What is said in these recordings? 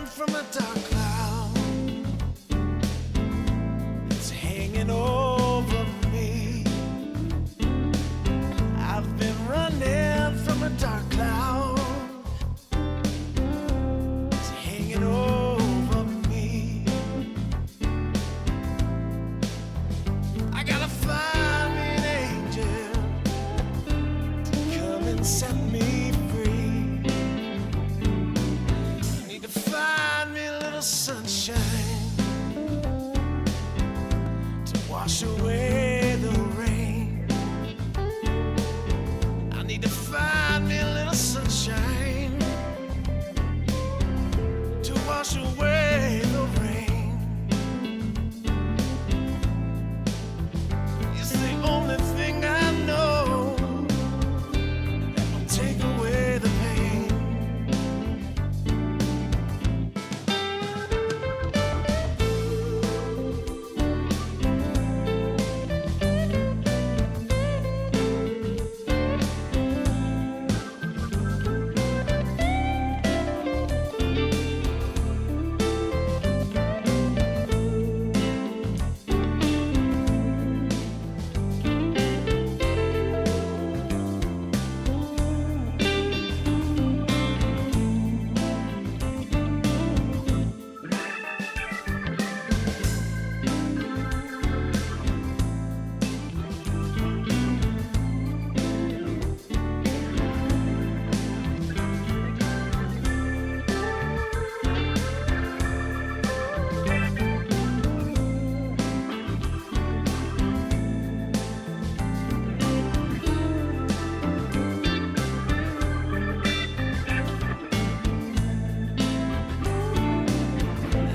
from a dark cloud. It's hanging over me. I've been running from a dark cloud. It's hanging over me. I gotta find me an angel to come and set me free. I need to find me a little sunshine to wash away the rain. I need to find me a little sunshine to wash away the rain. It's the only thing I know that will take away the pain.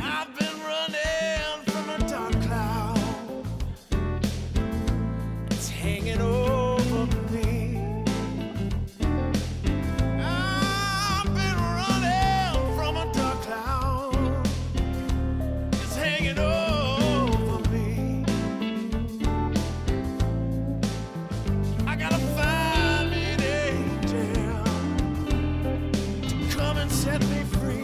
I've been running from a dark cloud. It's hanging over me. I've been running from a dark cloud. It's hanging over me. I gotta find me an angel to come and set me free.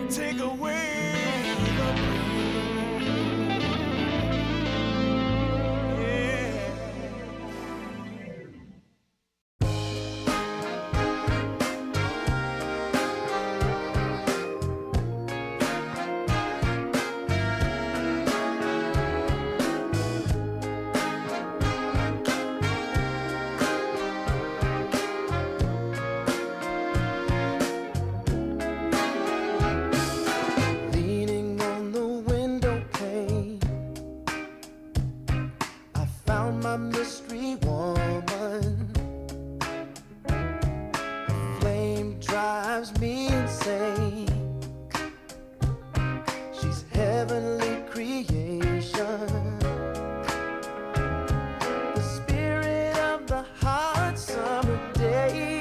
Take away the pain. Leaning on the window pane, I found my mystery woman. The flame drives me insane. She's heavenly creation, the spirit of the hot summer day,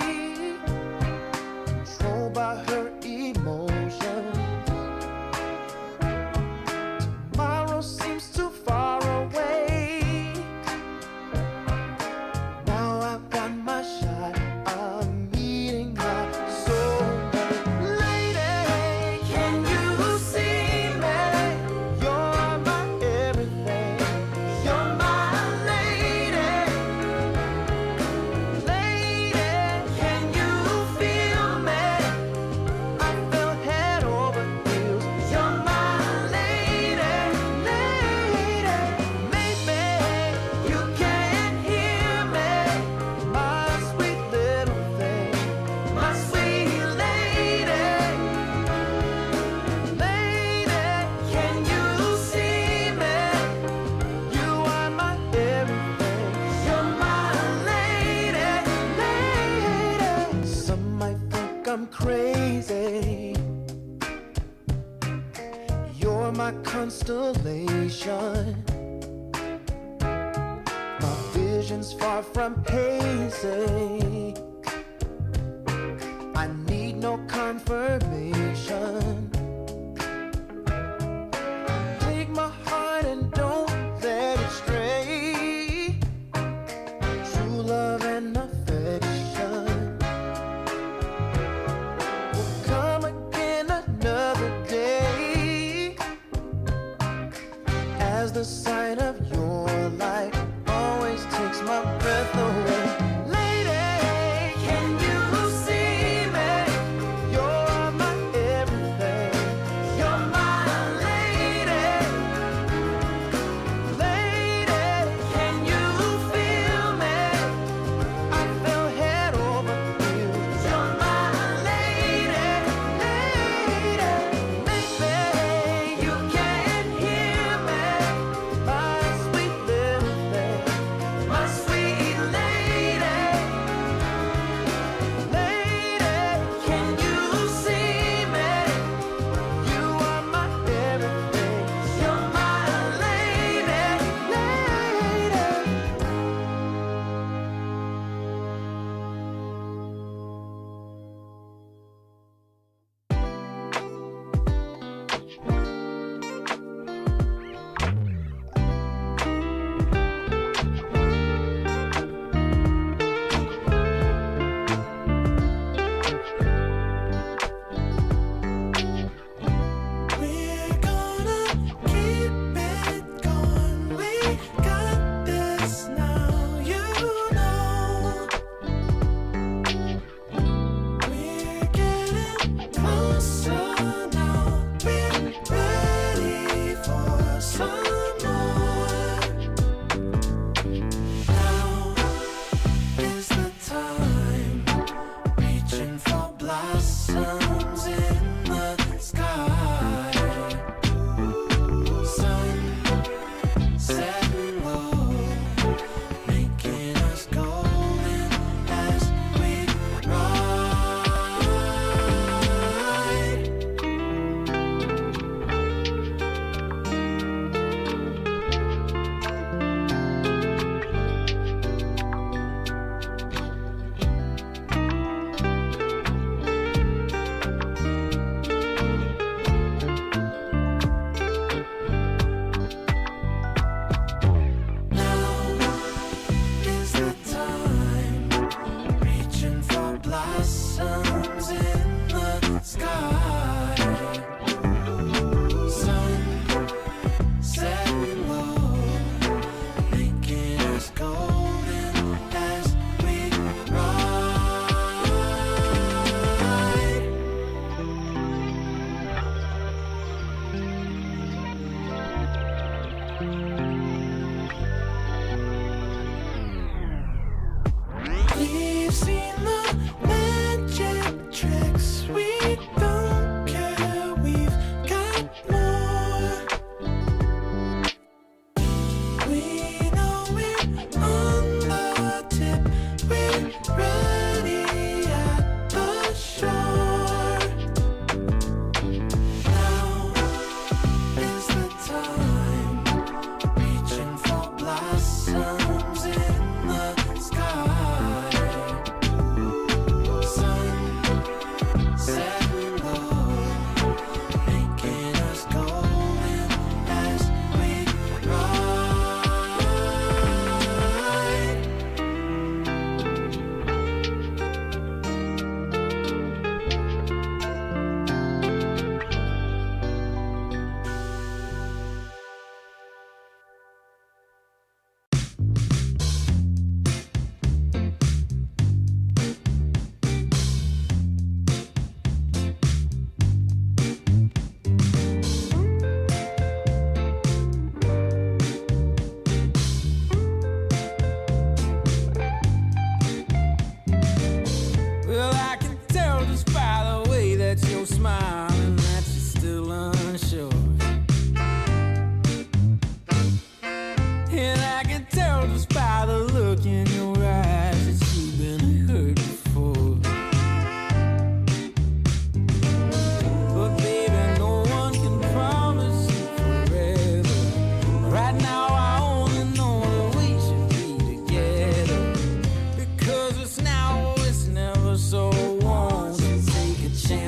controlled by her emotion. Tomorrow seems too far away. Now I've got my shot. I'm meeting my soulmate. Lady, my constellation. My vision's far from hazy. I need no confirmation. Take my heart and don't let it stray. True love and affection will come again another day. As the sight of your light always takes my breath away.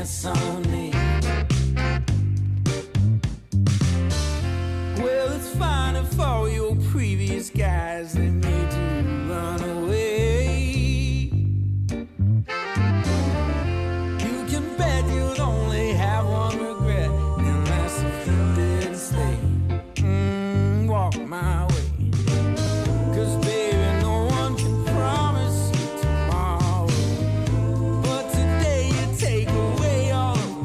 chance on me. Well, it's fine if all your previous guys, they made you run away. You can bet you'd only have one regret, and that's if you didn't stay. Walk my way. 'Cause baby, no one can promise you tomorrow, but today you take away all of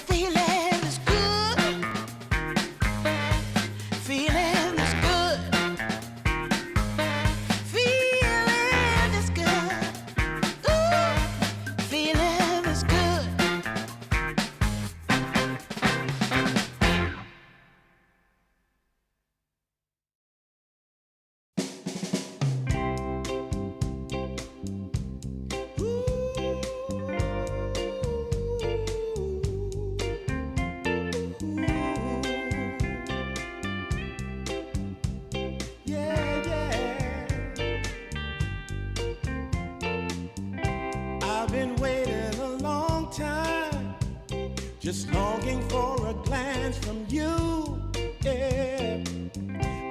feeling is good. Feeling is good. Feeling is good. Ooh, feeling is good. Yeah, yeah. I've been waiting a long time, just longing for a glance from you. Yeah,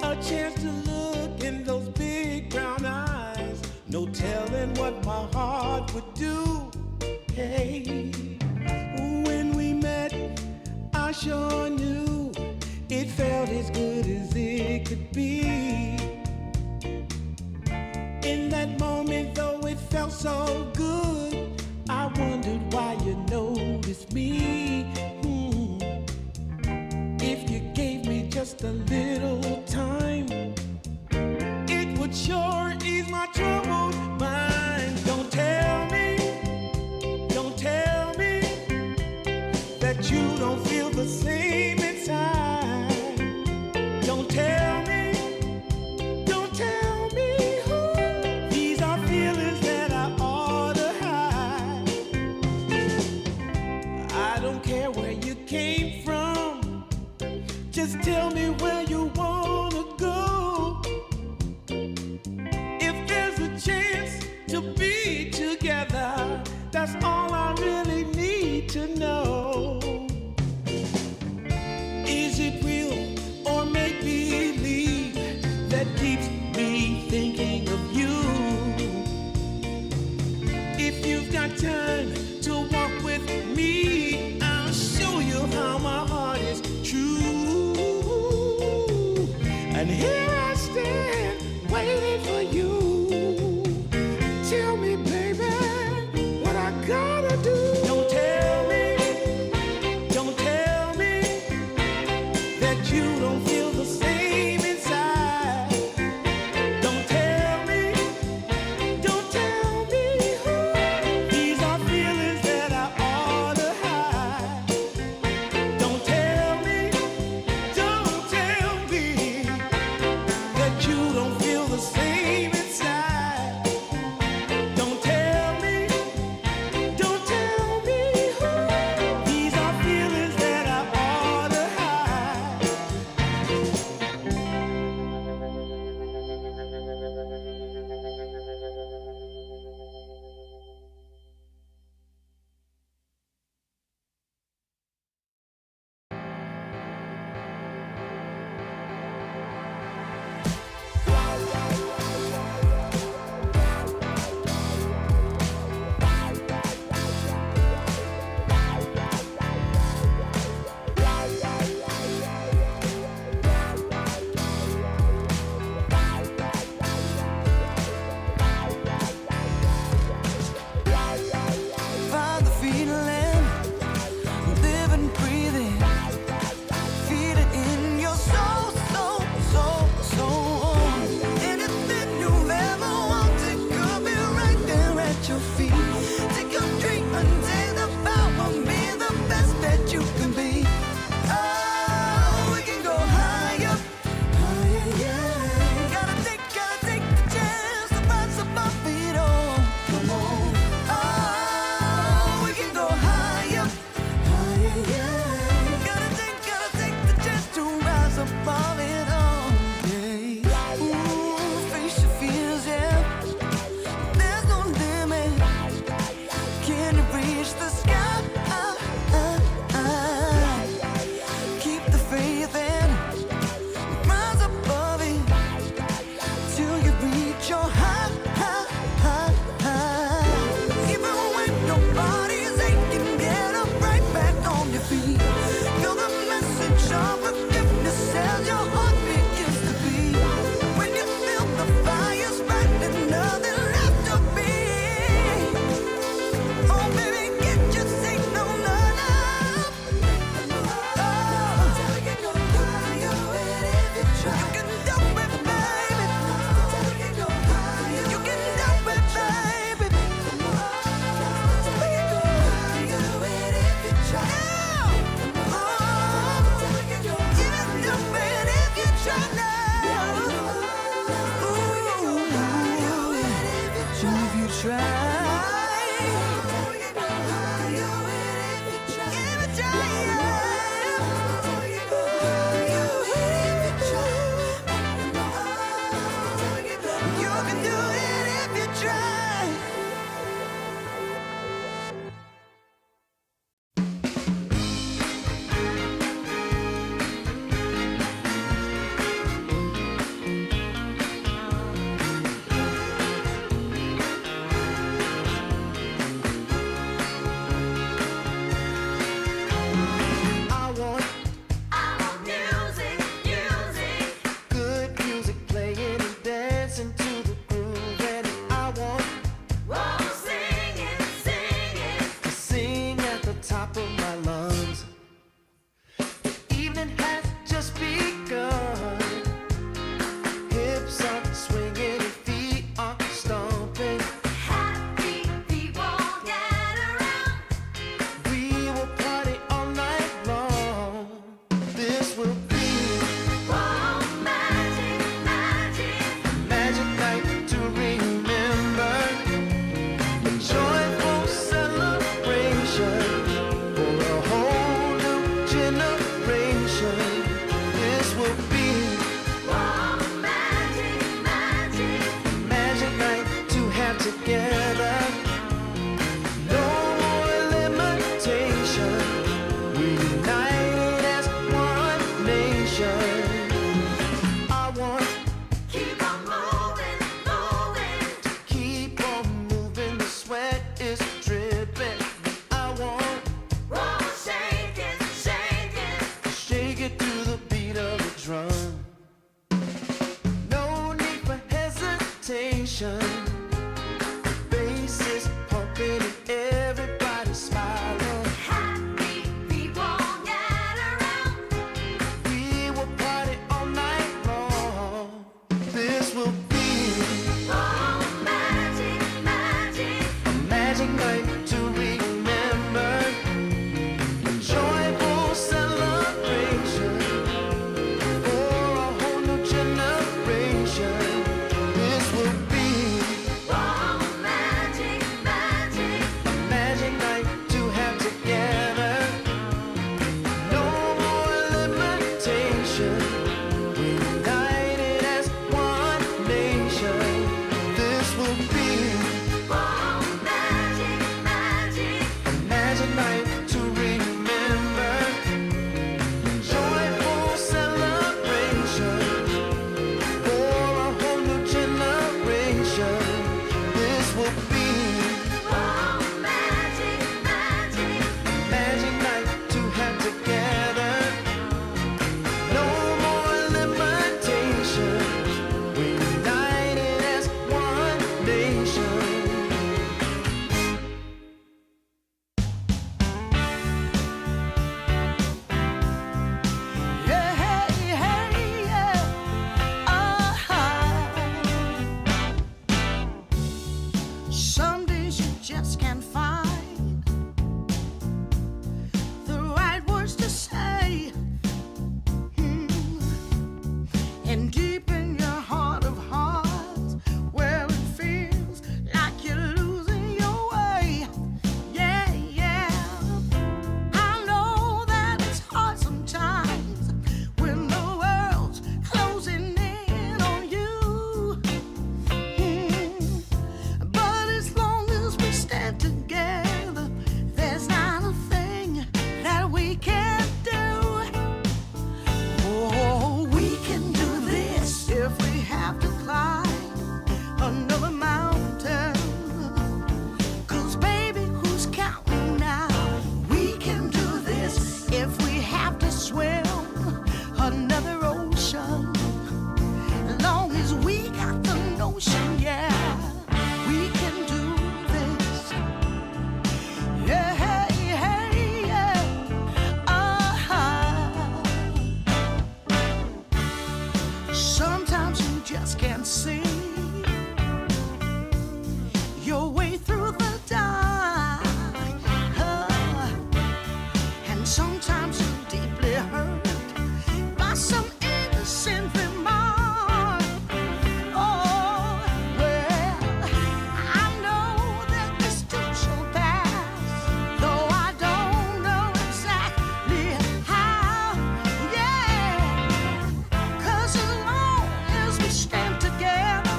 a chance to look in those big brown eyes. No telling what my heart would do. Hey, when we met, I sure knew it felt as good as it could be. In that moment, though it felt so good, I wondered why you noticed me. If you gave me just a little time, it would sure ease my troubled mind. Don't tell me that you don't feel the same inside. Don't tell me, these are feelings that I ought to hide. I don't care where you came from, just tell me where you wanna go. If there's a chance to be together, that's all I really need to know. Is it real or make believe that keeps me thinking of you? If you've got time to walk with me, I'll show you how my heart is true. And here I stand, waiting for you. Tell me, baby, what I gotta do. Don't tell me that you don't feel the same inside. Don't tell me, these are feelings that I ought to hide. Don't tell me, will be magic night to have together. No more limitation. We united as one nation. I want keep on moving. The sweat is dripping. I want shake it to the beat of the drum. No need for hesitation. Bass is pumping and everybody smiling. Happy people gather round. We will party all night long. This will be a magic night to remember. A joyful celebration for a whole new generation. This will be a magic night to have together. No more limitation. We united as one nation. This will be a magic night to remember. Joyful celebration for a whole new generation. This will be a magic night to have together. No more limitations. We united as one nation. Yeah, hey, yeah. Some days you just can't find the right words to say. And deep in your heart of hearts, where it feels like you're losing your way. Yeah. I know that it's hard sometimes when the world's closing in on you. But as long as we stand together, there's not a thing that we can't do. Oh, we can do this if we have to climb another mountain. 'Cause baby, who's counting now? We can do this if we have to swim another ocean. As long as we got the notion, yeah, we can do this. Yeah, yeah. Sometimes you just can't see your way through the dark. And sometimes you're deeply hurt by some innocent remark. Oh, well, I know that this too shall pass, though I don't know exactly how. Yeah, 'cause as long as we stand together,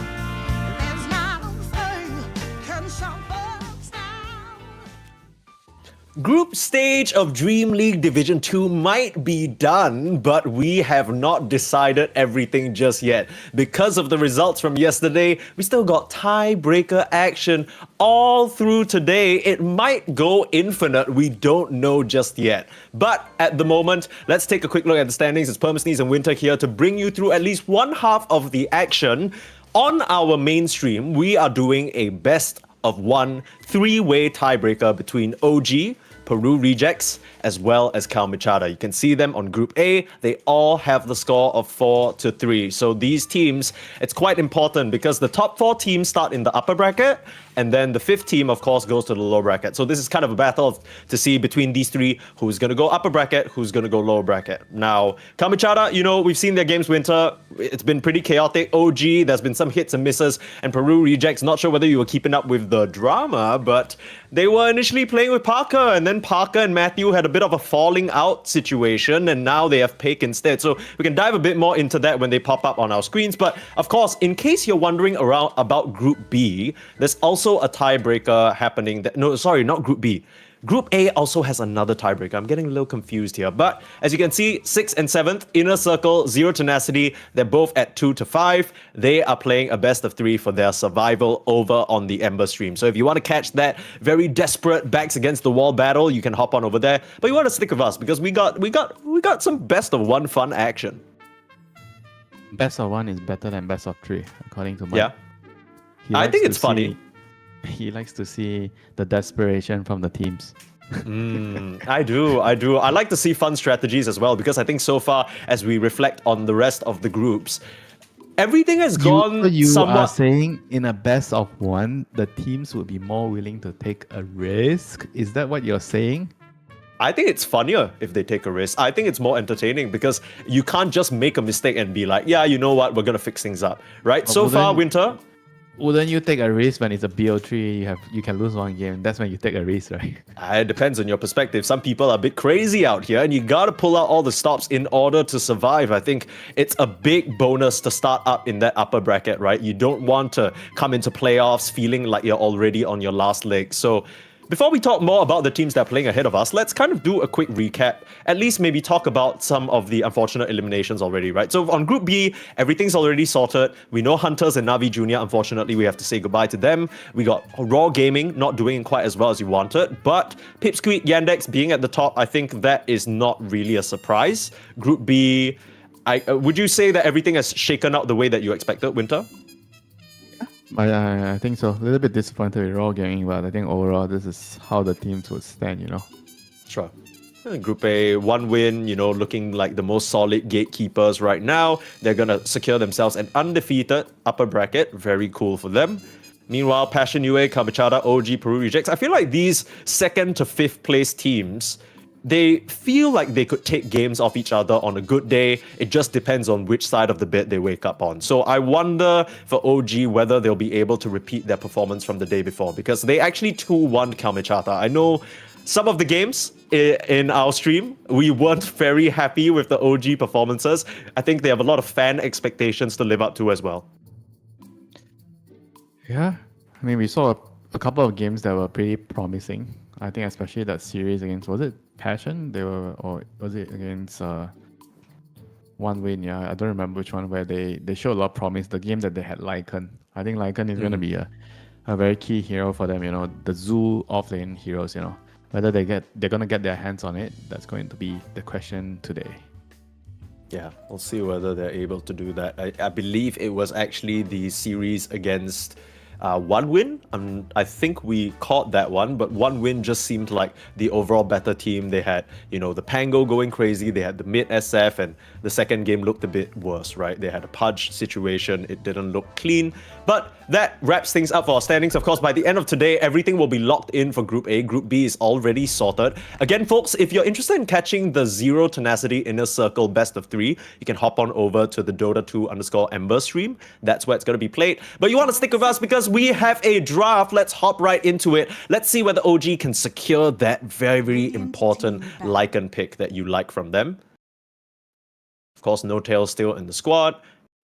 there's not a thing can stop us now. Group stage of DreamLeague Division 2 might be done, but we have not decided everything just yet. Because of the results from yesterday, we still got tiebreaker action all through today. It might go infinite, we don't know just yet. But at the moment, let's take a quick look at the standings. It's Permasneeze and Winter here to bring you through at least one half of the action. On our main stream, we are doing a best of one three-way tiebreaker between OG, Peru Rejects, as well as Kalmichada. You can see them on Group A. They all have the score of 4-3. So these teams, it's quite important because the top 4 teams start in the upper bracket and then the fifth team, of course, goes to the lower bracket. So this is kind of a battle to see between these three who's going to go upper bracket, who's going to go lower bracket. Now, Kamichara, we've seen their games winter. It's been pretty chaotic. OG, there's been some hits and misses, and Peru rejects. Not sure whether you were keeping up with the drama, but they were initially playing with Parker, and then Parker and Matthew had a bit of a falling out situation, and now they have Pick instead. So we can dive a bit more into that when they pop up on our screens. But of course, in case you're wondering around about Group B, there's also a tiebreaker happening. No, sorry, not Group B. Group A also has another tiebreaker. I'm getting a little confused here. But as you can see, 6th and 7th, Inner Circle, Zero Tenacity, they're both at 2 to 5. They are playing a best of 3 for their survival over on the Ember stream. So if you want to catch that very desperate backs against the wall battle, you can hop on over there. But you want to stick with us because we got some best of 1 fun action. Best of 1 is better than best of 3, according to Mike. Yeah. I think it's funny. He likes to see the desperation from the teams. I do. I like to see fun strategies as well because I think so far, as we reflect on the rest of the groups, everything has gone you somewhat. are saying in a best of 1, the teams would be more willing to take a risk? Is that what you're saying? I think it's funnier if they take a risk. I think it's more entertaining because you can't just make a mistake and be like, yeah, you know what, we're going to fix things up, right? But so far, Winter... Wouldn't you take a risk when it's a BO3? You can lose 1 game. That's when you take a risk, right? It depends on your perspective. Some people are a bit crazy out here, and you gotta pull out all the stops in order to survive. I think it's a big bonus to start up in that upper bracket, right? You don't want to come into playoffs feeling like you're already on your last leg. So before we talk more about the teams that are playing ahead of us, let's kind of do a quick recap. At least maybe talk about some of the unfortunate eliminations already, right? So on Group B, everything's already sorted. We know Hunters and Navi Jr., unfortunately, we have to say goodbye to them. We got Raw Gaming not doing quite as well as you wanted, but Pipsqueak, Yandex being at the top, I think that is not really a surprise. Group B, would you say that everything has shaken out the way that you expected, Winter? I think so. A little bit disappointed with Raw Gaming, but I think overall this is how the teams would stand, Sure. Group A, 1 win, looking like the most solid gatekeepers right now. They're going to secure themselves an undefeated upper bracket. Very cool for them. Meanwhile, Passion UA, Kabachada, OG, Peru Rejects. I feel like these 2nd to 5th place teams, they feel like they could take games off each other on a good day. It just depends on which side of the bed they wake up on. So I wonder for OG whether they'll be able to repeat their performance from the day before because they actually 2-1 Kamichata. I know some of the games in our stream, we weren't very happy with the OG performances. I think they have a lot of fan expectations to live up to as well. Yeah. I mean, we saw a couple of games that were pretty promising. I think especially that series against, was it Passion? Or was it against 1 win? Yeah, I don't remember which one, where they showed a lot of promise. The game that they had Lycan. I think Lycan is going to be a very key hero for them, the zoo offlane heroes, Whether they're going to get their hands on it, that's going to be the question today. Yeah, we'll see whether they're able to do that. I believe it was actually the series against 1 win. I think we caught that one, but 1 win just seemed like the overall better team. They had, the Pango going crazy. They had the mid SF, and the second game looked a bit worse, right? They had a Pudge situation. It didn't look clean. But that wraps things up for our standings. Of course, by the end of today, everything will be locked in for Group A. Group B is already sorted. Again, folks, if you're interested in catching the Zero Tenacity Inner Circle Best of 3, you can hop on over to the Dota2_Ember stream. That's where it's going to be played. But you want to stick with us because we have a draft. Let's hop right into it. Let's see whether OG can secure that very, very important Lycan pick that you like from them. Of course, No Tail still in the squad.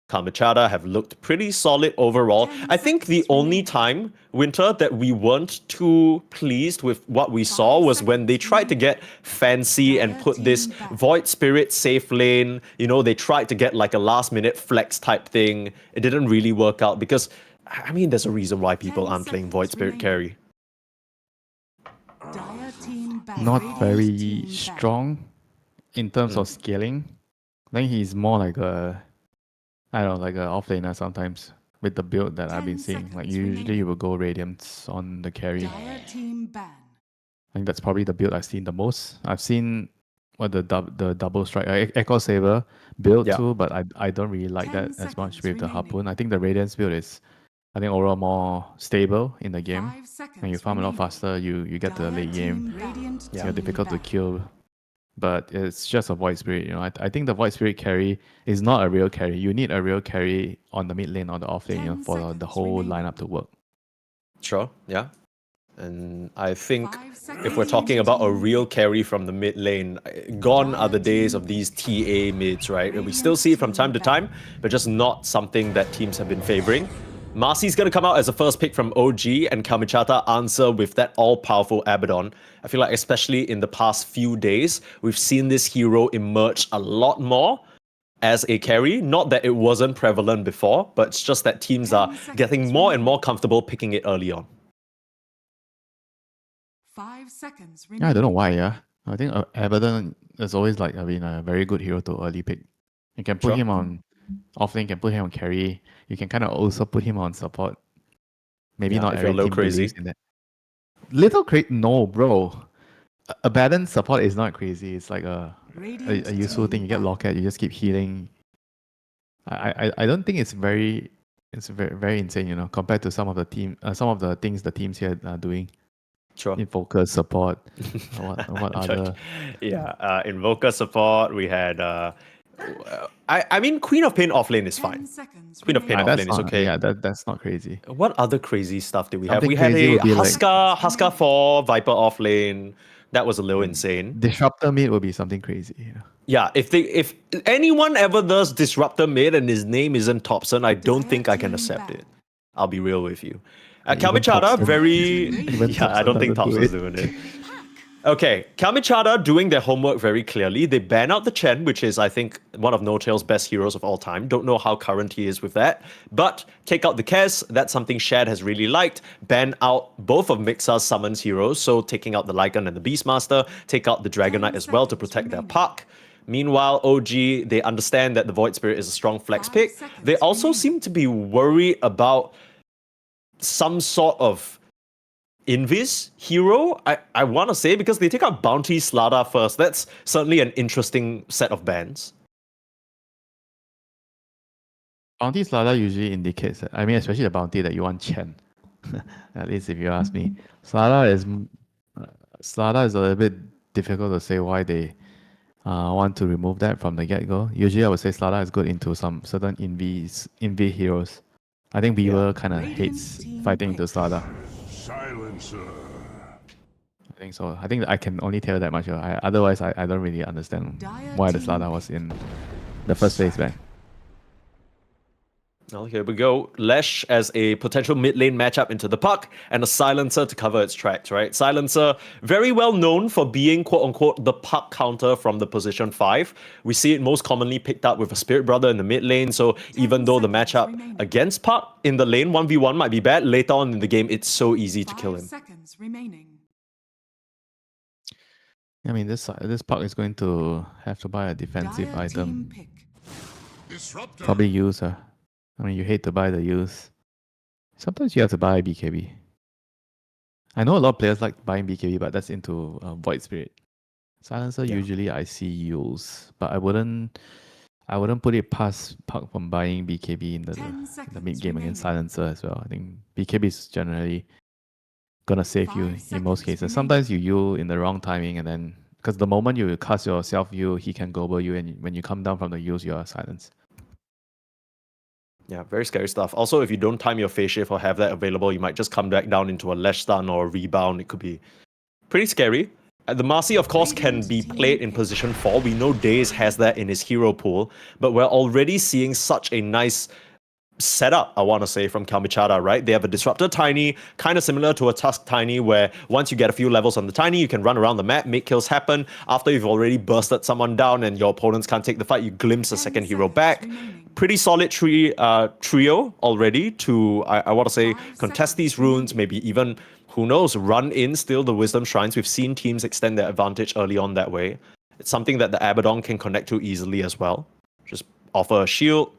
Kamachada have looked pretty solid overall. I think the only time, Winter, that we weren't too pleased with what we saw was when they tried to get fancy and put this Void Spirit safe lane. They tried to get like a last-minute flex type thing. It didn't really work out because, there's a reason why people aren't playing Void Spirit carry. Not very strong in terms of scaling. I think he's more like a offlaner sometimes with the build that I've been seeing. Like usually you will go Radiance on the carry. I think that's probably the build I've seen the most. I've seen the double strike Echo Saber build too, but I don't really like that as much with the Harpoon. I think the Radiance build is I think overall more stable in the game. 5 seconds When you farm a lot remaining. faster, you get to the late game. Radiant You're team difficult to back. kill. But it's just a Void Spirit, I think the Void Spirit carry is not a real carry. You need a real carry on the mid lane or the off lane, 10 for the seconds whole remaining. lineup to work. Sure, yeah. And I think 5 seconds if we're talking about a remaining. real carry from the mid lane, gone are the days of these TA mids, right? We still see it from time to time, but just not something that teams have been favoring. Marcy's gonna come out as the first pick from OG, and Kamichata answer with that all-powerful Abaddon. I feel like especially in the past few days, we've seen this hero emerge a lot more as a carry. Not that it wasn't prevalent before, but it's just that teams 10 are getting seconds more and more remaining. comfortable picking it early on. 5 seconds Yeah, I don't know remaining. why, I think Abaddon is always been a very good hero to early pick. You can put Sure. him on offlane, you can put him on carry. You can kind of also put him on support. Maybe Yeah, not if you're a every little team crazy. believes in that. Little crazy? No, bro. Abaddon support is not crazy. It's like a Radiant useful team thing. You get back. locket, you just keep healing. I don't think it's very very insane, compared to some of the things the teams here are doing. Sure. In focus support. what other Yeah, Invoker support. We had. I mean, Queen of Pain offlane is 10 fine. seconds Queen of Pain remaining. offlane that's is not okay. yeah, that's not crazy. What other crazy stuff did we have? Something We had crazy a would be like- Huskar 4, Viper offlane. That was a little insane. Disruptor mid would be something crazy. Yeah, if anyone ever does Disruptor mid and his name isn't Thompson, I don't think I can accept it. I'll be real with you. Even Kamichada, Thompson- very... even yeah, I Thompson don't think doesn't do Thompson's it. doing it. Okay, Kamichada doing their homework very clearly. They ban out the Chen, which is, I think, one of No Tail's best heroes of all time. Don't know how current he is with that. But take out the Kez, that's something Shad has really liked. Ban out both of Mixa's summons heroes, so taking out the Lycan and the Beastmaster. Take out the Dragon Knight as well to protect their puck. Meanwhile, OG, they understand that the Void Spirit is a strong flex 5 pick. seconds They also remaining. seem to be worried about some sort of Invis hero, I want to say, because they take out Bounty Slada first. That's certainly an interesting set of bans. Bounty Slada usually indicates that, especially the bounty that you want Chen. At least if you ask me. Slada is a little bit difficult to say why they want to remove that from the get-go. Usually I would say Slada is good into some certain Invi heroos. I think Beaver kind of Radiant hates team fighting into pick. Slada. Silencer. I think so. I think I can only tell that much. Otherwise, I don't really understand why the Slada was in the first place back. Well, here we go. Lesh as a potential mid lane matchup into the puck, and a Silencer to cover its tracks, right? Silencer, very well known for being quote-unquote the puck counter from the position 5. We see it most commonly picked up with a Spirit Brother in the mid lane, so even though the seconds matchup remaining. against puck in the lane 1v1 might be bad, later on in the game it's so easy to kill 5 him. seconds remaining. This puck is going to have to buy a defensive Dire item. team pick. Disruptor. Probably use. You hate to buy the use. Sometimes you have to buy BKB. I know a lot of players like buying BKB, but that's into Void Spirit. Silencer Yeah. usually I see use, but I wouldn't put it past Puck from buying BKB in 10 the seconds mid game against remaining. Silencer as well. I think BKB is generally gonna save you 5 in most seconds cases. remaining. Sometimes you in the wrong timing, and then because the moment you cast your self you, he can global you, and when you come down from the use, you are silenced. Yeah, very scary stuff. Also, if you don't time your phase shift or have that available, you might just come back down into a Lesh stun or a rebound. It could be pretty scary. The Marcy, of course, can be played in position 4. We know Daze has that in his hero pool, but we're already seeing such a nice setup, I want to say, from Kamichada, right? They have a Disruptor Tiny, kind of similar to a Tusk Tiny, where once you get a few levels on the Tiny, you can run around the map, make kills happen. After you've already bursted someone down and your opponents can't take the fight, you glimpse a 10 second hero seconds back. remaining. Pretty solid trio already to, I want to say, 5 contest these seconds runes, maybe even, who knows, run in still the Wisdom Shrines. We've seen teams extend their advantage early on that way. It's something that the Abaddon can connect to easily as well. Just offer a shield.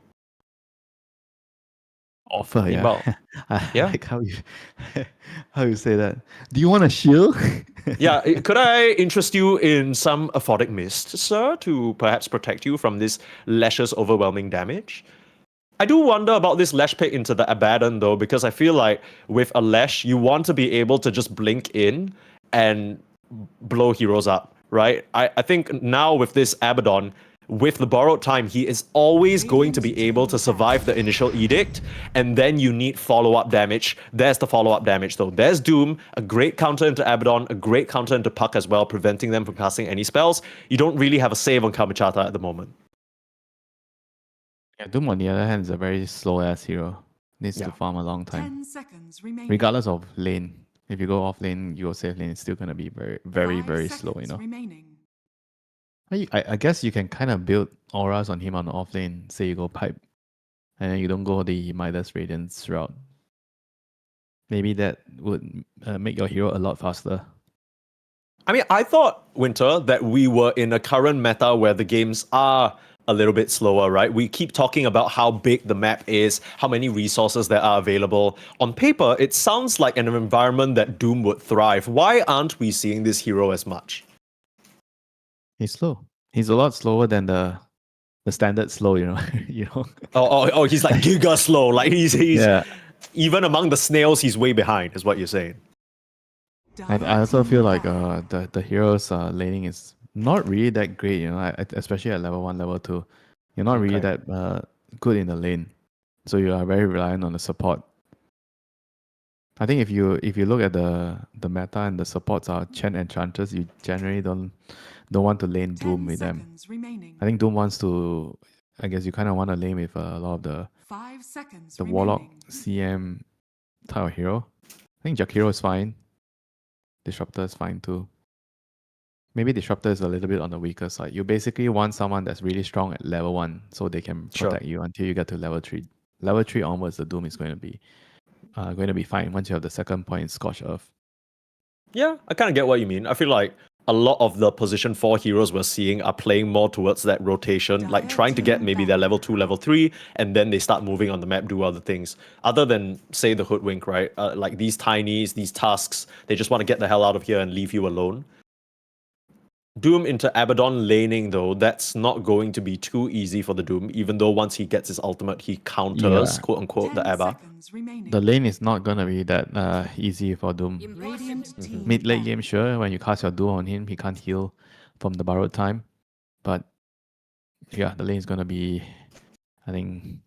Offer, yeah. Well, I yeah. like how you how you say that. Do you want a shield? Yeah, could I interest you in some Aphotic Mist, sir, to perhaps protect you from this Lesh's overwhelming damage? I do wonder about this Lesh pick into the Abaddon though, because I feel like with a Lesh, you want to be able to just blink in and blow heroes up, right? I think now with this Abaddon, with the borrowed time, he is always going to be able to survive the initial edict, and then you need follow-up damage. There's the follow-up damage though. There's Doom, a great counter into Abaddon, a great counter into Puck as well, preventing them from casting any spells. You don't really have a save on Kamichata at the moment. Yeah, Doom on the other hand is a very slow ass hero. Needs Yeah. to farm a long time. 10 seconds remaining. Regardless of lane. If you go off lane, you go safe lane, it's still gonna be very, very, 5 very slow, you seconds know. remaining. I guess you can kind of build auras on him on the off lane. Say you go pipe, and then you don't go the Midas Radiance route. Maybe that would make your hero a lot faster. I mean, I thought, Winter, that we were in a current meta where the games are a little bit slower, right? We keep talking about how big the map is, how many resources there are available. On paper, it sounds like an environment that Doom would thrive. Why aren't we seeing this hero as much? He's slow. He's a lot slower than the standard slow, you know. you know. Oh, he's like giga slow. Like he's Yeah. even among the snails, he's way behind, is what you're saying. I also feel like the heroes laning is not really that great, you know, especially at level 1, level 2. You're not really Okay. that good in the lane. So you are very reliant on the support. I think if you look at the meta and the supports are Chen Enchanters, you generally don't want to lane 10 Doom with them. seconds remaining. I think Doom wants to, I guess you kind of want to lane with a lot of the 5 seconds Warlock remaining. CM type of hero. I think Jakiro is fine. Disruptor is fine too. Maybe Disruptor is a little bit on the weaker side. You basically want someone that's really strong at level 1 so they can Sure. protect you until you get to level 3. Level 3 onwards, the Doom is going to be fine once you have the second point in Scorched Earth. Yeah, I kind of get what you mean. I feel like a lot of the position 4 heroes we're seeing are playing more towards that rotation, like trying to get maybe their level 2, level 3, and then they start moving on the map, do other things. Other than, say, the Hoodwink, right? Like these tinies, these tusks, they just want to get the hell out of here and leave you alone. Doom into Abaddon laning, though, that's not going to be too easy for the Doom, even though once he gets his ultimate, he counters, Yeah. quote-unquote, the 10 Abba. seconds remaining. The lane is not going to be that easy for Doom. Radiant team Mid-late back. game, sure, when you cast your Doom on him, he can't heal from the borrowed time. But yeah, the lane is going to be, I think,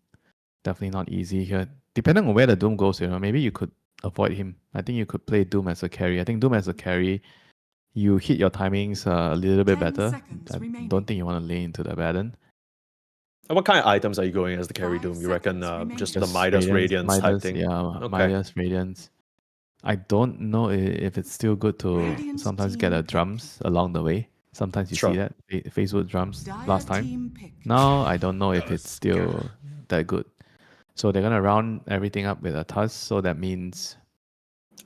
definitely not easy here. Depending on where the Doom goes, you know, maybe you could avoid him. I think you could play Doom as a carry. I think Doom as a carry, you hit your timings a little bit 10 better. seconds I remaining. don't think you want to lane into the Abaddon. And what kind of items are you going as the carry 5 Doom? You reckon seconds remaining. just the Midas Radiance type Midas, thing? yeah, Okay. Midas Radiance. I don't know if it's still good to Radiant sometimes get a team drums along the way. Sometimes you Sure. see that Facebook drums Dire last time. team pick. Now I don't know if it's still that good. So they're gonna round everything up with a Tusk. So that means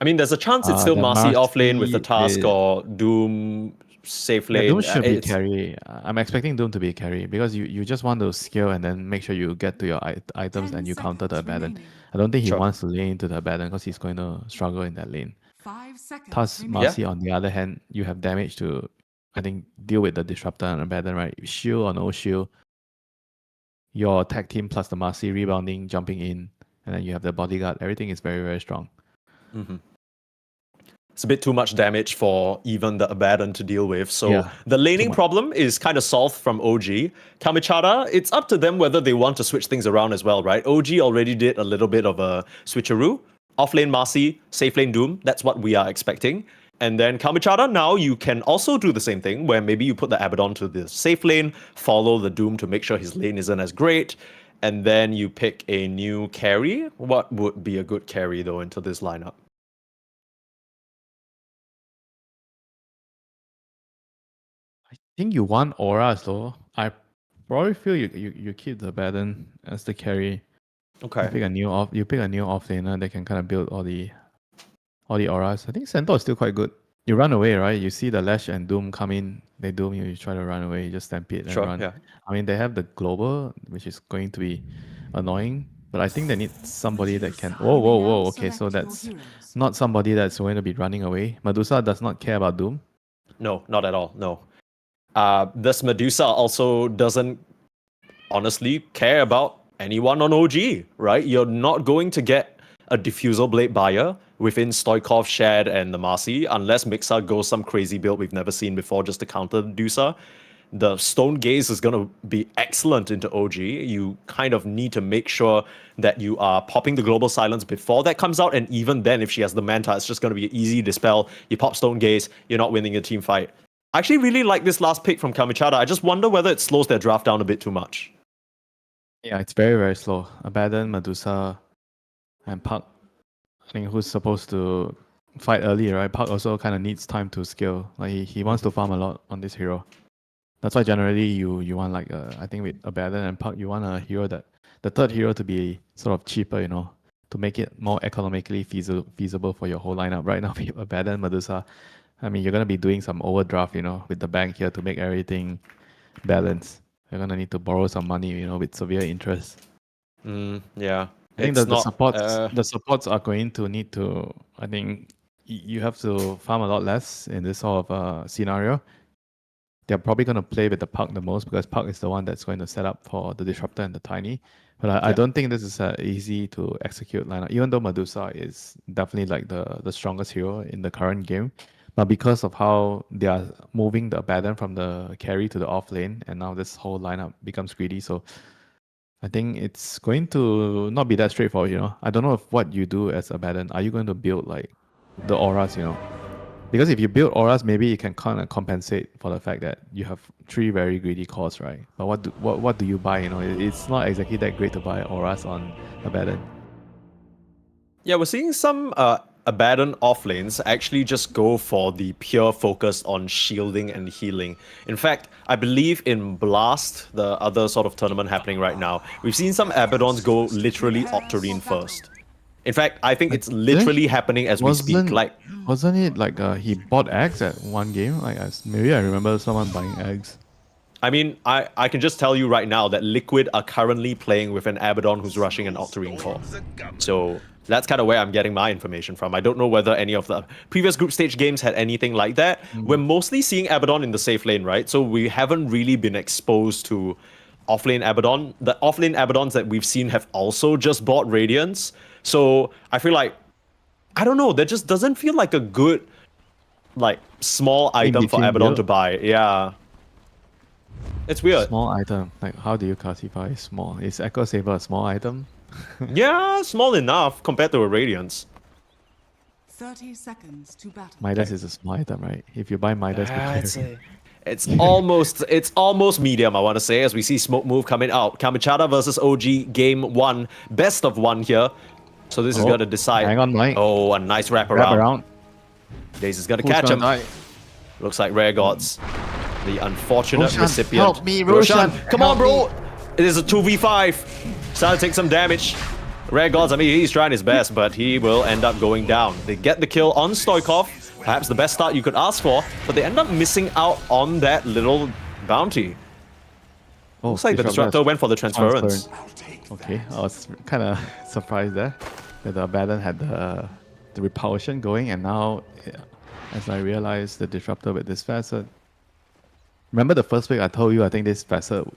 I mean, there's a chance it's still the Marcy off lane with the Marcy task is- or Doom safe lane. Doom should be It's- carry. I'm expecting Doom to be carry because you just want to scale and then make sure you get to your items 10 and you counter the seconds Abaddon. remaining. I don't think he Sure. wants to lane into the Abaddon because he's going to struggle in that lane. 5 seconds Tusk, remaining. Marcy, on the other hand, you have damage to, I think, deal with the Disruptor and Abaddon, right? Shield or no shield, your attack team plus the Marcy rebounding, jumping in, and then you have the Bodyguard. Everything is very, very strong. Mhm. It's a bit too much damage for even the Abaddon to deal with. So Yeah, the laning much. problem is kind of solved from OG. Kamichata, it's up to them whether they want to switch things around as well, right? OG already did a little bit of a switcheroo. Off lane Marcy, safe lane Doom. That's what we are expecting. And then Kamichata, now you can also do the same thing where maybe you put the Abaddon to the safe lane, follow the Doom to make sure his lane isn't as great, and then you pick a new carry. What would be a good carry though into this lineup? I think you want auras though. I probably feel you keep the Abaddon as the carry. You Okay. pick a new off laner that can kind of build all the auras. I think Centaur is still quite good. You run away, right? You see the Lash and Doom come in, they Doom you, you try to run away, you just stampede and Sure, run. yeah. I mean they have the global, which is going to be annoying, but I think they need somebody that can You may now okay, so select your that's heroes. not somebody that's going to be running away. Medusa does not care about Doom. No, not at all. No. This Medusa also doesn't honestly care about anyone on OG, right? You're not going to get a diffusal blade buyer within Stoikov, Shared, and the Marcy unless Mixa goes some crazy build we've never seen before just to counter the Dusa. The Stone Gaze is going to be excellent into OG. You kind of need to make sure that you are popping the Global Silence before that comes out, and even then, if she has the Manta, it's just going to be an easy dispel. You pop Stone Gaze, you're not winning a team fight. I actually really like this last pick from Kamichada. I just wonder whether it slows their draft down a bit too much. Yeah, it's very, very slow. Abaddon, Medusa, and Puck. I think who's supposed to fight early, right? Puck also kind of needs time to scale. Like he wants to farm a lot on this hero. That's why generally you want like I think with Abaddon and Puck you want a hero that the third hero to be sort of cheaper, you know, to make it more economically feasible for your whole lineup. Right now with Abaddon, Medusa, I mean you're gonna be doing some overdraft, you know, with the bank here to make everything balance. You're gonna need to borrow some money, you know, with severe interest. Yeah. I think It's that not, the supports are going to need to. I think you have to farm a lot less in this sort of scenario. They're probably going to play with the Puck the most because Puck is the one that's going to set up for the Disruptor and the Tiny. But I don't think this is easy to execute lineup, even though Medusa is definitely like the strongest hero in the current game. But because of how they are moving the Abaddon from the carry to the off lane, and now this whole lineup becomes greedy. So I think it's going to not be that straightforward, you know. I don't know if what you do as Abaddon, are you going to build like the auras, you know? Because if you build auras, maybe you can kind of compensate for the fact that you have 3 very greedy cores, right? But what do you buy? You know, it's not exactly that great to buy auras on Abaddon. Yeah, we're seeing some Abaddon offlanes actually just go for the pure focus on shielding and healing. In fact, I believe in Blast, the other sort of tournament happening right now, we've seen some Abaddons go literally Octarine first. In fact, I think it's literally happening as we speak. Like, wasn't it like he bought eggs at one game? Like maybe I remember someone buying eggs. I mean, I can just tell you right now that Liquid are currently playing with an Abaddon who's rushing an Octarine core. So that's kind of where I'm getting my information from. I don't know whether any of the previous group stage games had anything like that. We're mostly seeing Abaddon in the safe lane, right? So we haven't really been exposed to offlane Abaddon. The offlane Abaddons that we've seen have also just bought Radiance. So I feel like, I don't know, that just doesn't feel like a good, like, small item for Abaddon to buy. Yeah. It's weird. Small item. Like, how do you classify small? Is Echo Saber a small item? Yeah, small enough compared to a Radiance. 30 seconds to battle. Midas is a small item, right? If you buy Midas, It's almost medium, I want to say, as we see Smoke Move coming out. Kamichada versus OG, game 1, best of 1 here. So this is going to decide. Hang on, Mike. Oh, a nice wrap around. Daze is going to catch him. Looks like Rare Gods, the unfortunate Roshan, recipient. help me, Roshan, Roshan, come on, bro. It is a 2v5. Starting to take some damage. Rare Gods, I mean, he's trying his best, but he will end up going down. They get the kill on Stoikov. Perhaps the best start you could ask for, but they end up missing out on that little bounty. Oh, Looks like the Disruptor went for the transference. Okay, I was kind of surprised there that the Abaddon had the repulsion going, and now, as I realized, the Disruptor with this facet. Remember the first week I told you I think this facet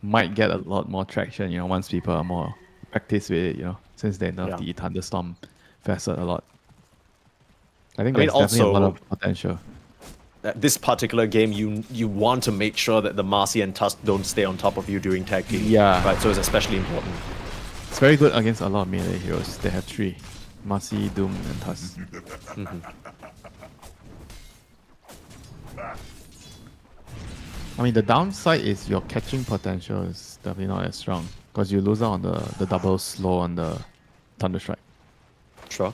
might get a lot more traction, you know, once people are more practiced with it, you know, since they nerfed the Thunderstorm facet a lot. I think there's definitely a lot of potential. This particular game, you want to make sure that the Marcy and Tusk don't stay on top of you during tag team. Yeah. Right, so it's especially important. It's very good against a lot of melee heroes. They have 3. Marcy, Doom, and Tusk. I mean, the downside is your catching potential is definitely not as strong. Because you lose out on the double slow on the Thunderstrike. Sure.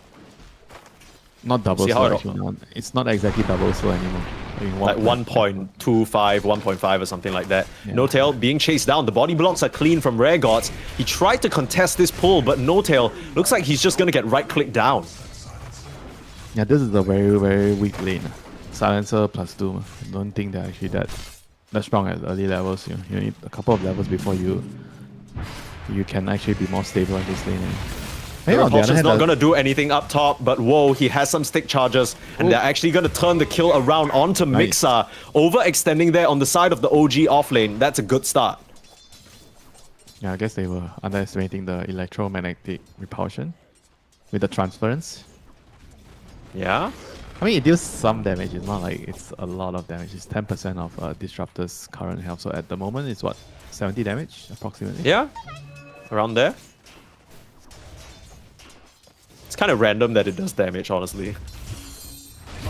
Not double See how slow, it- actually. It's not exactly double slow anymore. I mean, Like 1.25, 1.5 or something like that. No Tail being chased down. The body blocks are clean from Rare Gods. He tried to contest this pull, but No Tail looks like he's just going to get right-clicked down. Yeah, this is a very, very weak lane. Silencer plus Doom. I don't think they're actually that strong at early levels. You need a couple of levels before you can actually be more stable in this lane. Maybe on the other Repulsion's hand, not going to do anything up top, but whoa, he has some stick charges, and they're actually going to turn the kill around onto Nice. Mixa, overextending there on the side of the OG offlane. That's a good start. Yeah, I guess they were underestimating the electromagnetic repulsion with the transference. Yeah. I mean, it deals some damage. It's not like it's a lot of damage. It's 10% of Disruptor's current health. So at the moment, it's what, 70 damage approximately. Yeah. Around there. It's kind of random that it does damage, honestly.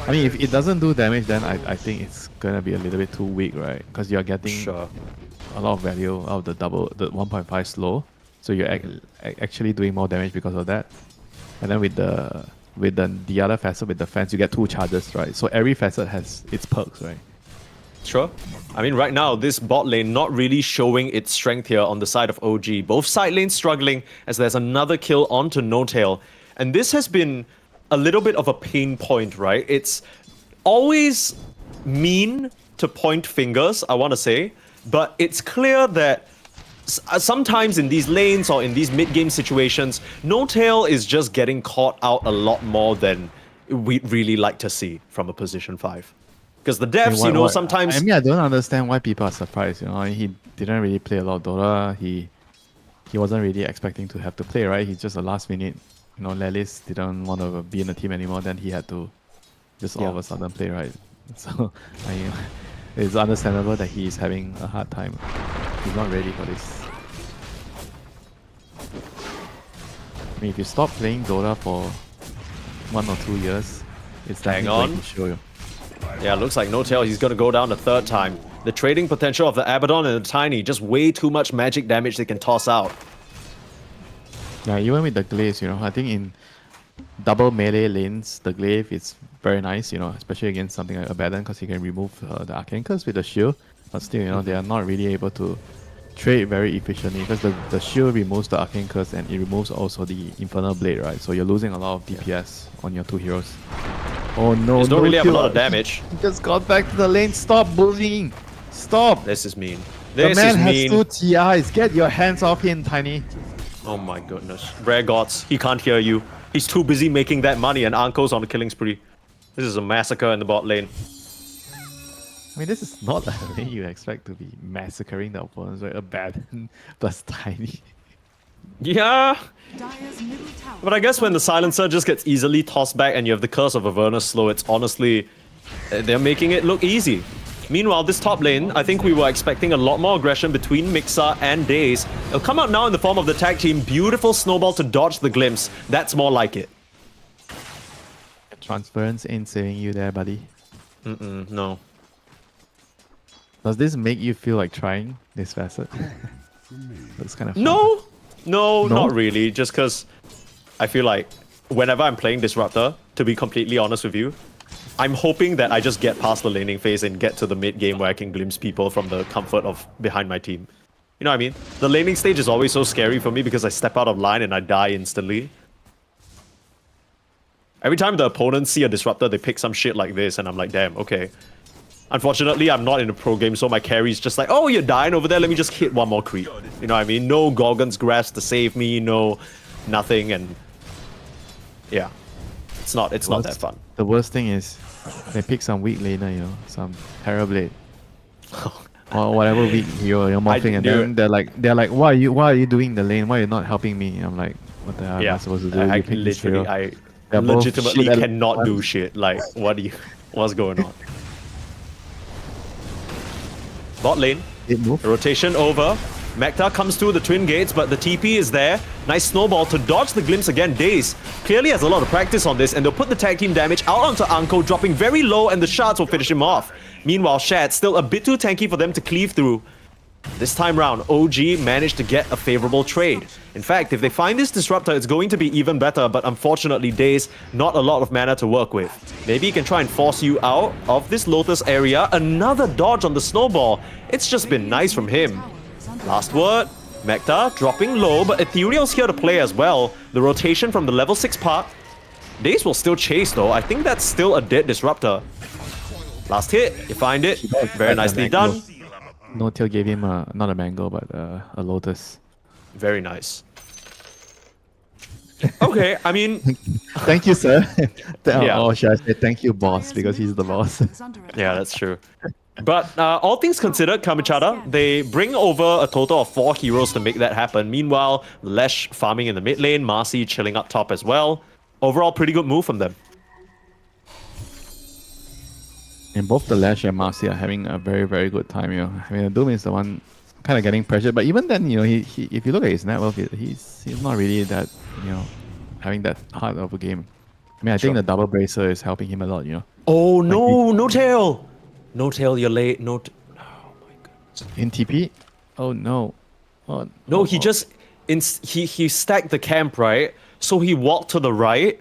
I mean, if it doesn't do damage, then I think it's gonna be a little bit too weak, right? Because you're getting Sure. a lot of value out of the 1.5 slow, so you're actually doing more damage because of that. And then with the other facet, with the fence, you get 2 charges, right? So every facet has its perks, right? Sure. I mean, right now, this bot lane not really showing its strength here on the side of OG. Both side lanes struggling as there's another kill onto No Tail. And this has been a little bit of a pain point, right? It's always mean to point fingers, I want to say, but it's clear that sometimes in these lanes or in these mid-game situations, No Tail is just getting caught out a lot more than we'd really like to see from a position 5. Because the devs, sometimes... I mean, I don't understand why people are surprised, He didn't really play a lot of Dota. He wasn't really expecting to have to play, right? He's just a last minute, Lelis didn't want to be in the team anymore, then he had to just all of a sudden play, right? So, it's understandable that he's having a hard time. He's not ready for this. I mean, if you stop playing Dota for 1 or 2 years, it's Hang definitely on. going to show you. Yeah, looks like No Tail, he's going to go down a 3rd time. The trading potential of the Abaddon and the Tiny, just way too much magic damage they can toss out. Yeah, even with the glaive, I think in double melee lanes, the glaive is very nice, especially against something like Abaddon, because he can remove the Arcane Curse with the shield. But still, they are not really able to trade very efficiently, because the shield removes the Arcane Curse and it removes also the Infernal Blade, right? So you're losing a lot of DPS on your 2 heroes. Oh no, They don't really have a kill. lot of damage. He just got back to the lane. Stop bullying. Stop. This is mean. The This man is has mean. 2 TIs. Get your hands off him, Tiny. Oh my goodness. Rare gods, he can't hear you. He's too busy making that money and Anko's on the killing spree. This is a massacre in the bot lane. I mean, this is not a lane you expect to be massacring the opponents, right? Abaddon plus Tiny. Yeah, Dire's middle tower. but I guess when the silencer just gets easily tossed back and you have the curse of Avernus slow, it's honestly... they're making it look easy. Meanwhile, this top lane, I think we were expecting a lot more aggression between Mixa and Daze. It'll come out now in the form of the tag team. Beautiful snowball to dodge the glimpse. That's more like it. Transference ain't saving you there, buddy. No. Does this make you feel like trying this facet? That's kind of fun. No, No? not really. Just because I feel like whenever I'm playing Disruptor, to be completely honest with you, I'm hoping that I just get past the laning phase and get to the mid game where I can glimpse people from the comfort of behind my team. You know what I mean? The laning stage is always so scary for me because I step out of line and I die instantly. Every time the opponents see a Disruptor, they pick some shit like this and I'm like, damn, okay. Unfortunately, I'm not in a pro game, so my carry's just like, oh, you're dying over there, let me just hit one more creep. You know what I mean? No Gorgon's Grasp to save me, no nothing, and yeah. It's not that fun. The worst thing is, they pick some weak laner, some Terrorblade. Or whatever weak hero you're morphing, and then they're like, why are you doing the lane? Why are you not helping me? I'm like, what the hell am I supposed to do? I You pick this hero. They're both legitimately shit at cannot do once. shit. Like, what's going on? Bot lane, It moved. the rotation over. Mekta comes through the twin gates, but the TP is there. Nice snowball to dodge the glimpse again. Daze clearly has a lot of practice on this, and they'll put the tag team damage out onto Anko, dropping very low, and the shards will finish him off. Meanwhile, Shad still a bit too tanky for them to cleave through. This time round, OG managed to get a favorable trade. In fact, if they find this Disruptor, it's going to be even better, but unfortunately, Daze, not a lot of mana to work with. Maybe he can try and force you out of this Lotus area. Another dodge on the snowball. It's just been nice from him. Last word, Mekta dropping low, but Ethereal's here to play as well. The rotation from the level 6 part. Daze will still chase though. I think that's still a dead Disruptor. Last hit, you find it. Very nicely done. No Tail gave him not a mango, but a Lotus. Very nice. Okay, I mean, Thank you, sir. Yeah. Or should I say thank you, boss, because he's the boss. Is under attack. yeah, that's true. But all things considered, Kamichada, they bring over a total of 4 heroes to make that happen. Meanwhile, Lesh farming in the mid lane, Marcy chilling up top as well. Overall, pretty good move from them. And both the Lash and Marcy are having a very, very good time. I mean, the Doom is the one kind of getting pressured. But even then, he if you look at his net worth, he's not really that, having that hard of a game. I mean, I think the double bracer is helping him a lot. Oh no, no tail! No tail, you're late. Oh my god. In TP? Oh no. Oh, No, he just he stacked the camp, right? So he walked to the right,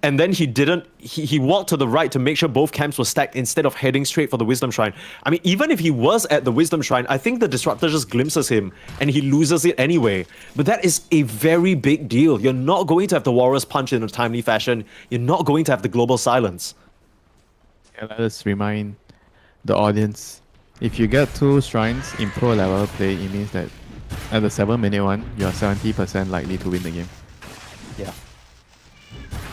and then he walked to the right to make sure both camps were stacked instead of heading straight for the Wisdom Shrine. I mean, even if he was at the Wisdom Shrine, I think the Disruptor just glimpses him and he loses it anyway. But that is a very big deal. You're not going to have the Warrior's Punch in a timely fashion. You're not going to have the Global Silence. Yeah, let us remind the audience, if you get 2 shrines in pro level play, it means that at the 7-minute one, you're 70% likely to win the game. Yeah.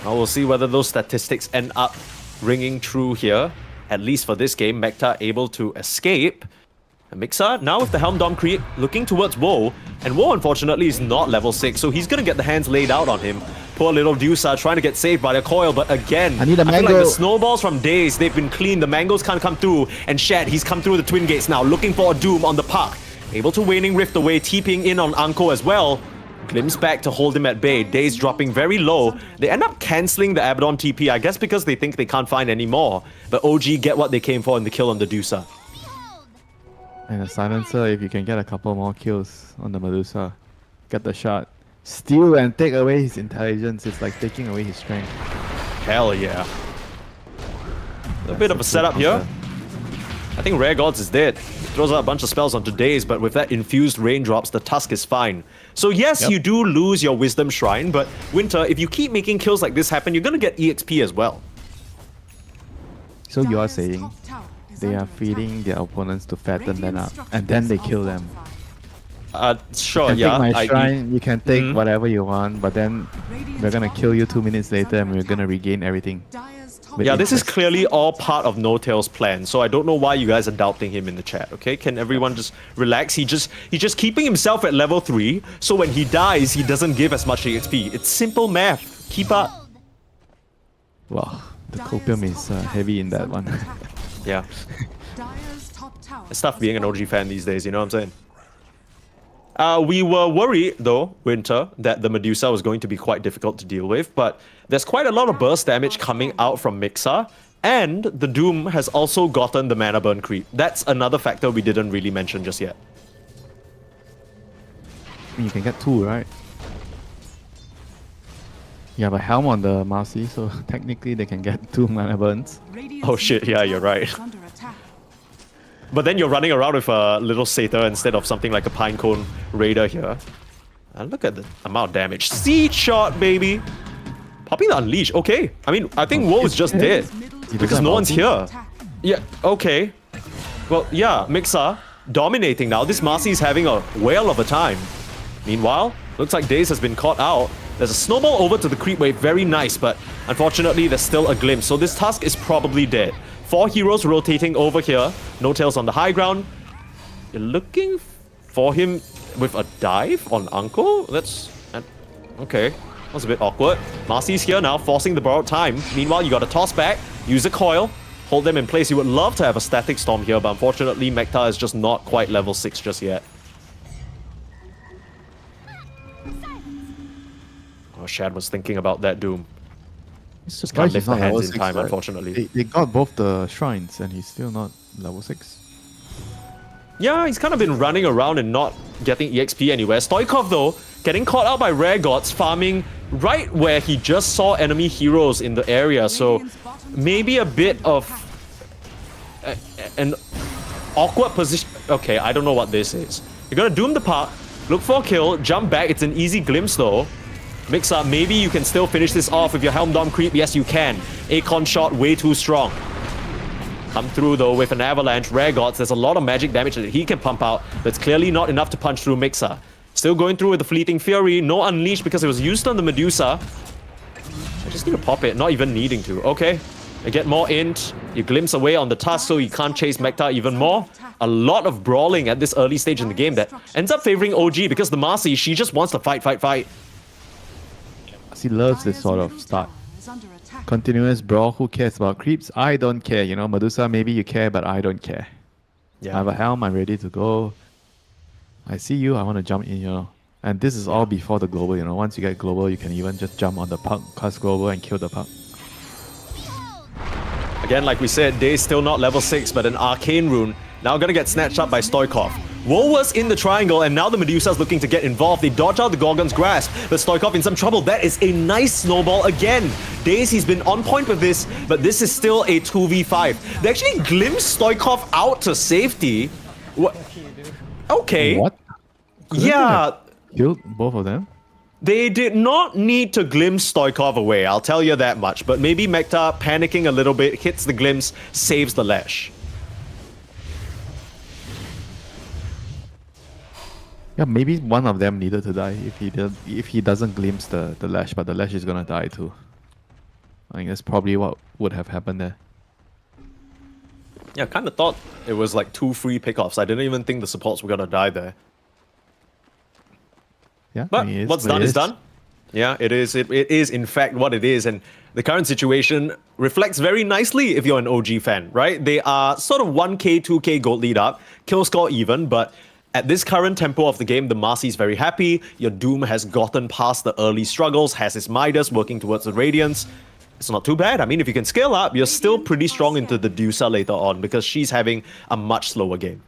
Now we'll see whether those statistics end up ringing true here. At least for this game, Mekta able to escape. And Mixer now with the Helm Dom Creep looking towards Woe. And Woe unfortunately is not level 6, so he's gonna get the hands laid out on him. Poor little Dusa trying to get saved by the coil, but again, I need a feel like mango. the snowballs from Days, they've been clean. The mangoes can't come through. And Shed, he's come through the Twin Gates now, looking for a Doom on the puck. Able to Waning Rift away, TPing in on Anko as well. Glimpse back to hold him at bay. Days dropping very low. They end up cancelling the Abaddon TP, I guess because they think they can't find any more. But OG get what they came for in the kill on the Dusa. And a silencer, if you can get a couple more kills on the Medusa, get the shot, steal and take away his intelligence. It's like taking away his strength. Hell yeah. A bit of a setup here. I think Rare Gods is dead. Throws out a bunch of spells onto Days, but with that infused raindrops, the Tusk is fine. So yes, you do lose your Wisdom Shrine, but Winter, if you keep making kills like this happen, you're gonna get EXP as well. So you are Dire's saying top tower is they under are attack. feeding their opponents to fatten them up, Radiant and then they structures kill are them. fortified. Sure, You can yeah. take my shrine, you can take Mhm. whatever you want, but then we're gonna kill you 2 minutes later and we're gonna regain everything. Dire's top With Yeah, this is tower clearly under all attack. part of No Tail's plan, so I don't know why you guys are doubting him in the chat, okay? Can everyone just relax? He's just keeping himself at level 3, so when he dies, he doesn't give as much EXP. It's simple math. Keep up. Wow, the copium is heavy in that one. Yeah. Dire's top tower It's tough is being an OG falling. fan these days, you know what I'm saying? We were worried, though, Winter, that the Medusa was going to be quite difficult to deal with, but there's quite a lot of burst damage coming out from Mixa, and the Doom has also gotten the mana burn creep. That's another factor we didn't really mention just yet. You can get 2, right? You have a helm on the Marcy, so technically they can get 2 mana burns. Radiant's Oh shit, yeah, you're right. is under attack. But then you're running around with a little Satyr instead of something like a Pinecone Raider here. And look at the amount of damage. Siege shot, baby! Popping the Unleash, okay. I mean, I think Woe is just dead. Because no one's here. Attack. Yeah, okay. Well, yeah, Mixa dominating now. This Marcy is having a whale of a time. Meanwhile, looks like Daze has been caught out. There's a snowball over to the creep wave, very nice, but unfortunately there's still a glimpse. So this Tusk is probably dead. 4 heroes rotating over here. No Tails on the high ground. You're looking for him with a dive on Uncle? That's... okay. That's a bit awkward. Marcy's here now, forcing the borrowed time. Meanwhile, you got a toss back. Use a coil. Hold them in place. You would love to have a static storm here, but unfortunately, Mekta is just not quite level 6 just yet. Oh, Shad was thinking about that Doom. Just can't lift the hands in time, unfortunately. They got both the shrines and he's still not level 6. Yeah, he's kind of been running around and not getting EXP anywhere. Stoikov, though, getting caught out by Rare Gods, farming right where he just saw enemy heroes in the area. So maybe a bit of an awkward position. Okay, I don't know what this is. You're gonna doom the park, look for a kill, jump back. It's an easy glimpse, though. Mix up, maybe you can still finish this off with your Helm Dom creep. Yes, you can. Acon shot way too strong. Come through though with an avalanche. Rare Gods, there's a lot of magic damage that he can pump out. That's clearly not enough to punch through Mixa. Still going through with the Fleeting Fury. No Unleash because it was used on the Medusa. I just need to pop it, not even needing to. Okay. You get more int, you glimpse away on the tusk so you can't chase Mekta even more. A lot of brawling at this early stage in the game that ends up favoring OG because the Marcy, she just wants to fight. He loves this sort of start. Continuous brawl, who cares about creeps? I don't care, you know. Medusa, maybe you care, but I don't care. I have a helm, I'm ready to go. I see you, I want to jump in, you know. And this is all before the global, you know. Once you get global, you can even just jump on the puck, cast global, and kill the puck. Again, like we said, Day's still not level 6, but an arcane rune now gonna get snatched up by Stoikov. Woe was in the triangle, and now the Medusa's looking to get involved. They dodge out the Gorgon's grasp, but Stoikov in some trouble. That is a nice snowball again. Days, he's been on point with this, but this is still a 2v5. They actually glimpse Stoikov out to safety. What? Okay. What? Yeah. Killed both of them? They did not need to glimpse Stoikov away, I'll tell you that much. But maybe Mekta, panicking a little bit, hits the glimpse, saves the Lash. Yeah, maybe one of them needed to die if he doesn't glimpse the Lash, but the Lash is gonna die too. I think that's probably what would have happened there. Yeah, kind of thought it was like 2 free pickoffs. I didn't even think the supports were gonna die there. Yeah, But I mean, what's done is done. Yeah, it is. It is in fact what it is, and the current situation reflects very nicely if you're an OG fan, right? They are sort of 1k, 2k gold lead up, kill score even, but at this current tempo of the game, the Marcy's very happy. Your Doom has gotten past the early struggles, has his Midas working towards the Radiance. It's not too bad. I mean, if you can scale up, you're still pretty strong into the Dusa later on because she's having a much slower game.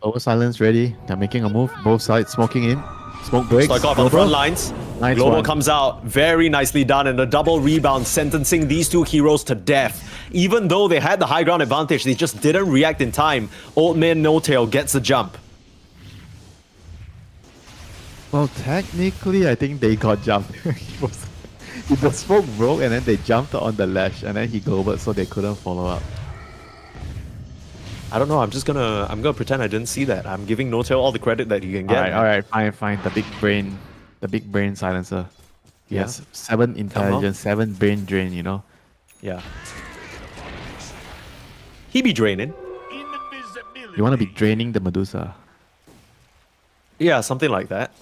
Over silence ready. They're making a move. Both sides smoking in. Smoke breaks. Stoikov on the front lines. Nice Global one. comes out. Very nicely done. And a double rebound sentencing these two heroes to death. Even though they had the high ground advantage, they just didn't react in time. Old Man No Tail gets the jump. Well, technically, I think they got jumped. The smoke broke and then they jumped on the Lash and then he globered so they couldn't follow up. I don't know. I'm gonna pretend I didn't see that. I'm giving No Tail all the credit that he can get. Alright, fine. The big brain silencer. Yeah. Yes, 7 intelligence, 7 brain drain, you know. Yeah. He be draining. Invisibility. You want to be draining the Medusa. Yeah, something like that.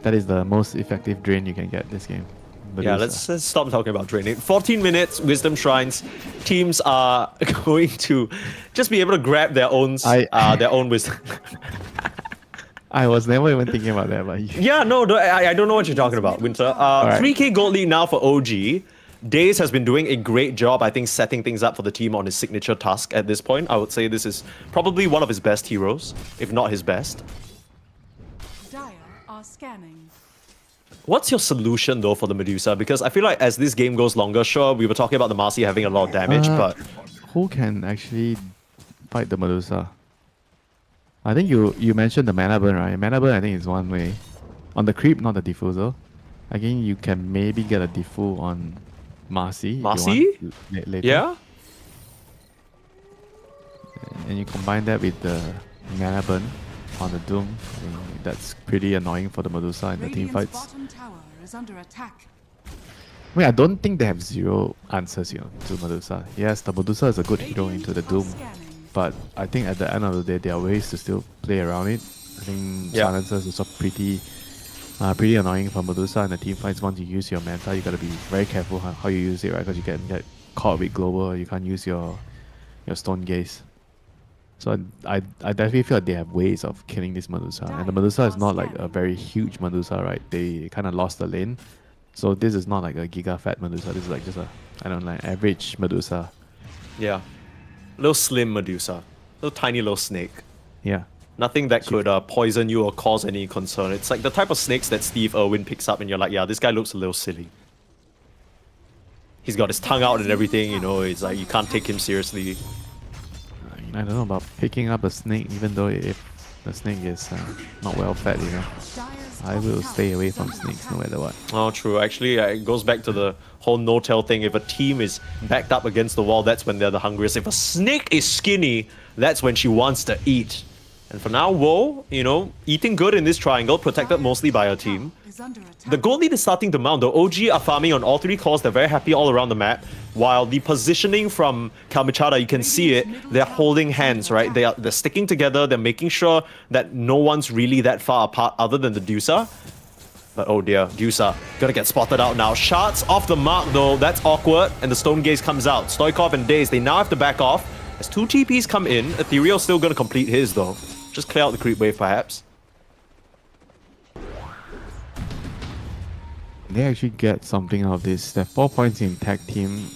That is the most effective drain you can get this game. Yeah, Medusa. let's stop talking about draining. 14 minutes, Wisdom Shrines. Teams are going to just be able to grab their own wisdom. I was never even thinking about that, but Yeah, no, I don't know what you're talking about, Winter. 3k gold lead now for OG. Days has been doing a great job, I think, setting things up for the team on his signature task at this point. I would say this is probably one of his best heroes, if not his best. Dire are scanning. What's your solution, though, for the Medusa? Because I feel like as this game goes longer, sure, we were talking about the Marcy having a lot of damage, but... who can actually fight the Medusa? I think you mentioned the mana burn, right? Mana burn, I think, is one way. On the creep, not the diffusal. Again, you can maybe get a diffu on Marcy. Marcy? Later. Yeah? And you combine that with the mana burn on the Doom. I mean, that's pretty annoying for the Medusa in the team Radiant's fights. bottom tower is under attack. I mean, I don't think they have zero answers, you know, to Medusa. Yes, the Medusa is a good hero into the Doom. But I think at the end of the day, there are ways to still play around it. I think Yeah. silencers is also pretty annoying for Medusa in the team fights. Once you use your Manta, you gotta be very careful how you use it, right? Because you can get caught with global. You can't use your Stone Gaze. So I definitely feel like they have ways of killing this Medusa. And the Medusa is not like a very huge Medusa, right? They kind of lost the lane. So this is not like a giga fat Medusa. This is like just a, I don't know, like average Medusa. Yeah. Little slim Medusa. Little tiny little snake. Yeah. Nothing that could poison you or cause any concern. It's like the type of snakes that Steve Irwin picks up and you're like, yeah, this guy looks a little silly. He's got his tongue out and everything, you know, it's like you can't take him seriously. I don't know about picking up a snake, even though if the snake is not well fed, you know. I will stay away from snakes no matter what. Oh, true. Actually, it goes back to the whole no-tail thing. If a team is backed up against the wall, that's when they're the hungriest. If a snake is skinny, that's when she wants to eat. And for now, Woe, you know, eating good in this triangle, protected mostly by her team. is under attack. The gold lead is starting to mount. The OG are farming on all three cores. They're very happy all around the map. While the positioning from Kalmichada, you can see it. They're holding hands, right? They're sticking together. They're making sure that no one's really that far apart other than the Dusa. But oh dear, Dusa gonna get spotted out now. Shards off the mark though. That's awkward. And the Stone Gaze comes out. Stoikov and Daze, they now have to back off. As two TPs come in, Ethereal's still gonna complete his though. Just clear out the creep wave perhaps. They actually get something out of this. They're 4 points in tag team.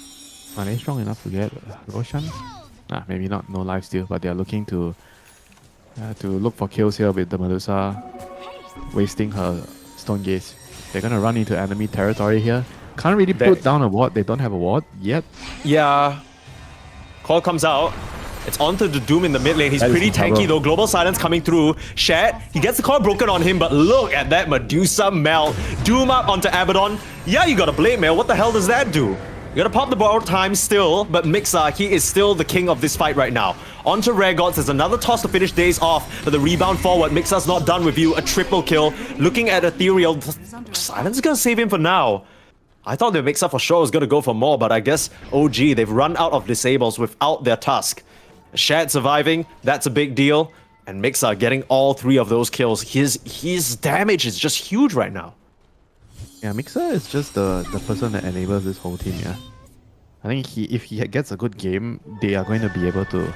Are they strong enough to get Roshan? Maybe not. No lifesteal, but they're looking to look for kills here with the Medusa wasting her Stone Gaze. They're gonna run into enemy territory here. Can't really put down a ward. They don't have a ward yet. Yeah. Call comes out. It's onto the Doom in the mid lane. He's That is pretty some trouble. tanky though. Global Silence coming through. Shed, he gets the core broken on him, but look at that Medusa melt. Doom up onto Abaddon. Yeah, you got a Blade Mail. What the hell does that do? You gotta pop the borrowed time still, but Mixa, he is still the king of this fight right now. Onto Rare Gods, there's another toss to finish Days off, but the rebound forward. Mixa's not done with you. A triple kill. Looking at Ethereal. Silence is gonna save him for now. I thought the Mixa for sure was gonna go for more, but I guess OG, they've run out of disables without their Tusk. Shad surviving, that's a big deal. And Mixa getting all three of those kills. His damage is just huge right now. Yeah, Mixer is just the person that enables this whole team, yeah. I think if he gets a good game, they are going to be able to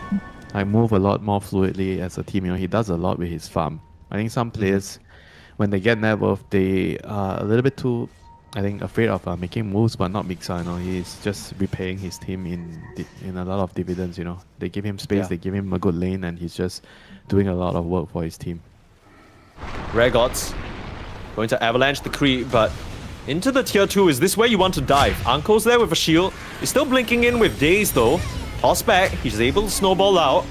move a lot more fluidly as a team. You know, he does a lot with his farm. I think some players, when they get nerfed, they are a little bit too, I think, afraid of making moves, but not Mixer. You know, he's just repaying his team in a lot of dividends. You know, they give him space, Yeah. they give him a good lane, and he's just doing a lot of work for his team. Rare Gods going to avalanche the creep, but into the tier 2. Is this where you want to dive? Uncle's there with a shield. He's still blinking in with Daze though. Toss back. He's able to snowball out.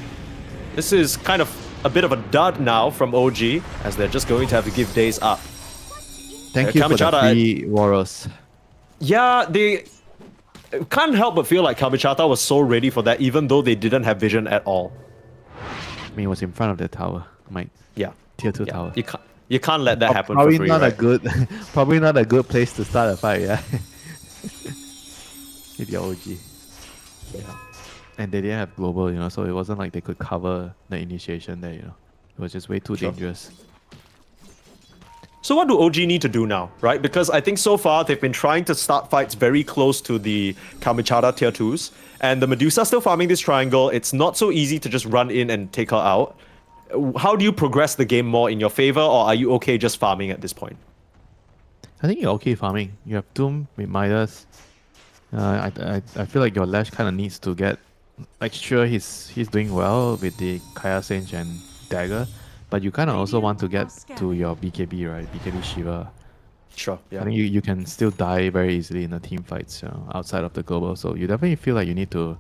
This is kind of a bit of a dud now from OG, as they're just going to have to give Daze up. Thank you for the Kamichada- free Warros. Yeah, they can't help but feel like Kamichata was so ready for that, even though they didn't have vision at all. I mean, it was in front of the tower, Mike. Yeah. Tier 2 Yeah. tower. You can't let that happen for Probably free, not right? a good, probably not a good place to start a fight. Yeah. If you're OG. Yeah. And they didn't have global, you know, so it wasn't like they could cover the initiation there, you know. It was just way too Sure. dangerous. So what do OG need to do now, right? Because I think so far they've been trying to start fights very close to the Kamichada tier 2s. And the Medusa still farming this triangle. It's not so easy to just run in and take her out. How do you progress the game more in your favor, or are you okay just farming at this point? I think you're okay farming. You have Doom with Midas. I feel like your Lash kind of needs to get, like, sure he's doing well with the Kaya Sage and Dagger, but you kind of also want to get to your BKB, right? BKB Shiva. Sure, yeah. I think you can still die very easily in the team fights, you know, outside of the global. So you definitely feel like you need to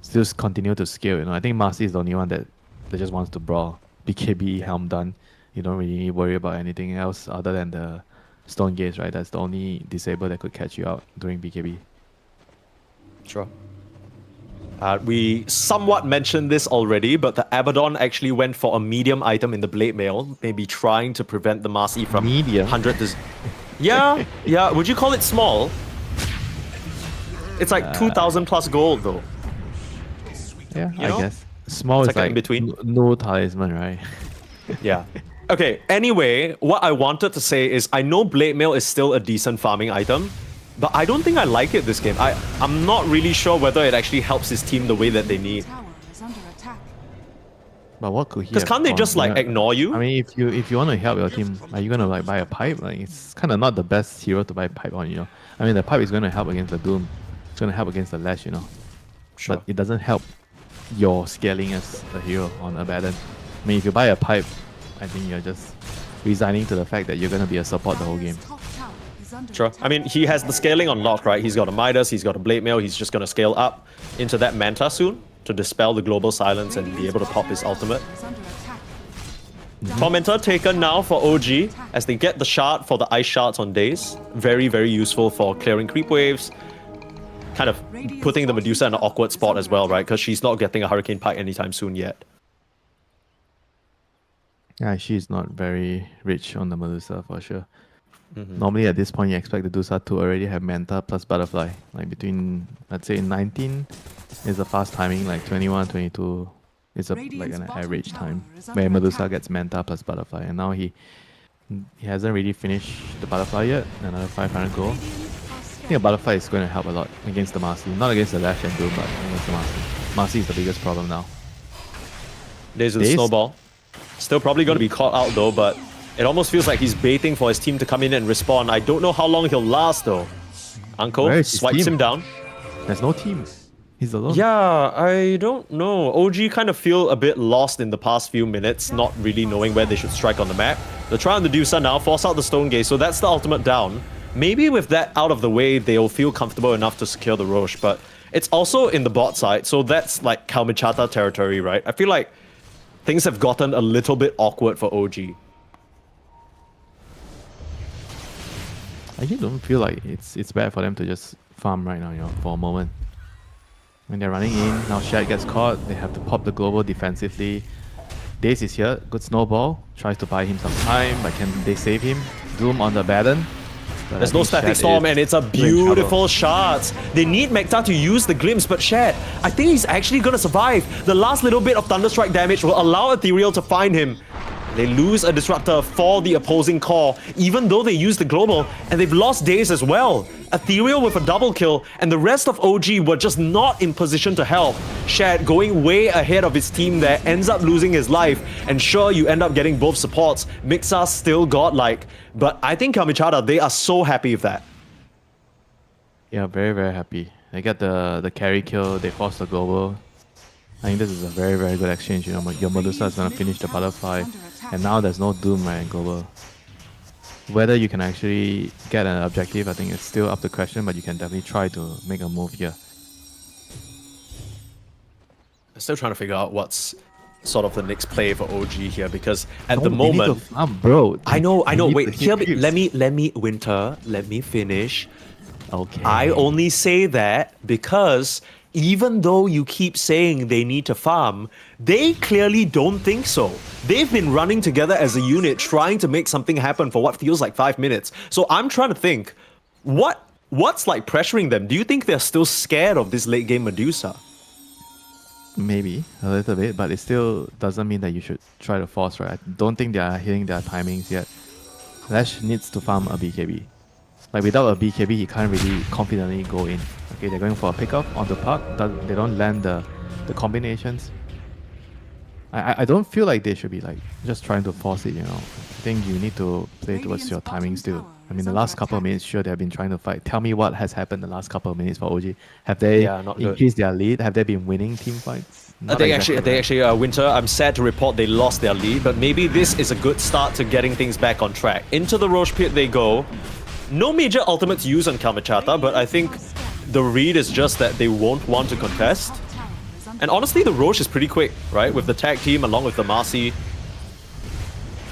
still continue to scale. You know, I think Marcy is the only one that just wants to brawl. BKB helm done. You don't really worry about anything else other than the Stone Gaze, right? That's the only disable that could catch you out during BKB. Sure. We somewhat mentioned this already, but the Abaddon actually went for a medium item in the Blade Mail, maybe trying to prevent the Marcy from Medium? 100 to... Yeah, yeah. Would you call it small? It's like 2,000 plus gold though. Yeah, You I know? guess. Small It's is like like in between. No talisman, right? Yeah. Okay, anyway, what I wanted to say is I know Blade Mail is still a decent farming item, but I don't think I like it this game. I'm not really sure whether it actually helps his team the way that they need. Tower is under attack. But what could he? Because have can't they gone? just like Yeah. ignore you? I mean, if you want to help your team, are you gonna like buy a pipe? Like, it's kind of not the best hero to buy pipe on, you know. I mean, the pipe is gonna help against the Doom. It's gonna help against the Lash, you know. Sure. But it doesn't help your scaling as a hero on Abaddon. I mean, if you buy a pipe, I think you're just resigning to the fact that you're gonna be a support the whole game. Dire's top tower is under Sure. attack. I mean, he has the scaling on lock, right? He's got a Midas, he's got a Blade Mail, he's just going to scale up into that Manta soon to dispel the global silence and be able to pop his ultimate. Is under attack. Tormentor taken now for OG as they get the shard for the ice shards on Daze. Very, very useful for clearing creep waves. Kind of putting the Medusa in an awkward spot as well, right? Because she's not getting a Hurricane Pike anytime soon yet. Yeah, she's not very rich on the Medusa for sure. Normally at this point you expect the Dusa to already have Manta plus Butterfly. Like between, let's say 19 is a fast timing, like 21, 22 is like an average time where Medusa gets Manta plus Butterfly. And now he hasn't really finished the Butterfly yet. Another 500 gold. I think a Butterfly is going to help a lot against the Marcy. Not against the Lash and Doom, but against the Marcy. Marcy is the biggest problem now. Days with Days? Snowball. Still probably going to be caught out though, but it almost feels like he's baiting for his team to come in and respond. I don't know how long he'll last though. Uncle Where is his swipes team? him down. There's no team. He's alone. Yeah, I don't know. OG kind of feel a bit lost in the past few minutes, not really knowing where they should strike on the map. They're trying to do so now, force out the Stone Gate, so that's the ultimate down. Maybe with that out of the way, they'll feel comfortable enough to secure the Roche, but it's also in the bot side, so that's like Kalmichata territory, right? I feel like things have gotten a little bit awkward for OG. I actually don't feel like it's bad for them to just farm right now, for a moment. When they're running in, now Shad gets caught, they have to pop the global defensively. Daze is here, good snowball, tries to buy him some time, but can they save him? Doom on the Baron. There's no static storm and it's a beautiful shot. They need Mekta to use the glimpse, but Shad, I think he's actually gonna survive. The last little bit of Thunderstrike damage will allow Ethereal to find him. They lose a Disruptor for the opposing core, even though they use the global, and they've lost Daze as well. Ethereal with a double kill, and the rest of OG were just not in position to help. Shad going way ahead of his team there, ends up losing his life, and sure, you end up getting both supports. Mixa still godlike, but I think Kamichada, they are so happy with that. Yeah, very, very happy. They get the carry kill, they force the global. I think this is a very, very good exchange. Your Medusa is going to finish the Butterfly, and now there's no Doom, right, global. Whether you can actually get an objective, I think it's still up to question, but you can definitely try to make a move here. I'm still trying to figure out what's sort of the next play for OG here, because at the No, they need to moment... farm, bro. I know, They need wait, to hit hear me, creeps. let me finish. Okay. I only say that because even though you keep saying they need to farm, they clearly don't think so. They've been running together as a unit trying to make something happen for what feels like 5 minutes. So I'm trying to think, what's like pressuring them? Do you think they're still scared of this late game Medusa? Maybe a little bit, but it still doesn't mean that you should try to force, right? I don't think they are hitting their timings yet. Lash needs to farm a BKB. Like without a BKB, he can't really confidently go in. Okay, they're going for a pickup on the park. They don't land the combinations. I don't feel like they should be like just trying to force it. I think you need to play towards your timing still. I mean, the last couple of minutes, sure, they have been trying to fight. Tell me what has happened the last couple of minutes for OG. Have they not good. increased their lead? Have they been winning team fights? Not They exactly, actually, right? Winter, I'm sad to report they lost their lead, but maybe this is a good start to getting things back on track. Into the Roche pit they go. No major ultimates used on Kamachata, but I think the read is just that they won't want to contest. And honestly, the Roche is pretty quick, right? With the tag team along with the Marcy.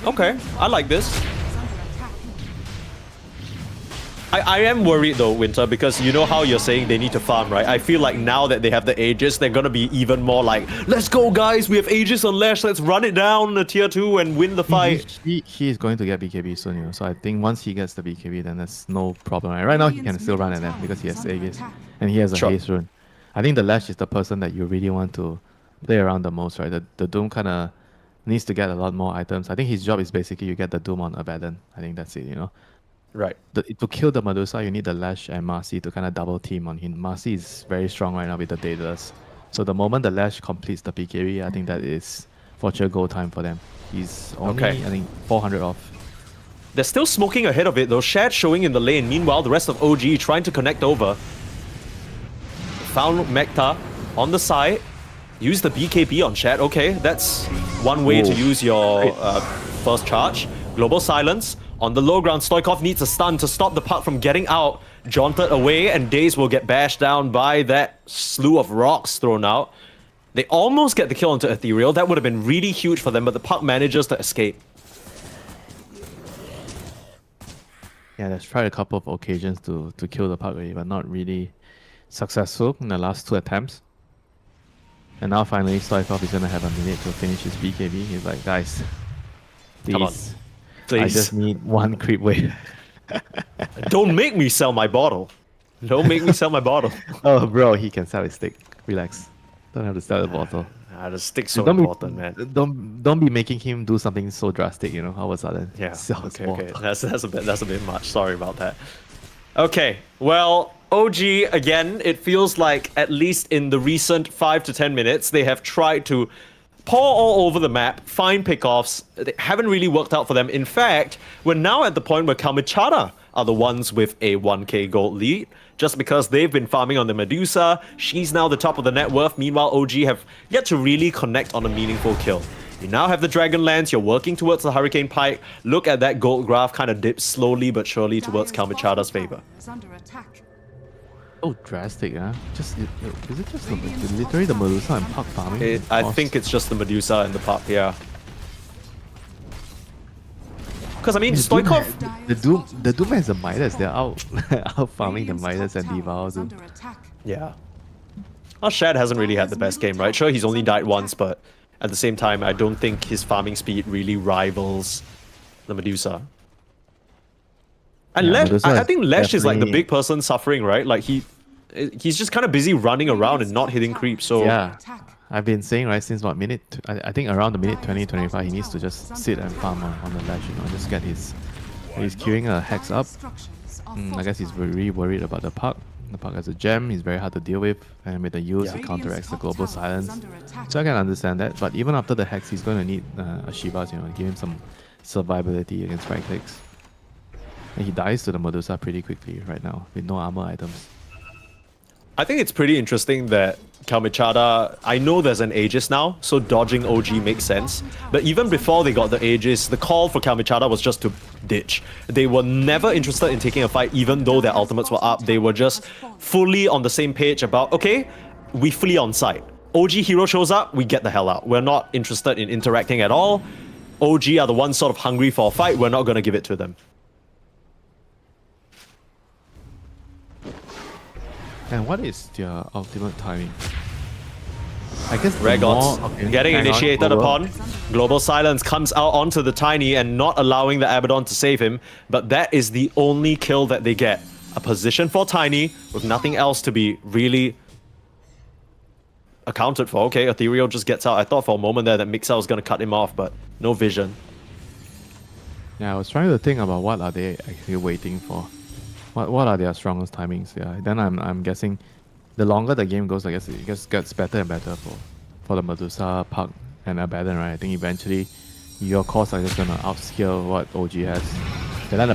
Okay, I like this. I am worried though, Winter, because you know how you're saying they need to farm, right? I feel like now that they have the Aegis, they're gonna be even more like, let's go guys, we have Aegis on Lash, let's run it down the tier 2 and win the fight. He is going to get BKB soon, so I think once he gets the BKB, then that's no problem. Right now, he can still run at them because he has Aegis and he has a Sure. haste rune. I think the Lash is the person that you really want to play around the most, right? The Doom kind of needs to get a lot more items. I think his job is basically you get the Doom on Abaddon. I think that's it, Right. To kill the Medusa, you need the Lash and Marcy to kind of double team on him. Marcy is very strong right now with the Daedalus. So the moment the Lash completes the BKB, I think that is fortune goal time for them. He's only, Okay. I think, 400 off. They're still smoking ahead of it though, Shad showing in the lane. Meanwhile, the rest of OG trying to connect over. Found Mekta on the side. Use the BKB on Shad. Okay, that's one way to Whoa. use your first charge. Global silence. On the low ground, Stoikov needs a stun to stop the puck from getting out. Jaunted away, and Daze will get bashed down by that slew of rocks thrown out. They almost get the kill onto Ethereal. That would have been really huge for them, but the puck manages to escape. Yeah, they've tried a couple of occasions to kill the puck already, but not really successful in the last 2 attempts. And now finally, Stoikov is going to have a minute to finish his BKB. He's like, guys, Come on. please. I Please. just need one creep wave. Don't make me sell my bottle. Don't make me sell my bottle. Oh, bro, he can sell his stick. Relax. Don't have to sell the bottle. The stick's so don't important, be, man. Don't be making him do something so drastic, you know. All of a sudden, Yeah. sell his Okay. bottle. That's a bit much. Sorry about that. Okay. Well, OG again. It feels like at least in the recent 5 to 10 minutes, they have tried to paw all over the map, find pickoffs. They haven't really worked out for them. In fact, we're now at the point where Kalmichara are the ones with a 1k gold lead. Just because they've been farming on the Medusa, she's now the top of the net worth. Meanwhile, OG have yet to really connect on a meaningful kill. You now have the Dragon Lance, you're working towards the Hurricane Pike. Look at that gold graph kind of dip slowly but surely towards Dire's Kalmichara's bottom favor. tower is under attack. Oh, drastic, huh? Is it just literally the Medusa and Puck farming? I think it's just the Medusa and the Puck, yeah. Because I mean, Stoikov... The Doom has the Midas. They're out farming the Midas and Devour. Is under attack. Yeah. Well, Shad hasn't really had the best game, right? Sure, he's only died once, but at the same time, I don't think his farming speed really rivals the Medusa. And Yeah, Lesh, Medusa I is think Lesh is like the definitely- big person suffering, right? Like he's just kind of busy running around and not hitting creep. So Yeah, I've been saying right since what minute? I think around the minute 20, 25, he needs to just sit and farm on the ledge, you know, just get his. He's queuing a hex up. I guess he's really worried about the Puck. The Puck has a gem, he's very hard to deal with, and with the use, he counteracts the global silence. So I can understand that, but even after the hex, he's going to need a Shivas, you know, give him some survivability against right clicks. And he dies to the Medusa pretty quickly right now, with no armor items. I think it's pretty interesting that Kalmichara, I know there's an Aegis now, so dodging OG makes sense. But even before they got the Aegis, the call for Kalmichara was just to ditch. They were never interested in taking a fight, even though their ultimates were up. They were just fully on the same page about, okay, we flee on site. OG hero shows up, we get the hell out. We're not interested in interacting at all. OG are the ones sort of hungry for a fight, we're not going to give it to them. And what is their ultimate timing? I guess the Regots more- okay, getting hang on, initiated over. upon. Global Silence comes out onto the Tiny and not allowing the Abaddon to save him. But that is the only kill that they get. A position for Tiny with nothing else to be really accounted for. Okay, Ethereal just gets out. I thought for a moment there that Mixer was going to cut him off, but no vision. Yeah, I was trying to think about what are they actually waiting for. What are their strongest timings? Yeah, then I'm guessing the longer the game goes, I guess it just gets better and better for the Medusa, Puck, and Abaddon, right? I think eventually your cores are just gonna outscale what OG has.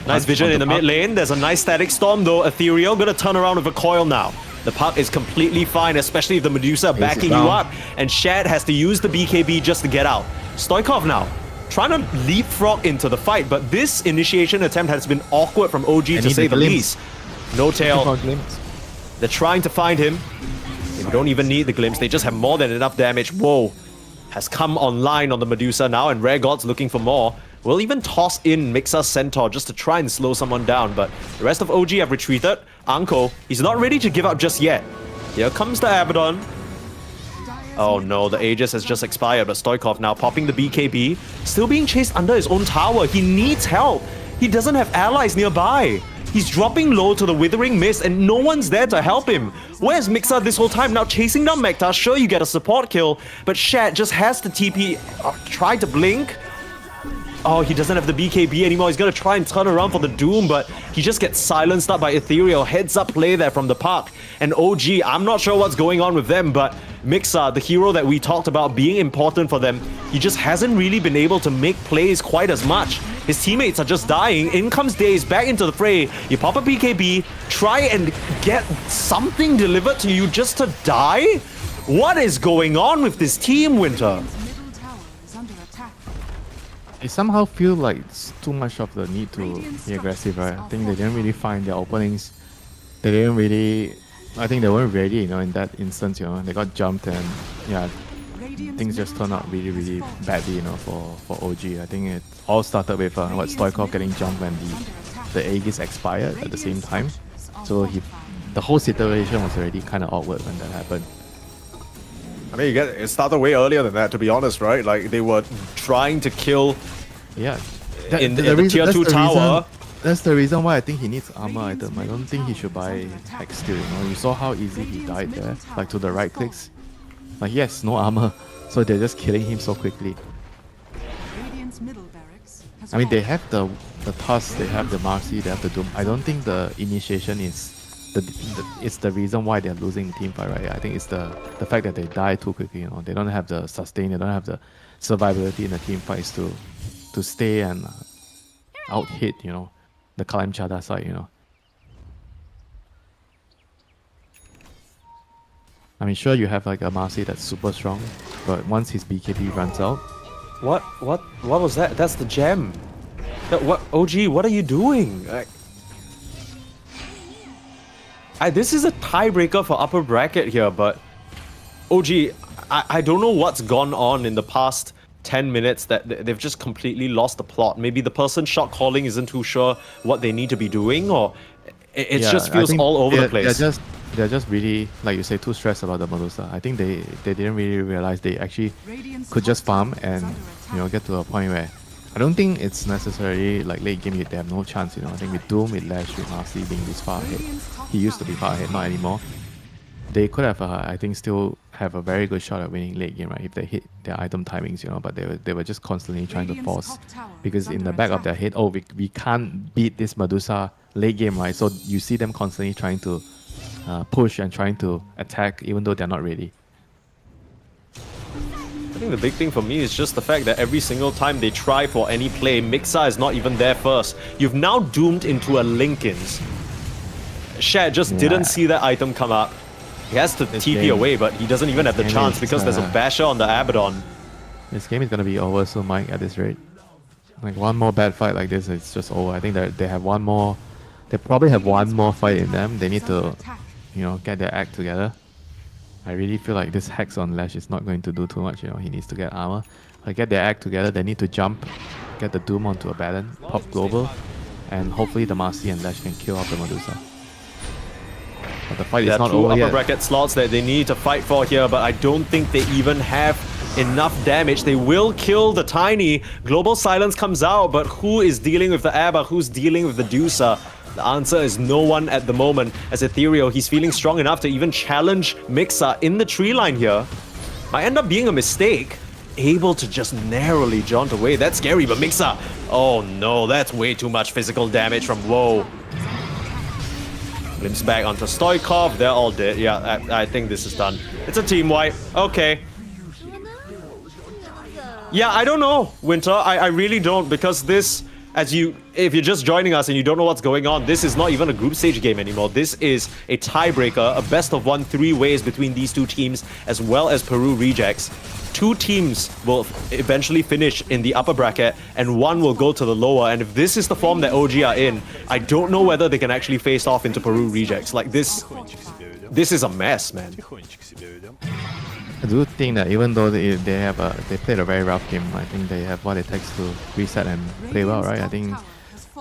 Nice vision in the mid lane. There's a nice static storm though. Ethereal gonna turn around with a coil now. The Puck is completely fine, especially if the Medusa backing you up. And Shad has to use the BKB just to get out. Stoikov now trying to leapfrog into the fight, but this initiation attempt has been awkward from OG to say the least. No tail. They're trying to find him. They don't even need the glimpse. They just have more than enough damage. Whoa. Has come online on the Medusa now, and Rare God's looking for more. We'll even toss in Mixer's Centaur just to try and slow someone down, but the rest of OG have retreated. Anko, he's not ready to give up just yet. Here comes the Abaddon. Oh no, the Aegis has just expired, but Stoikov now popping the BKB. Still being chased under his own tower. He needs help. He doesn't have allies nearby. He's dropping low to the Withering Mist and no one's there to help him. Where's Mixer this whole time? Now chasing down Mekta, sure you get a support kill, but Shad just has to TP, try to blink. Oh, he doesn't have the BKB anymore. He's gonna try and turn around for the Doom, but he just gets silenced up by Ethereal. Heads up play there from the Park. And OG, I'm not sure what's going on with them, but Mixer, the hero that we talked about being important for them, he just hasn't really been able to make plays quite as much. His teammates are just dying. In comes Daze back into the fray. You pop a BKB, try and get something delivered to you just to die? What is going on with this team, Winter? Middle tower is under attack. I somehow feel like it's too much of the need to be aggressive, right? I think they didn't really find their openings. They didn't really... I think they weren't ready, you know, in that instance, you know. They got jumped and, yeah, things just turned out really, really badly, you know, for OG. I think it all started with what Stoikov getting jumped when the Aegis expired at the same time. So the whole situation was already kind of awkward when that happened. I mean, it started way earlier than that, to be honest, right? Like, they were trying to kill Yeah. in the tier 2 tower. that's the reason why I think he needs armor item. I don't think he should buy Hex Steel, you know. You saw how easy he died there, like to the right clicks. Like he has no armor, so they're just killing him so quickly. Radiant's middle barracks has I mean, they fallen. have the Tusk, they have the Marcy, they have the Doom. I don't think the initiation is it's the reason why they're losing the team fight, right? I think it's the fact that they die too quickly, you know. They don't have the sustain, they don't have the survivability in the team fights to stay and out hit, you know, the Kalim Chada side, you know. I mean, sure, you have like a Marcy that's super strong, but once his BKB runs out, What was that? That's the gem. What OG? What are you doing? This is a tiebreaker for upper bracket here, but OG, I don't know what's gone on in the past 10 minutes that they've just completely lost the plot. Maybe the person shot calling isn't too sure what they need to be doing, or it yeah, just I feels think all over the place. They're just really, like you say, too stressed about the Medusa. I think they didn't really realize they actually Radiant's could just top farm tower is and, under you know, attack. get to a point where I don't think it's necessarily like late game they have no chance, you know. I think with Doom, with Lash, with Marcy being this far ahead, he used to be far ahead, not anymore. They could have, I think, still have a very good shot at winning late game, right? If they hit their item timings, you know. But they were just constantly trying to Radiant's force, top tower because is in the under back of their attack. head, oh, we can't beat this Medusa late game, right? So you see them constantly trying to push and trying to attack, even though they're not ready. I think the big thing for me is just the fact that every single time they try for any play, Mixa is not even there first. You've now doomed into a Linken's. Shad just didn't see that item come up. He has to This TP game- away, but he doesn't even have the game chance is, because there's a basher on the Abaddon. This game is gonna be over soon, Mike. At this rate, like one more bad fight like this, it's just over. I think that they have one more. They probably have one more fight in them. They need to, you know, get their act together. I really feel like this Hex on Lash is not going to do too much. You know, he needs to get armor. Like, get their act together. They need to jump, get the Doom onto a Baron, pop global, and hopefully the Marcy and Lash can kill off the Medusa. But the fight There is are not two over upper yet. bracket slots that they need to fight for here, but I don't think they even have enough damage. They will kill the Tiny. Global Silence comes out, but who is dealing with the Abba? Who's dealing with the Dusa? The answer is no one at the moment. As Ethereal, he's feeling strong enough to even challenge Mixa in the tree line here. Might end up being a mistake. Able to just narrowly jaunt away. That's scary, but Mixa... Oh no, that's way too much physical damage from Woe. Glimpse back onto Stoikov. They're all dead. Yeah, I think this is done. It's a team wipe. Okay. Yeah, I don't know, Winter. I really don't, because this... if you're just joining us and you don't know what's going on, this is not even a group stage game anymore. This is a tiebreaker, a best of 1 3 ways between these two teams, as well as Peru Rejects. Two teams will eventually finish in the upper bracket, and one will go to the lower. And if this is the form that OG are in, I don't know whether they can actually face off into Peru Rejects. Like, this is a mess, man. I do think that even though they played a very rough game, I think they have what it takes to reset and play well, right? I think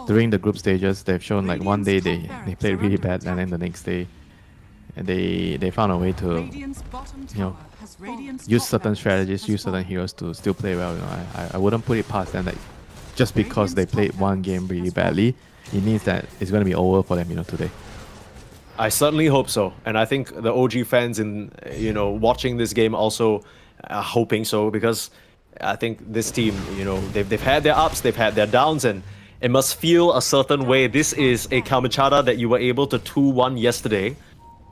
during the group stages, they've shown like one day they played really bad, and then the next day they found a way to, you know, use certain strategies, use certain heroes to still play well. You know, I wouldn't put it past them that just because they played one game really badly, it means that it's going to be over for them, you know, today. I certainly hope so, and I think the OG fans in watching this game also are hoping so, because I think this team, they've had their ups, they've had their downs, and it must feel a certain way. This is a Kamachara that you were able to 2-1 yesterday,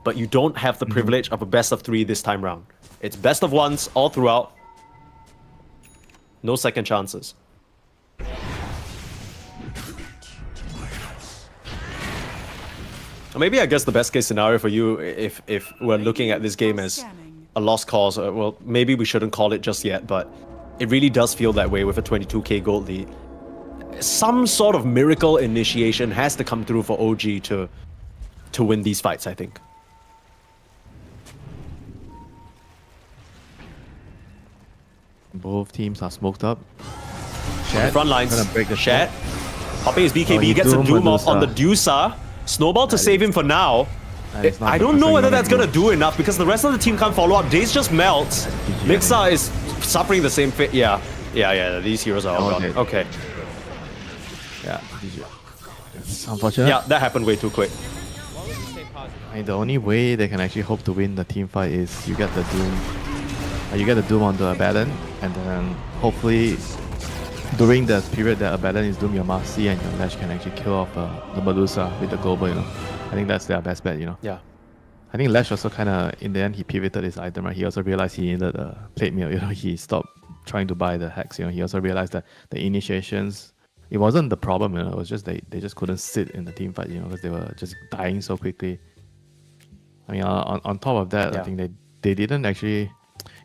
but you don't have the privilege of a best of 3 this time round. It's best of 1s all throughout. No second chances. Maybe I guess the best case scenario for you, if we're looking at this game as a lost cause, well, maybe we shouldn't call it just yet, but it really does feel that way with a 22k gold lead. Some sort of miracle initiation has to come through for OG to win these fights, I think. Both teams are smoked up. The front lines, gonna break the Shat, popping his BKB, he gets a Doom Doom off on the Medusa. Dusa. Snowball to save him for now. It's not I the don't first know thing whether you that's wanna gonna do enough, because the rest of the team can't follow up. Daze just melts. GG, Mixa is suffering the same fate. Yeah. These heroes are all All gone. dead. Okay. Yeah, GG. It's unfortunate. Yeah, that happened way too quick. I mean, the only way they can actually hope to win the team fight is you get the Doom. You get the Doom onto Abaddon, and then hopefully during the period that Abaddon is Doom, your Marcy and your Lash can actually kill off the Medusa with the global, you know. I think that's their best bet, you know. Yeah. I think Lash also kind of, in the end, he pivoted his item, right? He also realized he needed a plate meal, you know. He stopped trying to buy the hex, you know. He also realized that the initiations, it wasn't the problem, you know. It was just they just couldn't sit in the team fight, you know, because they were just dying so quickly. I mean, on top of that, Yeah. I think they didn't actually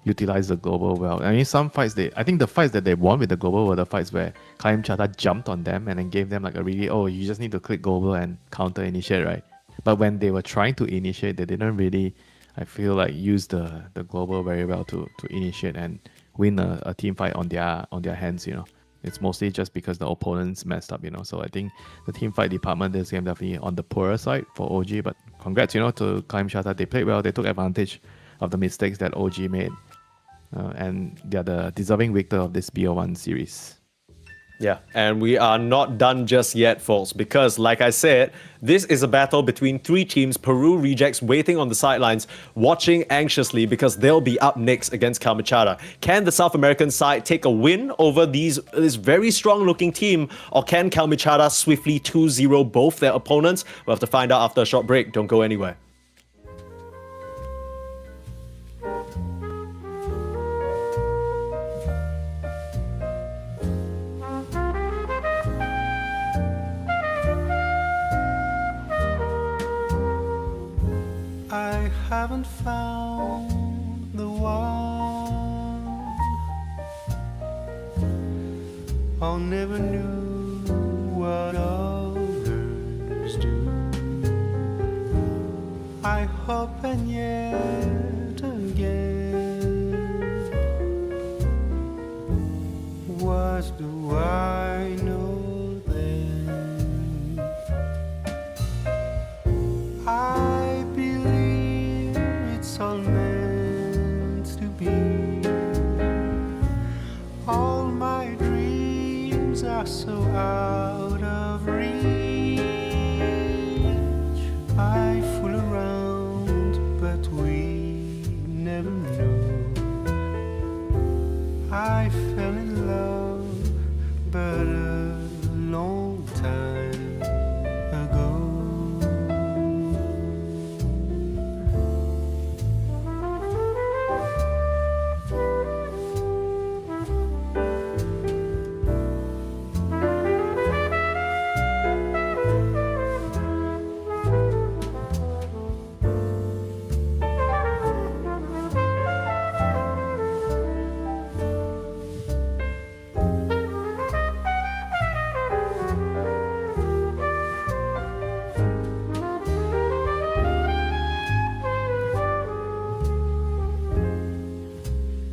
utilize the global well. I mean, some fights, I think the fights that they won with the global were the fights where Kaim Chata jumped on them and then gave them like a really, oh, you just need to click global and counter initiate, right? But when they were trying to initiate, they didn't really, I feel like, use the global very well to initiate and win a team fight on their hands, you know. It's mostly just because the opponents messed up, you know. So I think the team fight department this game definitely on the poorer side for OG. But congrats, you know, to Kaim Chata. They played well. They took advantage of the mistakes that OG made. And they're the deserving victor of this BO1 series. Yeah, and we are not done just yet, folks, because like I said, this is a battle between three teams. Peru rejects waiting on the sidelines, watching anxiously because they'll be up next against Kamachara. Can the South American side take a win over this very strong-looking team, or can Kamachara swiftly 2-0 both their opponents? We'll have to find out after a short break. Don't go anywhere. I haven't found the one. I never knew what others do. I hope and yet again. What do I know then? I believe it's all meant to be. All my dreams are so out of reach. I fool around, but we never know. I fell in love, but a long time ago.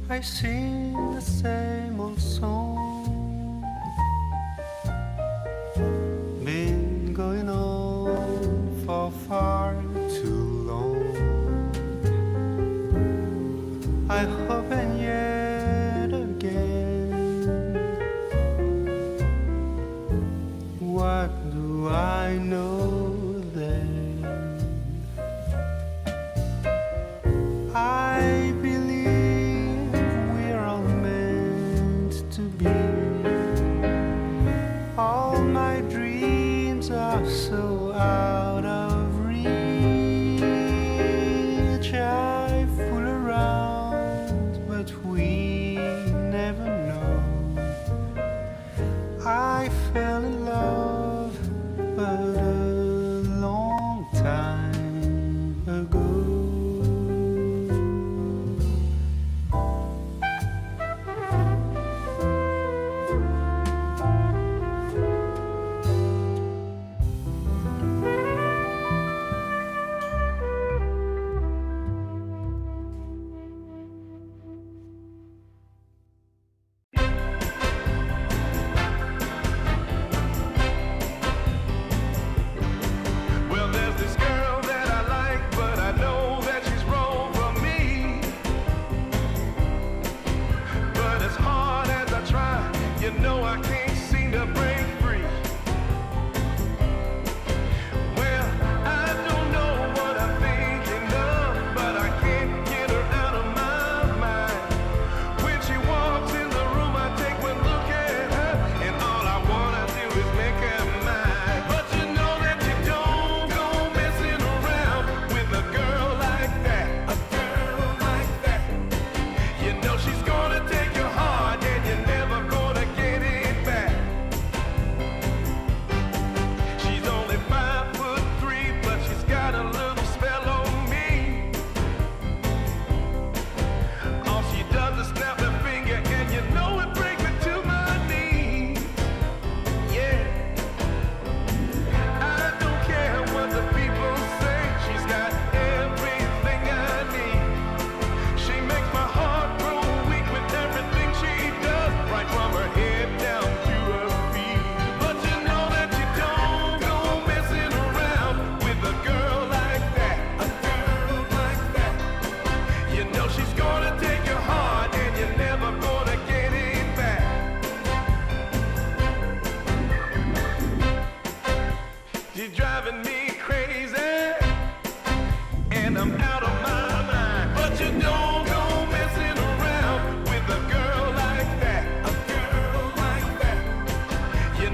I sing the same old song. Been going on for far too long. I hope and yet again. What do I know then? I believe we're all meant to be. All my dreams are so out of reach. I fool around, but we never know. I fell in love, but a long time ago.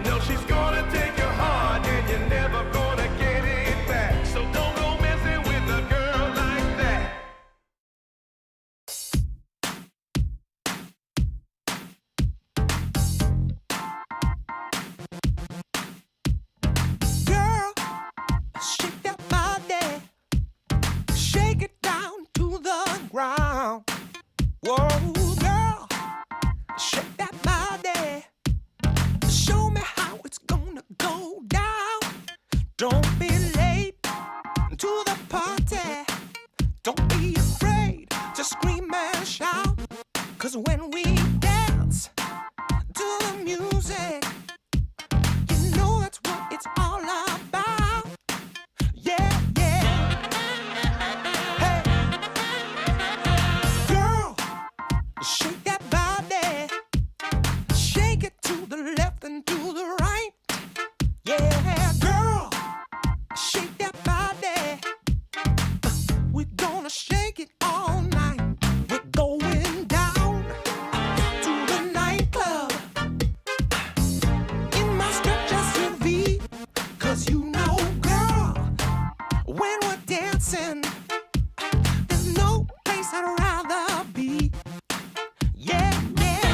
know she's gonna take your heart and you're never gonna get it back. So don't go messing with a girl like that. Girl, shake that body, shake it down to the ground. Whoa, girl, shake that body, show me how it's gonna go down. Don't be late to the party, don't be afraid to scream and shout. 'Cause when we dance to the music, you know that's what it's all about. Yeah, yeah. Hey, girl, shake that body, shake it to the left and to the right. Yeah, girl, shake that body. We're gonna shake it all night. We're going down to the nightclub in my stretch SUV. 'Cause you know, girl, when we're dancing, there's no place I'd rather be. Yeah, yeah.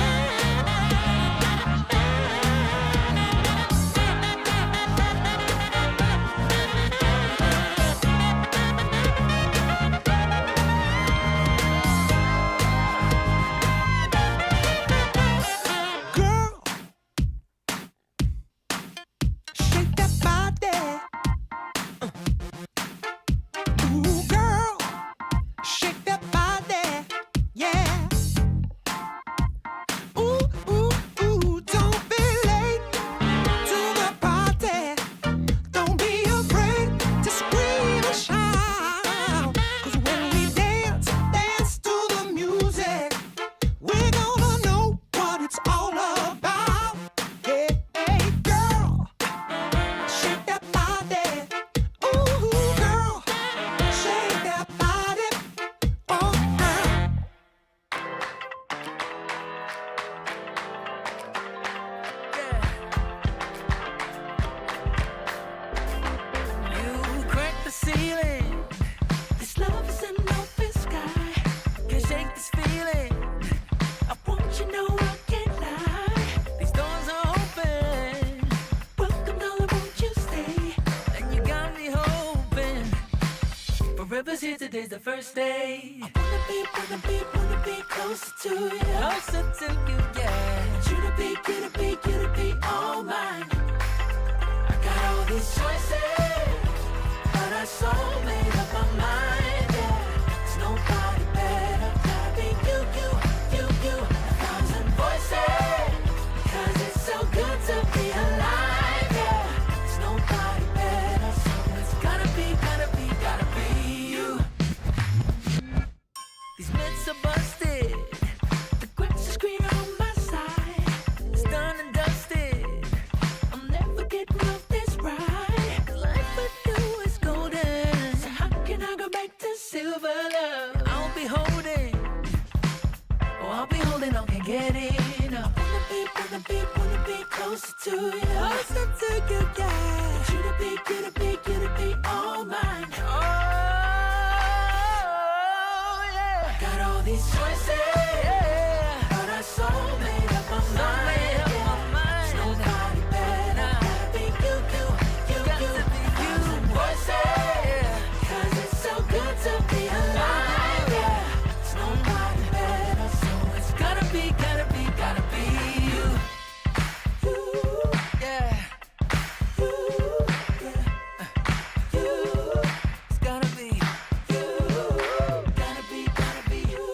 Girl, shake that body. Ooh, girl, shake that body. Yeah. Ooh, ooh, ooh, don't be late to the party. Don't be afraid to scream and shout. 'Cause when we dance, dance to the music, we're gonna know what it's all about. Hey, hey, girl, shake that body. Ooh, girl, shake that body. Oh, girl. You crack the ceiling. This love is an open sky. Can't shake this feeling. I want you know I can't lie. These doors are open. Welcome, darling, won't you stay? And you got me hoping. Forever's here, today's the first day. I wanna be closer to you. Closer to you, yeah. You to be all mine. I got all these choices, but I so made up my mind, yeah. There's nobody better, gotta be you. 1,000 voices, 'cause it's so good to be alive, yeah. There's nobody better, so it's gotta be you. These myths are busted, the grass is greener on my side. It's done and dusted, I'm never getting off this ride. 'Cause life with you is golden, so how can I go back to silver love? I'll be holding on, can't get enough. Wanna be closer to you. Closer to you, yeah. You to be all mine. Oh, yeah. Got all these choices, yeah. But I so made up my mind. There's nobody better, gotta be you. Voices, 'cause it's so good to be alive, yeah. There's nobody better, so it's gotta be you. Yeah. It's gotta be you. Gotta be you.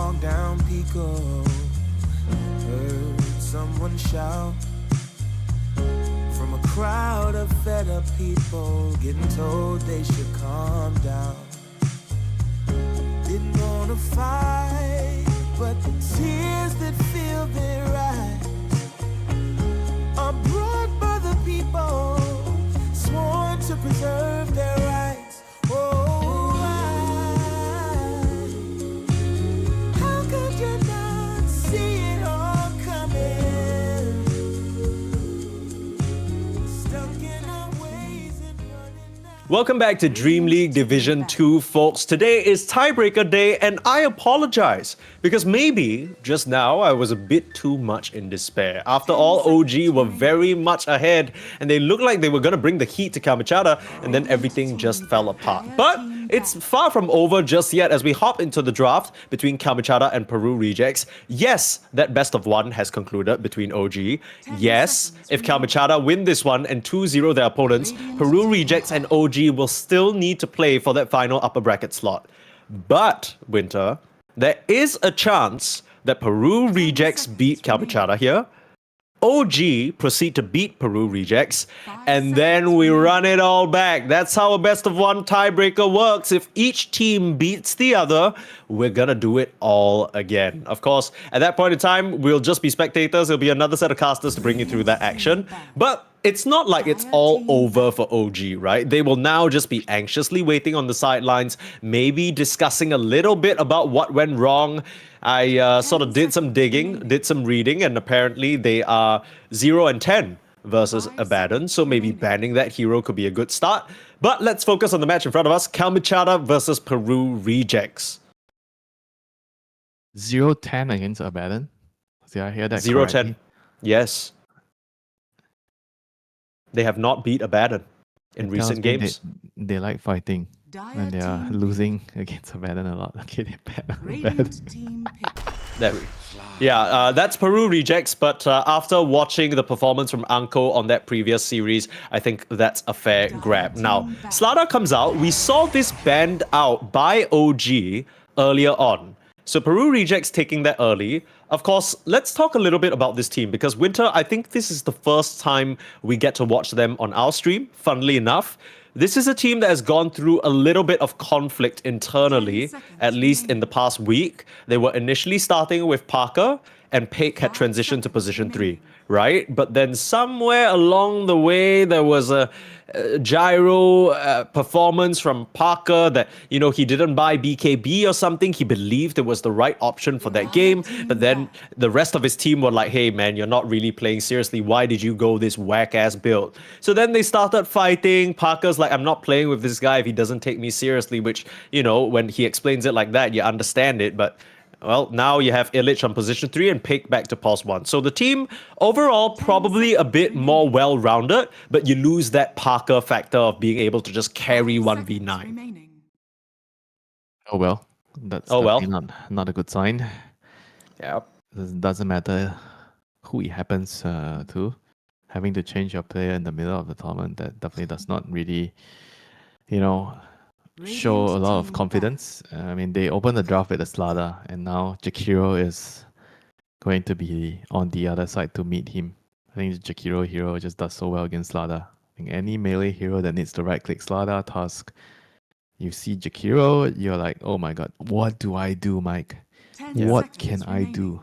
walked down Pico, heard someone shout from a crowd of fed up people getting told they should calm down. Didn't wanna fight, but the tears that fill their eyes are brought by the people sworn to preserve their rights. Oh, how could you not see it all coming? Stuck in our ways and running out. Welcome back to DreamLeague Division 2, folks. Today is tiebreaker day, and I apologize because maybe just now I was a bit too much in despair. After all, OG were very much ahead, and they looked like they were going to bring the heat to Kamachata, and then everything just fell apart. But it's far from over just yet as we hop into the draft between Kamachata and Peru Rejects. Yes, that best of one has concluded between OG. Yes, if Kamachata win this one and 2-0 their opponents, Peru Rejects and OG will still need to play for that final upper bracket slot. But, Winter, there is a chance that Peru Rejects beat Kamachata here. OG proceed to beat Peru Rejects, and then we run it all back. That's how a best of one tiebreaker works. If each team beats the other, we're gonna do it all again. Of course, at that point in time, we'll just be spectators. It'll be another set of casters to bring you through that action. But it's not like it's all over for OG, right? They will now just be anxiously waiting on the sidelines, maybe discussing a little bit about what went wrong. I sort of did some digging, did some reading, and apparently they are 0-10 versus Abaddon, so maybe banning that hero could be a good start. But let's focus on the match in front of us, Kamachata versus Peru Rejects. 0-10 against Abaddon. Did I hear that 0-10. correctly? Yes. They have not beat Abaddon in It tells recent me games. They like fighting. And they are losing against Abaddon a lot. Okay, they're bad. Radiant team pick. There we Yeah, that's Peru Rejects, but after watching the performance from Anko on that previous series, I think that's a fair grab. Now, Slada comes out. We saw this banned out by OG earlier on. So Peru Rejects taking that early. Of course, let's talk a little bit about this team because Winter, I think this is the first time we get to watch them on our stream, funnily enough. This is a team that has gone through a little bit of conflict internally, at least in the past week. They were initially starting with Parker, and Peck had transitioned to position 3, right? But then somewhere along the way, there was a gyro performance from Parker that, you know, he didn't buy BKB or something. He believed it was the right option for that game. But then the rest of his team were like, hey, man, you're not really playing seriously. Why did you go this whack-ass build? So then they started fighting. Parker's like, I'm not playing with this guy if he doesn't take me seriously, which, you know, when he explains it like that, you understand it. But well, now you have Illich on position 3 and Pick back to pos 1. So the team overall probably a bit more well-rounded, but you lose that Parker factor of being able to just carry 1v9. Remaining. Oh well. That's Oh, well. definitely not a good sign. Yeah. It doesn't matter who it happens to. Having to change your player in the middle of the tournament, that definitely does not really, you know, show a lot of confidence. I mean, they opened the draft with a Slada, and now Jakiro is going to be on the other side to meet him. I think Jakiro hero just does so well against Slada. I think any melee hero that needs to right-click Slada task, you see Jakiro, you're like, oh my god, what do I do, Mike? 10 What seconds can I remaining. do?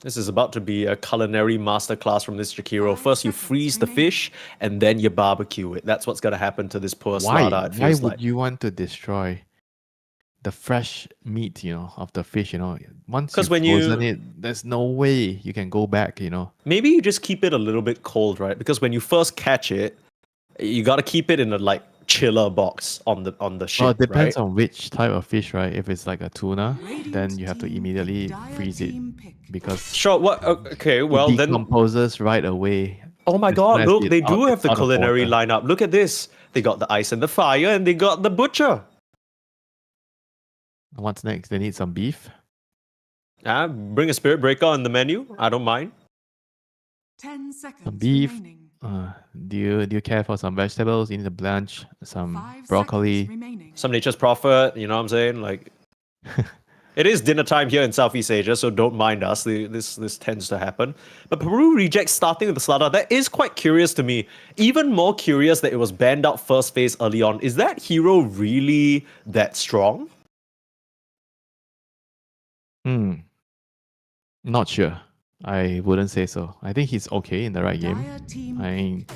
This is about to be a culinary masterclass from this Jakiro. First you freeze the fish, and then you barbecue it. That's what's going to happen to this poor Slada, it Why feels would like. you want to destroy the fresh meat, you know, of the fish, you know? Once 'Cause you've when you- frozen it, there's no way you can go back, you know? Maybe you just keep it a little bit cold, right? Because when you first catch it, you got to keep it in a like chiller box on the ship, Well, it depends right? on which type of fish, right? If it's like a tuna, then you have to Radiant immediately team pick. freeze it Team pick. because Sure, what? Okay, well it then... decomposes right away. Oh my as god, soon as look, it's they do out- have it's the out of culinary water. lineup. Look at this. They got the ice and the fire, and they got the butcher. What's next? They need some beef. Bring a spirit breaker on the menu. I don't mind. 10 seconds Some beef. remaining. Do you care for some vegetables? You need to blanch some 5 broccoli. seconds remaining. Some nature's prophet, you know what I'm saying? Like, It is dinner time here in Southeast Asia, so don't mind us. This tends to happen. But Peru rejects starting with the Slada. That is quite curious to me. Even more curious that it was banned out first phase early on. Is that hero really that strong? Not sure. I wouldn't say so. I think he's okay in the right game. Dire team I mean,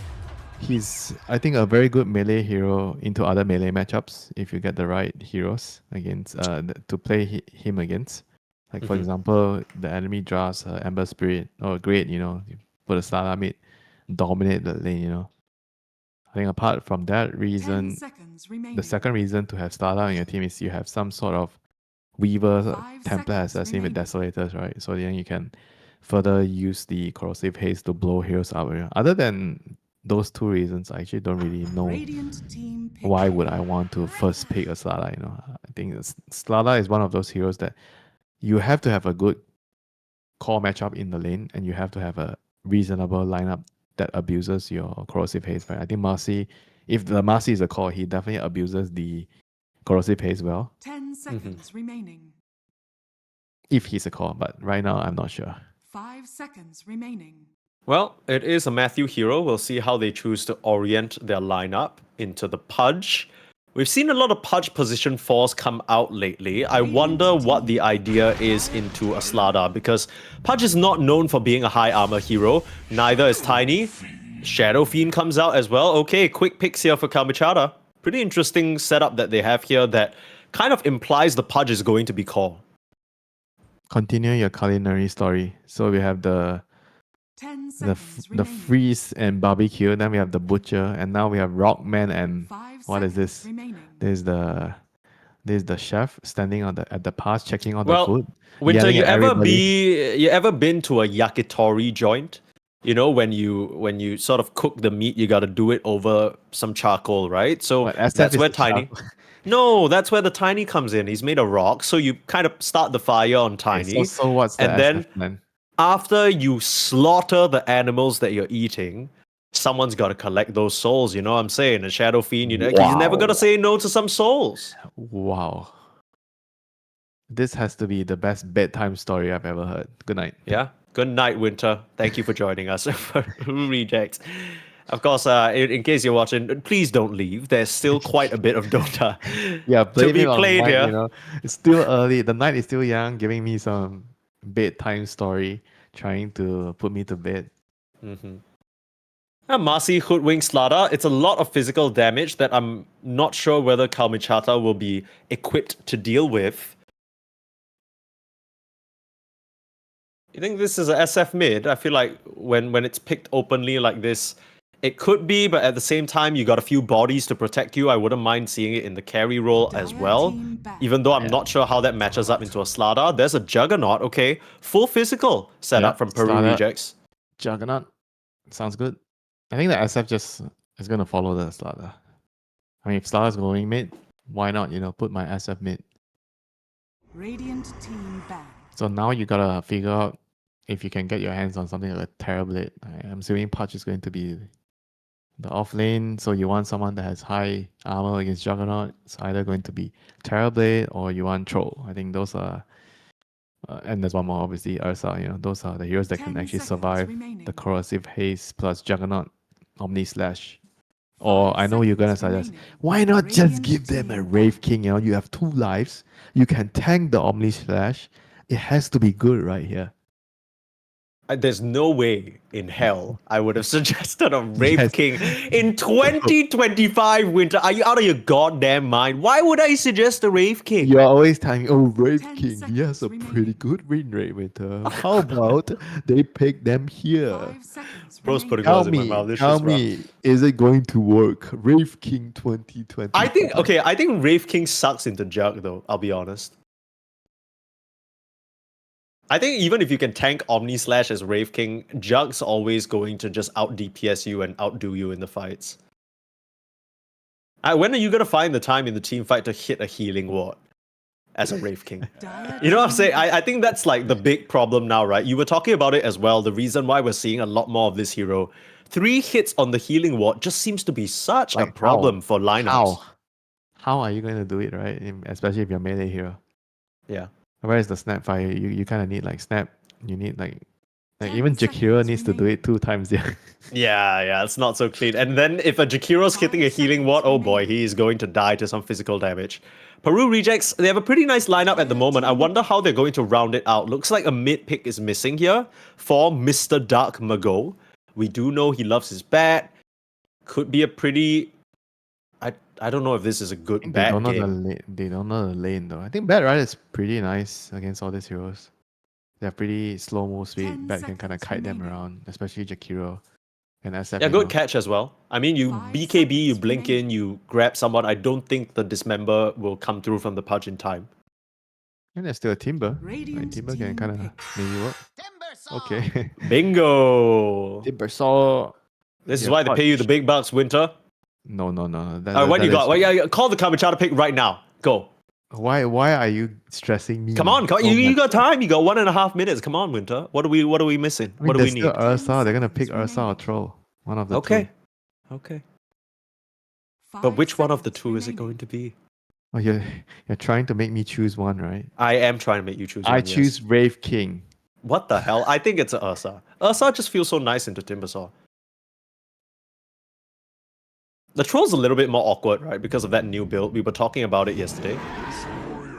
he's, I think, a very good melee hero into other melee matchups if you get the right heroes against to play him against. Like, for example, the enemy draws Ember Spirit. Oh, great, you put a Slada mid, dominate the lane, I think apart from that 10 reason, seconds remaining. the second reason to have Slada on your team is you have some sort of Weaver 5 template seconds assassin with remaining. Desolators, right? So then you can further use the Corrosive Haze to blow heroes up. Other than those two reasons, I actually don't really know Radiant team pick. why would I want to first pick a Slada. I think Slada is one of those heroes that you have to have a good core matchup in the lane, and you have to have a reasonable lineup that abuses your Corrosive Haze. Right? I think Marcy, if the Marcy is a core, he definitely abuses the Corrosive Haze well, 10 seconds remaining. if he's a core. But right now, I'm not sure. 5 seconds remaining. Well, it is a Matthew hero. We'll see how they choose to orient their lineup into the Pudge. We've seen a lot of Pudge position 4s come out lately. I wonder what the idea is into a Slada, because Pudge is not known for being a high armor hero. Neither is Tiny. Shadow Fiend comes out as well. Okay, quick picks here for Kamichara. Pretty interesting setup that they have here that kind of implies the Pudge is going to be core. Continue your culinary story. So we have the 10 the seconds the remaining. freeze and barbecue. Then we have the butcher, and now we have Rockman and 5 what is seconds this? remaining. There's the chef standing at the pass checking all the Well, food. Winter, yelling at everybody. you ever been to a yakitori joint? When you sort of cook the meat, you gotta do it over some charcoal, right? So What, SF that's is where the Tiny. charcoal? No, that's where the Tiny comes in. He's made of rock, so you kind of start the fire on Tiny, So what's the and then SF then? after you slaughter the animals that you're eating, someone's got to collect those souls. You know what I'm saying? A Shadow Fiend, he's never Wow. gonna say no to some souls. Wow. This has to be the best bedtime story I've ever heard. Good night. Yeah. Good night, Winter. Thank you for joining us for Reject. Of course, in case you're watching, please don't leave. There's still quite a bit of Dota Yeah, to blame be it on played night, here. It's still early. The night is still young, giving me some bedtime story, trying to put me to bed. Marcy Hoodwink Slada. It's a lot of physical damage that I'm not sure whether Kalmichata will be equipped to deal with. You think this is a SF mid? I feel like when it's picked openly like this, it could be, but at the same time, you got a few bodies to protect you. I wouldn't mind seeing it in the carry role as Dire well. team back. Even though I'm not sure how that matches up into a Slada. There's a Juggernaut, okay. Full physical setup Yeah, from Peru Slada. Rejects. Juggernaut. Sounds good. I think the SF just is going to follow the Slada. I mean, if Slada's going mid, why not, put my SF mid? Radiant team back. So now you got to figure out if you can get your hands on something like a Terrorblade. I'm assuming Pudge is going to be the off lane, so you want someone that has high armor against Juggernaut. It's either going to be Terrorblade or you want Troll. I think those are, and there's one more, obviously, Ursa. Those are the heroes that can 10 actually seconds survive remaining. the Corrosive Haze plus Juggernaut, Omni Slash. Or I know you're gonna seconds suggest, remaining. why not just Radiant give them a team Wraith King? You have 2 lives. You can tank the Omni Slash. It has to be good right here. There's no way in hell I would have suggested a Wraith Yes. King in 2025 Winter. Are you out of your goddamn mind? Why would I suggest a Wraith King? You're always telling, oh, Wraith 10 King, he has a seconds pretty remaining. good win rate with her. How about they pick them here? 5 seconds Bro's putting remaining. words in my mouth. This Tell is rough. me, is it going to work? Wraith King 2020. I think Wraith King sucks into Jug though, I'll be honest. I think even if you can tank Omni Slash as Wraith King, Jug's always going to just out DPS you and outdo you in the fights. When are you gonna find the time in the team fight to hit a healing ward as a Wraith King? Dire You know what I'm team saying? back. I think that's like the big problem now, right? You were talking about it as well. The reason why we're seeing a lot more of this hero. 3 hits on the healing ward just seems to be such a Like, problem for lineups. How are you going to do it, right? Especially if you're melee hero. Yeah. Whereas the snap fire, you kind of need like snap. You need like 10 even Jakiro seconds needs to do it 2 times. Yeah. Yeah, it's not so clean. And then if a Jakiro's hitting a 5 healing ward, oh seconds boy, remaining. he is going to die to some physical damage. Peru Rejects, they have a pretty nice lineup at the moment. I wonder how they're going to round it out. Looks like a mid pick is missing here for Mr. Dark Mago. We do know he loves his bat. Could be a pretty... I don't know if this is a good They bat don't know the game. lane. They don't know the lane though. I think Bat Rider is pretty nice against all these heroes. They're pretty slow move speed. 10 Bat can kind of seconds kite them remaining. around, especially Jakiro and SF. Yeah, you good know. catch as well. I mean, you 5 BKB, you seconds blink in, remaining. you grab someone. I don't think the Dismember will come through from the Pudge in time. And there's still a Timber. Radiant Timber can team kind of pick. maybe work. Okay. Bingo! Timber saw. This is Yeah, why they pay you the touch. big bucks, Winter. No. What that you got? is- Well, yeah, call the Kamichara pick right now. Go. Why are you stressing me? Come on, so you much? got time. You got 1.5 minutes. Come on, Winter. What are we missing? I mean, What do we there's need? still Ursa. They're gonna 10 pick seconds Ursa or remaining. Troll. One of the Okay. two. Okay. 5 But which one of the seconds two is it remaining. going to be? Oh, you're trying to make me choose one, right? I am trying to make you choose I one, yes. choose Wraith King. What the hell? I think it's a Ursa. Ursa just feels so nice into Timbersaw. The Troll's a little bit more awkward, right? Because of that new build. We were talking about it yesterday.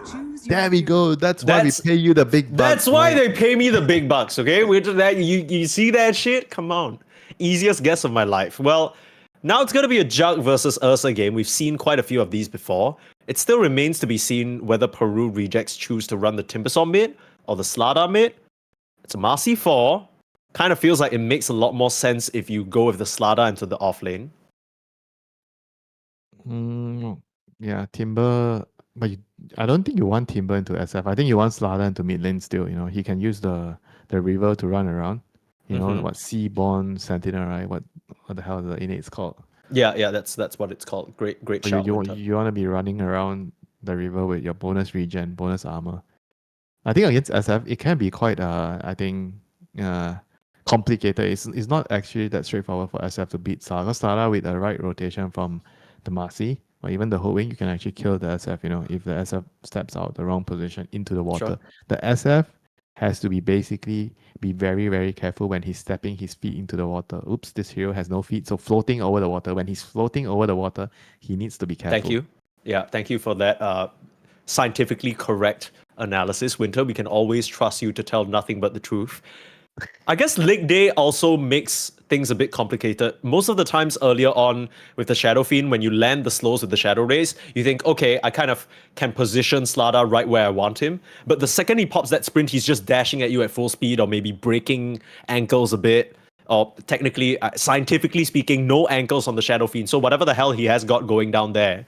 Choose your There we hero. go. That's why we That's- pay you the big bucks. That's why mate. they pay me the big bucks, okay? You see that shit? Come on. Easiest guess of my life. Well, now it's going to be a Jug versus Ursa game. We've seen quite a few of these before. It still remains to be seen whether Peru Rejects choose to run the Timbersaw mid or the Slada mid. It's a Marcy 4. Kind of feels like it makes a lot more sense if you go with the Slada into the off lane. Yeah, Timber. But I don't think you want Timber into SF. I think you want Slada into mid lane still. You know, he can use the river to run around. You know Mhm. what? Seaborn Sentinel, right? What the hell is the innate's called? Yeah, that's what it's called. Great So shout. you Winter. want to be running around the river with your bonus regen, bonus armor. I think against SF it can be quite complicated. It's not actually that straightforward for SF to beat Sala. Because Sala with the right rotation from the Marcy or even the Holdwing, you can actually kill the SF, you know, if the SF steps out the wrong position into the water. Sure. The SF has to be very, very careful when he's stepping his feet into the water. Oops, this hero has no feet. So floating over the water. When he's floating over the water, he needs to be careful. Thank you. Yeah, thank you for that scientifically correct analysis, Winter. We can always trust you to tell nothing but the truth. I guess Lig Day also makes things a bit complicated. Most of the times earlier on with the Shadow Fiend, when you land the slows with the Shadow Rays, you think, okay, I kind of can position Slada right where I want him. But the second he pops that sprint, he's just dashing at you at full speed or maybe breaking ankles a bit. Or technically, scientifically speaking, no ankles on the Shadow Fiend. So whatever the hell he has got going down there,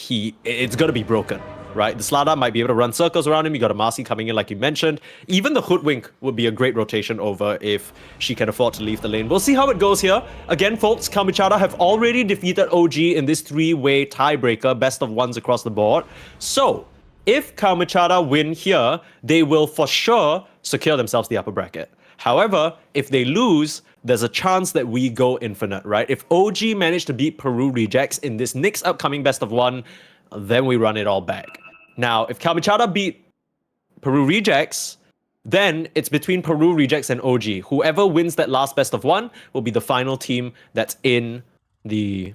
it's going to be broken. Right, the Slada might be able to run circles around him. You got a Marcy coming in, like you mentioned. Even the Hoodwink would be a great rotation over if she can afford to leave the lane. We'll see how it goes here. Again, folks, Kamichara have already defeated OG in this three-way tiebreaker, best of ones across the board. So, if Kamichara win here, they will for sure secure themselves the upper bracket. However, if they lose, there's a chance that we go infinite, right? If OG manage to beat Peru Rejects in this next upcoming best of one, then we run it all back. Now, if Kamichara beat Peru Rejects, then it's between Peru Rejects and OG. Whoever wins that last best of one will be the final team that's in the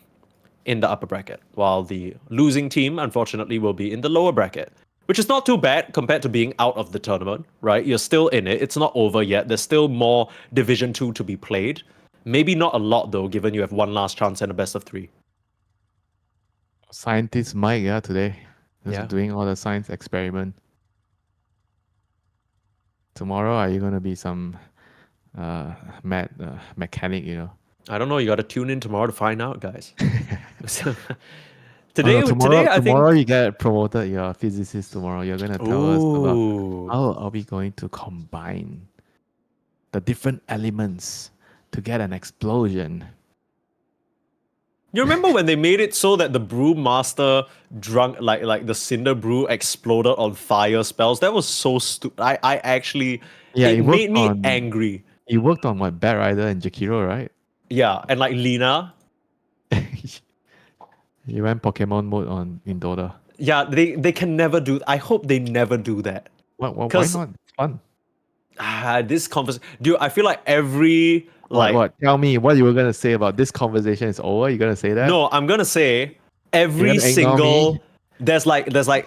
upper bracket, while the losing team, unfortunately, will be in the lower bracket, which is not too bad compared to being out of the tournament, right? You're still in it. It's not over yet. There's still more Division 2 to be played. Maybe not a lot, though, given you have one last chance and a best of 3. Scientist Mike, today. Just Yeah. doing all the science experiment. Tomorrow, are you gonna be some mechanic, you know? I don't know. You got to tune in tomorrow to find out, guys. Tomorrow, today, I think. tomorrow you get promoted. You're a physicist tomorrow. You're gonna tell us about Ooh. how are we going to combine the different elements to get an explosion. You remember when they made it so that the Brewmaster drunk, like the Cinder Brew exploded on fire spells? That was so stupid. I actually, Yeah, it it worked made me on- angry. You worked on what, Bat Rider and Jakiro, right? Yeah, and like Lina. You went Pokemon mode in Dota. Yeah, they can never do. I hope they never do that. Why 'Cause- not? It's fun. This conversation, dude. I feel like every like What? Tell me what you were gonna say about this conversation is over. You gonna say that? no, I'm gonna say every You're gonna ignore single me? there's like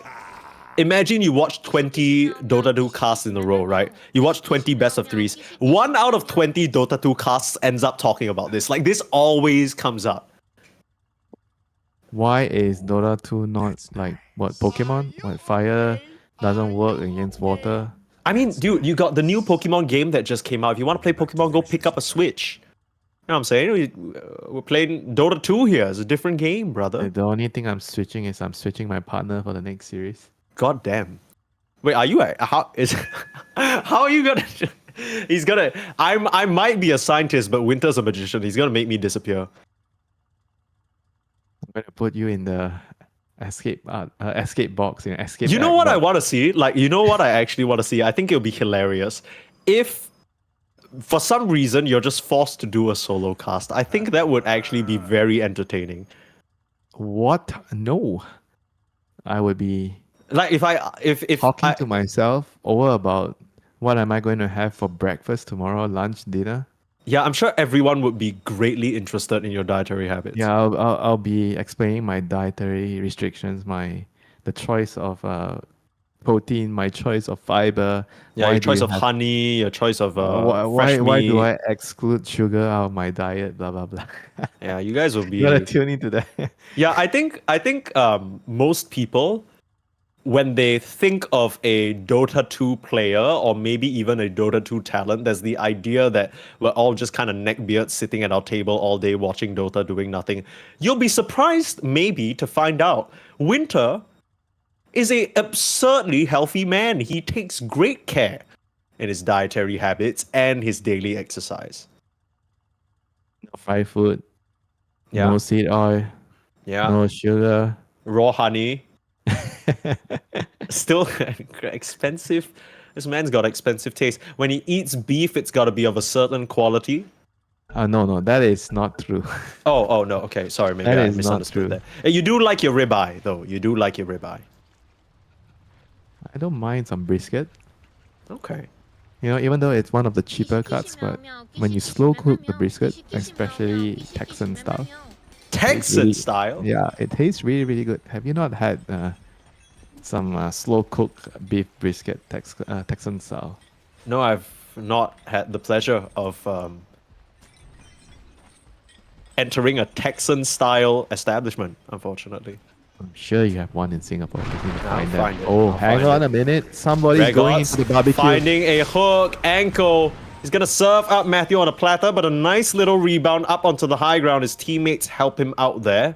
imagine you watch 20 Dota 2 casts in a row, right? You watch 20 best of threes. 1 out of 20 Dota 2 casts ends up talking about this. Like this always comes up. Why is Dota 2 not like what Pokemon? What fire doesn't work against water? I mean, dude, you got the new Pokemon game that just came out. If you want to play Pokemon, go pick up a Switch. You know what I'm saying? We're playing Dota 2 here. It's a different game, brother. The only thing I'm switching is I'm switching my partner for the next series. God damn. Wait, are you how is how are you gonna he's gonna I might be a scientist, but Winter's a magician. He's gonna make me disappear. I'm gonna put you in the escape box in escape. You know act what I box. want to see? Like, you know what I actually want to see? I think it'll be hilarious if for some reason you're just forced to do a solo cast. I think that would actually be very entertaining. What? No. I would be Like if talking I, to myself over about what am I going to have for breakfast tomorrow, lunch, dinner. yeah, I'm sure everyone would be greatly interested in your dietary habits. Yeah, I'll be explaining my dietary restrictions, the choice of protein, my choice of fiber. Yeah, why your do choice you of have- honey, your choice of why fresh why meat. do I exclude sugar out of my diet? Blah blah blah. Yeah, you guys will be. You gotta tune into that. Yeah, I think most people, when they think of a Dota 2 player or maybe even a Dota 2 talent, there's the idea that we're all just kind of neckbeards sitting at our table all day watching Dota doing nothing. You'll be surprised maybe to find out Winter is a absurdly healthy man. He takes great care in his dietary habits and his daily exercise. No fried food, Yeah. no seed oil, Yeah. no sugar. Raw honey. Still expensive. This man's got expensive taste. When he eats beef, it's got to be of a certain quality. No, that is not true. Oh no. Okay, sorry, maybe That I is not misunderstood true. that. You do like your ribeye, though. You do like your ribeye. I don't mind some brisket. Okay. You know, even though it's one of the cheaper cuts, but when you slow cook the brisket, especially Texan style, Texan really- style. yeah, it tastes really, really good. Have you not had some slow cooked beef brisket Texan style? No, I've not had the pleasure of entering a Texan style establishment, unfortunately. I'm sure you have one in Singapore. You need to I'll find find that. it. Oh, I'll hang find on it. a minute. Somebody's going Regots into the barbecue. finding a hook, ankle. He's gonna serve up Matthew on a platter, but a nice little rebound up onto the high ground. His teammates help him out there.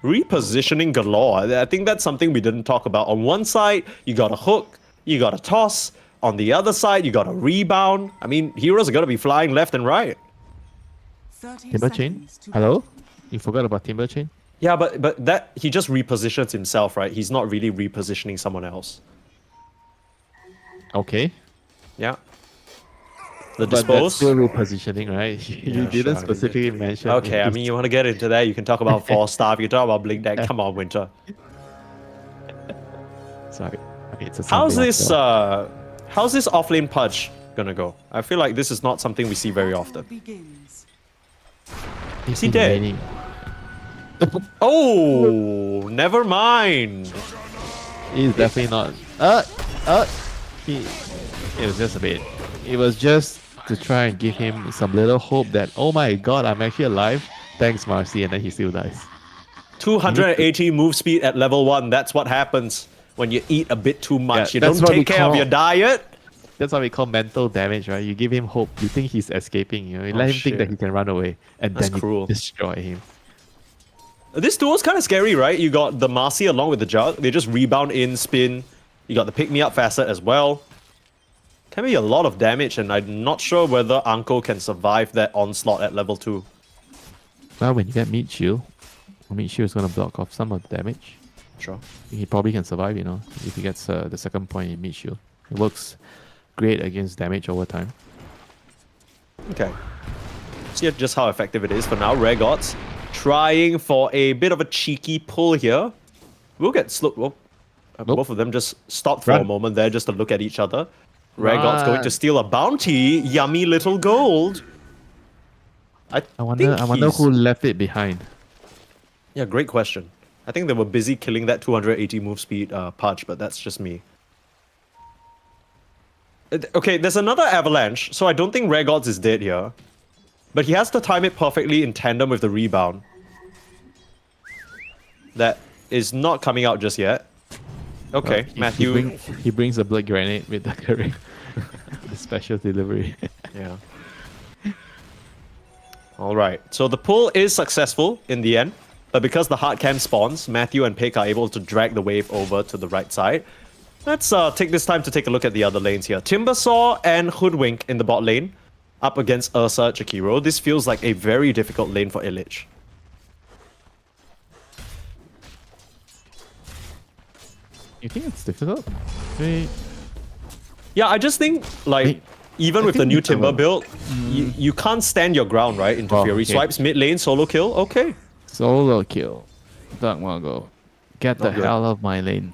Repositioning galore. I think that's something we didn't talk about. On one side, you got a hook, you got a toss. On the other side, you got a rebound. I mean, heroes are gonna be flying left and right. 30 Timber chain? seconds to Hello? You forgot about timber chain? Yeah, but that he just repositions himself, right? He's not really repositioning someone else. Okay. Yeah. The But that's dispose. still repositioning, right? You Yeah, didn't sure. specifically mention. Okay, I if mean, you want to get into that? You can talk about Fall Staff. You can talk about Blink Deck. Come on, Winter. Sorry. Okay, it's a How's Sunday this? after. How's this offlane pudge gonna go? I feel like this is not something we see very often. begins. Is he dead? Oh, never mind. He's definitely not. It was just a bit. It was just to try and give him some little hope that, oh my god, I'm actually alive. Thanks, Marcy, and then he still dies. 280 move speed at level 1. That's what happens when you eat a bit too much. Yeah, You that's don't what we take care of call- your diet. That's what we call mental damage, right? You give him hope. You think he's escaping. You know, you Oh, let him think shit. that he can run away, and That's then cruel. you destroy him. This duo's kind of scary, right? You got the Marcy along with the Jug. They just rebound in, spin. You got the pick me up facet as well. Can be a lot of damage, and I'm not sure whether Anko can survive that onslaught at level 2. Well, when you get meat shield is gonna block off some of the damage. Sure. He probably can survive, you know, if he gets the second point in meat shield. It works great against damage over time. Okay. See just how effective it is for now. Regots trying for a bit of a cheeky pull here. We'll get slow. Well, Both of them just stopped for a Run. moment there just to look at each other. Ragot's going to Run. steal a bounty. Yummy little gold. I wonder he's- who left it behind. Yeah, great question. I think they were busy killing that 280 move speed Pudge, but that's just me. Okay, there's another avalanche, so I don't think Ragots is dead here. But he has to time it perfectly in tandem with the rebound. That is not coming out just yet. Okay, Matthew. He brings a blood grenade with the curry. The special delivery. Yeah. Alright, so the pull is successful in the end, but because the hard cam spawns, Matthew and Pick are able to drag the wave over to the right side. Let's take this time to take a look at the other lanes here. Timbersaw and Hoodwink in the bot lane, up against Ursa, Jakiro. This feels like a very difficult lane for Illich. You think it's difficult? Yeah, I just think, like, Hey, even I with the think new it's a Timber little- build, you can't stand your ground, right, into Oh, Fury. okay. Swipes mid lane, solo kill, okay. Solo kill. Dark Mago. Get the Not good. hell out of my lane.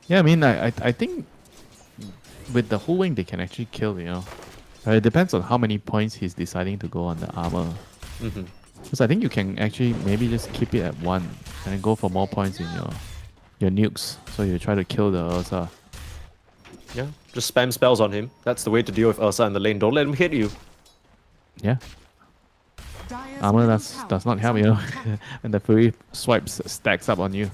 Yeah, I mean, I think with the whole wing they can actually kill, you know. It depends on how many points he's deciding to go on the armor. Because I think you can actually maybe just keep it at 1 and then go for more points in your nukes. So you try to kill the Ursa. Yeah, just spam spells on him. That's the way to deal with Ursa in the lane. Don't let him hit you. Yeah. Dire's Armor middle does tower not is help, you know. under attack. And the Fury swipes stacks up on you.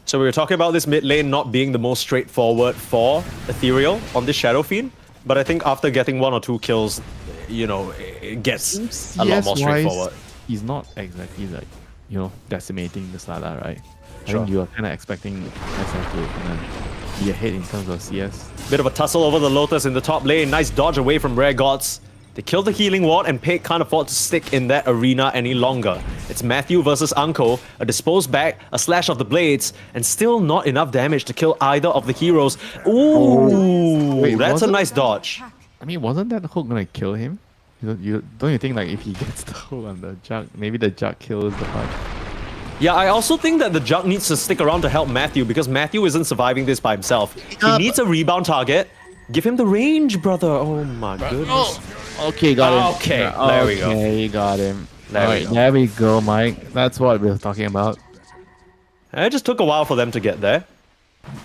So we were talking about this mid lane not being the most straightforward for Ethereal on this Shadow Fiend, but I think after getting 1 or 2 kills, you know, it gets a lot more CS-wise, straightforward. He's not exactly like, you know, decimating the Slada, right? I Sure. think you are kind of expecting SF to kind of be ahead in terms of CS. Bit of a tussle over the Lotus in the top lane. Nice dodge away from Rare Gods. They kill the healing ward and Pig can't afford to stick in that arena any longer. It's Matthew versus Unko, a disposed back, a slash of the blades, and still not enough damage to kill either of the heroes. Ooh, Wait, that's a wasn't- nice dodge. I mean, wasn't that hook gonna kill him? Don't you think like if he gets the hook on the jug, maybe the jug kills the Pudge? Yeah, I also think that the Jug needs to stick around to help Matthew because Matthew isn't surviving this by himself. He needs a rebound target. Give him the range, brother. Oh my goodness. Okay, got him. Okay, Yeah, there we go. Okay, got him. There we Alright, go. there we go, Mike. That's what we were talking about. It just took a while for them to get there.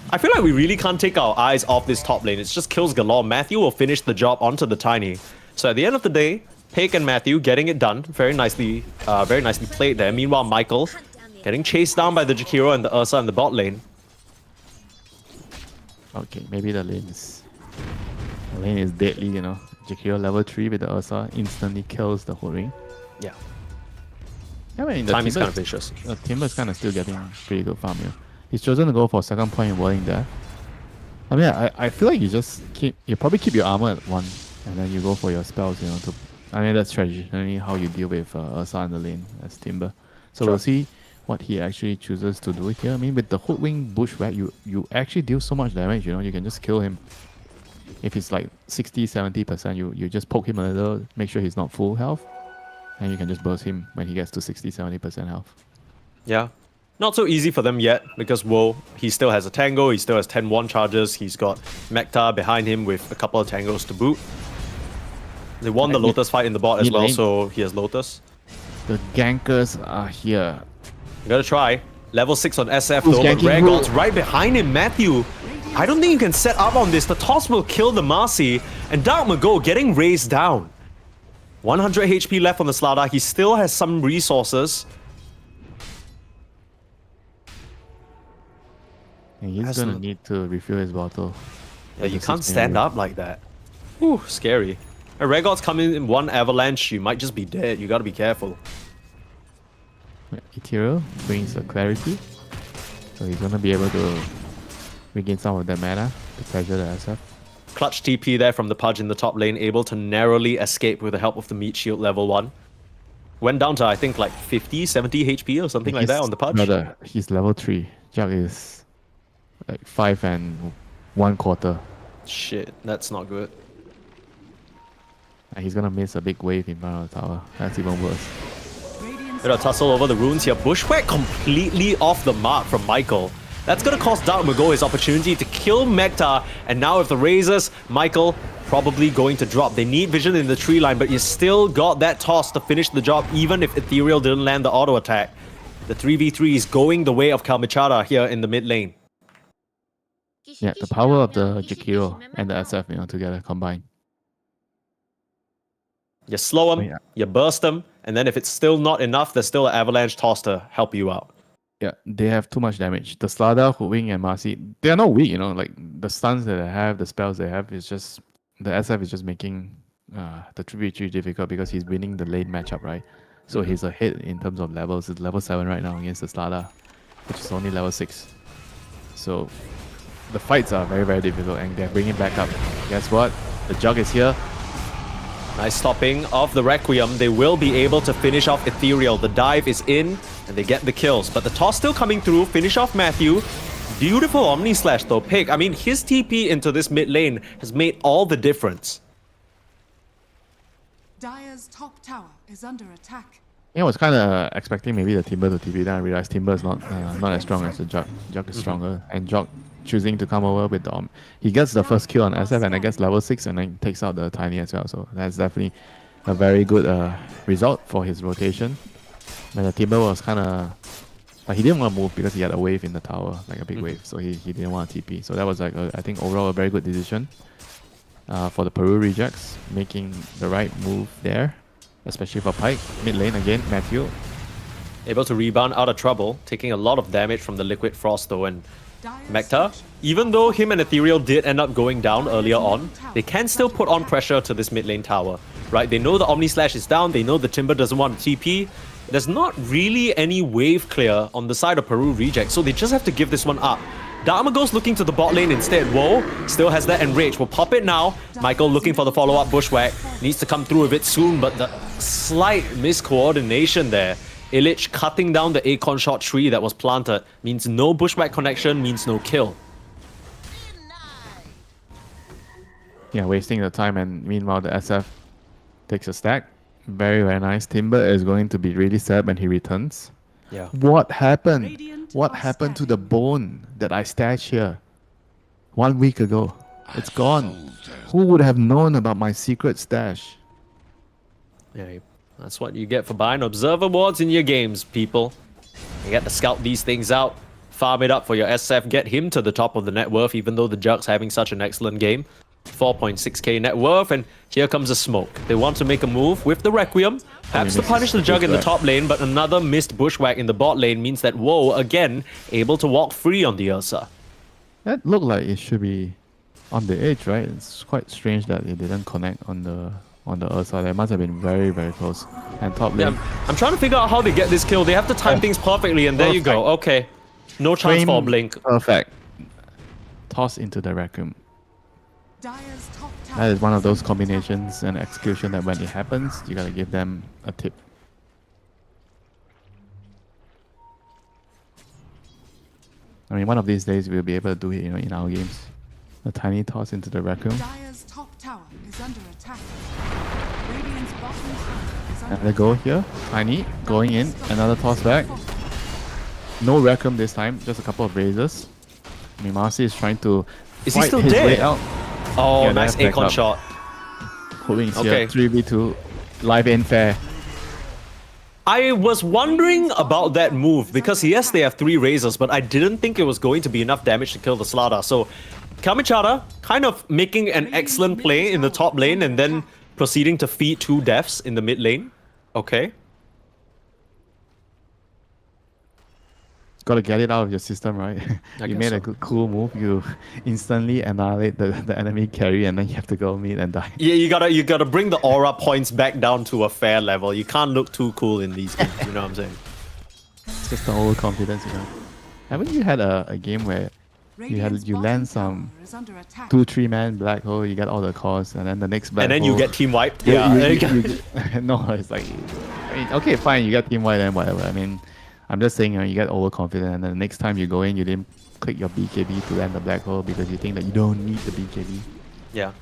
I feel like we really can't take our eyes off this top lane. It's just kills galore. Matthew will finish the job onto the Tiny. So at the end of the day, Pig and Matthew getting it done. Very nicely played there. Meanwhile, Michael getting chased down by the Jakiro and the Ursa in the bot lane. Okay, maybe the lane is deadly, you know. Jakiro level 3 with the Ursa instantly kills the whole ring. Yeah, Yeah, I mean, the time is kind of Timber's- vicious. Timber's kind of still getting pretty good farm here. He's chosen to go for second point in whirling there. I mean, I feel like you probably keep your armor at 1 and then you go for your spells, you know. I mean, that's traditionally how you deal with Ursa in the lane as Timber. So Sure. we'll see what he actually chooses to do here. I mean, with the Hoodwing Bushwhack, you actually deal so much damage, you know, you can just kill him. If it's like 60-70%, you just poke him a little, make sure he's not full health, and you can just burst him when he gets to 60-70% health. Yeah. Not so easy for them yet because Woe, he still has a Tango, he still has 10-1 charges, he's got Mekta behind him with a couple of Tangos to boot. They won the Lotus fight in the bot as well, Mid-lane. so he has Lotus. The gankers are here. You gotta try. Level 6 on SF Who's though, but ganking Rare who? God's right behind him, Matthew. I don't think you can set up on this. The toss will kill the Marcy, and Dark Mago getting raised down. 100 HP left on the Slada. He still has some resources. And he's Has gonna no- need to refill his bottle. Yeah, you This can't is stand very- up like that. Whew, scary. And Rare God's coming in one avalanche, you might just be dead. You gotta be careful. Ethereal brings a clarity, so he's gonna be able to regain some of that mana to pressure the SF. Clutch TP there from the Pudge in the top lane, able to narrowly escape with the help of the Meat Shield level 1. Went down to, I think, like 50, 70 HP or something like that on the Pudge. Brother, he's level 3. Jug is like 5 1/4. Shit, that's not good. And he's gonna miss a big wave in front of the tower. That's even worse. Radiant's Bit of tussle over the runes here. Bushwhack completely off the mark from Michael. That's going to cost Dark Mago his opportunity to kill Mekta. And now with the Razors, Michael probably going to drop. They need vision in the tree line, but you still got that toss to finish the job, even if Ethereal didn't land the auto attack. The 3v3 is going the way of Kalmichara here in the mid lane. Yeah, the power of the Jakiro and the SF, together combined. You slow them, Yeah. you burst them, and then if it's still not enough, there's still an avalanche toss to help you out. Yeah, they have too much damage. The Slada, Hoodwink, and Marcy, they are not weak, like the stuns that they have, the spells they have, is just, the SF is just making the 3v3 difficult because he's winning the lane matchup, right? So he's ahead in terms of levels. He's level 7 right now against the Slada, which is only level 6. So the fights are very, very difficult, and they're bringing back up. Guess what? The Jug is here. Nice stopping of the Requiem. They will be able to finish off Ethereal. The dive is in, and they get the kills. But the toss still coming through. Finish off Matthew. Beautiful Omni Slash though. Pick. I mean, his TP into this mid lane has made all the difference. Dire's top tower is under attack. I was kind of expecting maybe the Timber to TP, then I realized Timber is not as strong as the Jug. Jug is stronger, and Jug choosing to come over with the he gets the first kill on SF and I guess level 6 and then takes out the Tiny as well. So that's definitely a very good result for his rotation. And the Timber was kind of he didn't want to move because he had a wave in the tower, like a big wave, so he didn't want to TP. So that was like I think overall a very good decision for the Peru rejects, making the right move there, especially for Pyke. Mid lane again, Matthew. Able to rebound out of trouble, taking a lot of damage from the Liquid Frost though, and Mekta, even though him and Ethereal did end up going down earlier on, they can still put on pressure to this mid lane tower, right? They know the Omni Slash is down, they know the Timber doesn't want to TP. There's not really any wave clear on the side of Peru reject, so they just have to give this one up. Dharma goes looking to the bot lane instead. Whoa, still has that Enrage. We'll pop it now. Michael looking for the follow-up Bushwhack. Needs to come through with it soon, but the slight miscoordination there. Illich cutting down the Acorn Shot tree that was planted means no Bushwhack connection, means no kill. Yeah, wasting the time, and meanwhile the SF takes a stack. Very, very nice. Timber is going to be really sad when he returns. Yeah. What happened? Radiant What are happened to stacking. the bone that I stashed here 1 week ago? It's gone. Who would have known about my secret stash? Yeah, that's what you get for buying Observer Wards in your games, people. You get to scout these things out, farm it up for your SF, get him to the top of the net worth, even though the Jug's having such an excellent game. 4.6k net worth, and here comes the smoke. They want to make a move with the Requiem, perhaps to this punish is the Jug in the Bushwhack. top lane, but another missed Bushwhack in the bot lane means that Woe, again, able to walk free on the Ursa. That looked like it should be on the edge, right? It's quite strange that it didn't connect on the Ursa. That must have been very, very close. And top lane. Yeah, I'm trying to figure out how they get this kill. They have to time things perfectly, and there you go. Okay. No chance for a blink. Perfect. Toss into the Requiem. Dire's top tower That is one of those combinations and execution that when it happens, you gotta give them a tip. I mean, one of these days we'll be able to do it, in our games. A tiny toss into the Requiem. Dire's top tower is under attack. Radiant's bottom tower is under And they go here. Tiny going in. Another toss back. No Requiem this time. Just a couple of razors. I mean, Marcy is trying to Is he fight still his way dead? out. Oh, Yeah, nice they have Acorn backup. shot. Holding Okay. here. 3v2. Live in fair. I was wondering about that move because yes, they have 3 razors, but I didn't think it was going to be enough damage to kill the Slada. So Kamichara kind of making an excellent play in the top lane and then proceeding to feed 2 deaths in the mid lane. Okay. Gotta get it out of your system, right? I You guess made so. a good, cool move. You instantly annihilate the enemy carry, and then you have to go mid and die. Yeah, you gotta bring the aura points back down to a fair level. You can't look too cool in these games, you know what I'm saying? It's just the overconfidence, Haven't you had a game where Radiant's you bottom land some tower is under attack. 2-3 man black hole, you get all the cores, and then the next black And then hole, you get team wiped. you- Yeah. no, it's like, okay, fine, you get team white and whatever. I mean, I'm just saying, you get overconfident, and then the next time you go in, you didn't click your BKB to land the black hole because you think that you don't need the BKB. Yeah.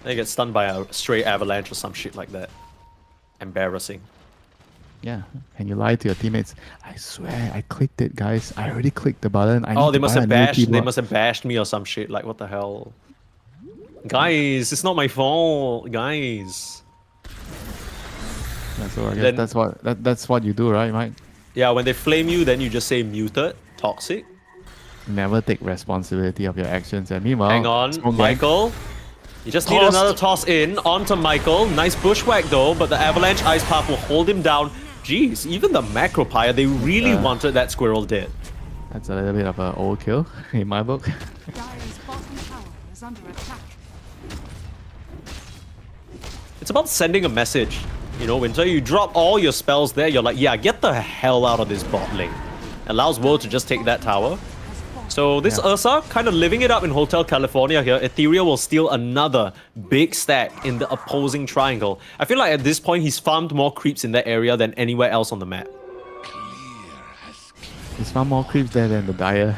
They get stunned by a stray avalanche or some shit like that. Embarrassing. Yeah, and you lie to your teammates. I swear, I clicked it, guys. I already clicked the button. I Oh, need they to must buy a have new bashed. They keyboard." must have bashed me or some shit. Like, what the hell? Guys, it's not my fault. Guys. Yeah, so I guess Then- that's what you do, right, Mike? Yeah, when they flame you, then you just say muted, toxic. Never take responsibility of your actions. And meanwhile, Hang on, Smoke Gang- Michael. You just need Tossed. another toss in onto Michael. Nice bushwhack though, but the avalanche ice path will hold him down. Jeez, even the macropire, they really wanted that squirrel dead. That's a little bit of an overkill in my book. Dire's bottom tower is under attack. It's about sending a message. You know, Winter, you drop all your spells there, you're like, yeah, get the hell out of this bot lane. Allows World to just take that tower. So this Ursa, kind of living it up in Hotel California here. Ethereal will steal another big stack in the opposing triangle. I feel like at this point, he's farmed more creeps in that area than anywhere else on the map. He's found more creeps there than the Dire.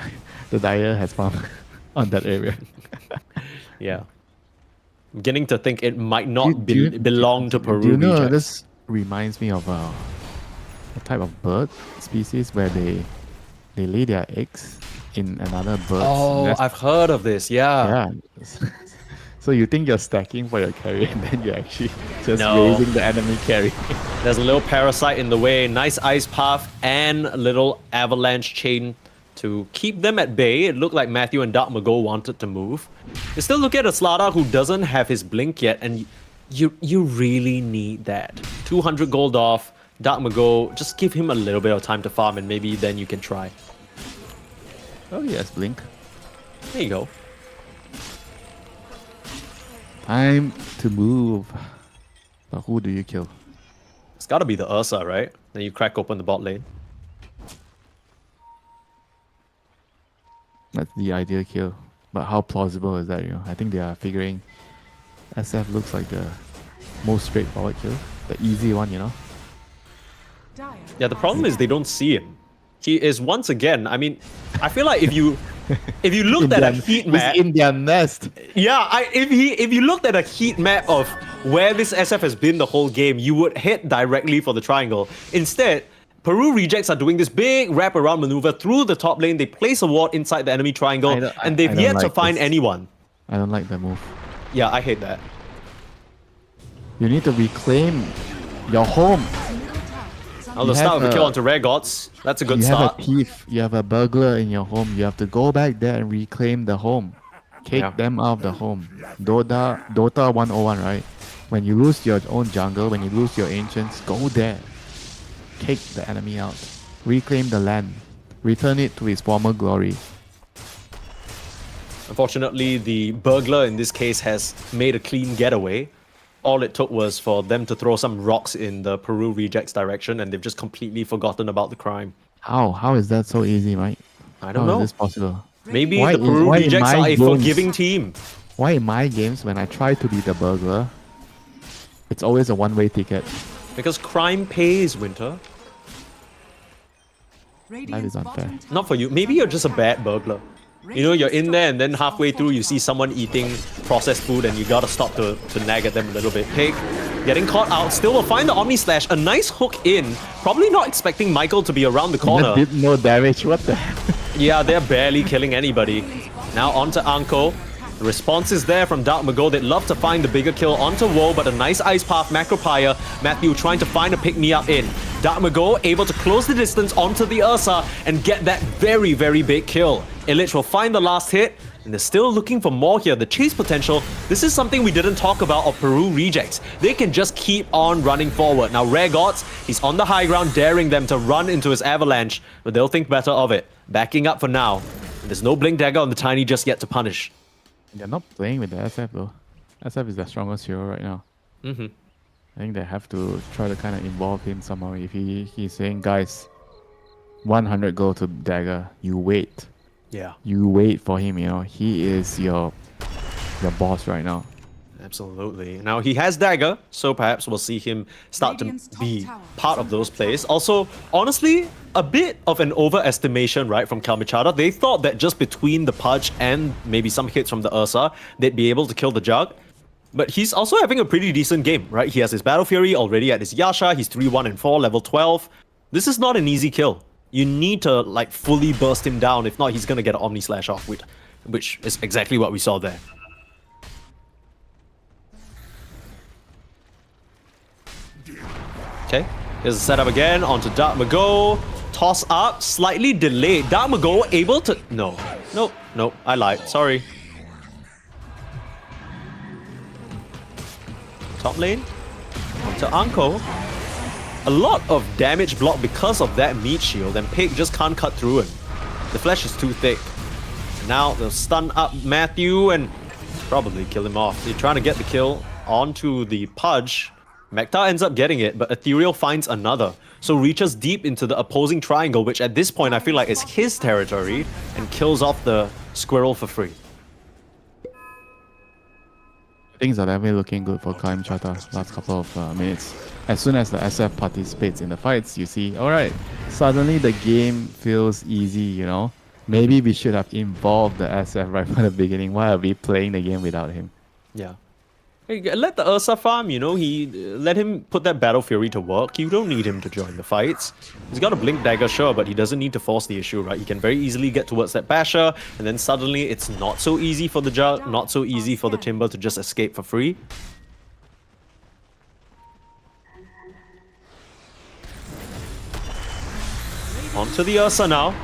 The Dire has found on that area. Yeah. I'm beginning to think it might Do- not do you- belong to Peru Do you know rejects. this reminds me of a type of bird species where they lay their eggs in another bird's Oh, nest. I've heard of this, yeah. Yeah. So you think you're stacking for your carry, and then you're actually just No. raising the enemy carry. There's a little parasite in the way, nice ice path, and a little avalanche chain to keep them at bay. It looked like Matthew and Dark Mago wanted to move. You still look at a Slada who doesn't have his blink yet, and you really need that. 200 gold off, Dark Mago, just give him a little bit of time to farm, and maybe then you can try. Oh yes, blink. There you go. Time to move. But who do you kill? It's gotta be the Ursa, right? Then you crack open the bot lane. That's the ideal kill. But how plausible is that, you know? I think they are figuring SF looks like the most straightforward kill. The easy one, you know? Dire Yeah, the problem is they don't see him. He is once again, I mean, I feel like if you looked at a heat map, in their nest. yeah, if you looked at a heat map of where this SF has been the whole game, you would hit directly for the triangle. Instead, Peru rejects are doing this big wraparound maneuver through the top lane. They place a ward inside the enemy triangle, and they've I don't yet to like find this. anyone. I don't like that move. Yeah, I hate that. You need to reclaim your home. middle tower is under I'll just You start with have a kill a- onto Rare Gods. That's a good You start. have a thief, you have a burglar in your home. You have to go back there and reclaim the home. Kick Yeah. them out of the home. Dota 101, right? When you lose your own jungle, when you lose your ancients, go there. Kick the enemy out. Reclaim the land. Return it to its former glory. Unfortunately, the burglar in this case has made a clean getaway. All it took was for them to throw some rocks in the Peru rejects direction, and they've just completely forgotten about the crime. How? How is that so easy, Mike? I don't How know. is this possible? Maybe Why the in- Peru why in rejects my are a games- forgiving team. Why in my games, when I try to be the burglar, it's always a one-way ticket? Because crime pays, Winter. Radiant's is unfair. bottom tower Not for you. is Maybe under you're just a attack. bad burglar. You know, you're in there and then halfway through you see someone eating processed food and you gotta stop to nag at them a little bit. Pig getting caught out, still will find the Omni Slash. A nice hook in. Probably not expecting Michael to be around the That corner. did no damage. What the hell? Yeah, they're barely killing anybody. Now onto Anko. The response is there from Dark Mago. They'd love to find the bigger kill onto Woe, but a nice ice path macropire. Matthew trying to find a pick-me-up in. Dark Mago able to close the distance onto the Ursa and get that very, very big kill. Illich will find the last hit, and they're still looking for more here. The chase potential, this is something we didn't talk about of Peru rejects. They can just keep on running forward. Now Rare Gods, he's on the high ground daring them to run into his avalanche, but they'll think better of it. Backing up for now. There's no Blink Dagger on the Tiny just yet to punish. They're not playing with the SF though. SF is their strongest hero right now. Mm-hmm. I think they have to try to kind of involve him somehow. If he's saying, guys, 100 gold to Dagger, you wait. Yeah, You wait for him, you know. He is your boss right now. absolutely. Now he has Dagger, so perhaps we'll see him start to Radiant's top be tower part is of those under plays. Also, honestly, a bit of an overestimation, right, from Kalmichada. They thought that just between the Pudge and maybe some hits from the Ursa, they'd be able to kill the Jug. But he's also having a pretty decent game, right? He has his Battle Fury already at his Yasha. He's 3-1 and 4, level 12. This is not an easy kill. You need to like fully burst him down. If not, he's gonna get an Omni Slash off, which is exactly what we saw there. Okay, here's the setup again onto Dark Mago. Toss up, slightly delayed. Dark Mago able to... No, I lied. Sorry. Top lane onto Anko. A lot of damage blocked because of that meat shield, and Pig just can't cut through him. The flash is too thick. Now they'll stun up Matthew and probably kill him off. They're trying to get the kill onto the Pudge. Mekta ends up getting it, but Ethereal finds another. So reaches deep into the opposing triangle, which at this point I feel like is his territory, and kills off the squirrel for free. Things are definitely looking good for Kaim Chata last couple of minutes. As soon as the SF participates in the fights, you see, alright, suddenly the game feels easy, you know? Maybe we should have involved the SF right from the beginning. Why are we playing the game without him? Yeah. Hey, let the Ursa farm, you know, let him put that Battle Fury to work. You don't need him to join the fights. He's got a Blink Dagger, sure, but he doesn't need to force the issue, right? He can very easily get towards that Basher, and then suddenly it's not so easy for the Jug, not so easy for the Timber to just escape for free. Onto the Ursa now.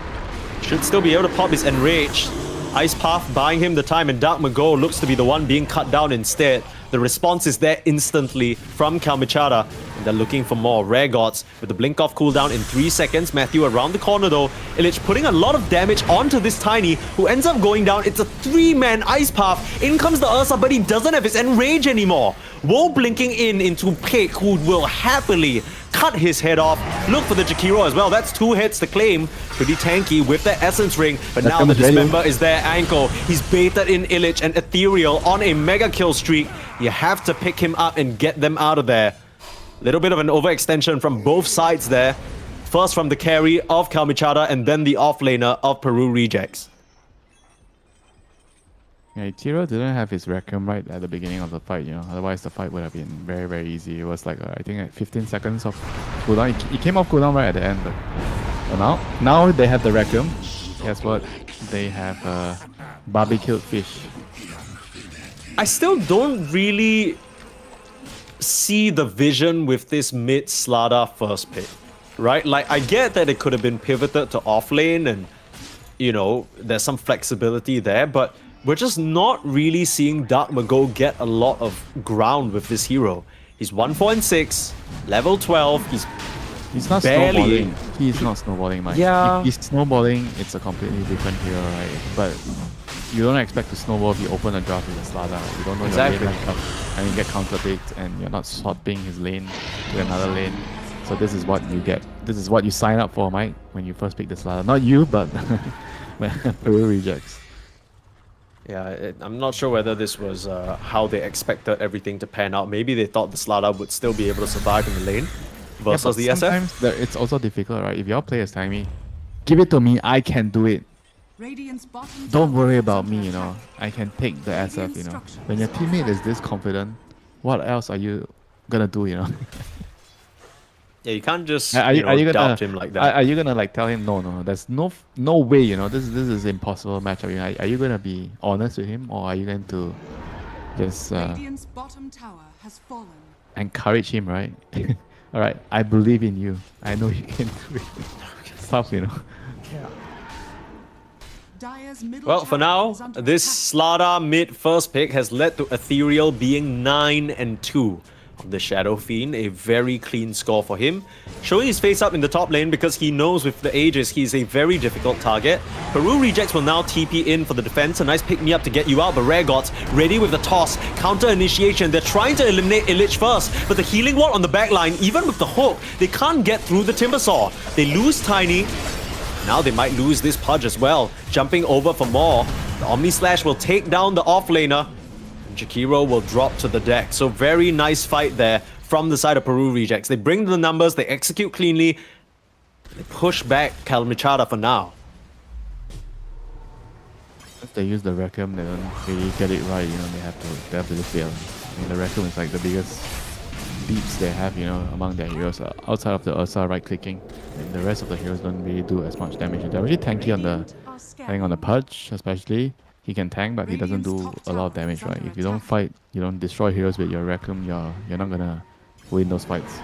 Should still be able to pop his Enrage. Ice Path buying him the time, and Dark Mago looks to be the one being cut down instead. The response is there instantly from Kalmichara, and they're looking for more. Rare Gods with the blink off cooldown in 3 seconds. Matthew around the corner though. Illich putting a lot of damage onto this Tiny, who ends up going down. It's a 3-man Ice Path. In comes the Ursa, but he doesn't have his Enrage anymore. Woe blinking into Pig, who will happily cut his head off. Look for the Jakiro as well. That's 2 hits to claim. Pretty tanky with the Essence Ring. But now the Dismember is there. Ankle. He's baited in Illich and Ethereal on a mega kill streak. You have to pick him up and get them out of there. Little bit of an overextension from both sides there. First from the carry of Kalmichara, and then the offlaner of Peru Rejects. Yeah, Tiro didn't have his Requiem right at the beginning of the fight, you know. Otherwise, the fight would have been very, very easy. It was like, I think, 15 seconds of cooldown. He came off cooldown right at the end. But now they have the Requiem. Guess what? They have barbecued fish. I still don't really see the vision with this mid Slada first pick, right? Like, I get that it could have been pivoted to offlane and, you know, there's some flexibility there, but we're just not really seeing Dark Mago get a lot of ground with this hero. He's 1.6, level 12, He's not barely... snowballing. He's not snowballing, Mike. Yeah. If he's snowballing, it's a completely different hero, right? But you don't expect to snowball if you open a draft with a Slada. You don't know Exactly. your lane matchup, and you get counterpicked, and you're not swapping his lane to another lane. So this is what you get. This is what you sign up for, Mike, when you first pick the Slada. Not you, but Peru Rejects. Yeah, I'm not sure whether this was how they expected everything to pan out. Maybe they thought the Slada would still be able to survive in the lane versus the SF. Sometimes it's also difficult, right? If your player is telling me, give it to me, I can do it. Radiant's bottom Don't tower worry is about under me, you attack. know. I can take the SF, you know. structures When your teammate is this confident, what else are you gonna do, you know? Yeah, you can't just Are you gonna doubt him like that. Are you gonna like tell him no? There's no way, you know. This is impossible matchup. You know? Are you gonna be honest with him, or are you going to just Radiant's bottom tower has fallen. encourage him? Right? All right. I believe in you. I know you can do it. Stuff, you know. Dire's middle Well, for tower now, is under this attack. Slada mid first pick has led to Ethereal being 9-2 on the Shadow Fiend. A very clean score for him. Showing his face up in the top lane because he knows with the Aegis he's a very difficult target. Peru Rejects will now TP in for the defense. A nice pick-me-up to get you out, but Rare Gods ready with the toss. Counter initiation. They're trying to eliminate Illich first, but the healing ward on the back line, even with the hook, they can't get through the Timbersaw. They lose Tiny. Now they might lose this Pudge as well. Jumping over for more. The Omni Slash will take down the offlaner. Jakiro will drop to the deck. So very nice fight there from the side of Peru Rejects. They bring the numbers, they execute cleanly. They push back Kalmichara for now. If they use the Requiem, they don't really get it right. You know, they have to just fail. I mean, the Requiem is like the biggest beats they have, you know, among their heroes. Outside of the Ursa right clicking, and the rest of the heroes don't really do as much damage. They're really tanky on the, I think on the Purge especially. He can tank, but he doesn't do a lot of damage, right? If you don't fight, you don't destroy heroes with your Requiem, you're not gonna win those fights.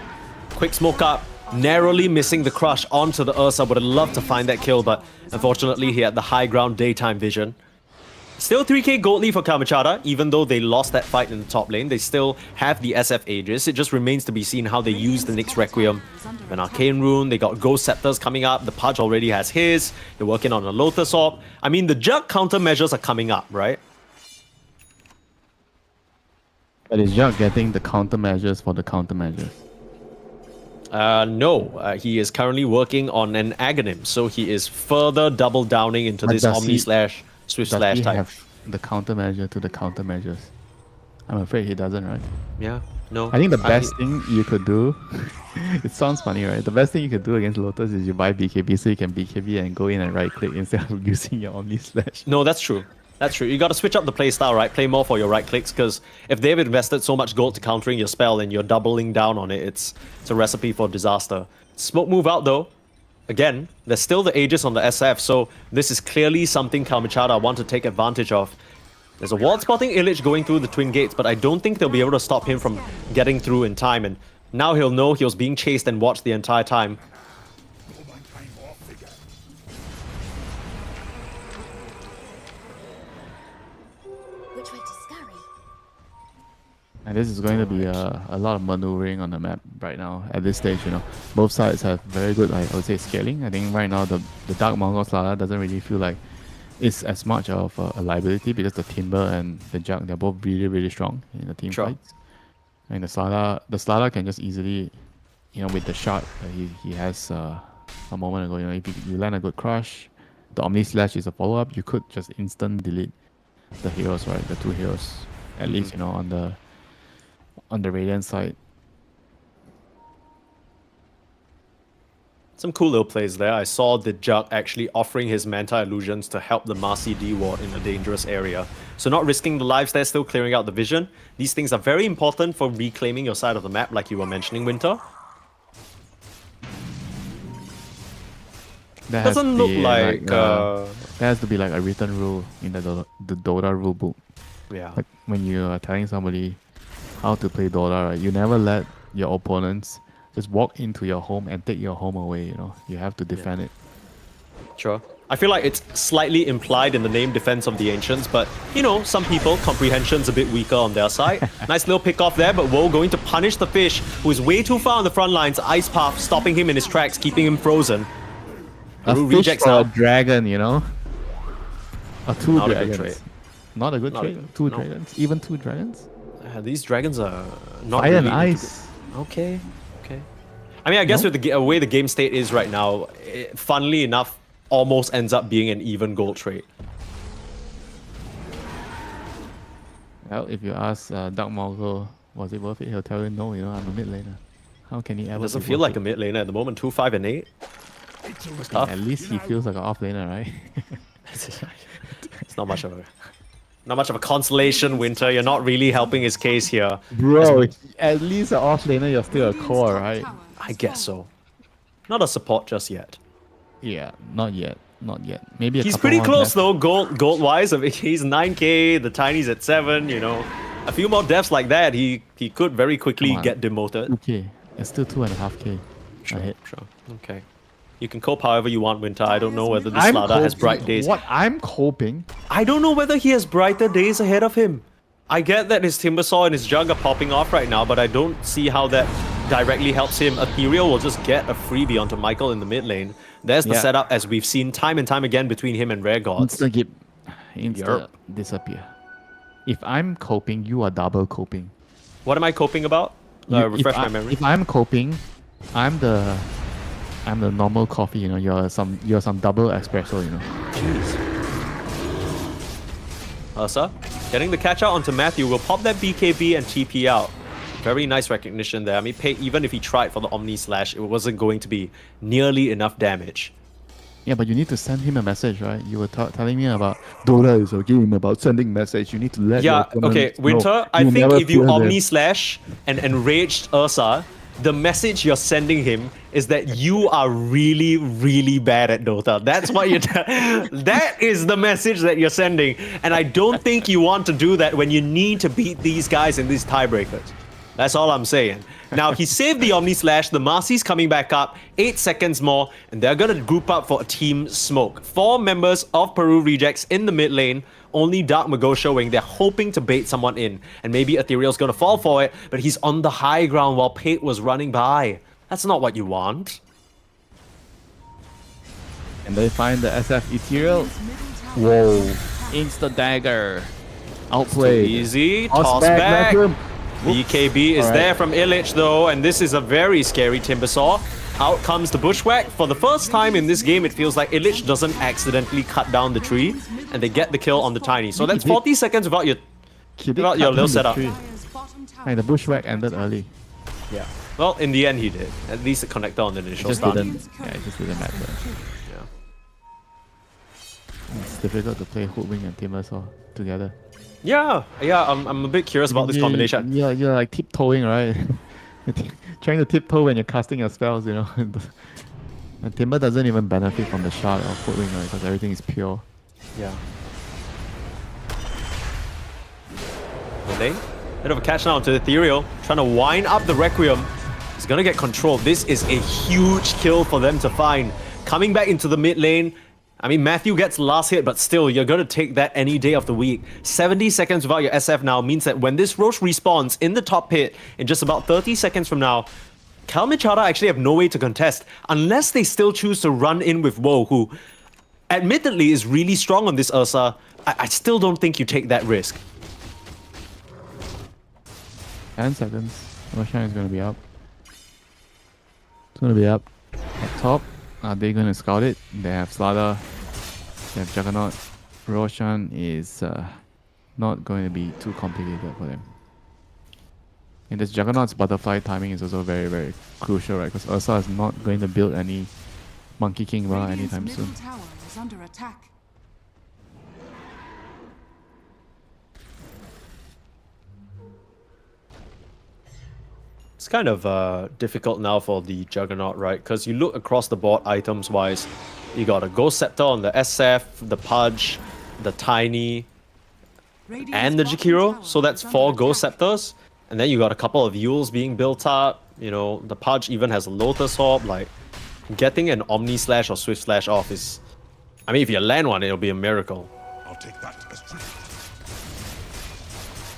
Quick smoke up, narrowly missing the crush onto the Ursa. Would have loved to find that kill, but unfortunately he had the high ground daytime vision. Still 3k gold lead for Kamachara, even though they lost that fight in the top lane. They still have the SF Aegis. It just remains to be seen how they use the Nyx Requiem. An Arcane Rune, they got Ghost Scepters coming up. The Pudge already has his. They're working on a Lotus Orb. I mean, the Jug countermeasures are coming up, right? But is Jug getting the countermeasures for the countermeasures? No. He is currently working on an Aghanim, so he is further double downing into But this does Omni he- Slash, Swift Does Slash he type. have the countermeasure to the countermeasures? I'm afraid he doesn't, right? Yeah, no. I think the best thing you could do, it sounds funny, right? The best thing you could do against Lotus is you buy BKB so you can BKB and go in and right click instead of using your Omni Slash. No, that's true. That's true. You got to switch up the playstyle, right? Play more for your right clicks, because if they've invested so much gold to countering your spell and you're doubling down on it, it's a recipe for disaster. Smoke move out though. Again, there's still the Aegis on the SF, so this is clearly something Kamachara want to take advantage of. There's a ward spotting Illich going through the twin gates, but I don't think they'll be able to stop him from getting through in time, and now he'll know he was being chased and watched the entire time. Which way to scurry? And this is going to be a lot of maneuvering on the map right now at this stage, you know. Both sides have very good, like, I would say, scaling. I think right now the Dark Mongol Slada doesn't really feel like it's as much of a liability because the Timber and the Jug, they're both really, really strong in the team Sure. fights. And the Slada can just easily, you know, with the shot that he has a moment ago, you know, if you land a good crush, the Omni Slash is a follow-up, you could just instant delete the heroes, right? The two heroes, at least, you know, on the Radiant side. Some cool little plays there. I saw the Jug actually offering his Manta Illusions to help the Marcy D ward in a dangerous area. So not risking the lives there, still clearing out the vision. These things are very important for reclaiming your side of the map, like you were mentioning, Winter. That has Doesn't to look be like... there has to be like a written rule in the Dota rule book. yeah. Like when you are telling somebody how to play Dota, right, you never let your opponents just walk into your home and take your home away, you know. You have to defend it. Sure. I feel like it's slightly implied in the name Defense of the Ancients, but, you know, some people, comprehension's a bit weaker on their side. Nice little pick off there, but Woe going to punish the fish, who is way too far on the front lines. Ice Path stopping him in his tracks, keeping him frozen. A Peru fish rejects for a now. dragon, you know. Or two Not a good dragons. trade. Not a good Not a trade. good- Two no. dragons. Even two dragons. These dragons are not Fire and really ice. Okay, okay. I mean, I guess with the way the game state is right now, funnily enough, almost ends up being an even gold trade. Well, if you ask Dark Mongol, was it worth it? He'll tell you no, you know, I'm a mid laner. How can he ever It doesn't be feel worth like it? a mid laner at the moment. 2, 5, and 8. Tough. At least he feels like an off laner, right? It's not much of a consolation, Winter. You're not really helping his case here. Bro, at least an off laner, you're still a Radiant's core, top right? tower I has guess fallen. so. Not a support just yet. Yeah, not yet. Not yet. Maybe a He's couple pretty more close deaths. though, gold wise. I mean, he's 9k, the Tiny's at 7, you know. A few more deaths like that, he could very quickly Come on. get demoted. 2k. It's still 2.5k ahead. Sure. Okay. You can cope however you want, Winter. I don't know whether this I'm Slada has coping- bright days. What I'm coping. I don't know whether he has brighter days ahead of him. I get that his Timbersaw and his Jug are popping off right now, but I don't see how that directly helps him. Ethereal will just get a freebie onto Michael in the mid lane. There's the Yeah. setup as we've seen time and time again between him and Rare Gods. Insta disappear. If I'm coping, you are double coping. What am I coping about? Refresh my memory. If I'm coping, I'm the normal coffee, you know. You're some double espresso, you know. Jeez. Ursa, getting the catch out onto Matthew will pop that BKB and TP out. Very nice recognition there. I mean, even if he tried for the Omni Slash, it wasn't going to be nearly enough damage. Yeah, but you need to send him a message, right? You were telling me about Dota is a game about sending message. You need to let Yeah, your opponent okay, know. Winter, I You think never if you fear them. Omni Slash and enraged Ursa, the message you're sending him is that you are really, really bad at Dota. That's what you're that is the message that you're sending. And I don't think you want to do that when you need to beat these guys in these tiebreakers. That's all I'm saying. Now, he saved the Omni Slash, the Marcy's coming back up, 8 seconds more, and they're gonna group up for a team smoke. 4 members of Peru Rejects in the mid lane, only Dark Mago showing. They're hoping to bait someone in, and maybe Ethereal's gonna fall for it, but he's on the high ground while Pate was running by. That's not what you want. And they find the SF Ethereal. Radiant's middle tower Whoa. Insta dagger. Outplayed. Easy, Toss toss back, back. Matthew. BKB is Alright. there from Illich though, and this is a very scary Timbersaw. Out comes the Bushwhack. For the first time in this game, it feels like Illich doesn't accidentally cut down the tree, and they get the kill on the Tiny. So that's 40 seconds without your He did About cut your down little the setup. tree. Dire's bottom tower. And the bushwhack ended early. Yeah. Well, in the end, he did. At least it connected on the It initial just start. didn't. Yeah, it just didn't matter. Yeah. It's difficult to play Hoodwink and Timbersaw together. Yeah, I'm a bit curious about this combination. Yeah, you're like tiptoeing, right? Trying to tiptoe when you're casting your spells, you know. And Timber doesn't even benefit from the shard of Hoodwink, right? Because everything is pure. Yeah. Bit of a catch now to Ethereal, trying to wind up the Requiem. He's gonna get control. This is a huge kill for them to find. Coming back into the mid lane. I mean, Matthew gets last hit, but still, you're gonna take that any day of the week. 70 seconds without your SF now means that when this Roche respawns in the top pit in just about 30 seconds from now, Kalmichara actually have no way to contest unless they still choose to run in with Woe, who admittedly is really strong on this Ursa. I still don't think you take that risk. 10 seconds. Roshan is going to be up. It's going to be up. Up top. Are they going to scout it? They have Slaughter. They have Juggernaut. Roshan is not going to be too complicated for them. And this Juggernaut's butterfly timing is also very, very crucial, right? Because Ursa is not going to build any Monkey King bar Radiant's anytime middle soon. tower is under attack. It's kind of difficult now for the Juggernaut, right? Because you look across the board items-wise, you got a Ghost Scepter on the SF, the Pudge, the Tiny, Radiant's and the bottom Jakiro. tower So that's is 4 under Ghost attack. Scepters. And then you got a couple of Yules being built up. You know, the Pudge even has a Lotus Orb. Like, getting an Omni Slash or Swift Slash off is... I mean, if you land one, it'll be a miracle. I'll take that as true.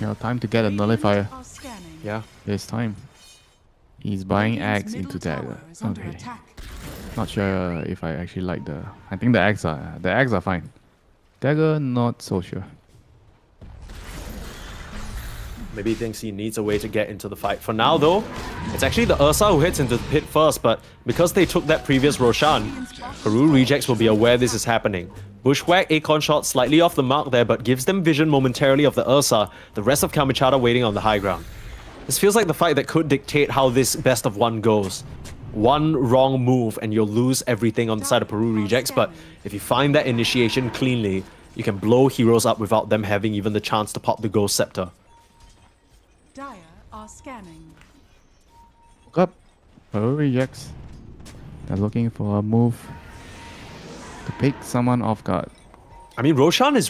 You know, time to get a Nullifier. Are scanning. Yeah. It's time. He's buying Radiant's Axe middle into tower Dagger. is under Okay. attack. Not sure if I actually like the... I think the Axe are fine. Dagger, not so sure. Maybe he thinks he needs a way to get into the fight. For now, though, it's actually the Ursa who hits into the pit first, but because they took that previous Roshan, Peru Rejects will be aware this is happening. Bushwhack, Acorn shot slightly off the mark there, but gives them vision momentarily of the Ursa, the rest of Kalmichara waiting on the high ground. This feels like the fight that could dictate how this best of one goes. One wrong move and you'll lose everything on the side of Peru Rejects, but if you find that initiation cleanly, you can blow heroes up without them having even the chance to pop the Ghost Scepter. Dire are scanning. Look up. Peru Rejects. They're looking for a move to pick someone off guard. I mean, Roshan is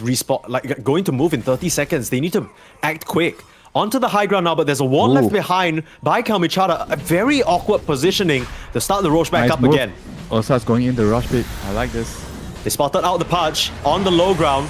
going to move in 30 seconds. They need to act quick. Onto the high ground now, but there's a ward left behind by Kalmichara. A very awkward positioning to start the Roche back Nice up move. again. Ursa's going into rush pit. I like this. They spotted out the Pudge on the low ground.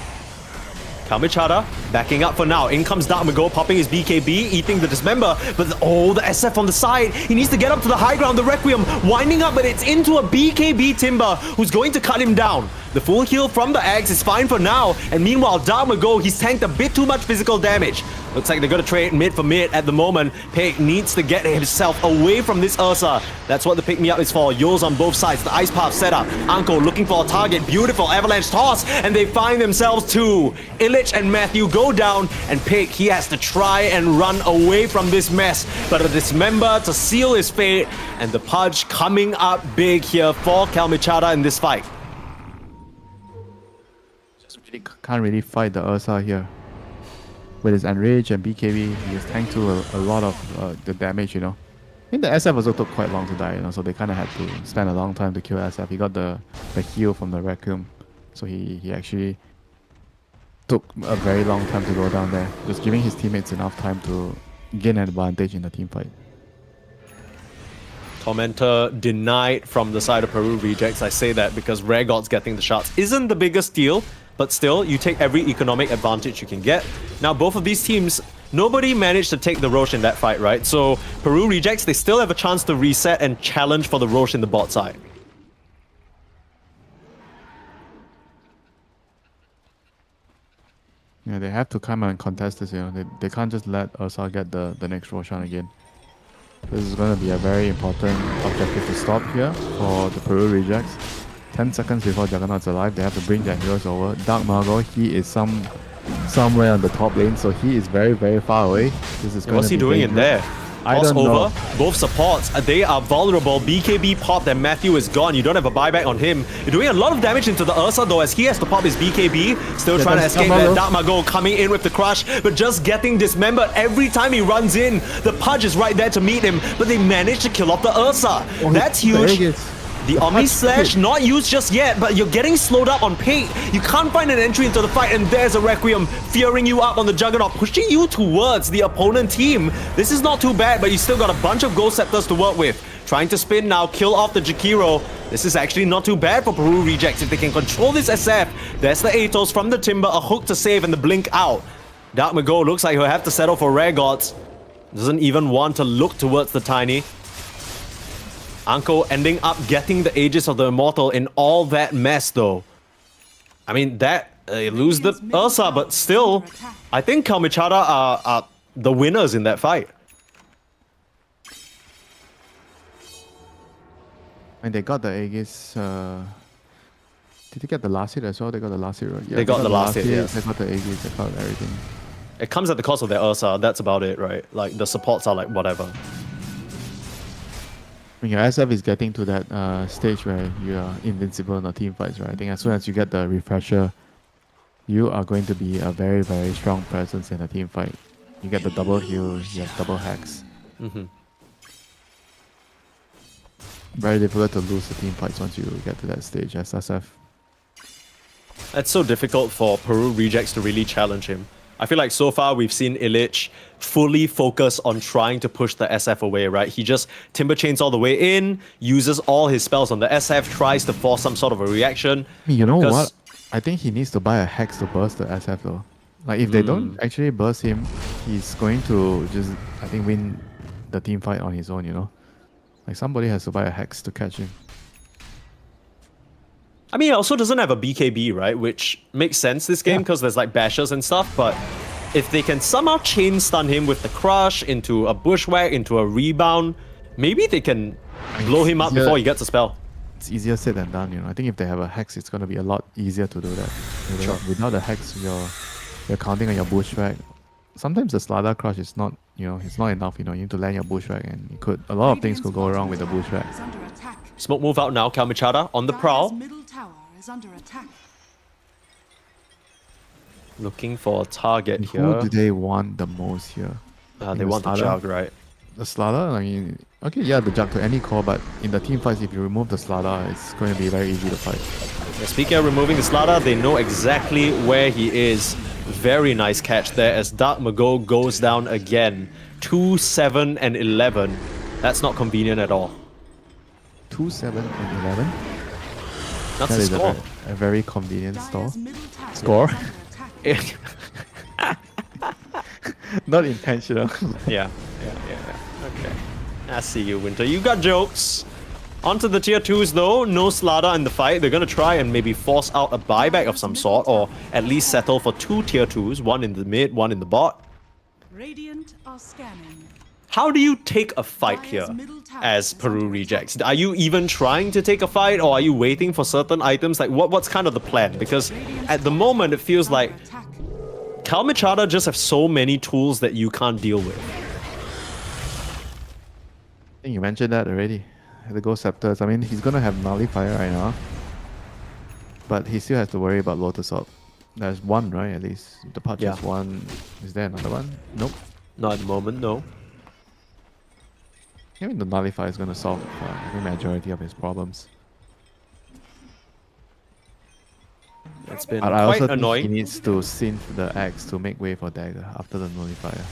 Kalmichara backing up for now. In comes Dark Mago, popping his BKB, eating the Dismember, but the SF on the side. He needs to get up to the high ground. The Requiem winding up, but it's into a BKB Timber who's going to cut him down. The full heal from the Axe is fine for now, and meanwhile, Dark Mago, he's tanked a bit too much physical damage. Looks like they're gonna trade mid for mid at the moment. Pig needs to get himself away from this Ursa. That's what the pick-me-up is for. Yours on both sides. The Ice Path set up. Anko looking for a target. Beautiful Avalanche toss. And they find themselves two. Illich and Matthew go down. And Pig, he has to try and run away from this mess. But a Dismember to seal his fate. And the Pudge coming up big here for Kalmichara in this fight. can't really fight the Ursa here. With his Enrage and BKB, he has tanked to a lot of the damage, you know. I think the SF also took quite long to die, you know, so they kind of had to spend a long time to kill SF. He got the heal from the Requiem, so he actually took a very long time to go down there, just giving his teammates enough time to gain an advantage in the team fight. Tormentor denied from the side of Peru Rejects. I say that because Rare Gods getting the shots isn't the biggest deal, but still, you take every economic advantage you can get. Now, both of these teams, nobody managed to take the Roche in that fight, right? So, Peru Rejects, they still have a chance to reset and challenge for the Roche in the bot side. Yeah, they have to come and contest this, you know. They can't just let Ursa get the next Roshan again. This is going to be a very important objective to stop here for the Peru Rejects. 10 seconds before Juggernaut's alive, they have to bring their heroes over. Dark Margot, he is somewhere on the top lane, so he is very, very far away. This is What's he doing in there? I Toss don't over. know. Both supports, they are vulnerable. BKB popped and Matthew is gone. You don't have a buyback on him. You're doing a lot of damage into the Ursa though, as he has to pop his BKB. Still trying to escape that. Dark Margot coming in with the crush, but just getting dismembered every time he runs in. The Pudge is right there to meet him, but they managed to kill off the Ursa. That's huge. The Omni Slash not used just yet, but you're getting slowed up on Pate. You can't find an entry into the fight, and there's a Requiem fearing you up on the Juggernaut, pushing you towards the opponent team. This is not too bad, but you still got a bunch of Ghost Scepters to work with. Trying to spin now, kill off the Jakiro. This is actually not too bad for Peru Rejects if they can control this SF. There's the Atos from the Timber, a hook to save, and the blink out. Dark Mago looks like he'll have to settle for Rare Gods. Doesn't even want to look towards the Tiny. Anko ending up getting the Aegis of the Immortal in all that mess though. I mean, they lose the Ursa, but still, I think Kalmichara are the winners in that fight. And they got the Aegis. Did they get the last hit as well? They got the last hit, right? Yeah, They got the last hit, yes. They got the Aegis, they got everything. It comes at the cost of their Ursa, that's about it, right? Like, the supports are like, whatever. When your SF is getting to that stage where you are invincible in the team fights, right? I think as soon as you get the refresher, you are going to be a very, very strong presence in the team fight. You get the double heal, you have double hacks. Very difficult to lose the team fights once you get to that stage as SF. It's so difficult for Peru Rejects to really challenge him. I feel like so far we've seen Illich fully focus on trying to push the SF away, right? He just Timber Chains all the way in, uses all his spells on the SF, tries to force some sort of a reaction. You know what? I think he needs to buy a Hex to burst the SF though. Like if they don't actually burst him, he's going to just, I think, win the team fight on his own, you know? Like somebody has to buy a Hex to catch him. I mean, he also doesn't have a BKB, right? Which makes sense this game because there's like bashers and stuff, but if they can somehow chain stun him with the crush into a bushwhack, into a rebound, maybe they can blow him up before he gets a spell. It's easier said than done, you know. I think if they have a Hex, it's going to be a lot easier to do that. Without the Hex, you're counting on your bushwhack. Sometimes the Slada crush is not, you know, it's not enough, you know. You need to land your bushwhack and a lot of things could go wrong with the bushwhack. Smoke move out now, Kalmichara on the prowl. Middle tower is under attack. Looking for a target here. Who do they want the most here? They want the Jug, right? The Slada? I mean, okay, yeah, the Jug to any core, but in the team fights, if you remove the Slada, it's going to be very easy to fight. Yeah, speaking of removing the Slada, they know exactly where he is. Very nice catch there as Dark Mago goes down again. 2, 7, and 11. That's not convenient at all. 2, 7, and 11? That's That the is score. a very convenient Dire's middle tower is score. under attack. Not intentional. Yeah. Okay. I see you, Winter. You got jokes. Onto the tier 2s though. No Slada in the fight. They're gonna try and maybe force out a buyback of some sort, or at least settle for 2 tier 2s, one in the mid, one in the bot. Radiant are scanning. How do you take a fight here as Peru Rejects? Are you even trying to take a fight, or are you waiting for certain items? Like, what's kind of the plan? Because at the moment, it feels like Kalmichara just have so many tools that you can't deal with. I think you mentioned that already. The Ghost Scepters. I mean, he's gonna have Nullifier right now, but he still has to worry about Lotus Orb. There's one, right? At least the patch Yeah. is one. Is there another one? Nope. Not at the moment, no. I mean, the nullify is going to solve the majority of his problems. It's been But I quite also think annoying. he needs to synth the axe to make way for dagger after the nullifier.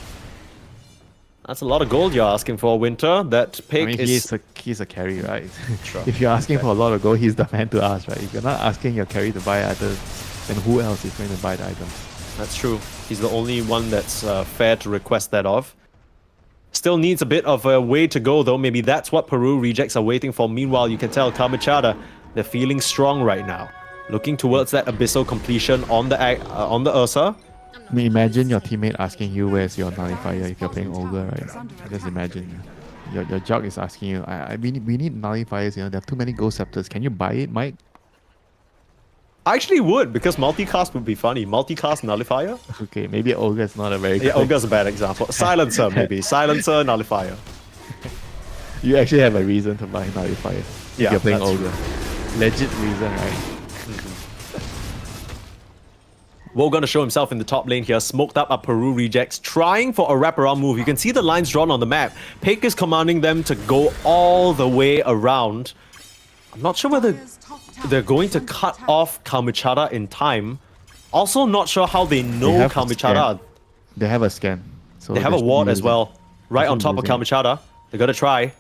That's a lot of gold you're asking for, Winter. That pick I mean, is... he's a carry, right? Sure. If you're asking for a lot of gold, he's the man to ask, right? If you're not asking your carry to buy items, then who else is going to buy the items? That's true. He's the only one that's fair to request that of. Still needs a bit of a way to go, though. Maybe that's what Peru rejects are waiting for. Meanwhile, you can tell Kamachada, they're feeling strong right now. Looking towards that abyssal completion on the Ursa. I mean, imagine your teammate asking you where's your nullifier if you're playing Ogre, right? Just imagine. Your jug is asking you, we need nullifiers, you know, there are too many Ghost Scepters. Can you buy it, Mike? I actually would, because multicast would be funny. Multicast nullifier? Okay, maybe Ogre is not a very good... Yeah, Ogre's a bad example. Silencer, maybe. Silencer, nullifier. You actually have a reason to buy nullifier if Yeah, you're playing that's Ogre. Legit reason, right? Woe gonna show himself in the top lane here, smoked up Peru rejects, trying for a wraparound move. You can see the lines drawn on the map. Peck is commanding them to go all the way around. I'm not sure whether they're going to cut off Kamachada in time. Also not sure how they know have a Kamachada. scan. They have a scan. So They have a should ward be as using- well, right they on should top be of using it. Kamachada. They're gonna try.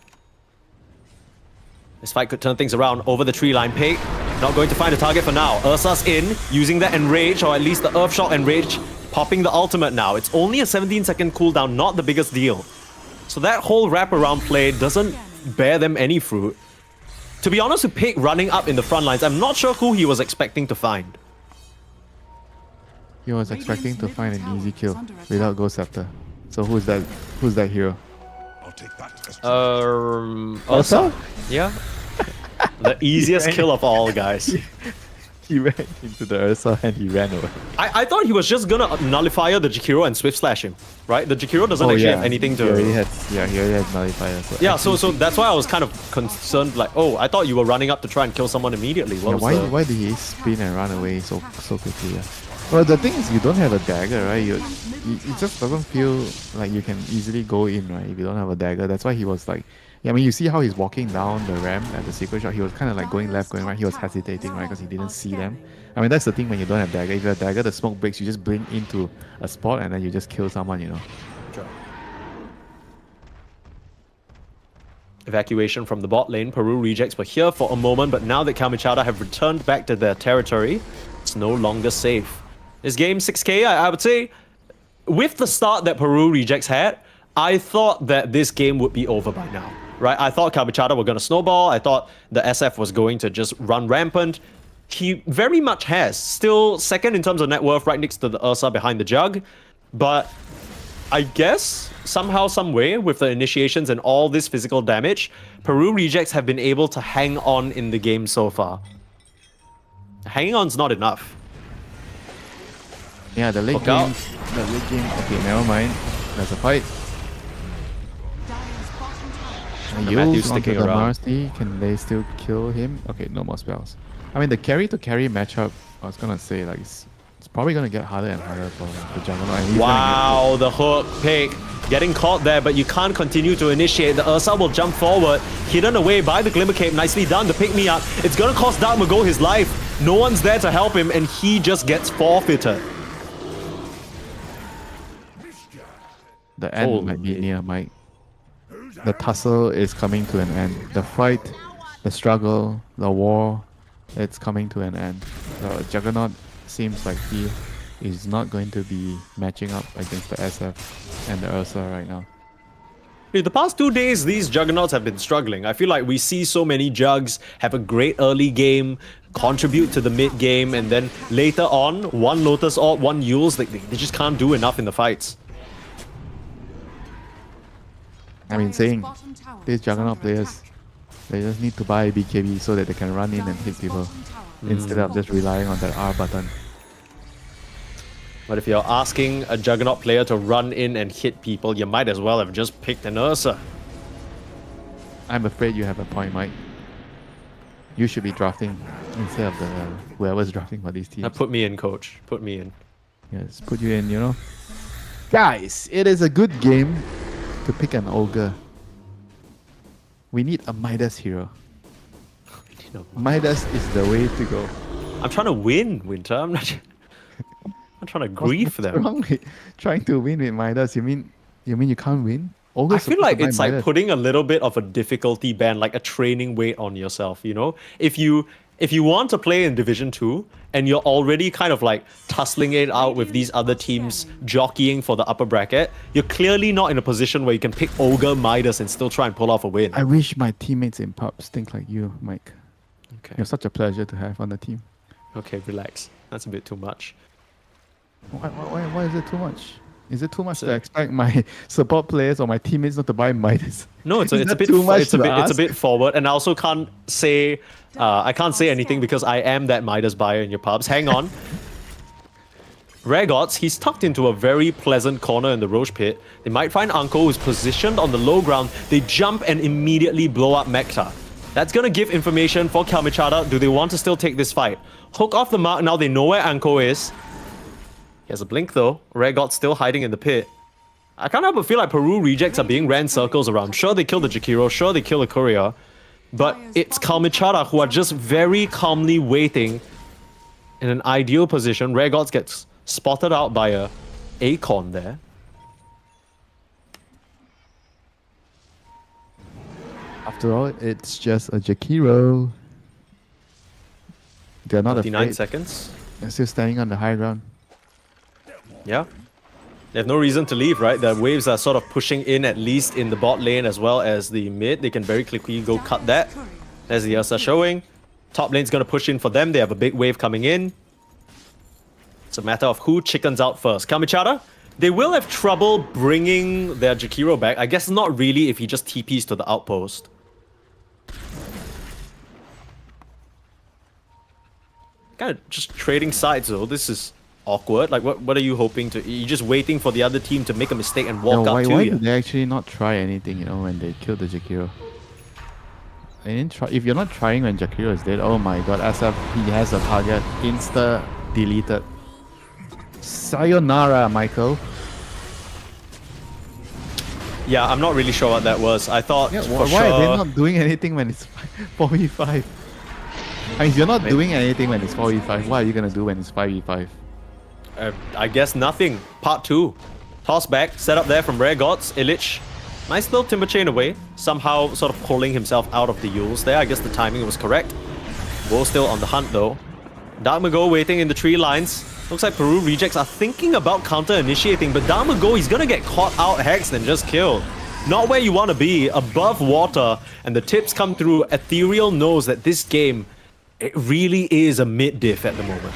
This fight could turn things around over the tree line. Peck not going to find a target for now. Ursa's in, using the Enrage, or at least the Earthshock Enrage, popping the ultimate now. It's only a 17-second cooldown, not the biggest deal. So that whole wraparound play doesn't bear them any fruit. To be honest with Peck running up in the front lines, I'm not sure who he was expecting to find. He was expecting to find an easy kill without Ghost Scepter. So who's that hero? I'll take that as Ursa? Yeah. The easiest kill of all, guys. He ran into the Ursa and he ran away. I thought he was just gonna nullify the Jakiro and Swift Slash him, right? The Jakiro doesn't actually have anything to... He already had nullifier. So Yeah, so that's why I was kind of concerned, like, oh, I thought you were running up to try and kill someone immediately. What was the... why did he spin and run away so quickly? Yeah? Well, the thing is, you don't have a dagger, right? It just doesn't feel like you can easily go in, right? If you don't have a dagger, that's why he was like, yeah, I mean, you see how he's walking down the ramp at the secret shot. He was kind of like going left, going right. He was hesitating, right? Because he didn't see them. I mean, that's the thing when you don't have dagger. If you have dagger, the smoke breaks. You just blink into a spot and then you just kill someone, you know. Sure. Evacuation from the bot lane. Peru rejects were here for a moment, but now that Kamachada have returned back to their territory, it's no longer safe. This game, 6k, I would say, with the start that Peru rejects had, I thought that this game would be over by now. Right? I thought Kamachada were going to snowball. I thought the SF was going to just run rampant. He very much has. Still second in terms of net worth, right next to the Ursa behind the Jug. But I guess somehow, some way, with the initiations and all this physical damage, Peru rejects have been able to hang on in the game so far. Hanging on's not enough. Yeah, the late Look out. game. Okay, never mind. There's a fight. And Use Matthew's onto sticking the around. Marcy. Can they still kill him? Okay, no more spells. I mean, the carry to carry matchup, I was gonna say, like, it's probably gonna get harder and harder for the Juggernaut. And he's Wow, the hook, Peck, getting caught there, but you can't continue to initiate. The Ursa will jump forward, hidden away by the Glimmer Cape. Nicely done to pick me up. It's gonna cost Dark Mago his life. No one's there to help him, and he just gets forfeited. The end might be near, Mike. The tussle is coming to an end. The fight, the struggle, the war, it's coming to an end. The Juggernaut seems like he is not going to be matching up against the SF and the Ursa right now. The past 2 days, these Juggernauts have been struggling. I feel like we see so many Jugs have a great early game, contribute to the mid game, and then later on, one Lotus Orb, one Yules, they just can't do enough in the fights. I mean, saying these Juggernaut players, they just need to buy BKB so that they can run in and hit people instead of just relying on that R button. But if you're asking a Juggernaut player to run in and hit people, you might as well have just picked an Ursa. I'm afraid you have a point, Mike. You should be drafting instead of the whoever's drafting for these teams. Now put me in, coach. Put me in. Yes, put you in, you know. Guys, it is a good game to pick an ogre. We need a Midas hero. Midas is the way to go. I'm trying to win, Winter. I'm not. I'm trying to grief What's them. wrong with trying to win with Midas? You mean you can't win? I feel like it's like Midas. putting a little bit of a difficulty band, like a training weight on yourself, you know? If you want to play in Division 2 and you're already kind of like tussling it out with these other teams jockeying for the upper bracket, you're clearly not in a position where you can pick Ogre Midas and still try and pull off a win. I wish my teammates in pubs think like you, Mike. Okay. You're such a pleasure to have on the team. Okay, relax. That's a bit too much. Why is it too much? Is it too much to expect my support players or my teammates not to buy Midas? No, it's Is a that bit too much it's a to bit it's a ask? bit forward, and I also can't say anything because I am that Midas buyer in your pubs. Hang on. Rare Gods, he's tucked into a very pleasant corner in the Roche pit. They might find Uncle, who's positioned on the low ground. They jump and immediately blow up Mekta. That's gonna give information for Kalmichada. Do they want to still take this fight? Hook off the mark, now they know where Anko is. He has a blink though. Rare God's still hiding in the pit. I can't help but feel like Peru rejects are being ran circles around. Sure, they kill the Jakiro, sure, they kill the courier. But it's Kalmichada who are just very calmly waiting in an ideal position. Rare Gods gets spotted out by a Acorn there. After all, it's just a Jakiro. They're not 59 afraid. seconds. They're still standing on the high ground. Yeah. They have no reason to leave, right? The waves are sort of pushing in, at least in the bot lane as well as the mid. They can very quickly go cut that. There's the Ursa showing. Top lane's going to push in for them. They have a big wave coming in. It's a matter of who chickens out first. Kalmichada, they will have trouble bringing their Jakiro back. I guess not really if he just TPs to the outpost. Kind of just trading sides though. This is awkward. Like, what are you hoping to? You're just waiting for the other team to make a mistake and walk up to why you. did they actually not try anything, you know, when they killed the Jakiro? They didn't try. If you're not trying when Jakiro is dead, oh my god, SF, he has a target. Insta deleted. Sayonara, Michael. Yeah, I'm not really sure what that was. I thought Yeah, for why are they sure. not doing anything when it's 4v5? I mean, if you're not doing anything when it's 4v5, what are you gonna do when it's 5v5? I guess nothing. Part 2. Toss back, set up there from Rare Gods. Illich. Nice little timber chain away. Somehow sort of pulling himself out of the Yules there. I guess the timing was correct. Woe still on the hunt though. Darkmago waiting in the tree lines. Looks like Peru rejects are thinking about counter-initiating, but Darkmago, he's gonna get caught out, hexed, and just killed. Not where you want to be, above water, and the tips come through. Ethereal knows that this game, it really is a mid-diff at the moment.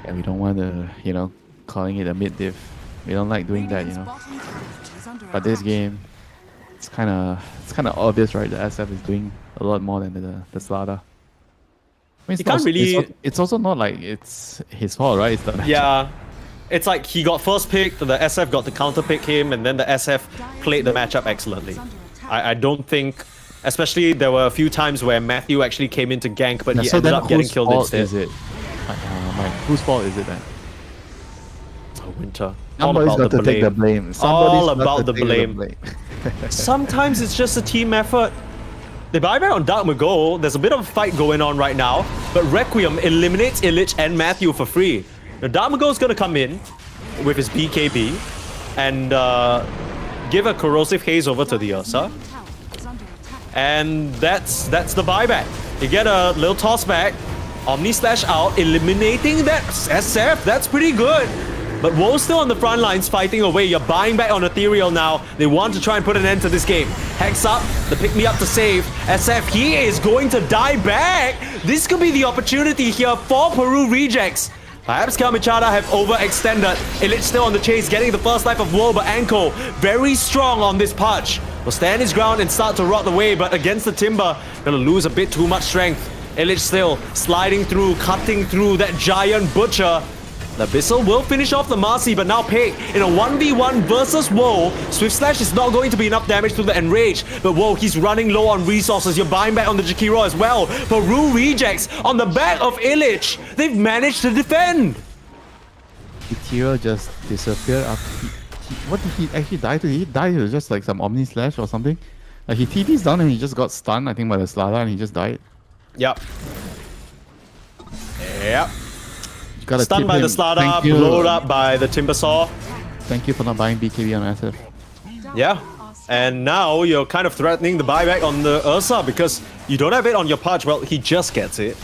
Yeah, we don't want to, you know, calling it a mid-diff. We don't like doing that, you know. But this game, it's kind of obvious, right? The SF is doing a lot more than the Slada. I mean, You can't really- It's also not like it's his fault, right? It's the matchup. Yeah, it's like he got first pick, the SF got to counter pick him, and then the SF played the matchup excellently. I don't think, especially there were a few times where Matthew actually came in to gank, but Yeah, he so ended then up getting whose killed fault instead. is it? Mike, whose fault is it then? Oh, Winter. Somebody's got to take the blame. Somebody's got about to the take blame. Sometimes it's just a team effort. They buy back on Darkmago. There's a bit of a fight going on right now, but Requiem eliminates Illich and Matthew for free. Now Darkmago's gonna come in with his BKB and give a corrosive haze over to the Ursa. And that's the buyback. You get a little toss back, Omni Slash out, eliminating that SF. That's pretty good. But Woe's still on the front lines fighting away. You're buying back on Ethereal now. They want to try and put an end to this game. Hex up, the pick me up to save. SF, he is going to die back. This could be the opportunity here for Peru rejects. Perhaps Kalmichada have overextended. Illich still on the chase, getting the first life of Woe, but Anko very strong on this punch. Will stand his ground and start to rot away, but against the timber, gonna lose a bit too much strength. Illich still sliding through, cutting through that giant butcher. The Bissell will finish off the Marcy, but now Pig in a 1v1 versus Woe. Swift Slash is not going to be enough damage to the Enrage, but Woe, he's running low on resources. You're buying back on the Jakiro as well. Peru rejects on the back of Illich. They've managed to defend. Tiro just disappeared after what did he actually die to? He died to just like some Omni Slash or something. Like he TP's down and he just got stunned, I think, by the Slada, and he just died. Yep. Yep. You gotta Stunned tip by him. the Slada, Thank you. blowed up by the Timbersaw. Thank you for not buying BKB on SF. Yeah. And now you're kind of threatening the buyback on the Ursa because you don't have it on your Pudge. Well, he just gets it.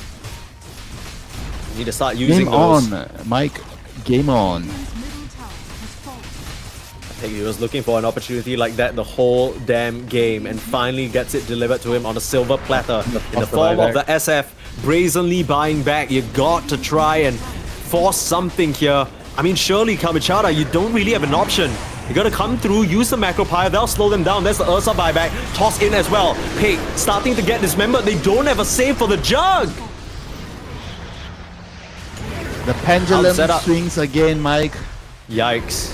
You need to start using Game those. on, Mike. Game on. Radiant's middle tower has fallen. I think he was looking for an opportunity like that the whole damn game and finally gets it delivered to him on a silver platter in the form of the SF brazenly buying back. You got to try and force something here. I mean, surely Kamichara, you don't really have an option. You gotta come through, use the macro pyre, they'll slow them down. There's the Ursa buyback, toss in as well. Pig starting to get dismembered. They don't have a save for the Jug. The pendulum Set up. swings again, Mike. Yikes.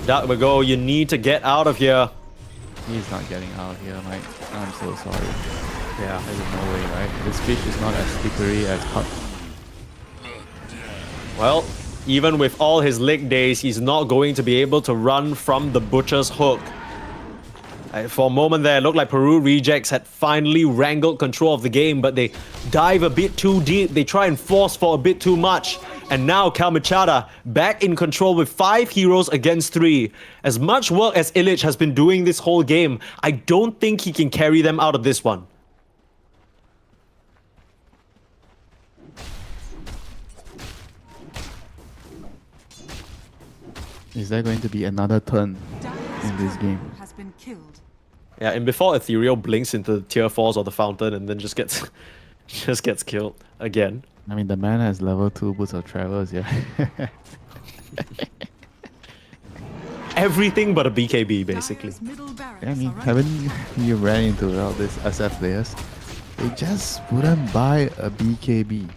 That we go. You need to get out of here. He's not getting out here, Mike. I'm so sorry. Yeah. There's no way, right? This fish is not as slippery as hot. Well, even with all his leg days, he's not going to be able to run from the Butcher's hook. For a moment there, it looked like Peru Rejects had finally wrangled control of the game, but they dive a bit too deep. They try and force for a bit too much. And now Kalmachada back in control with 5 heroes against 3. As much work as Illich has been doing this whole game, I don't think he can carry them out of this one. Is there going to be another turn in this game? Has been killed. Yeah, and before Ethereal blinks into tier 4s or the fountain and then just gets just gets killed again. I mean, the man has level 2 Boots of Travels, yeah. Everything but a BKB, basically. Dire's middle barracks I mean, are under haven't you ran into all these SF players? They just wouldn't buy a BKB.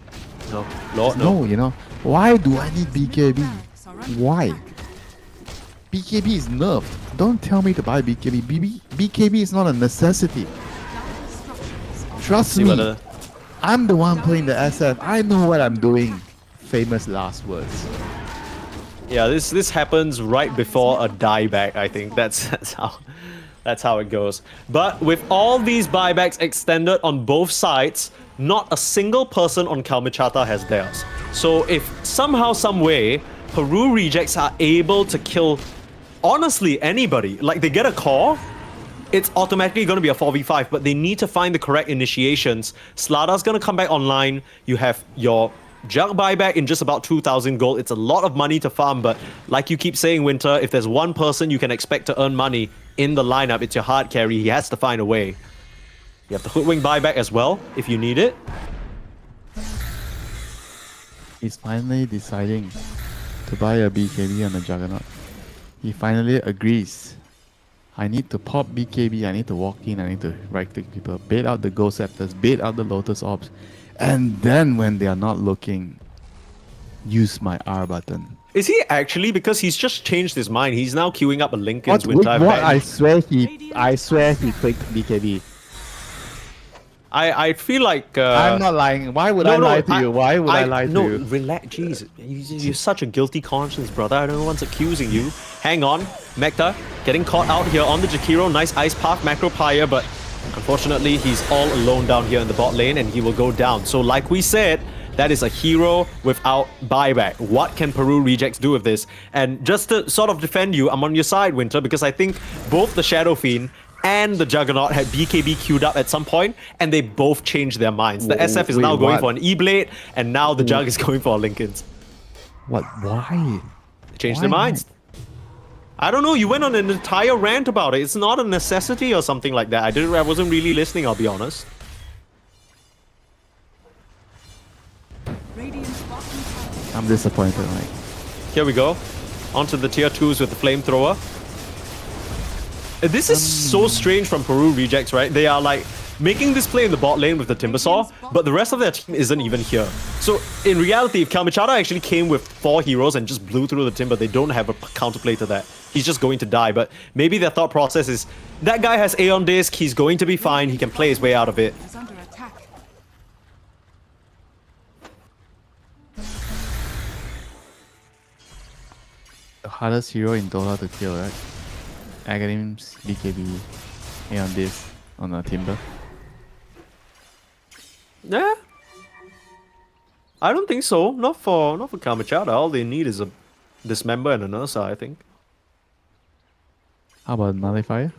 No, Lord, no. No, you know, why do I need BKB? barracks are under Why? attack. BKB is nerfed. Don't tell me to buy BKB. BKB is not a necessity. Dire's structures are Trust See me. whether I'm the one playing the SF. I know what I'm doing. Famous last words. yeah, this happens right before a dieback. I think that's how it goes. But with all these buybacks extended on both sides, not a single person on Kalmichata has theirs. So if somehow, some way, Peru Rejects are able to kill honestly anybody, like they get a core, it's automatically going to be a 4v5, but they need to find the correct initiations. Slada's going to come back online. You have your Jug buyback in just about 2,000 gold. It's a lot of money to farm, but like you keep saying, Winter, if there's one person you can expect to earn money in the lineup, it's your hard carry. He has to find a way. You have the Hoodwink buyback as well, if you need it. He's finally deciding to buy a BKB on the Juggernaut. He finally agrees. I need to pop BKB, I need to walk in, I need to right-click people, bait out the Ghost Scepters, bait out the Lotus Orbs, and then when they are not looking, use my R button. Is he actually? Because he's just changed his mind. He's now queuing up a Lincoln's What? Winter. I swear he clicked BKB. I feel like... I'm not lying. Why would I lie to you? Why would I lie to no, you? relax. Jeez, you're such a guilty conscience, brother. I don't know one's accusing you. Hang on. Mekta getting caught out here on the Jakiro. Nice Ice Path Macro Pyre, but unfortunately, he's all alone down here in the bot lane and he will go down. So like we said, that is a hero without buyback. What can Peru Rejects do with this? And just to sort of defend you, I'm on your side, Winter, because I think both the Shadow Fiend and the Juggernaut had BKB queued up at some point, and they both changed their minds. The SF is Wait, now going what? for an E-Blade, and now the Jug is going for a Lincoln's. What? Why? They changed Why their minds. I don't know, you went on an entire rant about it. It's not a necessity or something like that. I wasn't really listening, I'll be honest. Radiant's bottom tower. I'm disappointed, Mike. Here we go. Onto the tier 2s with the Flamethrower. This is so strange from Peru Rejects, right? They are like making this play in the bot lane with the Timbersaw, but the rest of their team isn't even here. So in reality, if Kalmachara actually came with 4 heroes and just blew through the Timber, they don't have a counterplay to that. He's just going to die, but maybe their thought process is, that guy has Aeon Disc, he's going to be fine, he can play his way out of it. Is under attack. The hardest hero in Dota to kill, right? Aghanims, BKB, Aeon Disc on a Timber. Yeah. I don't think so. Not for Kalmachara. All they need is a Dismember and an Ursa, I think. How about Nullifier?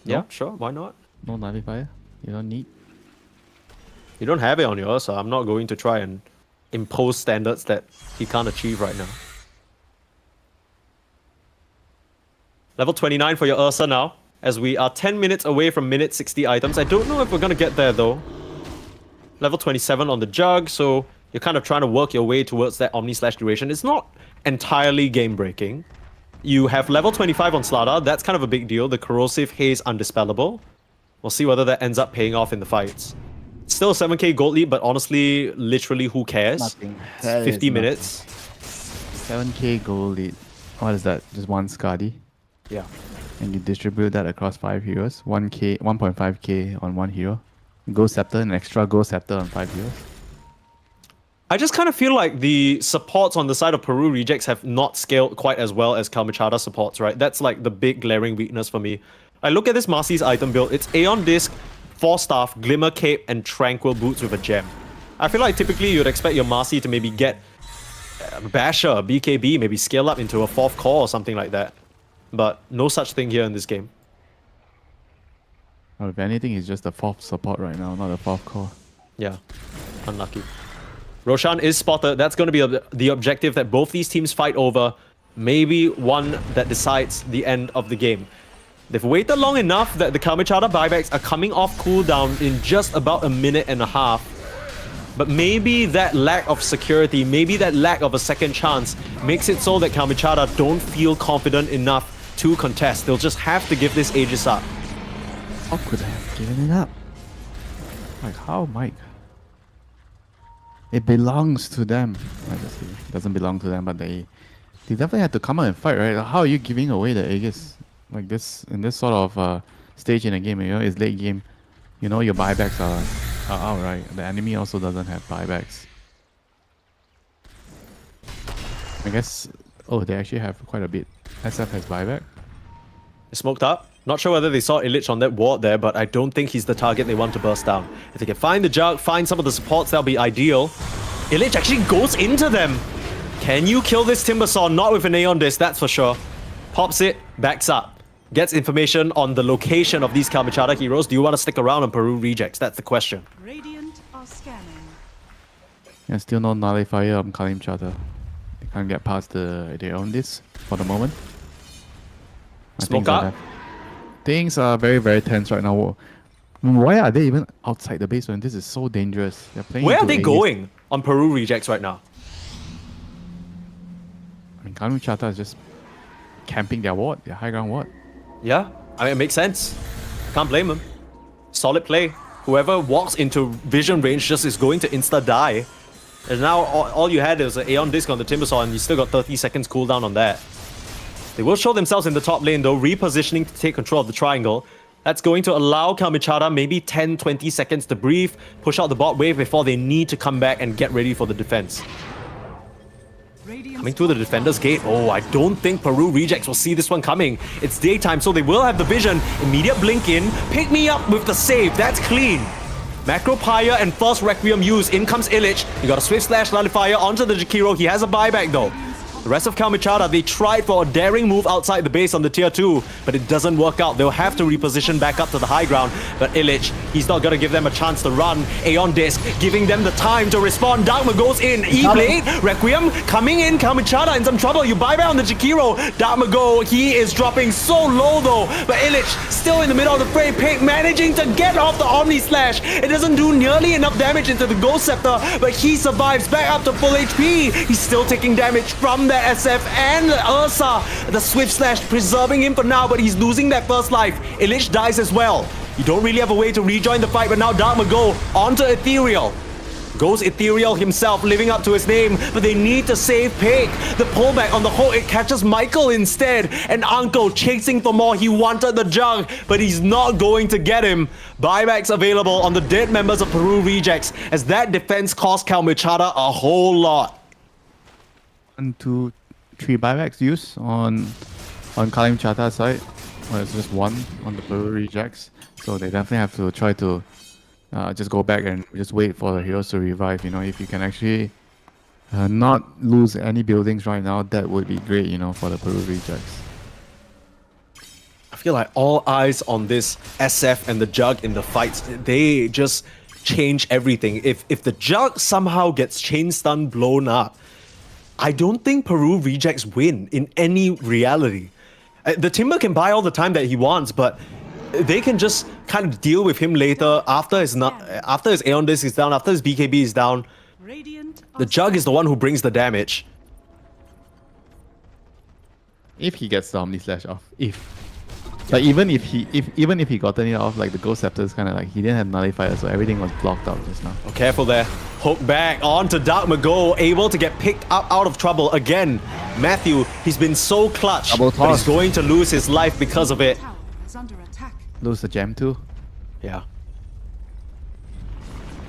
Yeah, sure. Why not? No Nullifier? You don't need? You don't have it on your Ursa. I'm not going to try and impose standards that he can't achieve right now. Level 29 for your Ursa now, as we are 10 minutes away from minute 60 items. I don't know if we're going to get there though. Level 27 on the Jug, so you're kind of trying to work your way towards that Omni Slash duration. It's not entirely game breaking. You have level 25 on Slardar, that's kind of a big deal. The Corrosive Haze Undispellable. We'll see whether that ends up paying off in the fights. Still a 7k gold lead, but honestly, literally who cares? Nothing. It's That 50 is minutes. 7k gold lead. What is that? Just one Skadi? Yeah. And you distribute that across 5 heroes. 1.5k on one hero. Ghost Scepter, an extra Ghost Scepter on 5 heroes. I just kind of feel like the supports on the side of Peru Rejects have not scaled quite as well as Kalmachara supports, right? That's like the big glaring weakness for me. I look at this Marcy's item build. It's Aeon Disc, 4 Staff, Glimmer Cape, and Tranquil Boots with a gem. I feel like typically you'd expect your Marcy to maybe get Basher, BKB, maybe scale up into a 4th core or something like that. But no such thing here in this game. Or if anything, it's just the 4th support right now, not the 4th core. Yeah, unlucky. Roshan is spotted. That's going to be the objective that both these teams fight over. Maybe one that decides the end of the game. They've waited long enough that the Kalmachara buybacks are coming off cooldown in just about a minute and a half. But maybe that lack of security, maybe that lack of a second chance makes it so that Kalmachara don't feel confident enough to contest. They'll just have to give this Aegis up. How could I have given it up? Like, how, Mike? It belongs to them. It doesn't belong to them, but they definitely had to come out and fight, right? How are you giving away the Aegis? Like this, in this sort of stage in a game, you know, it's late game. You know your buybacks are out, right? The enemy also doesn't have buybacks. I guess, oh, they actually have quite a bit. SF has buyback. Smoked up. Not sure whether they saw Illich on that ward there, but I don't think he's the target they want to burst down. If they can find the Jug, find some of the supports, that'll be ideal. Illich actually goes into them. Can you kill this Timbersaw? Not with an Aeon Disc, that's for sure. Pops it, backs up. Gets information on the location of these Kalmachara heroes. Do you want to stick around on Peru Rejects? That's the question. Radiant are scanning. Yeah, still no Nullifier on Kalmachara. They can't get past their own this for the moment. Smoke up. Things are very, very tense right now. Why are they even outside the base when this is so dangerous? They're playing. Where are into they Aegis. going on Peru Rejects right now? I mean, Kalmachara is just camping their ward, their high ground ward. Yeah, I mean, it makes sense. Can't blame them. Solid play. Whoever walks into vision range just is going to insta-die. And now all you had is an Aeon Disc on the Timbersaw and you still got 30 seconds cooldown on that. They will show themselves in the top lane though, repositioning to take control of the triangle. That's going to allow Kalmachara maybe 10-20 seconds to breathe, push out the bot wave before they need to come back and get ready for the defense. Coming through the defender's gate. Oh, I don't think Peru Rejects will see this one coming. It's daytime, so they will have the vision. Immediate blink in. Pick me up with the save. That's clean. Macro Pyre and first Requiem use. In comes Illich. You got a Swift Slash Nullifier onto the Jakiro. He has a buyback though. The rest of Kalmachara, they tried for a daring move outside the base on the tier 2, but it doesn't work out. They'll have to reposition back up to the high ground. But Illich, he's not going to give them a chance to run. Aeon Disc, giving them the time to respond. Dharma goes in. E-Blade, Requiem, coming in. Kalmachara in some trouble. You buy back on the Jakiro. Dharma go, he is dropping so low though. But Illich, still in the middle of the frame. Pink managing to get off the Omni Slash. It doesn't do nearly enough damage into the Ghost Scepter, but he survives back up to full HP. He's still taking damage from that SF and Ursa. The Swift Slash preserving him for now, but he's losing that first life. Illich dies as well. You don't really have a way to rejoin the fight, but now Dark Mago onto Ethereal. Goes Ethereal himself, living up to his name, but they need to save Pig. The pullback on the hook, it catches Michael instead, and Uncle chasing for more. He wanted the jug, but he's not going to get him. Buybacks available on the dead members of Peru Rejects, as that defense cost Kalmichada a whole lot. 1, 2, 3 buybacks used on Kalim Chata's side. Well, it's just one on the Peru Rejects. So they definitely have to try to just go back and just wait for the heroes to revive. You know, if you can actually not lose any buildings right now, that would be great, you know, for the Peru Rejects. I feel like all eyes on this SF and the Jug in the fights. They just change everything. If the Jug somehow gets chain stun blown up, I don't think Peru Rejects win in any reality. The Timber can buy all the time that he wants, but they can just kind of deal with him later after his Aeon Disc is down, after his BKB is down. The Jug is the one who brings the damage. If he gets the Omni Slash off, but even if he gotten it off, like the Ghost Scepter is kind of like he didn't have Nullifier, so everything was blocked out just now. Oh, careful there. Hook back onto Dark Mago, able to get picked up out of trouble again. Matthew, he's been so clutch, Double but he's toss. going to lose his life because of it. Tower is under attack. Lose the gem too. Yeah.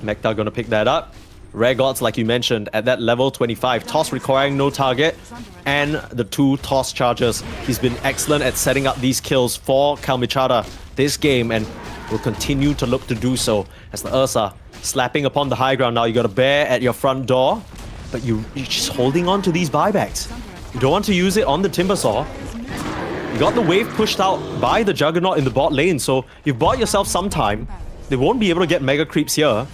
Mekta gonna pick that up. Rare Gods, like you mentioned, at that level 25. Toss requiring no target. And the 2 toss charges. He's been excellent at setting up these kills for Kalmichada this game and will continue to look to do so. As the Ursa slapping upon the high ground now. You got a bear at your front door, but you're just holding on to these buybacks. You don't want to use it on the Timbersaw. You got the wave pushed out by the Juggernaut in the bot lane, so you've bought yourself some time. They won't be able to get mega creeps here.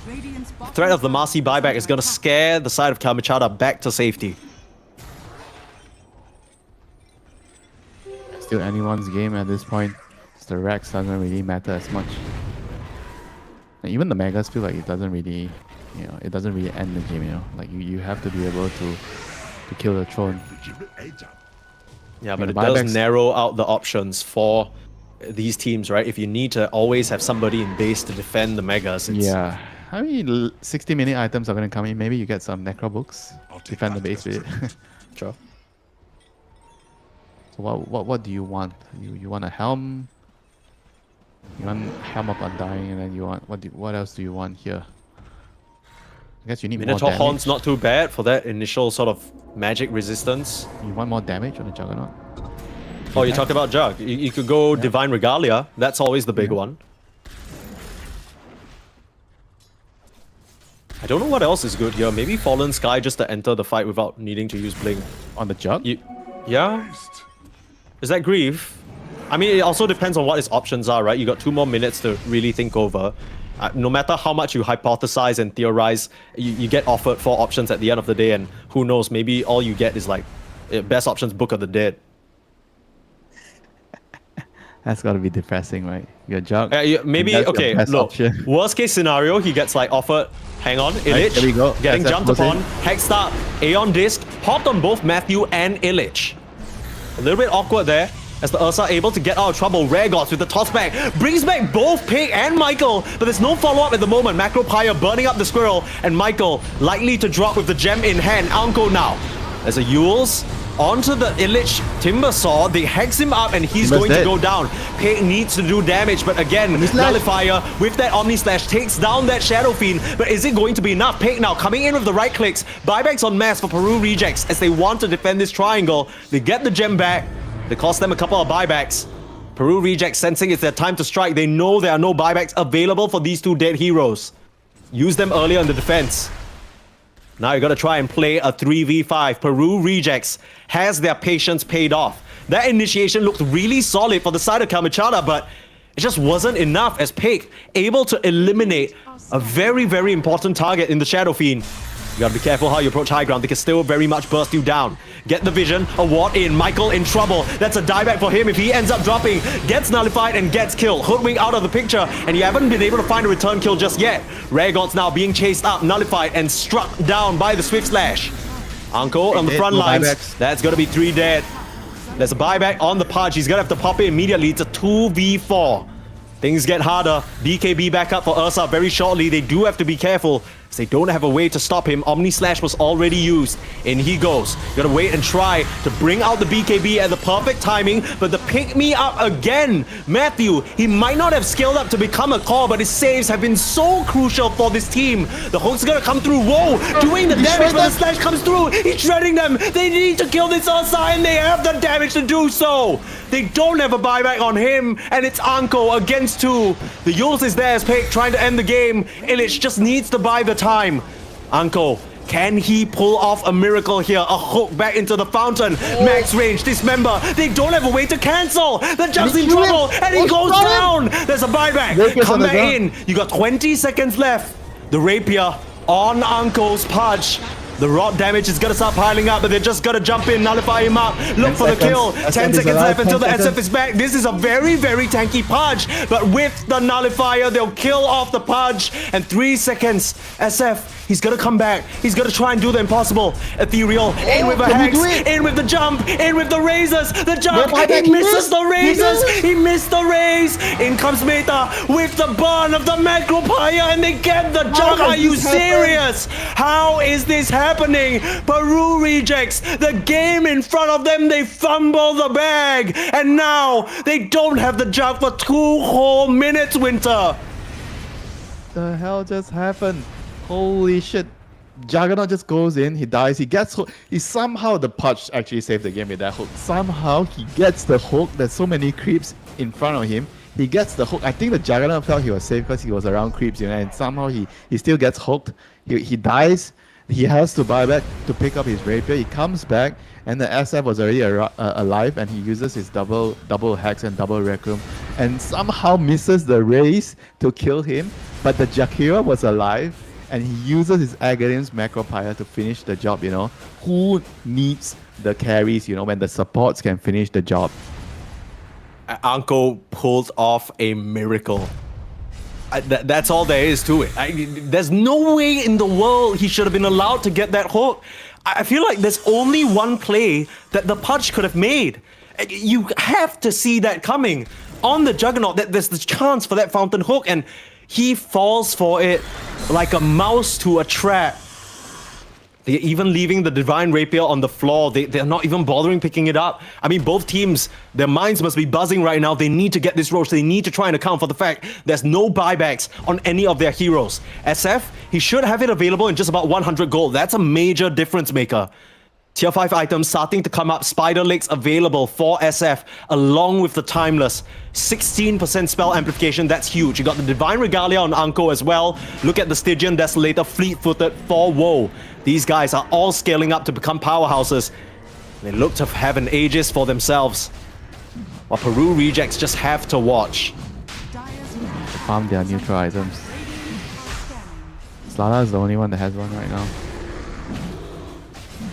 The threat of the Marcy buyback is going to scare the side of Kalmichada back to safety. Still anyone's game at this point. The Rex doesn't really matter as much. And even the Megas feel like it doesn't really, you know, it doesn't really end the game, you know. Like you have to be able to kill the throne. Yeah, but the it does buybacks- narrow out the options for these teams, right? If you need to always have somebody in base to defend the Megas, it's... Yeah. I mean, 60-minute items are going to come in. Maybe you get some Necro books. I'll take Defend the that base as with it. Sure. So what do you want? You want a helm? You want helm of undying, and then you want what else do you want here? I guess you need Minotaur more Horn's damage. not too bad for that initial sort of magic resistance. You want more damage on the Juggernaut? Oh, you talked about Jug. You could go Divine Regalia. That's always the big one. I don't know what else is good here. Maybe Fallen Sky just to enter the fight without needing to use Blink. On the Jug? Yeah? Is that Grief? I mean, it also depends on what his options are, right? You got 2 more minutes to really think over. No matter how much you hypothesize and theorize, you get offered 4 options at the end of the day, and who knows, maybe all you get is like best options Book of the Dead. That's gotta be depressing, right? Your Jug. Maybe, and that's your okay, best look. option. Worst case scenario, he gets like offered, hang on, Illich, there we go. getting That's jumped close upon, in. Hexed up, Aeon Disc, hopped on both Matthew and Illich. A little bit awkward there, as the Ursa able to get out of trouble. Rare Gods with the toss back, brings back both Pig and Michael, but there's no follow-up at the moment. Macro Pyre burning up the squirrel, and Michael likely to drop with the gem in hand. Anko now. There's a Yules onto the Illich Timbersaw. They hex him up and he's Timber's going to dead. go down. Pig needs to do damage, but again, Nullifier with that Omni Slash takes down that Shadow Fiend. But is it going to be enough? Pig now coming in with the right clicks. Buybacks on mass for Peru Rejects as they want to defend this triangle. They get the gem back. They cost them a couple of buybacks. Peru Rejects sensing it's their time to strike. They know there are no buybacks available for these 2 dead heroes. Use them earlier in the defense. Now you gotta try and play a 3v5. Peru Rejects has their patience paid off. That initiation looked really solid for the side of Kalmichada, but it just wasn't enough as Pig able to eliminate a very, very important target in the Shadow Fiend. You gotta be careful how you approach high ground. They can still very much burst you down. Get the vision, a ward in, Michael in trouble. That's a dieback for him if he ends up dropping. Gets nullified and gets killed. Hoodwink out of the picture, and you haven't been able to find a return kill just yet. Rare Gods now being chased up, nullified, and struck down by the Swift Slash. Anko on the front no lines. buybacks. That's gonna be 3 dead. There's a buyback on the Pudge. He's gonna have to pop it immediately. It's a 2v4. Things get harder. BKB back up for Ursa very shortly. They do have to be careful, as they don't have a way to stop him. Omni Slash was already used. In he goes. Gotta wait and try to bring out the BKB at the perfect timing, but the pick me up again. Matthew, he might not have scaled up to become a core, but his saves have been so crucial for this team. The hook's gonna come through. Whoa, doing the damage, but the slash comes through. He's shredding them. They need to kill this Ursa, and they have the damage to do so. They don't have a buyback on him, and it's Anko against 2. The Yules is there as Pick trying to end the game. Illich just needs to buy the time. Anko, can he pull off a miracle here? A hook back into the fountain. Max range, dismember. They don't have a way to cancel. The Jump's in trouble, and he goes down. There's a buyback. Come back in. You got 20 seconds left. The rapier on Anko's Pudge. The rot damage is gonna start piling up, but they're just gonna jump in, nullify him up, look for the kill. 10 seconds left until the SF is back. This is a very, very tanky Pudge, but with the nullifier, they'll kill off the Pudge. And 3 seconds. SF, he's gonna come back. He's gonna try and do the impossible. Ethereal, in with a hex, in with the jump, in with the razors. The jump, he misses the razors. He missed the raise. In comes Meta with the burn of the macro pyre, and they get the jump. Are you serious? How is this happening? Peru rejects the game in front of them. They fumble the bag, and now they don't have the jump for 2 whole minutes. Winter. The hell just happened? Holy shit. Juggernaut just goes in, he dies, he gets hooked. He somehow, the Pudge actually saved the game with that hook. Somehow he gets the hook. There's so many creeps in front of him. He gets the hook. I think the Juggernaut felt he was safe because he was around creeps, you know, and somehow he still gets hooked. He dies. He has to buy back to pick up his rapier. He comes back, and the SF was already alive, and he uses his double hex and double rec room, and somehow misses the race to kill him. But the Jakira was alive, and he uses his Aghanim's macro pyre to finish the job. You know, who needs the carries? You know, when the supports can finish the job. Anko pulled off a miracle. That's all there is to it. There's no way in the world he should have been allowed to get that hook. I feel like there's only one play that the Pudge could have made. You have to see that coming. On the Juggernaut, there's the chance for that fountain hook, and he falls for it like a mouse to a trap. They're even leaving the Divine Rapier on the floor. They're not even bothering picking it up. I mean, both teams, their minds must be buzzing right now. They need to get this roach. They need to try and account for the fact there's no buybacks on any of their heroes. SF, he should have it available in just about 100 gold. That's a major difference maker. Tier 5 items starting to come up. Spider Legs available for SF, along with the Timeless. 16% spell amplification, that's huge. You got the Divine Regalia on Anko as well. Look at the Stygian Desolator, fleet-footed for Woe. These guys are all scaling up to become powerhouses. They look to have an Aegis for themselves, while Peru rejects just have to watch. They farm their neutral items. Slada is the only one that has one right now.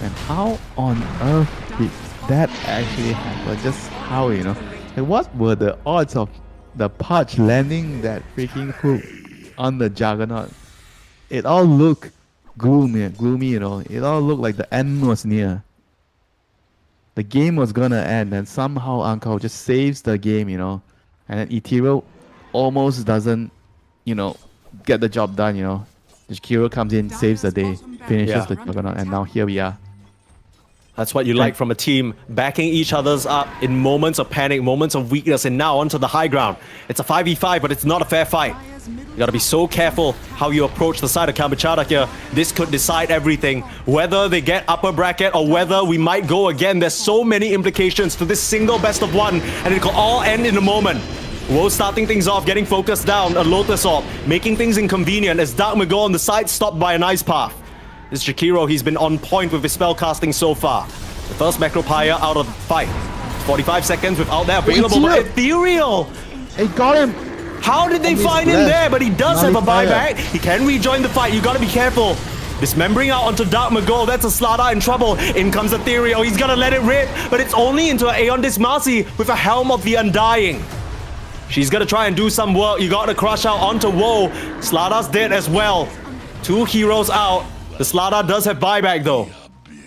And how on earth did that actually happen? Just how, you know? Like, what were the odds of the Pudge landing that freaking hook on the Juggernaut? It all looked gloomy, you know. It all looked like the end was near. The game was gonna end, and somehow Anko just saves the game, you know. And then Ethereal almost doesn't, you know, get the job done, you know. The Kiro comes in, saves the day, finishes the Juggernaut, and now here we are. That's what you like from a team, backing each other's up in moments of panic, moments of weakness, and now onto the high ground. It's a 5v5, but it's not a fair fight. You gotta be so careful how you approach the side of Kamachara here. This could decide everything. Whether they get upper bracket or whether we might go again. There's so many implications to this single best of one, and it could all end in a moment. Woe starting things off, getting focused down, a Lotus Orb, making things inconvenient as Dark Mago on the side stopped by an Ice Path. This Jakiro, he's been on point with his spell casting so far. The first Macro Pyre out of the fight. 45 seconds without that available, but Ethereal! They got him! How did they find him there? But he does have a buyback. He can rejoin the fight. You gotta be careful. Dismembering out onto Dark Mago. That's a Slada in trouble. In comes Ethereal. He's gonna let it rip, but it's only into an Aeon Dismarcy with a Helm of the Undying. She's gonna try and do some work. You gotta crush out onto Woe. Slada's dead as well. 2 heroes out. The Slada does have buyback though.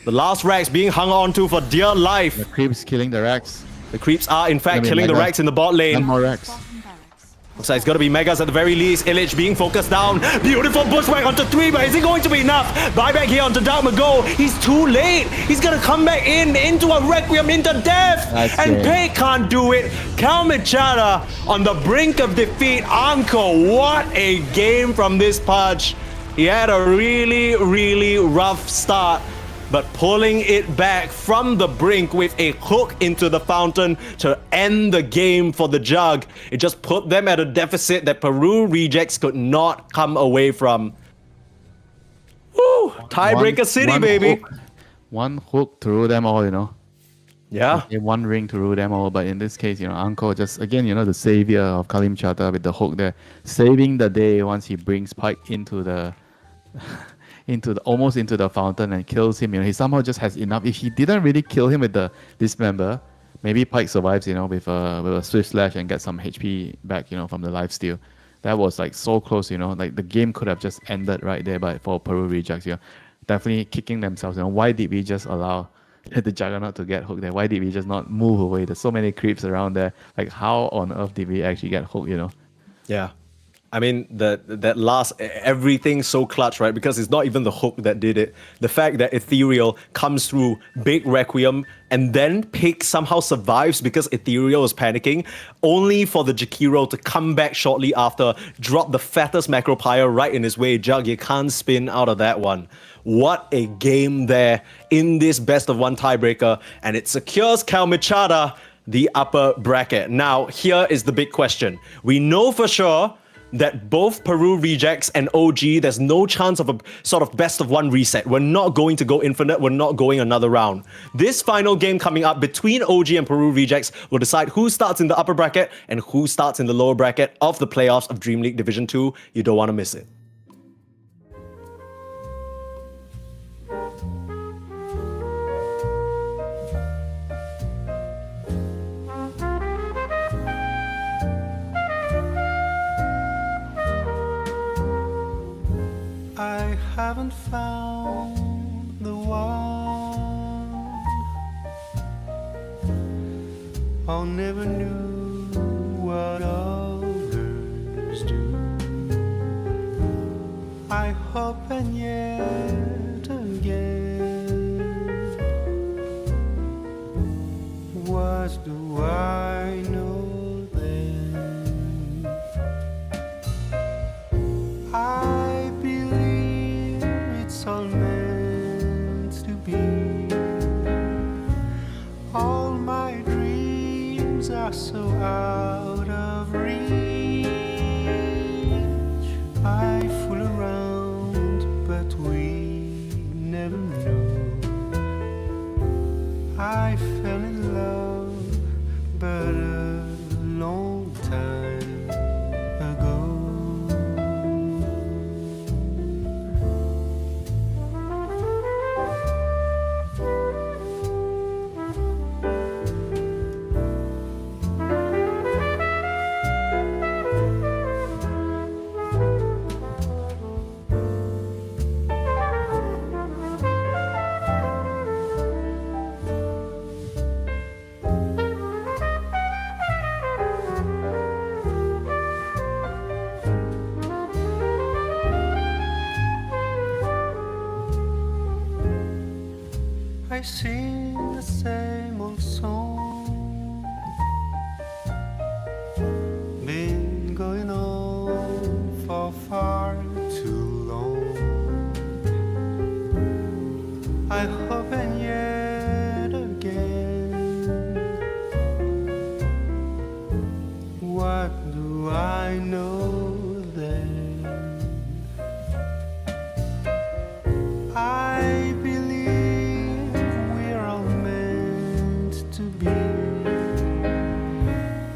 The last Rex being hung on to for dear life. The creeps killing the Rex. The creeps are in fact killing the Rex in the bot lane. One more Rex. Looks like it's gonna be Megas at the very least. Illich being focused down. Beautiful bushwhack onto 3, but is it going to be enough? Buyback here onto Dark Mago. He's too late. He's gonna come back into a Requiem into death. That's and it. Pei can't do it. Kalmichara on the brink of defeat. Anko, what a game from this Pudge. He had a really, really rough start, but pulling it back from the brink with a hook into the fountain to end the game for the Jug. It just put them at a deficit that Peru Rejects could not come away from. Woo! Tiebreaker City, baby. One hook to rule them all, you know. Yeah. Okay, one ring to rule them all, but in this case, you know, Uncle just again, you know, the savior of Kalim Chata with the hook there, saving the day once he brings Pike into the almost into the fountain and kills him. You know, he somehow just has enough. If he didn't really kill him with the dismember, maybe Pike survives, you know, with a swift slash and get some HP back, you know, from the lifesteal. That was like so close, you know, like the game could have just ended right there, but for Peru Rejects, you know, definitely kicking themselves. You know, why did we just allow the Juggernaut to get hooked there? Why did we just not move away? There's so many creeps around there. Like, how on earth did we actually get hooked, you know? Yeah. I mean, that last, everything so clutch, right? Because it's not even the hook that did it. The fact that Ethereal comes through, big Requiem, and then Pig somehow survives because Ethereal is panicking, only for the Jakiro to come back shortly after, drop the fattest Macropyre right in his way. Jug, you can't spin out of that one. What a game there in this best of one tiebreaker, and it secures Kalmichara the upper bracket. Now, here is the big question. We know for sure that both Peru Rejects and OG, there's no chance of a sort of best of one reset. We're not going to go infinite. We're not going another round. This final game coming up between OG and Peru Rejects will decide who starts in the upper bracket and who starts in the lower bracket of the playoffs of DreamLeague Division 2. You don't want to miss it. I haven't found the one. I never knew what others do. I hope and yet again, what do I know then? I believe it's all meant to be. All my dreams are so out of reach. I fool around, but we never know. I fell in love, but a long time ago. I sing the same old song, been going on for far too long. I hope and yet again, what do I know then? I believe we're all meant to be.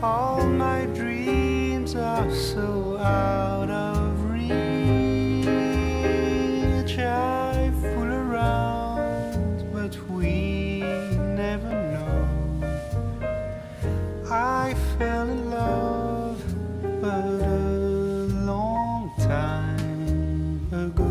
All my dreams are so out of reach. I fool around, but we never know. I fell in love, but a long time ago.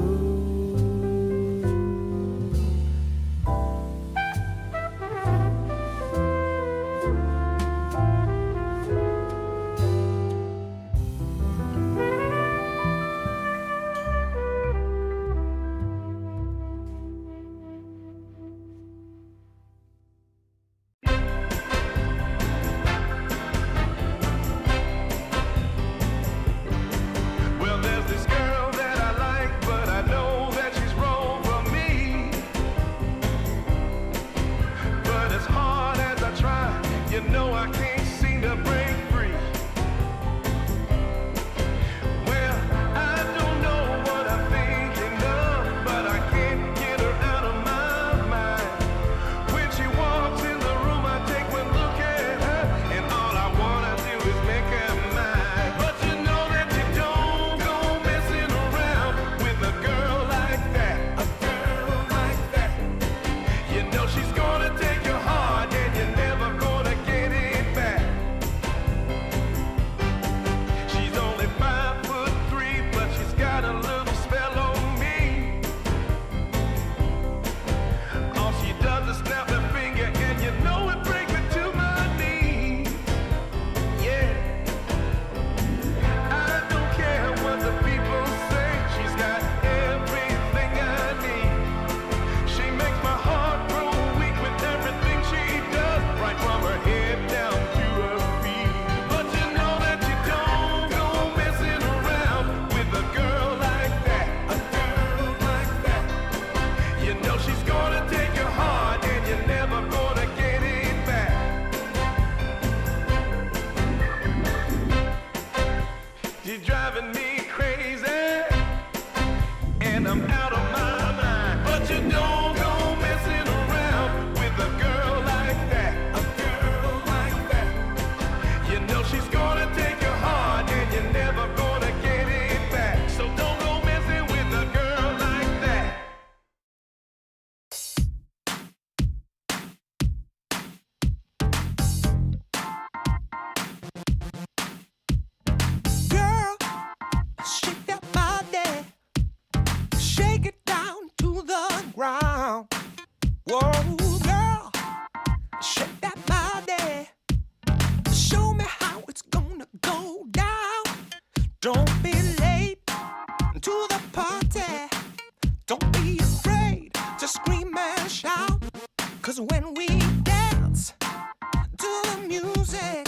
driving me crazy, and I'm out of my mind. But you don't go messing around with a girl like that, a girl like that. You know she's gonna take your heart, and you're never gonna get it back. So don't go messing with a girl like that. Girl, shake that body, shake it down to the ground. Whoa, girl, shake that body, show me how it's gonna go down. Don't be late to the party, don't be afraid to scream and shout. 'Cause when we dance to the music,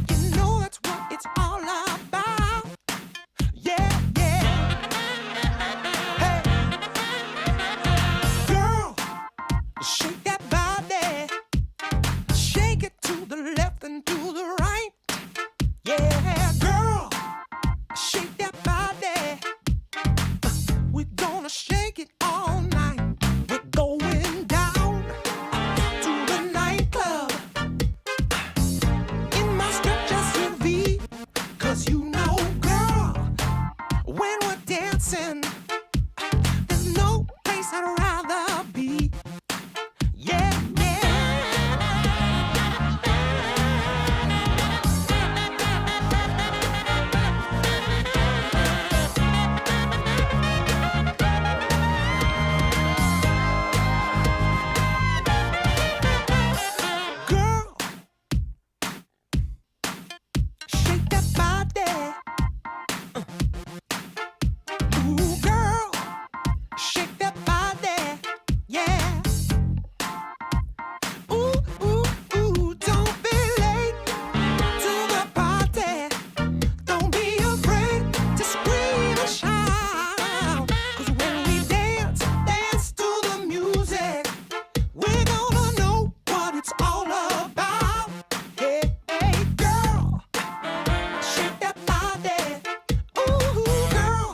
you know that's what it's all about. Yeah, yeah. Hey, girl, shake that body, shake it to the left and to the right. Yeah, girl, shake that body. We're gonna shake it all night. We're going down to the nightclub in my stretch SUV. 'Cause you know, girl, when we're dancing, there's no place I'd rather be. Yeah, yeah. Girl, shake that body. Ooh, girl, shake that body. Yeah. Ooh, ooh, ooh, don't be late to the party. Don't be afraid to scream and shout. 'Cause when we dance, dance to the music, we're gonna know what it's all about. Hey, hey, girl, shake that body. Ooh, girl,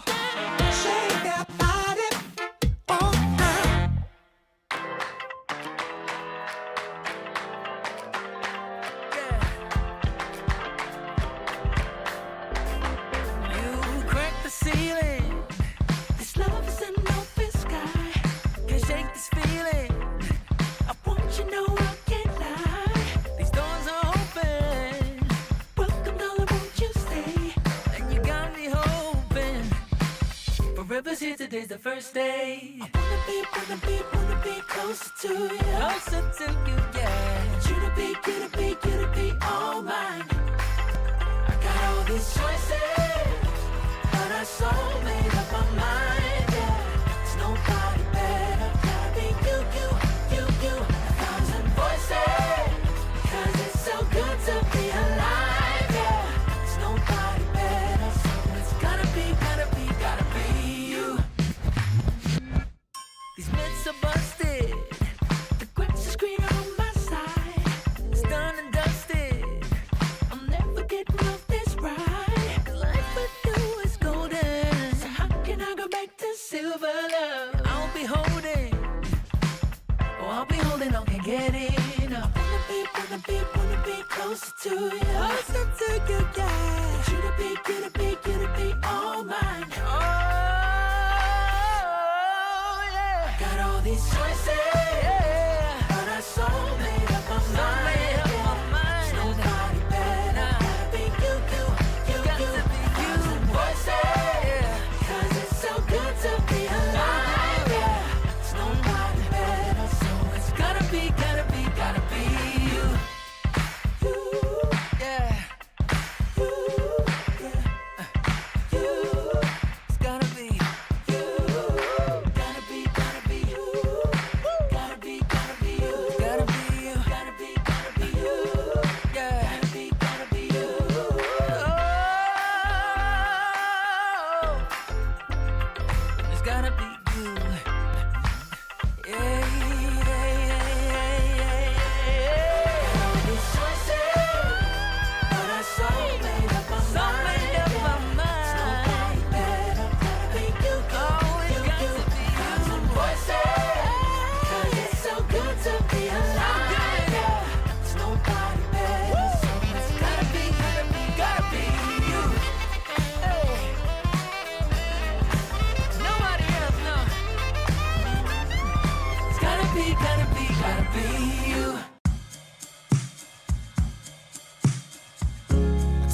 shake that body. Oh, girl. You crack the ceiling. This love is an open sky. Can't shake this feeling. I want you know I can't lie. These doors are open. Welcome, darling, won't you stay? And you got me hoping. Forever's here, today's the first day. I wanna be closer to you. Closer to you, yeah. You to be all mine. I got all these choices, but I so made up my mind, yeah. There's nobody better, gotta be you. A thousand voices, 'cause it's so good to be alive, yeah. There's nobody better, so it's gotta be you. These myths are busted, the grass is greener on my side. It's done and dusted, I'm never getting off this ride. 'Cause life with you is golden, so how can I go back to silver love? I'll be holding on, can't get enough. Wanna be closer to you. Closer to you, yeah. You to be all mine. Oh, yeah. Got all these choices, yeah. But I so made up my mind. There's nobody better, gotta be you. Got to be you. Voices, yeah. 'Cause it's so good to be alive, yeah. There's nobody better, so it's gotta be you. You, yeah. You, yeah.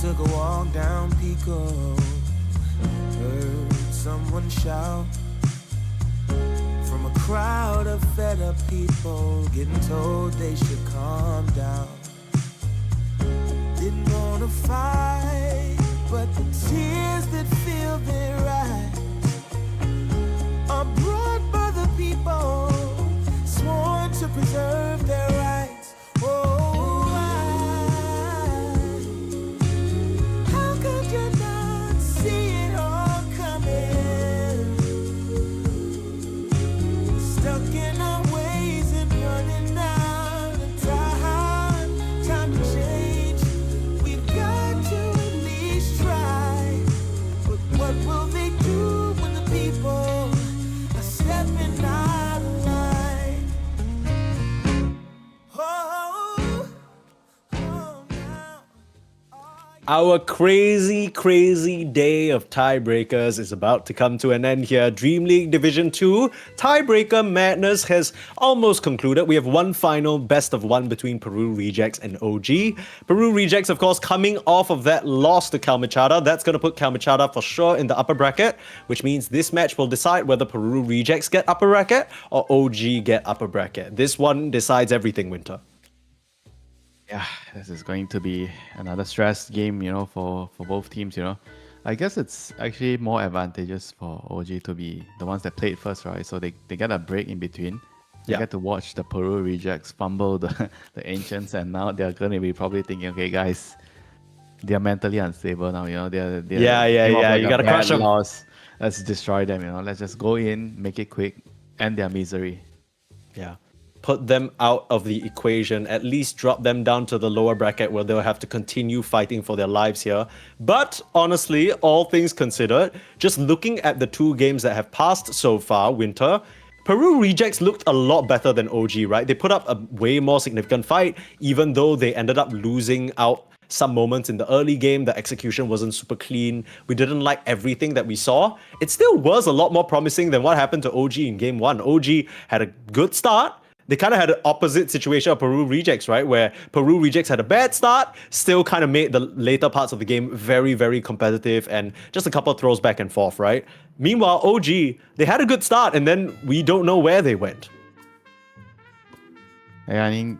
took a walk down Pico. Heard someone shout from a crowd of fed up people, getting told they should calm down. Didn't wanna fight, but the tears that fill their eyes are brought by the people sworn to preserve their rights. Oh, how could you not see it all coming? Stuck in our ways and running out of time. Time to change. We've got to at least try. But what will they do when the people are stepping out of line? Oh, oh, now. Our crazy day of tiebreakers is about to come to an end here. Dream League Division 2 tiebreaker madness has almost concluded. We have one final best of one between Peru Rejects and OG. Peru Rejects, of course, coming off of that loss to Kalmachada. That's going to put Kalmachada for sure in the upper bracket, which means this match will decide whether Peru Rejects get upper bracket or OG get upper bracket. This one decides everything, Winter. Yeah, this is going to be another stress game, for both teams, I guess it's actually more advantageous for OG to be the ones that played first, right? So they get a break in between. They Yeah. get to watch the Peru Rejects fumble the Ancients, and now they're going to be probably thinking, okay, guys, they're mentally unstable now, They're Yeah, came off like you a gotta bad crush 'em. loss. Let's destroy them, Let's just go in, make it quick, end their misery. Yeah. Put them out of the equation, at least drop them down to the lower bracket where they'll have to continue fighting for their lives here. But honestly, all things considered, just looking at the two games that have passed so far, Winter, Peru Rejects looked a lot better than OG, right? They put up a way more significant fight, even though they ended up losing out some moments in the early game. The execution wasn't super clean. We didn't like everything that we saw. It still was a lot more promising than what happened to OG in game one. OG had a good start. They kind of had an opposite situation of Peru Rejects, right? Where Peru Rejects had a bad start, still kind of made the later parts of the game very, very competitive and just a couple of throws back and forth, right? Meanwhile, OG, they had a good start and then we don't know where they went. Yeah, I think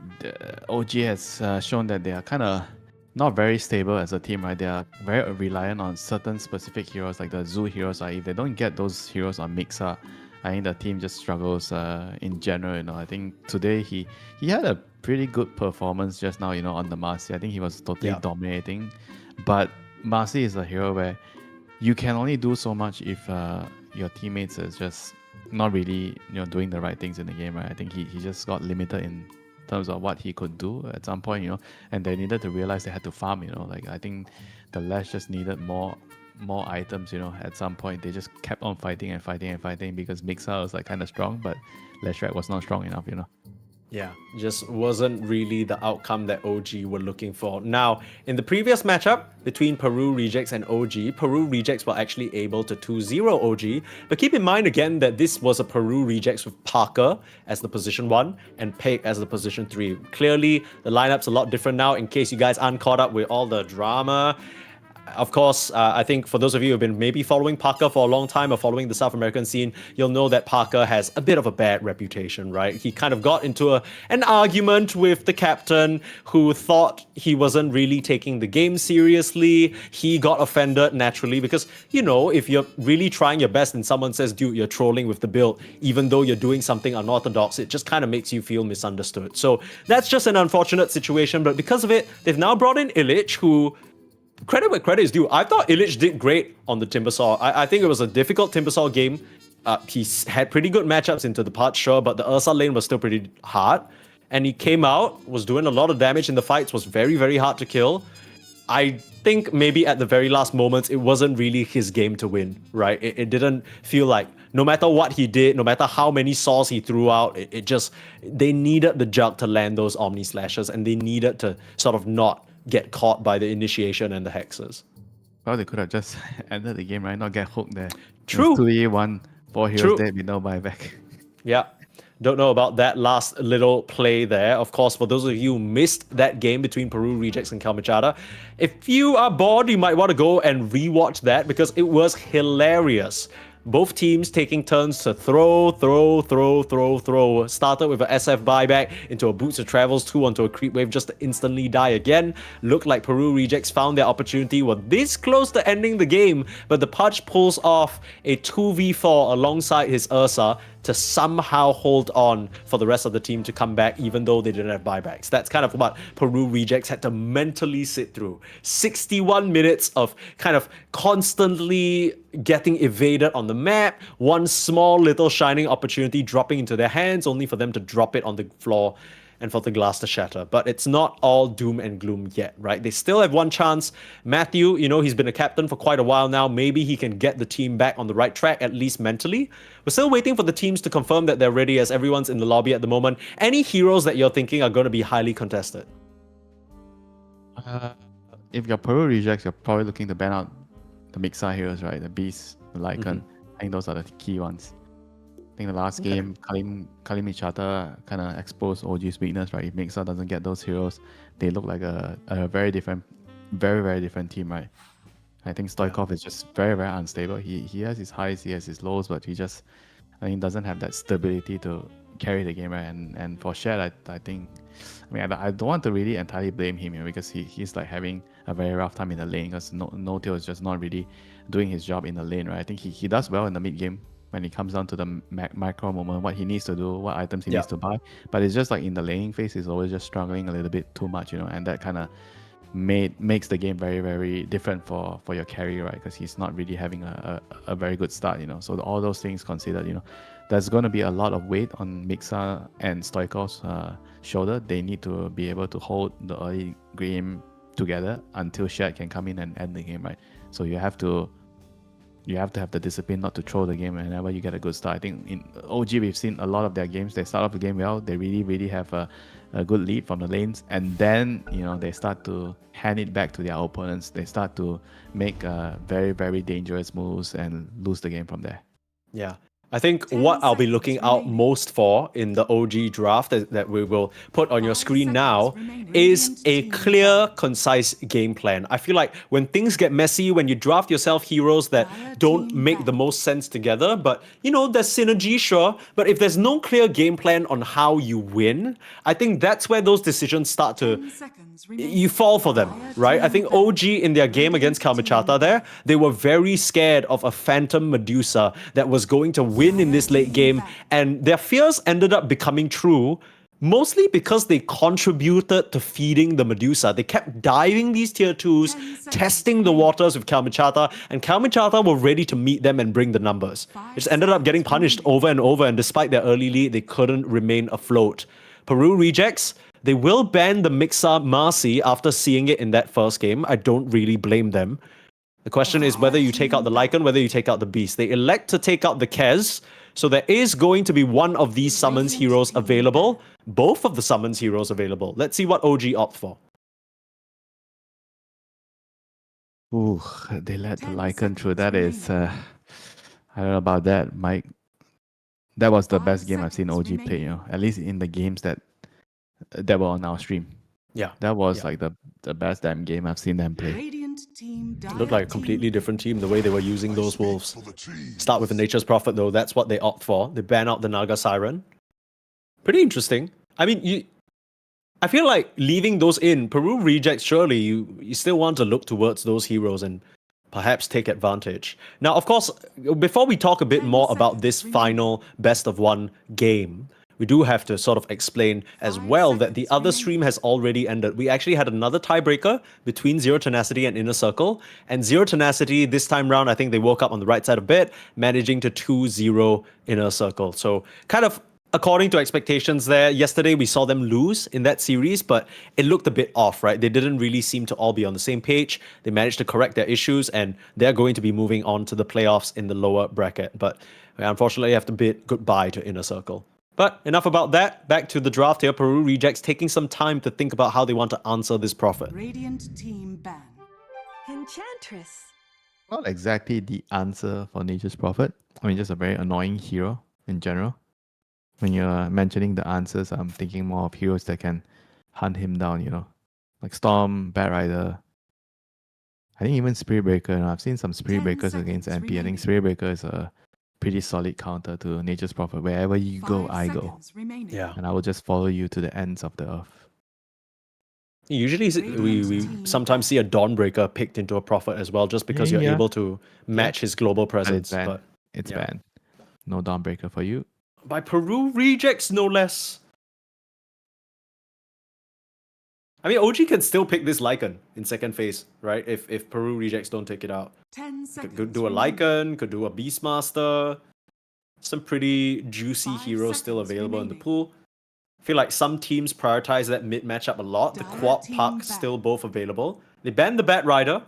OG has shown that they are kind of not very stable as a team, right? They are very reliant on certain specific heroes, like the Zoo heroes. If they don't get those heroes on Mixa, I think the team just struggles in general. I think today he had a pretty good performance just now, on the Marcy. I think he was totally dominating. But Marcy is a hero where you can only do so much if your teammates is just not really, doing the right things in the game, right? I think he just got limited in terms of what he could do at some point, and they needed to realize they had to farm, I think the Lash just needed more items, at some point. They just kept on fighting because Mixa was kind of strong, but Lashrak was not strong enough, Yeah, just wasn't really the outcome that OG were looking for. Now, in the previous matchup between Peru Rejects and OG, Peru Rejects were actually able to 2-0 OG. But keep in mind again that this was a Peru Rejects with Parker as the position 1 and Peg as the position 3. Clearly, the lineup's a lot different now in case you guys aren't caught up with all the drama. Of course, I think for those of you who've been maybe following Parker for a long time or following the South American scene, you'll know that Parker has a bit of a bad reputation, right? He kind of got into an argument with the captain who thought he wasn't really taking the game seriously. He got offended naturally because, if you're really trying your best and someone says, dude, you're trolling with the build, even though you're doing something unorthodox, it just kind of makes you feel misunderstood. So that's just an unfortunate situation. But because of it, they've now brought in Illich, who, credit where credit is due, I thought Illich did great on the Timbersaw. I think it was a difficult Timbersaw game. He had pretty good matchups into the part, sure, but the Ursa lane was still pretty hard. And he came out, was doing a lot of damage in the fights, was very, very hard to kill. I think maybe at the very last moments, it wasn't really his game to win, right? It didn't feel like no matter what he did, no matter how many saws he threw out, they needed the jug to land those Omni Slashes and they needed to sort of not get caught by the initiation and the hexes. Well, they could have just ended the game, right? Not get hooked there. True. 2v1, 4 heroes True. dead with no buyback. Yeah. Don't know about that last little play there. Of course, for those of you who missed that game between Peru Rejects and Kalmachata, if you are bored, you might want to go and rewatch that because it was hilarious. Both teams taking turns to throw. Started with a SF buyback into a Boots of Travels 2 onto a creep wave just to instantly die again. Looked like Peru Rejects found their opportunity, were this close to ending the game, but the Pudge pulls off a 2v4 alongside his Ursa to somehow hold on for the rest of the team to come back even though they didn't have buybacks. That's kind of what Peru Rejects had to mentally sit through. 61 minutes of kind of constantly getting evaded on the map, one small little shining opportunity dropping into their hands only for them to drop it on the floor and for the glass to shatter. But it's not all doom and gloom yet, right? They still have one chance. Matthew, he's been a captain for quite a while now. Maybe he can get the team back on the right track, at least mentally. We're still waiting for the teams to confirm that they're ready as everyone's in the lobby at the moment. Any heroes that you're thinking are going to be highly contested? If you're Peru Rejects, you're probably looking to ban out the Mixa heroes, right? The Beast, the Lycan. I think those are the key ones. I think the last game, Kalimichata kind of exposed OG's weakness, right? If Mixa doesn't get those heroes, they look like a very different, very different team, right? I think Stoikov is just very unstable. He has his highs, he has his lows, but he doesn't have that stability to carry the game, right? And for Shed, I think, I don't want to really entirely blame him here because he's like having a very rough time in the lane because No-Tail is just not really doing his job in the lane, right? I think he does well in the mid game when it comes down to the micro moment, what he needs to do, what items he needs to buy. But it's just like in the laning phase, he's always just struggling a little bit too much, and that kind of makes the game very different for your carry, right? Because he's not really having a very good start, So all those things considered, there's going to be a lot of weight on Mixa and Stoikov's shoulder. They need to be able to hold the early game together until Shed can come in and end the game, right? So you have to have the discipline not to throw the game whenever you get a good start. I think in OG we've seen a lot of their games. They start off the game well. They really have a good lead from the lanes, and then they start to hand it back to their opponents. They start to make very dangerous moves and lose the game from there. Yeah. I think what I'll be looking out most for in the OG draft that we will put on your screen now is a clear, concise game plan. I feel like when things get messy, when you draft yourself heroes that don't make the most sense together, but there's synergy, sure, but if there's no clear game plan on how you win, I think that's where those decisions start to you fall for them, right? I think OG in their game against Kalmachata there, they were very scared of a Phantom Medusa that was going to win in this late game, and their fears ended up becoming true, mostly because they contributed to feeding the Medusa. They kept diving these tier 2s, testing the waters with Kalmachata, and Kalmachata were ready to meet them and bring the numbers. It just ended up getting punished over and over, and despite their early lead, they couldn't remain afloat. Peru Rejects, they will ban the Mixa Marcy after seeing it in that first game. I don't really blame them. The question is whether you take out the Lycan, whether you take out the Beast. They elect to take out the Kez, so there is going to be one of these summons heroes available. Both of the summons heroes available. Let's see what OG opt for. Ooh, they let the Lycan through. That is, I don't know about that, Mike. That was the best game I've seen OG play, at least in the games that were on our stream. Yeah. That was like the best damn game I've seen them play. It looked like a completely different team, the way they were using those wolves. Start with the Nature's Prophet, though. That's what they opt for. They ban out the Naga Siren. Pretty interesting. I mean, I feel like leaving those in, Peru Rejects, surely you still want to look towards those heroes and perhaps take advantage. Now, of course, before we talk a bit more about this final best of one game, we do have to sort of explain as well that the other stream has already ended. We actually had another tiebreaker between Zero Tenacity and Inner Circle. And Zero Tenacity, this time round, I think they woke up on the right side of bed, managing to 2-0 Inner Circle. So kind of according to expectations there, yesterday we saw them lose in that series, but it looked a bit off, right? They didn't really seem to all be on the same page. They managed to correct their issues, and they're going to be moving on to the playoffs in the lower bracket. But we unfortunately have to bid goodbye to Inner Circle. But enough about that. Back to the draft here. Peru Rejects taking some time to think about how they want to answer this prophet. Radiant team ban. Enchantress. Not exactly the answer for Nature's Prophet. I mean, just a very annoying hero in general. When you're mentioning the answers, I'm thinking more of heroes that can hunt him down, like Storm, Bat Rider. I think even Spirit Breaker. I've seen some Spirit 10 Breakers against seconds MP. I think remaining. Spirit Breaker is a pretty solid counter to Nature's Prophet. Wherever you go, 5 I go. seconds remaining. Yeah. And I will just follow you to the ends of the earth. Usually we sometimes see a Dawnbreaker picked into a Prophet as well, just because you're Yeah. able to match his global But presence. it's banned. But It's yeah. banned. No Dawnbreaker for you. by Peru rejects, no less. I mean, OG can still pick this Lycan in second phase, right? If Peru rejects don't take it out. 10 seconds. Could do a remaining. Lycan, could do a Beastmaster. Some pretty juicy 5 heroes still seconds available in the remaining. pool. I feel like some teams prioritize that mid matchup a lot. The Dire Quad team Puck back. still both available. They banned the Bat Rider.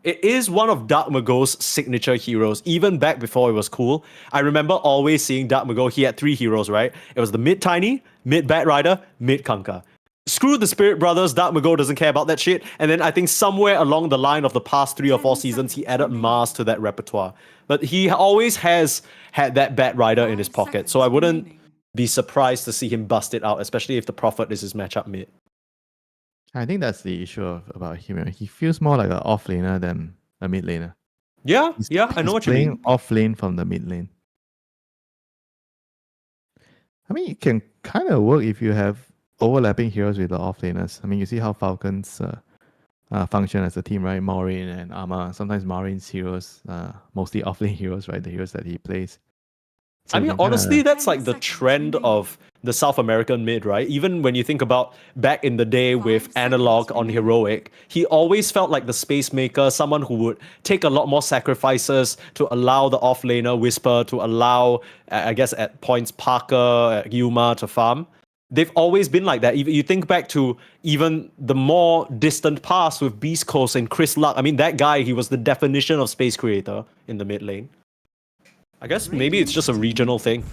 It is one of Dark Mago's signature heroes, even back before it was cool. I remember always seeing Dark Mago. He had 3 heroes, right? It was the mid Tiny, mid Bat Rider, mid Kanka. Screw the Spirit Brothers, Dark Mago doesn't care about that shit. And then I think somewhere along the line of the past 3 or 4 10 seasons, he seconds added remaining. Mars to that repertoire. But he always has had that Bat Rider in 5 his pocket, so I seconds wouldn't remaining. be surprised to see him bust it out, especially if the Prophet is his matchup mid. I think that's the issue about him. He feels more like an off laner than a mid laner. Yeah, He's, yeah, I know he's what you playing mean. off lane from the mid lane. I mean, it can kind of work if you have overlapping heroes with the off laners. I mean, you see how Falcons function as a team, right? Maureen and Ama. Sometimes Maureen's heroes, mostly off lane heroes, right? The heroes that he plays. So I you mean, can kinda- honestly, that's 10 like the seconds trend remaining. of the South American mid, right? Even when you think about back in the day 5 with Analog seconds on remaining. Heroic, he always felt like the space maker, someone who would take a lot more sacrifices to allow the offlaner Whisper, to allow, I guess, at points Parker, Yuma to farm. They've always been like that. You think back to even the more distant past with Beast Coast and Chris Luck. I mean, that guy, he was the definition of space creator in the mid lane. I guess maybe it's just a regional thing.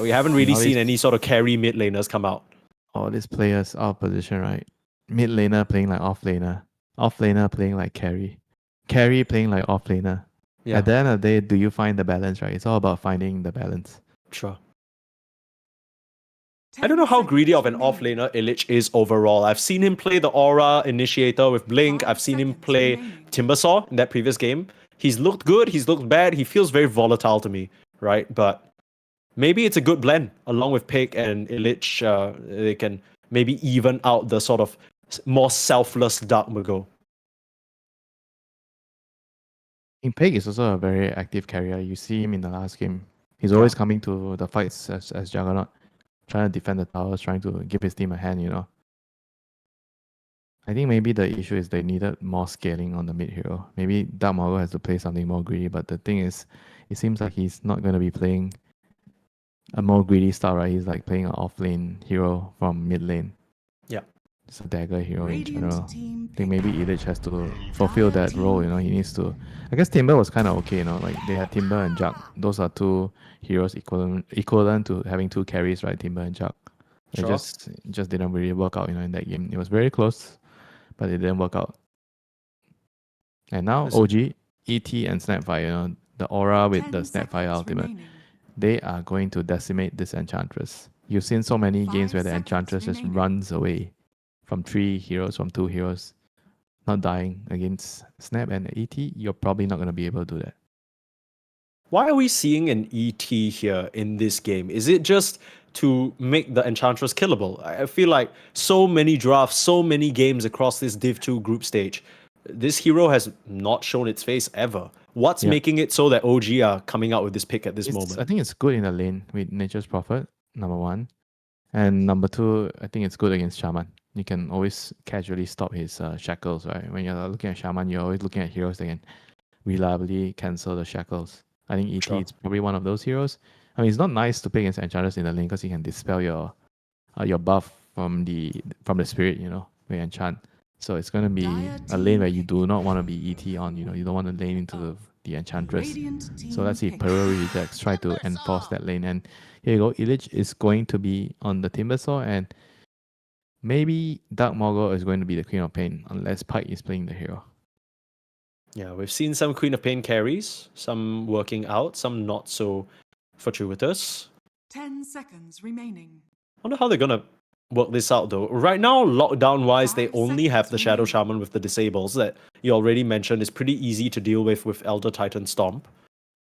We haven't really All seen these- any sort of carry mid laners come out. all these players out of position, right? Mid laner playing like off laner playing like carry playing like off laner. Yeah, At the end of the day, do you find the balance, right? It's all about finding the balance. sure. I don't know how greedy of an offlaner Illich is overall. I've seen him play the Aura Initiator with Blink. 5 I've seen him seconds play remaining. Timbersaw in that previous game. He's looked good, he's looked bad, he feels very volatile to me, right? But maybe it's a good blend along with Pick and Illich. They can maybe even out the sort of more selfless Dark Mago. In Peg is also a very active carrier. You see him in the last game. He's always coming to the fights as Juggernaut, trying to defend the towers, trying to give his team a hand. I think maybe the issue is they needed more scaling on the mid hero. Maybe Dark Mago has to play something more greedy, but the thing is, it seems like he's not going to be playing a more greedy style, right? He's like playing an off lane hero from mid lane. Yeah. It's a dagger hero in Radiant general. team I think pick. maybe Illich has to fulfill that role, he needs to. I guess Timber was kind of okay, like they had Timber and Jug. Those are 2 heroes equivalent to having 2 carries, right? Timber and Jug. It Sure. just didn't really work out, in that game. It was very close, but it didn't work out. And now Listen. OG, ET, and Snapfire, the aura with 10 the Snapfire seconds ultimate, remaining. they are going to decimate this Enchantress. You've seen so many 5 games where the seconds Enchantress just remaining. runs away from 3 heroes, from 2 heroes, not dying against Snap and ET. You're probably not going to be able to do that. Why are we seeing an ET here in this game? Is it just to make the Enchantress killable? I feel like so many drafts, so many games across this Div 2 group stage, this hero has not shown its face ever. What's Yeah. making it so that OG are coming out with this pick at this I moment? think it's good in the lane with Nature's Prophet, number 1. And number 2, I think it's good against Shaman. You can always casually stop his shackles, right? When you're looking at Shaman, you're always looking at heroes that can reliably cancel the shackles. I think ET Sure. is probably one of those heroes. I mean, it's not nice to play against Enchantress in the lane because he can dispel your buff from the spirit, when you enchant. So it's going to be a lane where you do not want to be ET on, you don't want to lane into the Enchantress. Radiant team So let's see, pick. Peru rejects, try to enforce that lane. And here you go, Illich is going to be on the Timbersaw, and maybe Dark Mago is going to be the Queen of Pain, unless Pike is playing the hero. Yeah, we've seen some Queen of Pain carries, some working out, some not so fortuitous. 10 seconds remaining. Wonder how they're gonna work this out though. Right now, lockdown wise, they 5 only have seconds the Shadow remaining. Shaman with the disables that you already mentioned is pretty easy to deal with Elder Titan Stomp.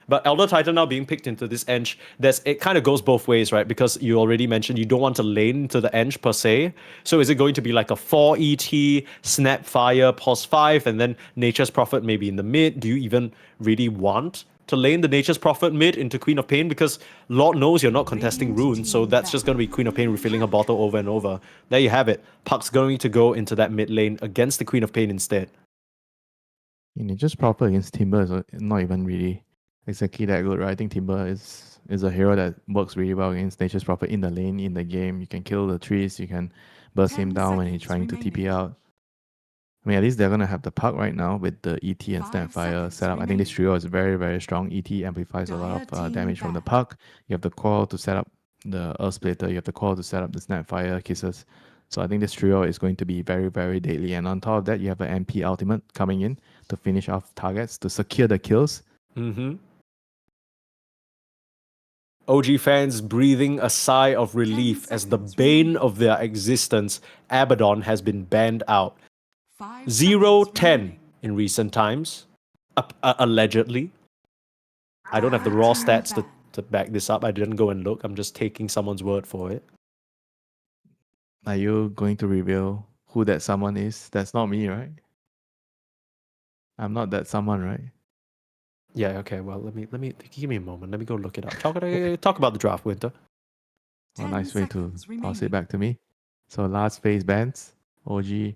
But Elder Titan now being picked into this Eng, it kind of goes both ways, right? Because you already mentioned you don't want to lane into the Eng per se. So is it going to be like a 4 ET, Snap Fire, pause 5, and then Nature's Prophet maybe in the mid? Do you even really want to lane the Nature's Prophet mid into Queen of Pain? Because Lord knows you're not contesting Radiant runes, so team that's just back. going to be Queen of Pain refilling her bottle over and over. There you have it. Puck's going to go into that mid lane against the Queen of Pain instead. Just proper against Timber is not even really exactly that good, right? I think Timber is a hero that works really well against Nature's Prophet in the lane, in the game. You can kill the trees, you can burst him 10 down when he's seconds trying to TP remaining. out. I mean, at least they're gonna have the puck right now with the ET and 5 Snapfire seconds setup. I think this remaining. trio is very, very strong. ET amplifies a lot Dire of team damage from the back. puck. You have the Coil to set up the Earth Splitter. You have the Coil to set up the Snapfire Kisses. So I think this trio is going to be very, very deadly. And on top of that, you have the MP ultimate coming in to finish off targets, to secure the kills. Mm-hmm. OG fans breathing a sigh of relief as the seconds bane remaining. of their existence, Abaddon, has been banned out. 5 0-10 seconds remaining. in recent times, allegedly. I don't have the Dire raw team stats back. to back this up. I didn't go and look. I'm just taking someone's word for it. Are you going to reveal who that someone is? That's not me, right? I'm not that someone, right? Yeah, okay, well, let me give me a moment. Let me go look it up. Talk about the draft, Winter. A 10 nice way to seconds toss remaining. it back to me. So last phase bans, OG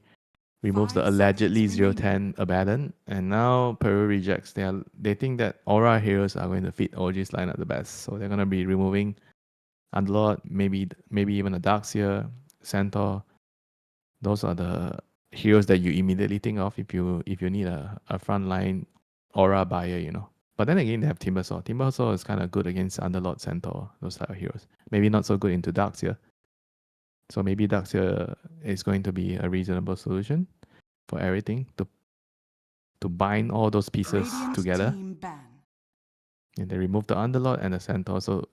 removes the 5 allegedly seconds 0-10 Abaddon, and now Peru rejects. They think that Aura heroes are going to fit OG's lineup the best, so they're gonna be removing Underlord, maybe even a Darkseer, Centaur. Those are the heroes that you immediately think of if you need a frontline Aura buyer, you know. But then again, they have Timbersaw. Timbersaw is kind of good against Underlord, Centaur, those type of heroes. Maybe not so good into Darkseer. So maybe Darkseer is going to be a reasonable solution for everything to bind all those pieces Radiant together. team ban. And they remove the Underlord and the Centaur. So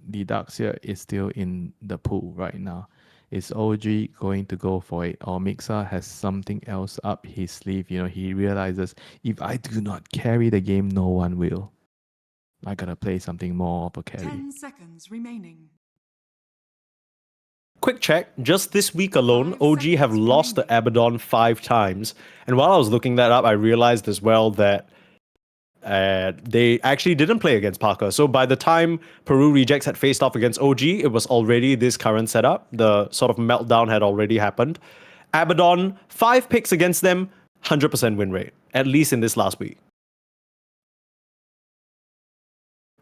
the Darkseer is still in the pool right now. Is OG going to go for it? Or Mixa has something else up his sleeve? You know, he realizes if I do not carry the game, no one will. I gotta play something more of a carry. 10 seconds remaining. Quick check, just this week alone, 5 OG have seconds lost to remaining. Abaddon 5 times. And while I was looking that up, I realized as well that they actually didn't play against Parker. So by the time Peru Rejects had faced off against OG, it was already this current setup. The sort of meltdown had already happened. Abaddon, 5 picks against them, 100% win rate, at least in this last week.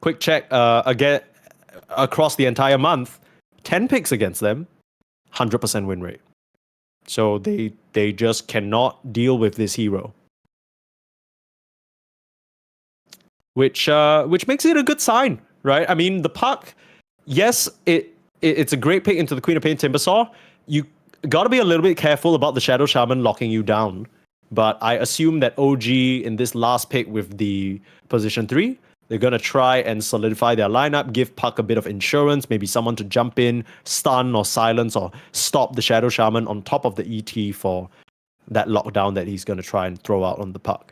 Quick check, again, across the entire month, 10 picks against them, 100% win rate. So they just cannot deal with this hero. Which makes it a good sign, right? I mean, the puck, yes, it's a great pick into the Queen of Pain Timbersaw. You gotta be a little bit careful about the Shadow Shaman locking you down. But I assume that OG in this last pick with the position 3, they're gonna try and solidify their lineup, give Puck a bit of insurance, maybe someone to jump in, stun or silence or stop the Shadow Shaman on top of the ET for that lockdown that he's gonna try and throw out on the Puck.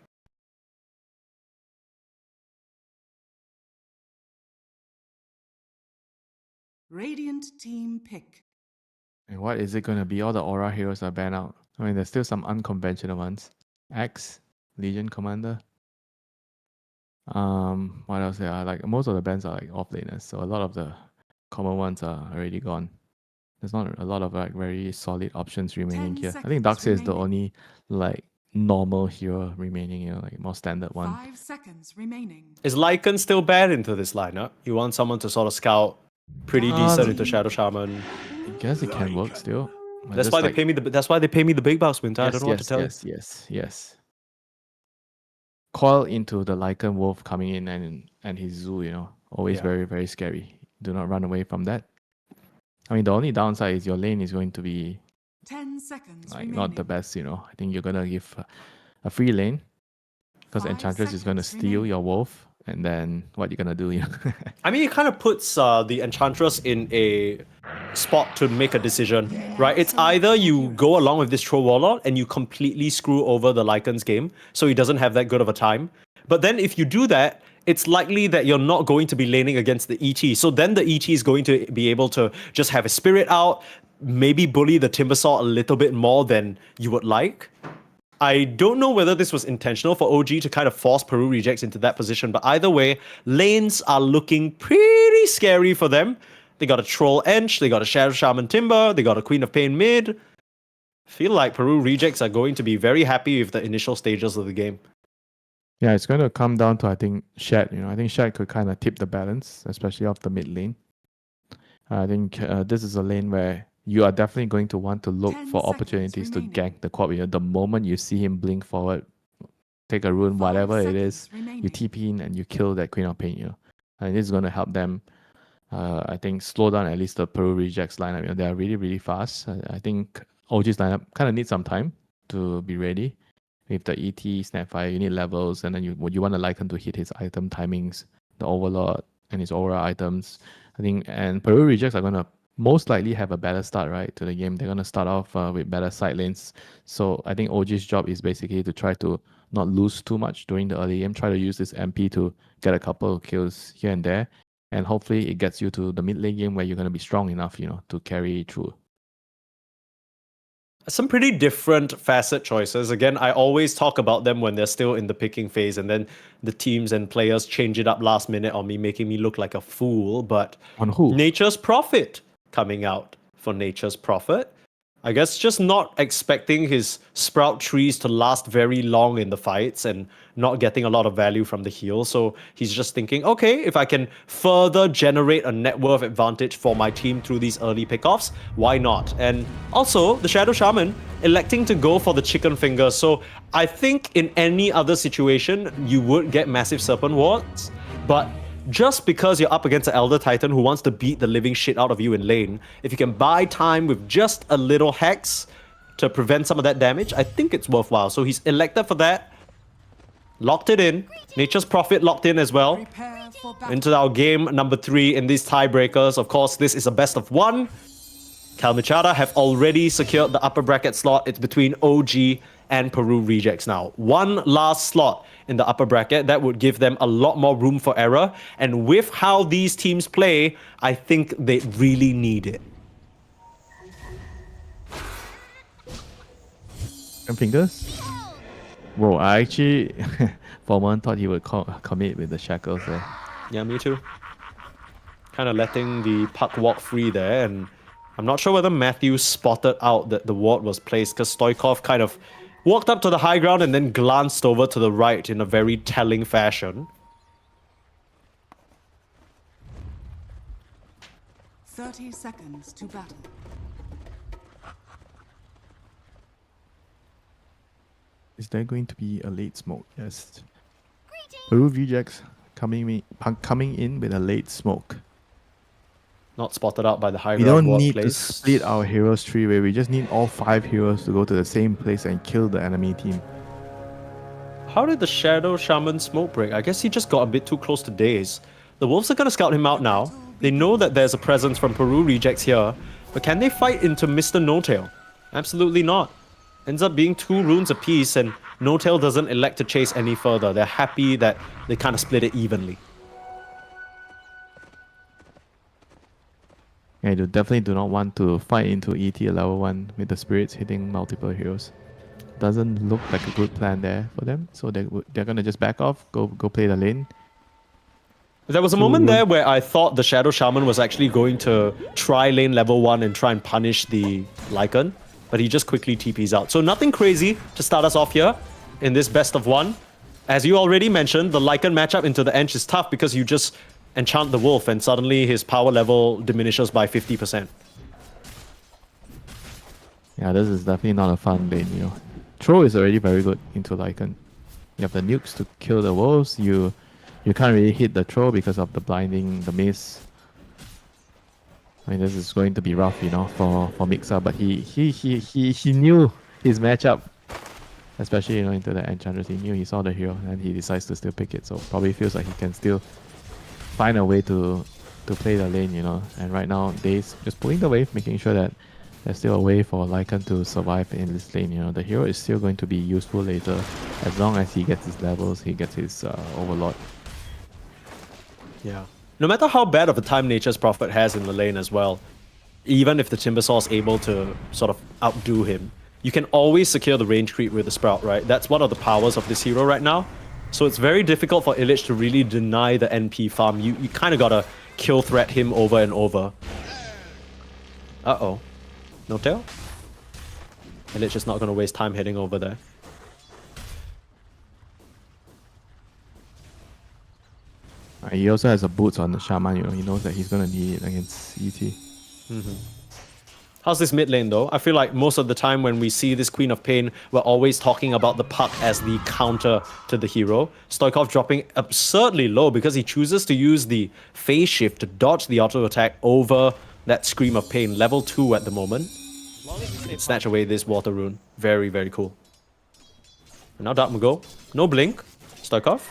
Radiant team pick. And what is it going to be? All the Aura heroes are banned out. I mean, there's still some unconventional ones. X, Legion Commander. What else there are? Like, most of the bans are like offlaners, so a lot of the common ones are already gone. There's not a lot of like very solid options remaining 10 here. I think seconds Darkseer is the remaining. only like normal hero remaining, you know, like more standard one. 5 seconds remaining. Is Lycan still bad into this lineup? You want someone to sort of scout pretty decent into Shadow Shaman. I guess it can work still. But That's just why like, they pay me the. That's why they pay me the big bucks, Winter. I yes, don't know what to tell you. yes. Coil into the Lycan Wolf coming in and his zoo, you know, always Yeah. very, very scary. Do not run away from that. I mean, the only downside is your lane is going to be 10 seconds like remaining. not the best, you know. I think you're gonna give a free lane because 5 Enchantress is gonna seconds steal remaining. your wolf and then what you gonna do? You know? I mean, it kind of puts the Enchantress in a spot to make a decision, right? It's either you go along with this Troll Warlord and you completely screw over the Lycan's game, so he doesn't have that good of a time. But then if you do that, it's likely that you're not going to be laning against the ET. So then the ET is going to be able to just have a spirit out, maybe bully the Timbersaw a little bit more than you would like. I don't know whether this was intentional for OG to kind of force Peru Rejects into that position, but either way, lanes are looking pretty scary for them. They got a Troll Ench, they got a Shadow Shaman Timber, they got a Queen of Pain mid. Feel like Peru Rejects are going to be very happy with the initial stages of the game. Yeah, it's going to come down to, I think, Shed. You know, I think Shed could kind of tip the balance, especially off the mid lane. I think this is a lane where you are definitely going to want to look 10 for seconds opportunities to remaining. gank the quad. You know, the moment you see him blink forward, take a rune, 5 whatever it is, seconds remaining. you TP in and you kill that Queen of Pain. You know, and this is going to help them. I think slow down at least the Peru Rejects lineup. You know, they are really, really fast. I think OG's lineup kind of needs some time to be ready. With the ET Snapfire, you need levels, and then you want to Lycan to hit his item timings, the Overlord and his aura items. I think, and Peru Rejects are going to most likely have a better start, right, to the game. They're going to start off with better side lanes. So I think OG's job is basically to try to not lose too much during the early game, try to use this MP to get a couple of kills here and there, and hopefully it gets you to the mid lane game where you're going to be strong enough, you know, to carry through. Some pretty different facet choices. Again, I always talk about them when they're still in the picking phase, and then the teams and players change it up last minute on me, making me look like a fool. But On who? Nature's Prophet coming out for Nature's Prophet. I guess just not expecting his sprout trees to last very long in the fights and not getting a lot of value from the heal. So he's just thinking, okay, if I can further generate a net worth advantage for my team through these early pickoffs, why not? And also, the Shadow Shaman electing to go for the chicken finger. So I think in any other situation, you would get massive Serpent Wards, but just because you're up against an Elder Titan who wants to beat the living shit out of you in lane, if you can buy time with just a little Hex to prevent some of that damage, I think it's worthwhile. So he's elected for that. Locked it in. Nature's Prophet locked in as well. Prepare for battle. Into our game number 3 in these tiebreakers. Of course, this is a best of 1. Kalmichara have already secured the upper bracket slot. It's between OG and Peru Rejects now. One last slot in the upper bracket. That would give them a lot more room for error. And with how these teams play, I think they really need it. And fingers? Whoa, I actually, for a moment, thought he would commit with the shackles there. Yeah, me too. Kind of letting the puck walk free there. And I'm not sure whether Matthew spotted out that the ward was placed, because Stoikov kind of walked up to the high ground and then glanced over to the right in a very telling fashion. 30 seconds to battle. Is there going to be a late smoke? Yes. Peru Rejects coming in with a late smoke. Not spotted out by the high We ground don't ward need to place. split our heroes three-way. We just need all 5 heroes to go to the same place and kill the enemy team. How did the Shadow Shaman smoke break? I guess he just got a bit too close to Daze. The Wolves are going to scout him out now. They know that there's a presence from Peru Rejects here, but can they fight into Mr. No-Tail? Absolutely not. Ends up being 2 runes apiece, and No-Tail doesn't elect to chase any further. They're happy that they kind of split it evenly. Yeah, you definitely do not want to fight into ET level 1 with the spirits hitting multiple heroes. Doesn't look like a good plan there for them, so they're gonna just back off, go play the lane. There was a moment there where I thought the Shadow Shaman was actually going to try lane level 1 and try and punish the Lycan, but he just quickly TPs out. So nothing crazy to start us off here in this best of 1. As you already mentioned, the Lycan matchup into the Ench is tough because you just enchant the wolf and suddenly his power level diminishes by 50%. Yeah, this is definitely not a fun lane, you know. Throw is already very good into Lycan. You have the nukes to kill the wolves. You can't really hit the throw because of the blinding, the miss. I mean, this is going to be rough, you know, for Mixa, but he knew his matchup. especially into the Enchantress. He knew he saw the hero and he decides to still pick it. So probably feels like he can still find a way to play the lane, And right now, Daze just pulling the wave, making sure that there's still a way for Lycan to survive in this lane. The hero is still going to be useful later, as long as he gets his levels, he gets his Overlord. Yeah. No matter how bad of a time Nature's Prophet has in the lane as well, even if the Timbersaw is able to sort of outdo him, you can always secure the range creep with the Sprout, right? That's one of the powers of this hero right now. So it's very difficult for Illich to really deny the NP farm. You kind of gotta kill threat him over and over. Uh-oh. No tail? Illich is not gonna waste time heading over there. He also has a boots on the Shaman, He knows that he's gonna need it against ET. How's this mid lane though? I feel like most of the time when we see this Queen of Pain, we're always talking about the puck as the counter to the hero. Stoikov dropping absurdly low because he chooses to use the phase shift to dodge the auto attack over that Scream of Pain. Level 2 at the moment. And snatch away this water rune. Very, very cool. And now Dark Mago. No blink. Stoikov.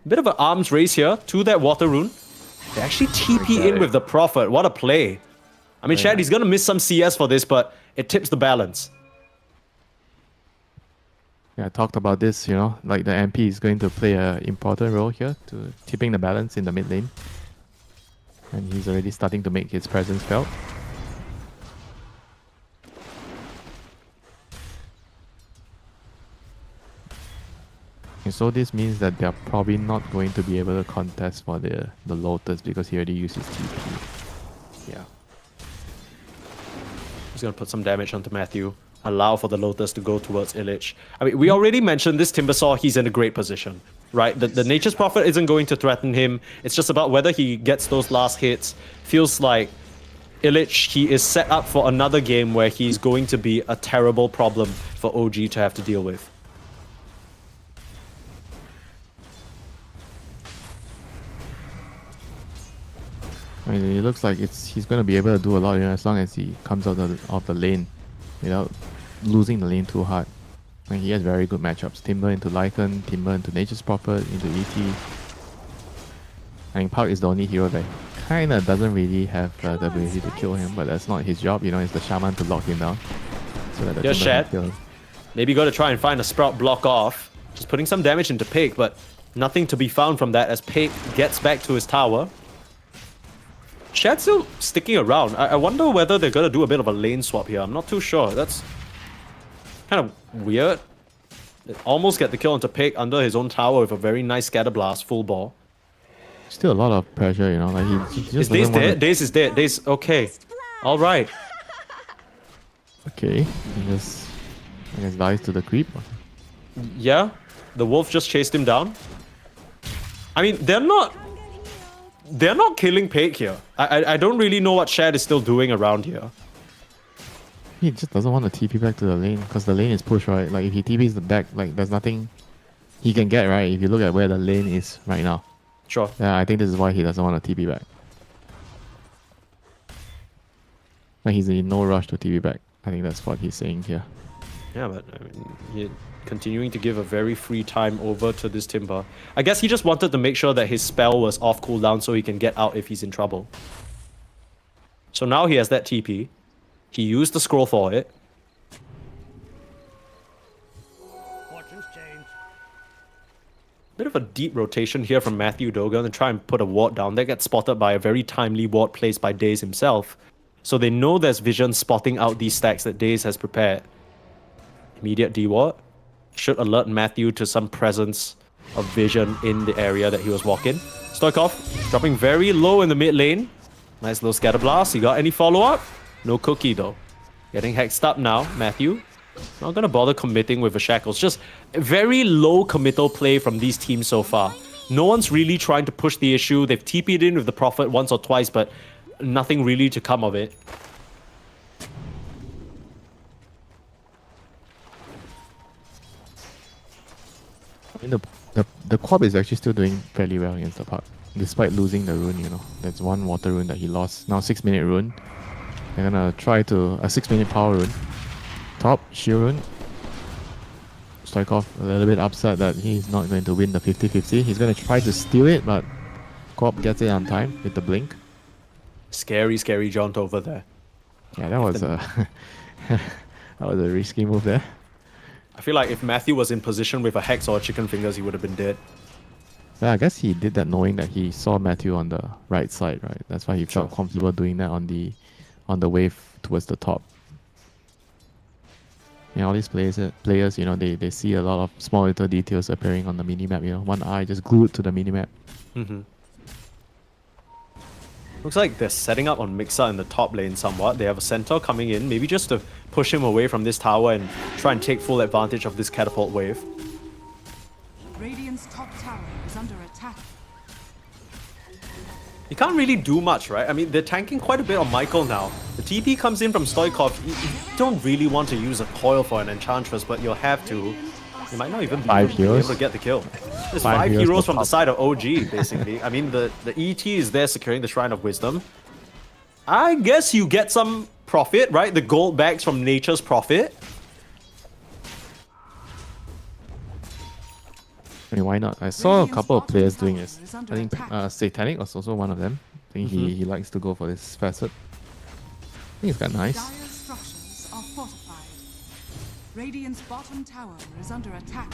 Bit of an arms race here to that water rune. They actually TP in with the Prophet. What a play. I mean, Chad, he's gonna miss some CS for this, but it tips the balance. Yeah, I talked about this, like the MP is going to play an important role here to tipping the balance in the mid lane. And he's already starting to make his presence felt. And so this means that they're probably not going to be able to contest for the Lotus because he already used his TP. Yeah. He's gonna put some damage onto Matthew. Allow for the Lotus to go towards Illich. I mean, we already mentioned this Timbersaw, he's in a great position, right? The Nature's Prophet isn't going to threaten him. It's just about whether he gets those last hits. Feels like Illich, he is set up for another game where he's going to be a terrible problem for OG to have to deal with. I mean, it looks like he's going to be able to do a lot, as long as he comes out of the lane without losing the lane too hard. And he has very good matchups. Timber into Lycan, Timber into Nature's Prophet, into ET. I mean, Park is the only hero that kind of doesn't really have the ability to kill him, but that's not his job, It's the Shaman to lock him down. So that the Just Timber can Shad. kill him. Maybe got to try and find a Sprout block off. Just putting some damage into Pig, but nothing to be found from that as Pig gets back to his tower. Shad's still sticking around. I wonder whether they're going to do a bit of a lane swap here. I'm not too sure. That's kind of weird. They almost get the kill onto Pig under his own tower with a very nice scatter blast, full ball. Still a lot of pressure, Like he just Is Daze doesn't wanna- dead? Daze is dead. Daze, okay. Alright. Okay, he just, I guess, dies to the creep. Yeah, the wolf just chased him down. I mean, they're not killing Pig here. I don't really know what Shad is still doing around here. He just doesn't want to TP back to the lane because the lane is pushed, right? Like if he TPs the back, like there's nothing he can get, right? If you look at where the lane is right now. Sure. Yeah, I think this is why he doesn't want to TP back. Like he's in no rush to TP back. I think that's what he's saying here. Yeah, but I mean, he's continuing to give a very free time over to this Timber. I guess he just wanted to make sure that his spell was off cooldown so he can get out if he's in trouble. So now he has that TP. He used the scroll for it. Bit of a deep rotation here from Matthew Dogan to try and put a ward down. That gets spotted by a very timely ward placed by Daze himself. So they know there's vision spotting out these stacks that Daze has prepared. Immediate D-ward. Should alert Matthew to some presence of vision in the area that he was walking. Stoikov dropping very low in the mid lane. Nice little scatter blast. You got any follow-up? No cookie though. Getting hexed up now, Matthew. Not gonna bother committing with the shackles. Just a very low committal play from these teams so far. No one's really trying to push the issue. They've TP'd in with the Prophet once or twice, but nothing really to come of it. I mean, the Quab is actually still doing fairly well against the Park, despite losing the rune, There's one water rune that he lost. Now 6-minute rune. They're gonna try to a 6-minute power rune. Top shield rune. Stoikov a little bit upset that he's not going to win the 50-50. He's going to try to steal it, but Co-op gets it on time with the blink. Scary, scary jaunt over there. Yeah, that was a that was a risky move there. I feel like if Matthew was in position with a Hex or a Chicken Fingers, he would have been dead. Yeah, I guess he did that knowing that he saw Matthew on the right side, right? That's why he felt comfortable doing that on the wave towards the top. Yeah, all these players, you know, they see a lot of small little details appearing on the minimap, you know. One eye just glued to the minimap. Looks like they're setting up on Mixer in the top lane somewhat. They have a centaur coming in, maybe just to push him away from this tower and try and take full advantage of this catapult wave. Radiant's top tower is under attack. You can't really do much, right? I mean, they're tanking quite a bit on Michael now. The TP comes in from Stoikov. You don't really want to use a coil for an Enchantress, but you'll have to. You might not even be able to get the kill. There's 5 heroes from the side of OG, basically. I mean, the ET is there securing the Shrine of Wisdom. I guess you get some profit, right? The gold bags from Nature's Prophet. I mean, why not? I saw a couple of players doing this. I think Satanic was also one of them. I think he likes to go for this facet. I think it's got nice. Dire structures are fortified. Radiant's bottom tower is under attack.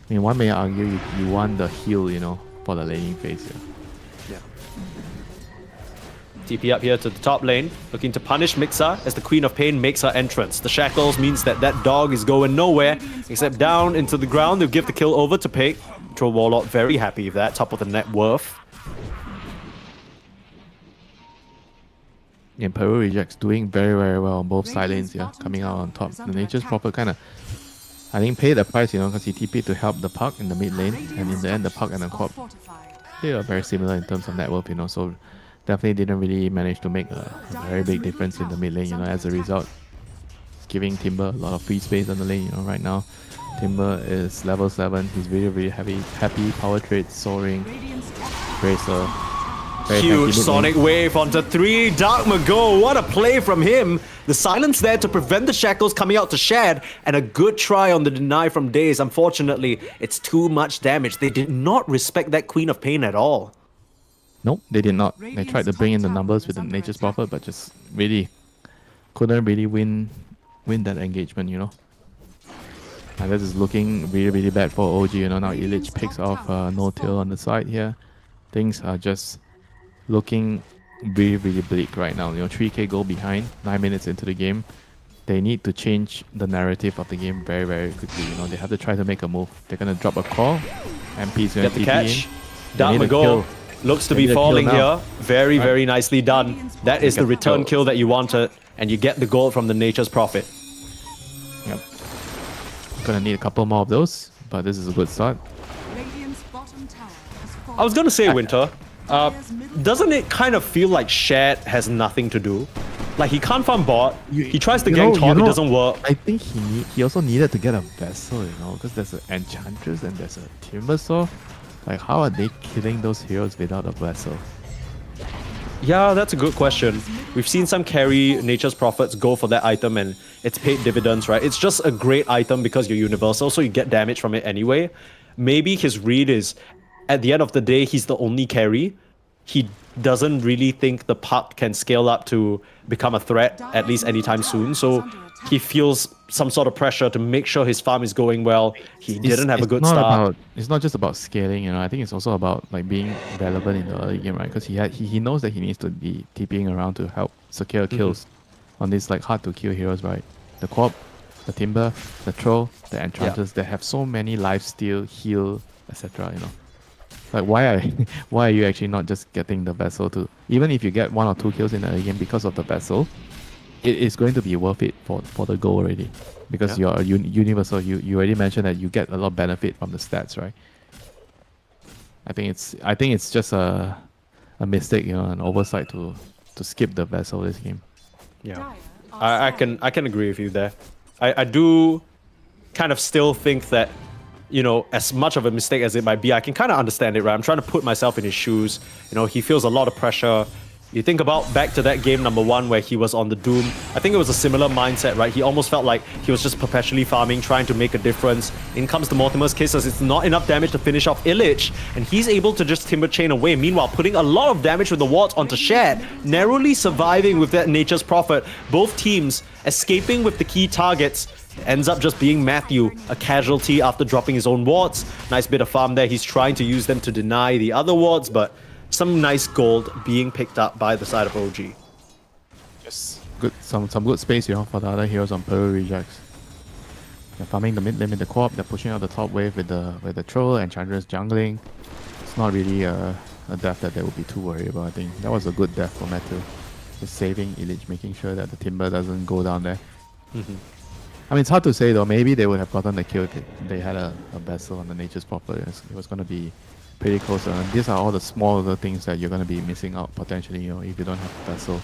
I mean, one may argue you want the heal, you know, for the laning phase here. Yeah. TP up here to the top lane, looking to punish Mixer as the Queen of Pain makes her entrance. The shackles means that dog is going nowhere, except down into the ground. They'll give the kill over to Pig. Troll Warlord very happy with that, top of the net worth. Yeah, Peru Rejects doing very, very well on both side lanes here, coming out on top. The Nature's Prophet kind of, I think, paid the price, you know, because he TP'd to help the Puck in the mid lane, and in the end, the Puck and the Co-op, they are very similar in terms of net worth, you know, so definitely didn't really manage to make a very big difference in the mid lane, you know, as a result. Giving Timber a lot of free space on the lane, you know, right now. Timber is level 7, he's really, really happy, power trade, soaring, Bracer. Huge Sonic Wave onto 3. Dark Mago, what a play from him. The silence there to prevent the shackles coming out to Shad, and a good try on the deny from Daze. Unfortunately, it's too much damage. They did not respect that Queen of Pain at all. Nope, they did not. They tried to bring in the numbers with the Nature's Prophet, but just really couldn't really win that engagement, you know. And this is looking really, really bad for OG, you know. Now Illich picks off No Tail on the side here. Things are just looking really, really bleak right now. You know, 3k goal behind, 9 minutes into the game. They need to change the narrative of the game very, very quickly. You know, they have to try to make a move. They're gonna drop a call. MP's gonna Get the TP catch. in. Dark Mago looks to be falling here. Very, very nicely done. That is the return kill that you wanted, and you get the gold from the Nature's Prophet. Yep. Gonna need a couple more of those, but this is a good start. Radiant's bottom tower has fallen. I was gonna say, Winter, doesn't it kind of feel like Shad has nothing to do? Like, he can't farm bot, he tries to gank top, it doesn't work. I think he also needed to get a vessel, you know, because there's an Enchantress and there's a Timbersaw. Like, how are they killing those heroes without a vessel? Yeah, that's a good question. We've seen some carry Nature's Prophets go for that item and it's paid dividends, right? It's just a great item because you're universal, so you get damage from it anyway. Maybe his read is, at the end of the day, he's the only carry. He doesn't really think the Puck can scale up to become a threat, at least anytime soon. So he feels some sort of pressure to make sure his farm is going well. He didn't have a good start. It's not just about scaling, you know. I think it's also about like being relevant in the early game, right? Because he knows that he needs to be TPing around to help secure kills on these like hard to kill heroes, right? The Co-op, the Timber, the Troll, the Enchantress, they have so many lifesteal, heal, etc. You know. Like, why are you actually not just getting the vessel to, even if you get 1 or 2 kills in the game because of the vessel, it is going to be worth it for the goal already, because you're a universal. You already mentioned that you get a lot of benefit from the stats, right? I think it's just a mistake, you know, an oversight to skip the vessel this game. Yeah, I can agree with you there. I do kind of still think that, you know, as much of a mistake as it might be, I can kind of understand it, right? I'm trying to put myself in his shoes. You know, he feels a lot of pressure. You think about back to that game number 1 where he was on the Doom. I think it was a similar mindset, right? He almost felt like he was just perpetually farming, trying to make a difference. In comes the Mortimer's Kisses. It's not enough damage to finish off Illich, and he's able to just Timber Chain away. Meanwhile, putting a lot of damage with the wards onto Shad, narrowly surviving with that Nature's Prophet. Both teams escaping with the key targets. Ends up just being Matthew, a casualty after dropping his own wards. Nice bit of farm there. He's trying to use them to deny the other wards, but some nice gold being picked up by the side of OG. Just good, some good space, you know, for the other heroes on Peru rejects. They're farming the mid lane with the co-op. They're pushing out the top wave with the troll and Chandra's jungling. It's not really a death that they would be too worried about. I think that was a good death for Matthew. Just saving Illich, making sure that the Timber doesn't go down there. I mean, it's hard to say though. Maybe they would have gotten the kill if they had a vessel on the Nature's Prophet. It was going to be pretty close. And these are all the small little things that you're going to be missing out potentially, you know, if you don't have a vessel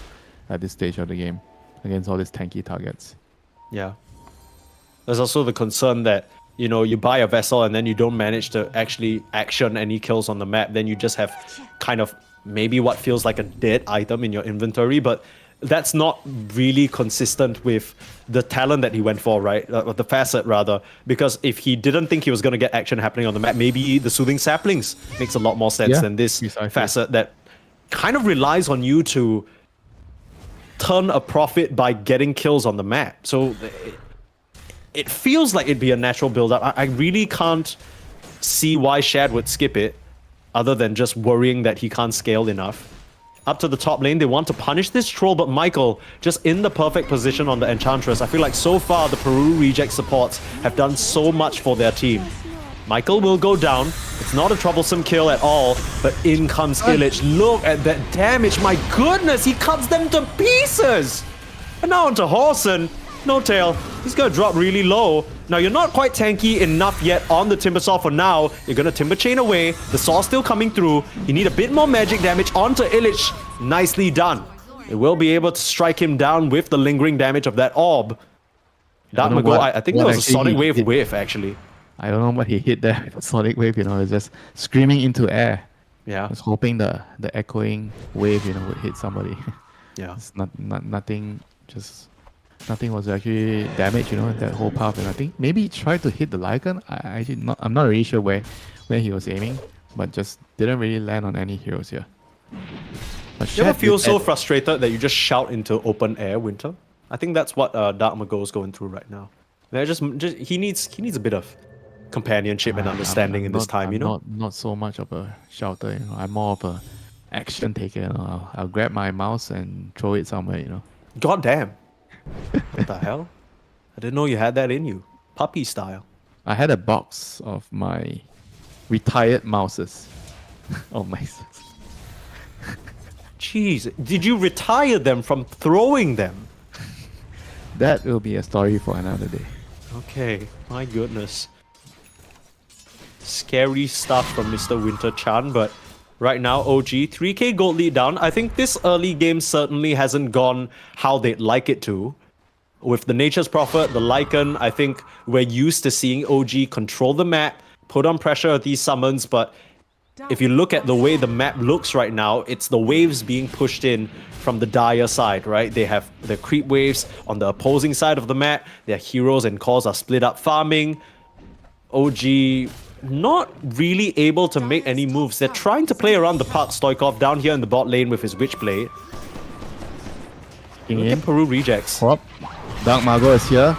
at this stage of the game against all these tanky targets. Yeah. There's also the concern that, you know, you buy a vessel and then you don't manage to actually action any kills on the map. Then you just have kind of maybe what feels like a dead item in your inventory, but that's not really consistent with the talent that he went for, right? The facet, rather. Because if he didn't think he was going to get action happening on the map, maybe the Soothing Saplings makes a lot more sense than this facet that kind of relies on you to turn a profit by getting kills on the map. So it feels like it'd be a natural build-up. I really can't see why Shad would skip it, other than just worrying that he can't scale enough. Up to the top lane, they want to punish this troll, but Michael just in the perfect position on the Enchantress. I feel like so far the Peru reject supports have done so much for their team. Michael will go down. It's not a troublesome kill at all, but in comes Illich. Look at that damage. My goodness, he cuts them to pieces. And now onto Horson. No tail. He's going to drop really low. Now, you're not quite tanky enough yet on the Timbersaw for now. You're going to Timber Chain away. The Saw's still coming through. You need a bit more magic damage onto Illich. Nicely done. It will be able to strike him down with the lingering damage of that orb. I think there was a Sonic Wave whiff, actually. I don't know what he hit there. The Sonic Wave, you know, it's just screaming into air. Yeah. I was hoping the echoing wave, you know, would hit somebody. Yeah. It's nothing, just... Nothing was actually damaged, you know, in that whole path. And I think maybe he tried to hit the Lycan. I'm not really sure where he was aiming, but just didn't really land on any heroes here. But You ever feel so frustrated that you just shout into open air, Winter? I think that's what Dark Mago is going through right now. He needs a bit of companionship and understanding in this time, you know? Not so much of a shouter, you know. I'm more of a action taker. You know? I'll grab my mouse and throw it somewhere, you know. God damn. What the hell? I didn't know you had that in you. Puppy style. I had a box of my retired mouses. Oh my. Jeez, did you retire them from throwing them? That will be a story for another day. Okay, my goodness. Scary stuff from Mr. Winter Chan, but right now, OG, 3k gold lead down. I think this early game certainly hasn't gone how they'd like it to. With the Nature's Prophet, the Lycan, I think we're used to seeing OG control the map, put on pressure at these summons, but if you look at the way the map looks right now, it's the waves being pushed in from the Dire side, right? They have the creep waves on the opposing side of the map. Their heroes and cores are split up farming. OG not really able to make any moves. They're trying to play around the park. Stoikov down here in the bot lane with his Witchblade. Look at Peru rejects. Hop. Dark Mago is here.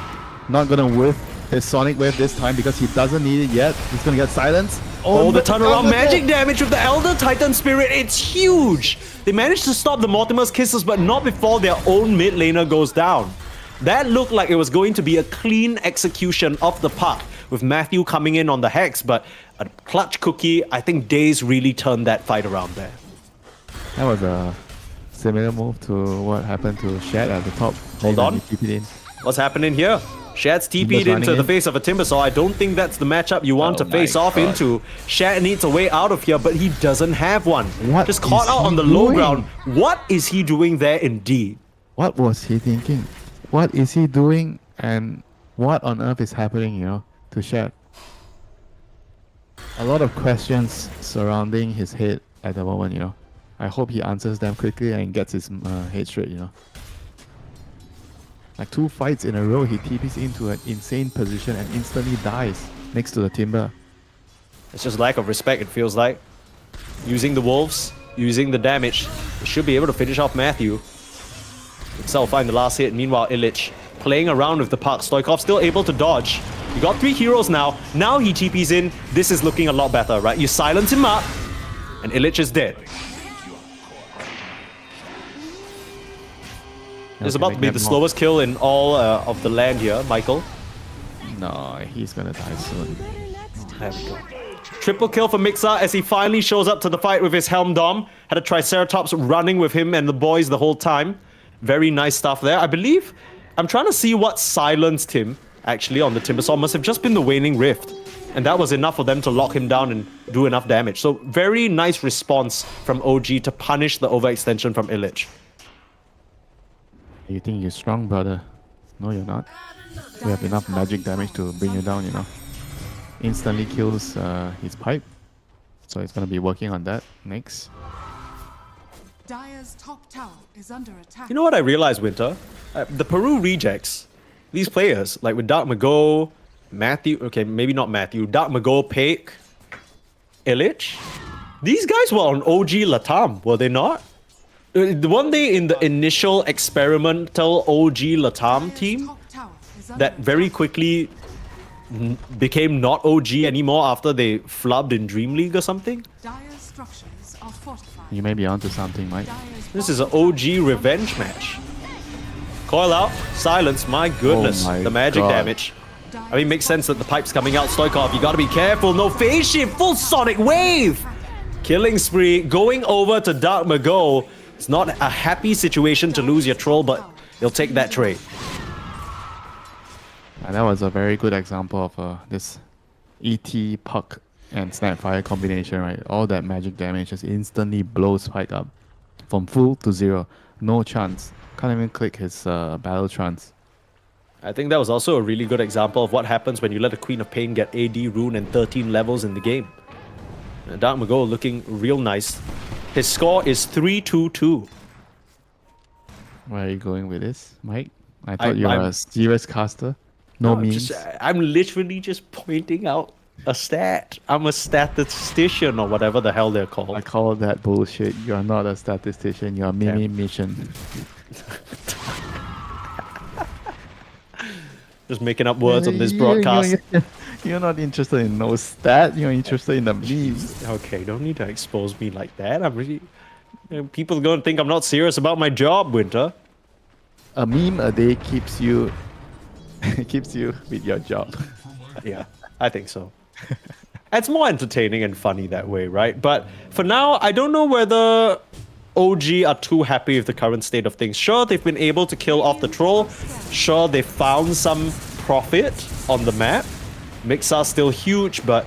Not gonna whiff his Sonic Wave this time because he doesn't need it yet. He's gonna get silenced. Oh, the turnaround magic damage with the Elder Titan Spirit. It's huge. They managed to stop the Mortimer's Kisses, but not before their own mid laner goes down. That looked like it was going to be a clean execution of the puck, with Matthew coming in on the Hex, but a clutch cookie. I think Daze really turned that fight around there. That was a similar move to what happened to Shad at the top. Hold on. In. What's happening here? Shad's TP'd into the face of a Timbersaw. I don't think that's the matchup you want to face off into. Shad needs a way out of here, but he doesn't have one. What Just caught out on the low ground. What is he doing there indeed? What was he thinking? What is he doing? And what on earth is happening, you know, to Shad? A lot of questions surrounding his head at the moment, you know. I hope he answers them quickly and gets his head straight, Like 2 fights in a row, he TPs into an insane position and instantly dies next to the timber. It's just lack of respect, it feels like. Using the wolves, using the damage. He should be able to finish off Matthew. Itself find the last hit. Meanwhile, Illich playing around with the puck. Stoikov still able to dodge. You got 3 heroes now. Now he TPs in. This is looking a lot better, right? You silence him up, and Illich is dead. It's about to be the slowest kill in all of the land here, Michael. No, he's gonna die soon. There we go. Triple kill for Mixa as he finally shows up to the fight with his Helm Dom. Had a Triceratops running with him and the boys the whole time. Very nice stuff there. I believe, I'm trying to see what silenced him actually on the Timbersaw. Must have just been the Waning Rift. And that was enough for them to lock him down and do enough damage. So very nice response from OG to punish the overextension from Illich. You think you're strong, brother? No, you're not. We have enough magic damage to bring you down, Instantly kills his pipe. So he's gonna be working on that next. Dire's top tower is under attack. You know what I realized, Winter? The Peru rejects, these players, like with Dark Mago, Matthew, okay, maybe not Matthew, Dark Mago, Peck, Illich, these guys were on OG Latam, were they not? The one day in the initial experimental OG Latam team Top tower is under that very quickly became not OG anymore after they flubbed in DreamLeague or something. Dire's structures are fortified. You may be onto something, Mike. Dire's This is an OG revenge match. Coil out, silence, my goodness, Oh my the magic God. damage. I mean, makes sense that the pipe's coming out. Stoikov, you gotta be careful. No phase shift, full sonic wave. Killing spree, going over to Dark Mago. It's not a happy situation to lose your troll, but you'll take that trade. And that was a very good example of this ET puck and Snapfire combination, right? All that magic damage just instantly blows Pike up from full to 0. No chance. Can't even click his battle trance. I think that was also a really good example of what happens when you let a Queen of Pain get AD, Rune, and 13 levels in the game. Dark Mago looking real nice. His score is 3-2-2. Where are you going with this, Mike? I thought you were I'm- a serious caster. No memes. I'm literally just pointing out a stat. I'm a statistician or whatever the hell they're I called. call that bullshit. You are not a statistician. You are mimi mission. Just making up words on this broadcast. You're not interested in no stat. You're interested in the memes. Okay, don't need to expose me like that. I'm really... people are going to think I'm not serious about my job, Winter. A meme a day keeps you keeps you with your job. Yeah, I think so. It's more entertaining and funny that way, right? But for now, I don't know whether OG are too happy with the current state of things. Sure, they've been able to kill off the troll. Sure, they found some profit on the map. Mixar's still huge, but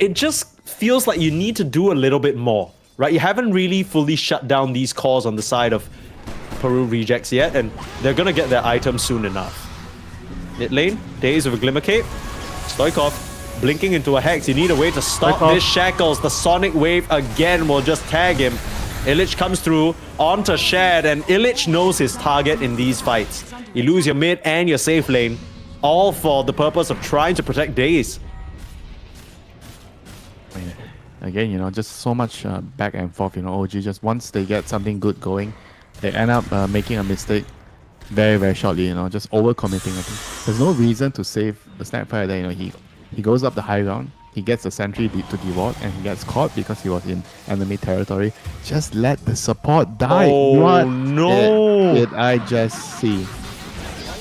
it just feels like you need to do a little bit more, right? You haven't really fully shut down these cores on the side of Peru rejects yet, and they're gonna get their items soon enough. Mid lane, Days of a Glimmer Cape. Stoikov blinking into a Hex. You need a way to stop Stoikov. this Shackles. The Sonic Wave again will just tag him. Illich comes through onto Shad, and Illich knows his target in these fights. You lose your mid and your safe lane, all for the purpose of trying to protect Days. Again, just so much back and forth. OG just once they get something good going, they end up making a mistake very, very shortly. Just overcommitting. I think there's no reason to save the Snapfire there. He goes up the high ground, he gets the sentry to deward, and he gets caught because he was in enemy territory. Just let the support die. Oh, What no. did I just see?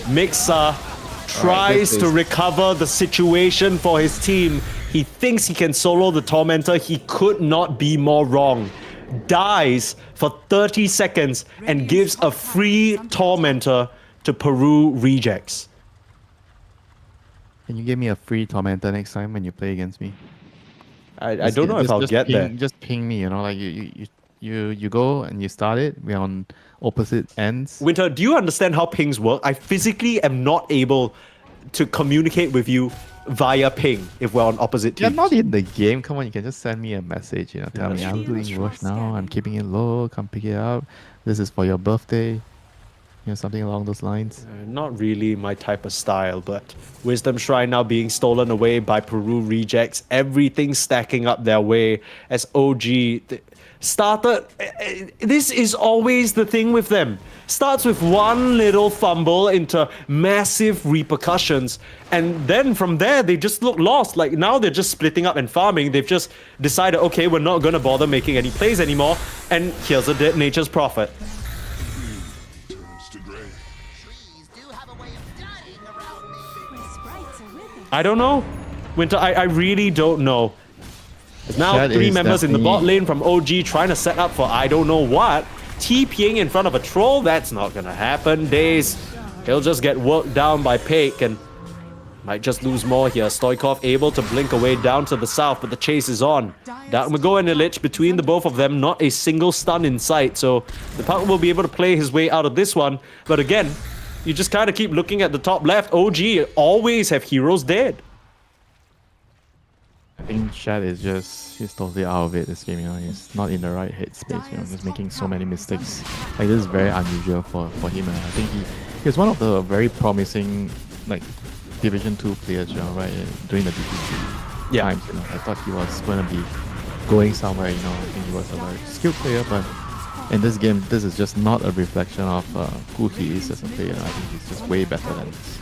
Mixer tries this to is- recover the situation for his team. He thinks he can solo the Tormentor. He could not be more wrong. Dies for 30 seconds and gives a free Tormentor to Peru rejects. Can you give me a free Tormentor next time when you play against me? I don't know if I'll get there. Just ping me, like you go and you start it. We're on opposite ends. Winter, do you understand how pings work? I physically am not able to communicate with you via ping if we're on opposite You're teams. not in the game. Come on, you can just send me a message. Tell me that's I'm true. doing rush now. I'm keeping it low. Come pick it up. This is for your birthday. Something along those lines. Not really my type of style, but Wisdom Shrine now being stolen away by Peru rejects. Everything stacking up their way as OG started. This is always the thing with them. Starts with one little fumble into massive repercussions, and then from there they just look lost. Like now they're just splitting up and farming. They've just decided, okay, we're not gonna bother making any plays anymore, and here's a dead Nature's Prophet. Turns to gray. My sprites are with us. I don't know. Winter, I really don't know. There's now That 3 is members in the bot definitely- lane from OG trying to set up for I don't know what. TPing in front of a troll, that's not gonna happen. Days, he'll just get worked down by Pake and might just lose more here. Stoikov able to blink away down to the south, but the chase is on. Darkmago and Illich between the both of them, not a single stun in sight, so the Puck will be able to play his way out of this one. But again, you just kind of keep looking at the top left. OG always have heroes dead. I think Shad is he's totally out of it this game, he's not in the right headspace, just making so many mistakes. Like this is very unusual for him, and I think he's one of the very promising like Division 2 players, right, during the DPC times, I thought he was going to be going somewhere, I think he was a very skilled player, but in this game, this is just not a reflection of who he is as a player. I think he's just way better than this.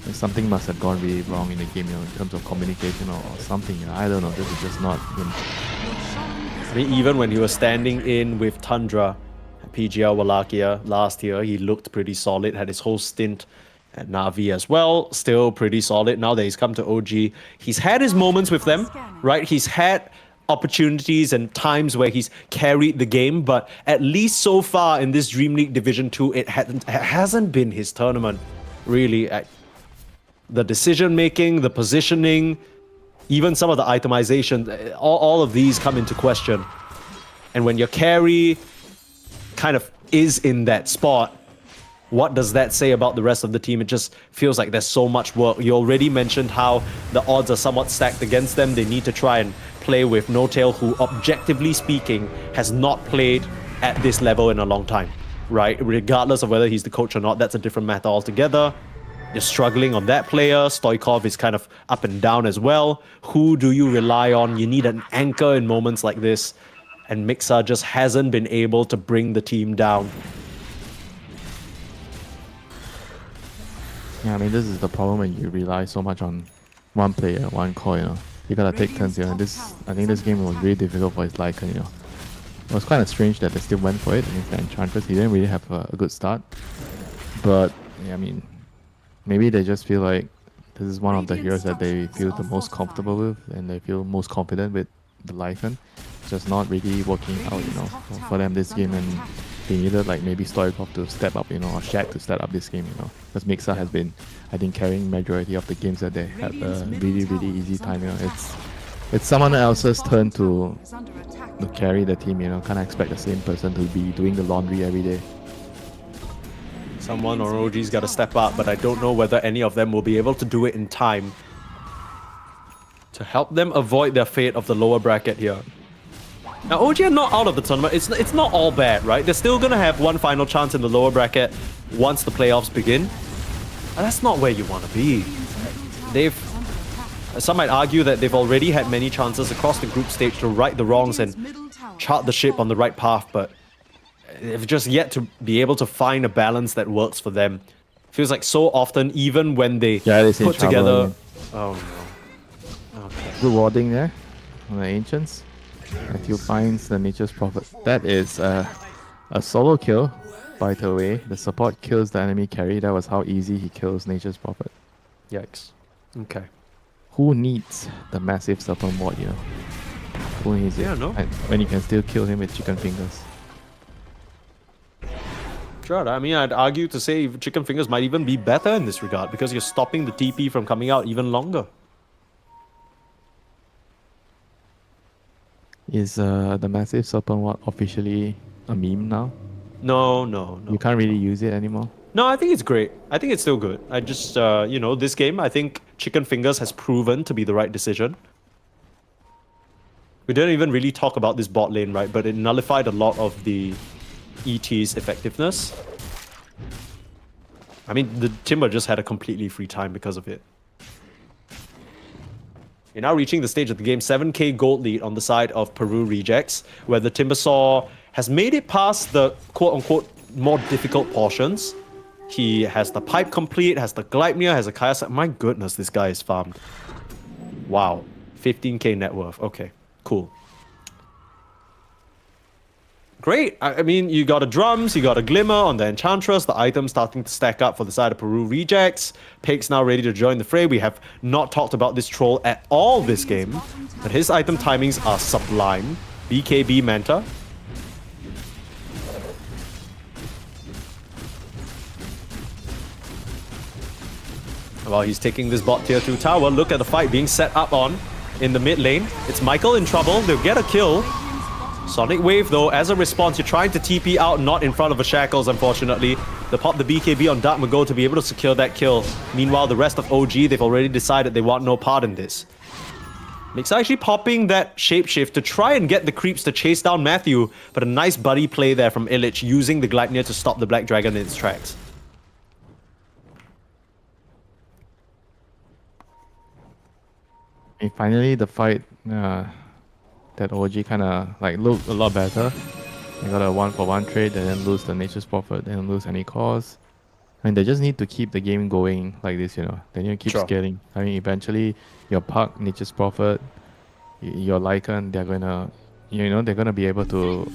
Like, something must have gone really wrong in the game, in terms of communication or something. I don't know. This is just not him. I mean, even when he was standing in with Tundra at PGL Wallachia last year, he looked pretty solid, had his whole stint at Na'Vi as well, still pretty solid. Now that he's come to OG, he's had his moments with them, right? He's had opportunities and times where he's carried the game, but at least so far in this Dream League Division 2, it hasn't been his tournament, really. The decision making, the positioning, even some of the itemization, all of these come into question. And when your carry kind of is in that spot, what does that say about the rest of the team? It just feels like there's so much work. You already mentioned how the odds are somewhat stacked against them. They need to try and play with No-Tail, who, objectively speaking, has not played at this level in a long time, right? Regardless of whether he's the coach or not, that's a different matter altogether. You're struggling on that player. Stoikov is kind of up and down as well. Who do you rely on? You need an anchor in moments like this. And Mixa just hasn't been able to bring the team down. Yeah, I mean, this is the problem when you rely so much on one player, one core, You gotta take turns, I think this game was really difficult for his Lycan, It was kind of strange that they still went for it against the Enchantress. He didn't really have a good start. But, yeah, I mean, maybe they just feel like this is one of the heroes that they feel the most comfortable with and they feel most confident with the Lycan. It's just not really working out, for them this game, and they needed like maybe Stoikov to step up, or Shaq to step up this game, Because Mixa has been, I think, carrying majority of the games that they had a really, really easy time, It's someone else's turn to carry the team, Can't expect the same person to be doing the laundry every day. Someone or OG's got to step up, but I don't know whether any of them will be able to do it in time to help them avoid their fate of the lower bracket here. Now, OG are not out of the tournament. It's not all bad, right? They're still going to have one final chance in the lower bracket once the playoffs begin. And that's not where you want to be. Some might argue that they've already had many chances across the group stage to right the wrongs and chart the ship on the right path, but they've just yet to be able to find a balance that works for them. Feels like so often, even when they put together... Oh no. Okay. Good warding there on the Ancients. Matthew finds the Nature's Prophet. That is a solo kill, by the way. The support kills the enemy carry. That was how easy he kills Nature's Prophet. Yikes. Okay. Who needs the massive serpent ward, Who needs it? Yeah, no. When you can still kill him with chicken fingers. Sure, I mean, I'd argue to say Chicken Fingers might even be better in this regard because you're stopping the TP from coming out even longer. Is the massive serpent ward officially a meme now? No. You can't really use it anymore? No, I think it's great. I think it's still good. I just, this game, I think Chicken Fingers has proven to be the right decision. We didn't even really talk about this bot lane, right? But it nullified a lot of the ET's effectiveness. I mean, the Timber just had a completely free time because of it. You're now reaching the stage of the game, 7k gold lead on the side of Peru Rejects, where the Timbersaw has made it past the quote-unquote more difficult portions. He has the pipe complete, has the Gleipnir, has a Kaya. My goodness, this guy is farmed. Wow. 15k net worth. Okay, cool. Great. I mean, you got a Drums, you got a Glimmer on the Enchantress, the items starting to stack up for the side of Peru Rejects. Pake's now ready to join the fray. We have not talked about this troll at all this game, but his item timings are sublime. BKB Manta. While he's taking this bot tier 2 tower, look at the fight being set up on in the mid lane. It's Michael in trouble. They'll get a kill. Sonic Wave, though, as a response, you're trying to TP out, not in front of the Shackles, unfortunately. They pop the BKB on Dark Mago to be able to secure that kill. Meanwhile, the rest of OG, they've already decided they want no part in this. Mix actually popping that Shapeshift to try and get the creeps to chase down Matthew, but a nice buddy play there from Illich, using the Gleipnir to stop the Black Dragon in its tracks. And finally, the fight that OG kind of like looked a lot better. They got a 1-for-1 trade, and then lose the Nature's Prophet, then lose any cause. I mean, they just need to keep the game going like this, you know. They need to keep scaling. I mean, eventually, your Puck, Nature's Prophet, your Lycan, they're gonna, they're gonna be able to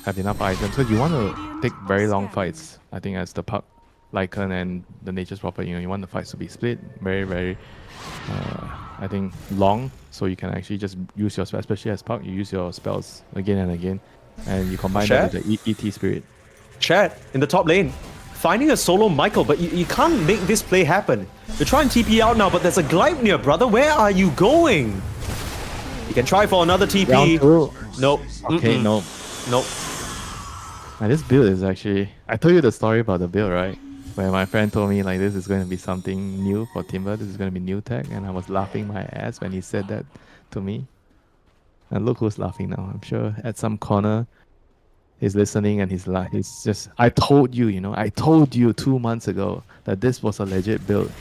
have enough items. So you want to take very long fights. I think as the Puck, Lycan, and the Nature's Prophet, you want the fights to be split very, very. I think long, so you can actually just use your spells, especially as Puck, you use your spells again and again, and you combine that with the ET Spirit. Chat, in the top lane, finding a solo Michael, but you can't make this play happen. You're trying TP out now, but there's a Gleipnir, brother. Where are you going? You can try for another TP. Nope. Okay, nope. Nope. Now, this build is actually... I told you the story about the build, right? Where my friend told me like this is going to be something new for Timber, this is going to be new tech, and I was laughing my ass when he said that to me. And look who's laughing now. I'm sure at some corner he's listening and he's just, I told you, I told you 2 months ago that this was a legit build.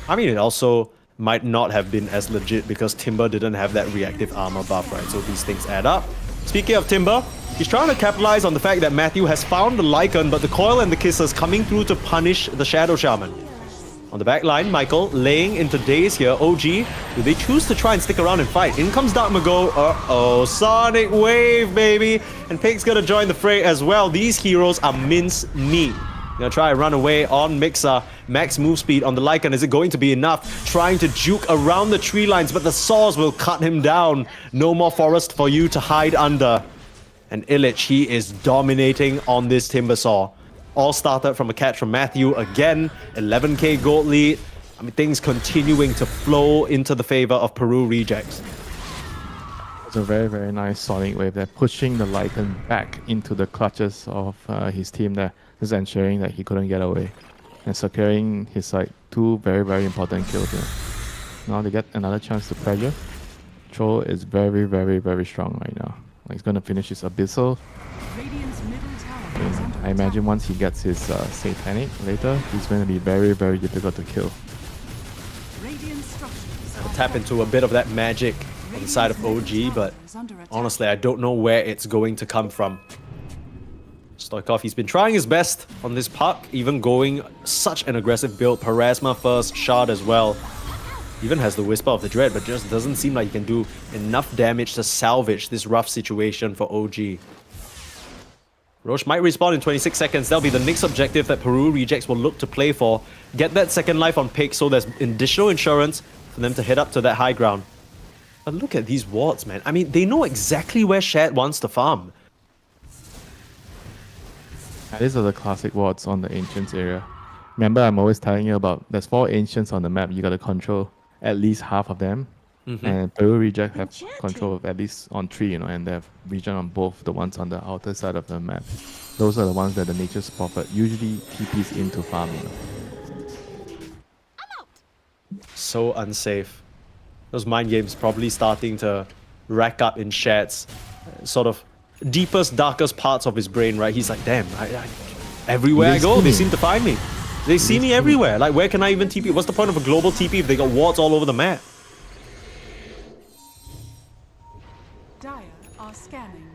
I mean, it also might not have been as legit because Timber didn't have that reactive armor buff, right? So these things add up. Speaking of Timber, he's trying to capitalize on the fact that Matthew has found the Lycan, but the Coil and the Kissers coming through to punish the Shadow Shaman. On the back line, Michael laying into Daze here. OG, do they choose to try and stick around and fight? In comes Dark Mago. Uh-oh, Sonic Wave, baby. And Pig's gonna join the fray as well. These heroes are mince meat. Gonna try and run away on Mixer. Max move speed on the Lycan. Is it going to be enough? Trying to juke around the tree lines, but the saws will cut him down. No more forest for you to hide under. And Illich, he is dominating on this Timbersaw. All started from a catch from Matthew. Again, 11k gold lead. I mean, things continuing to flow into the favor of Peru Rejects. It's a very, very nice Sonic Wave there, pushing the Lycan back into the clutches of his team there, just ensuring that he couldn't get away. And securing his two very, very important kills here. Now they get another chance to pressure. Troll is very, very, very strong right now. He's going to finish his Abyssal. I imagine once he gets his Satanic later, he's going to be very, very difficult to kill. We'll tap into a bit of that magic on the side of OG, but honestly, I don't know where it's going to come from. Stoikov, he's been trying his best on this Puck, even going such an aggressive build. Parasma first, Shard as well. Even has the Whisper of the Dread, but just doesn't seem like he can do enough damage to salvage this rough situation for OG. Roche might respawn in 26 seconds. That'll be the next objective that Peru Rejects will look to play for. Get that second life on Pig so there's additional insurance for them to head up to that high ground. But look at these wards, man. I mean, they know exactly where Shad wants to farm. These are the classic wards on the Ancients area. Remember, I'm always telling you about, there's 4 Ancients on the map. You gotta control at least half of them. And Peru reject have control of at least on 3, and they have region on both the ones on the outer side of the map. Those are the ones that the Nature's Prophet usually TPs into farm. So unsafe. Those mind games probably starting to rack up in Shad's sort of deepest, darkest parts of his brain, right? He's like, damn, everywhere I go, they seem to find me. They see me everywhere. Like, where can I even TP? What's the point of a global TP if they got wards all over the map? Dire are scanning.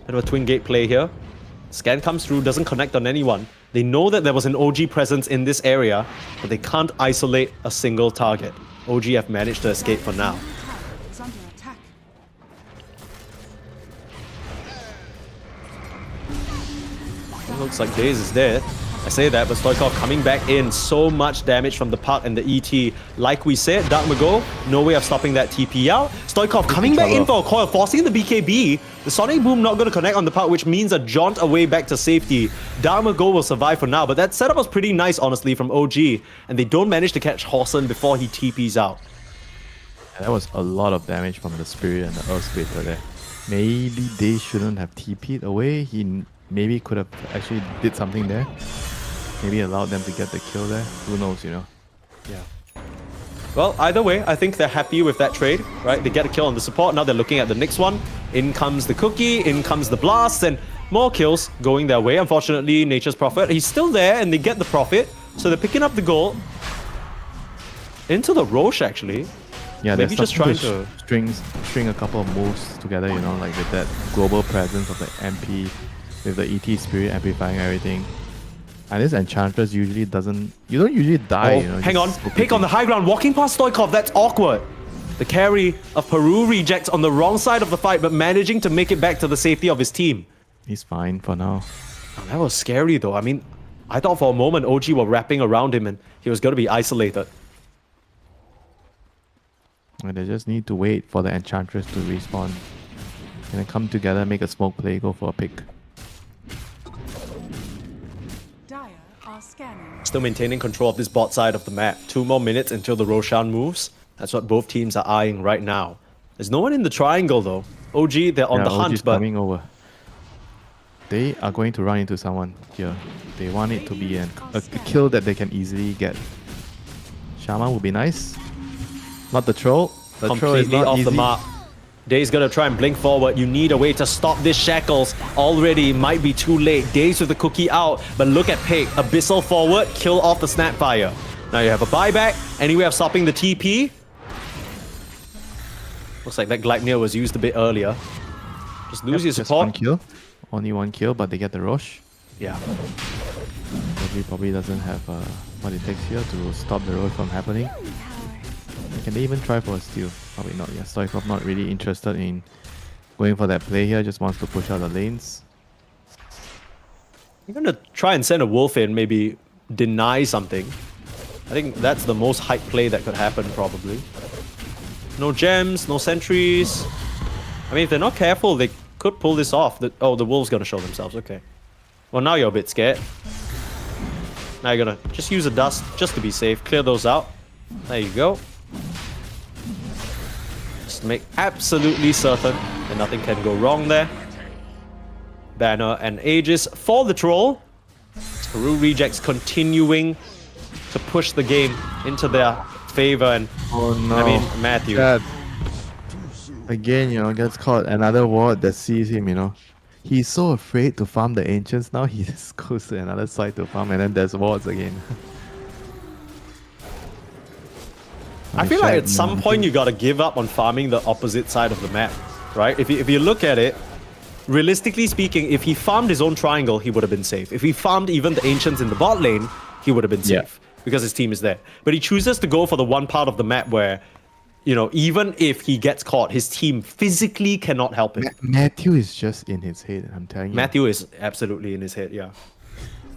Bit of a twin gate play here. Scan comes through, doesn't connect on anyone. They know that there was an OG presence in this area, but they can't isolate a single target. OG have managed to escape for now. Tower is under attack. It looks like Daze is dead. I say that, but Stoikov coming back in. So much damage from the Puck and the ET. Like we said, Dark Mago, no way of stopping that TP out. Stoikov coming back in for a coil, forcing the BKB. The Sonic Boom not going to connect on the Puck, which means a jaunt away back to safety. Dark Mago will survive for now, but that setup was pretty nice, honestly, from OG. And they don't manage to catch Horson before he TPs out. Yeah, that was a lot of damage from the Spirit and the Earth Splitter there. Maybe they shouldn't have TP'd away. He maybe could have actually did something there. Maybe allowed them to get the kill there. Who knows, Yeah. Well, either way, I think they're happy with that trade, right? They get a kill on the support. Now they're looking at the next one. In comes the cookie, in comes the blast, and more kills going their way. Unfortunately, Nature's Prophet, he's still there, and they get the profit. So they're picking up the gold. Into the Roche, actually. Yeah, Maybe they're just trying to string a couple of moves together, like with that global presence of the MP, with the ET Spirit amplifying everything. And this Enchantress usually doesn't... You don't usually die, Hang on. Pick on the high ground. Walking past Stoikov. That's awkward. The carry of Peru rejects on the wrong side of the fight, but managing to make it back to the safety of his team. He's fine for now. Oh, that was scary, though. I mean, I thought for a moment OG were wrapping around him and he was going to be isolated. And they just need to wait for the Enchantress to respawn. And then come together, make a smoke play, go for a pick. Dire are scanning. Still maintaining control of this bot side of the map. 2 more minutes until the Roshan moves. That's what both teams are eyeing right now. There's no one in the triangle, though. OG, they're on the hunt, OG's but... coming over. They are going to run into someone here. They want it to be a kill that they can easily get. Shaman would be nice. Not the troll. The troll is completely not off easy. the mark. Daze gonna try and blink forward. You need a way to stop this Shackles. Already might be too late. Daze with the cookie out, but look at Pig. Abyssal forward, kill off the Snapfire. Now you have a buyback. Any way of stopping the TP? Looks like that Gleipnir was used a bit earlier. Just lose your Just support. one kill. Only one kill, but they get the Roche. Yeah. Probably doesn't have what it takes here to stop the Roche from happening. Can they even try for a steal? Probably not. Yeah, Stoikov not really interested in going for that play here. Just wants to push out the lanes. I'm gonna try and send a wolf in, maybe deny something. I think that's the most hype play that could happen, probably. No gems, no sentries. I mean, if they're not careful, they could pull this off. The wolves gonna show themselves. Okay. Well, now you're a bit scared. Now you're gonna just use a dust just to be safe. Clear those out. There you go. Just make absolutely certain that nothing can go wrong there. Banner and Aegis for the troll. Peru rejects continuing to push the game into their favor, and Oh no. I mean, Matthew. God. Again, gets caught another ward that sees him, He's so afraid to farm the ancients now, he just goes to another side to farm, and then there's wards again. I feel like at some point you gotta give up on farming the opposite side of the map, right? If you look at it, realistically speaking, if he farmed his own triangle, he would have been safe. If he farmed even the ancients in the bot lane, he would have been safe because his team is there. But he chooses to go for the one part of the map where, even if he gets caught, his team physically cannot help him. Matthew is just in his head, I'm telling you. Matthew is absolutely in his head, yeah.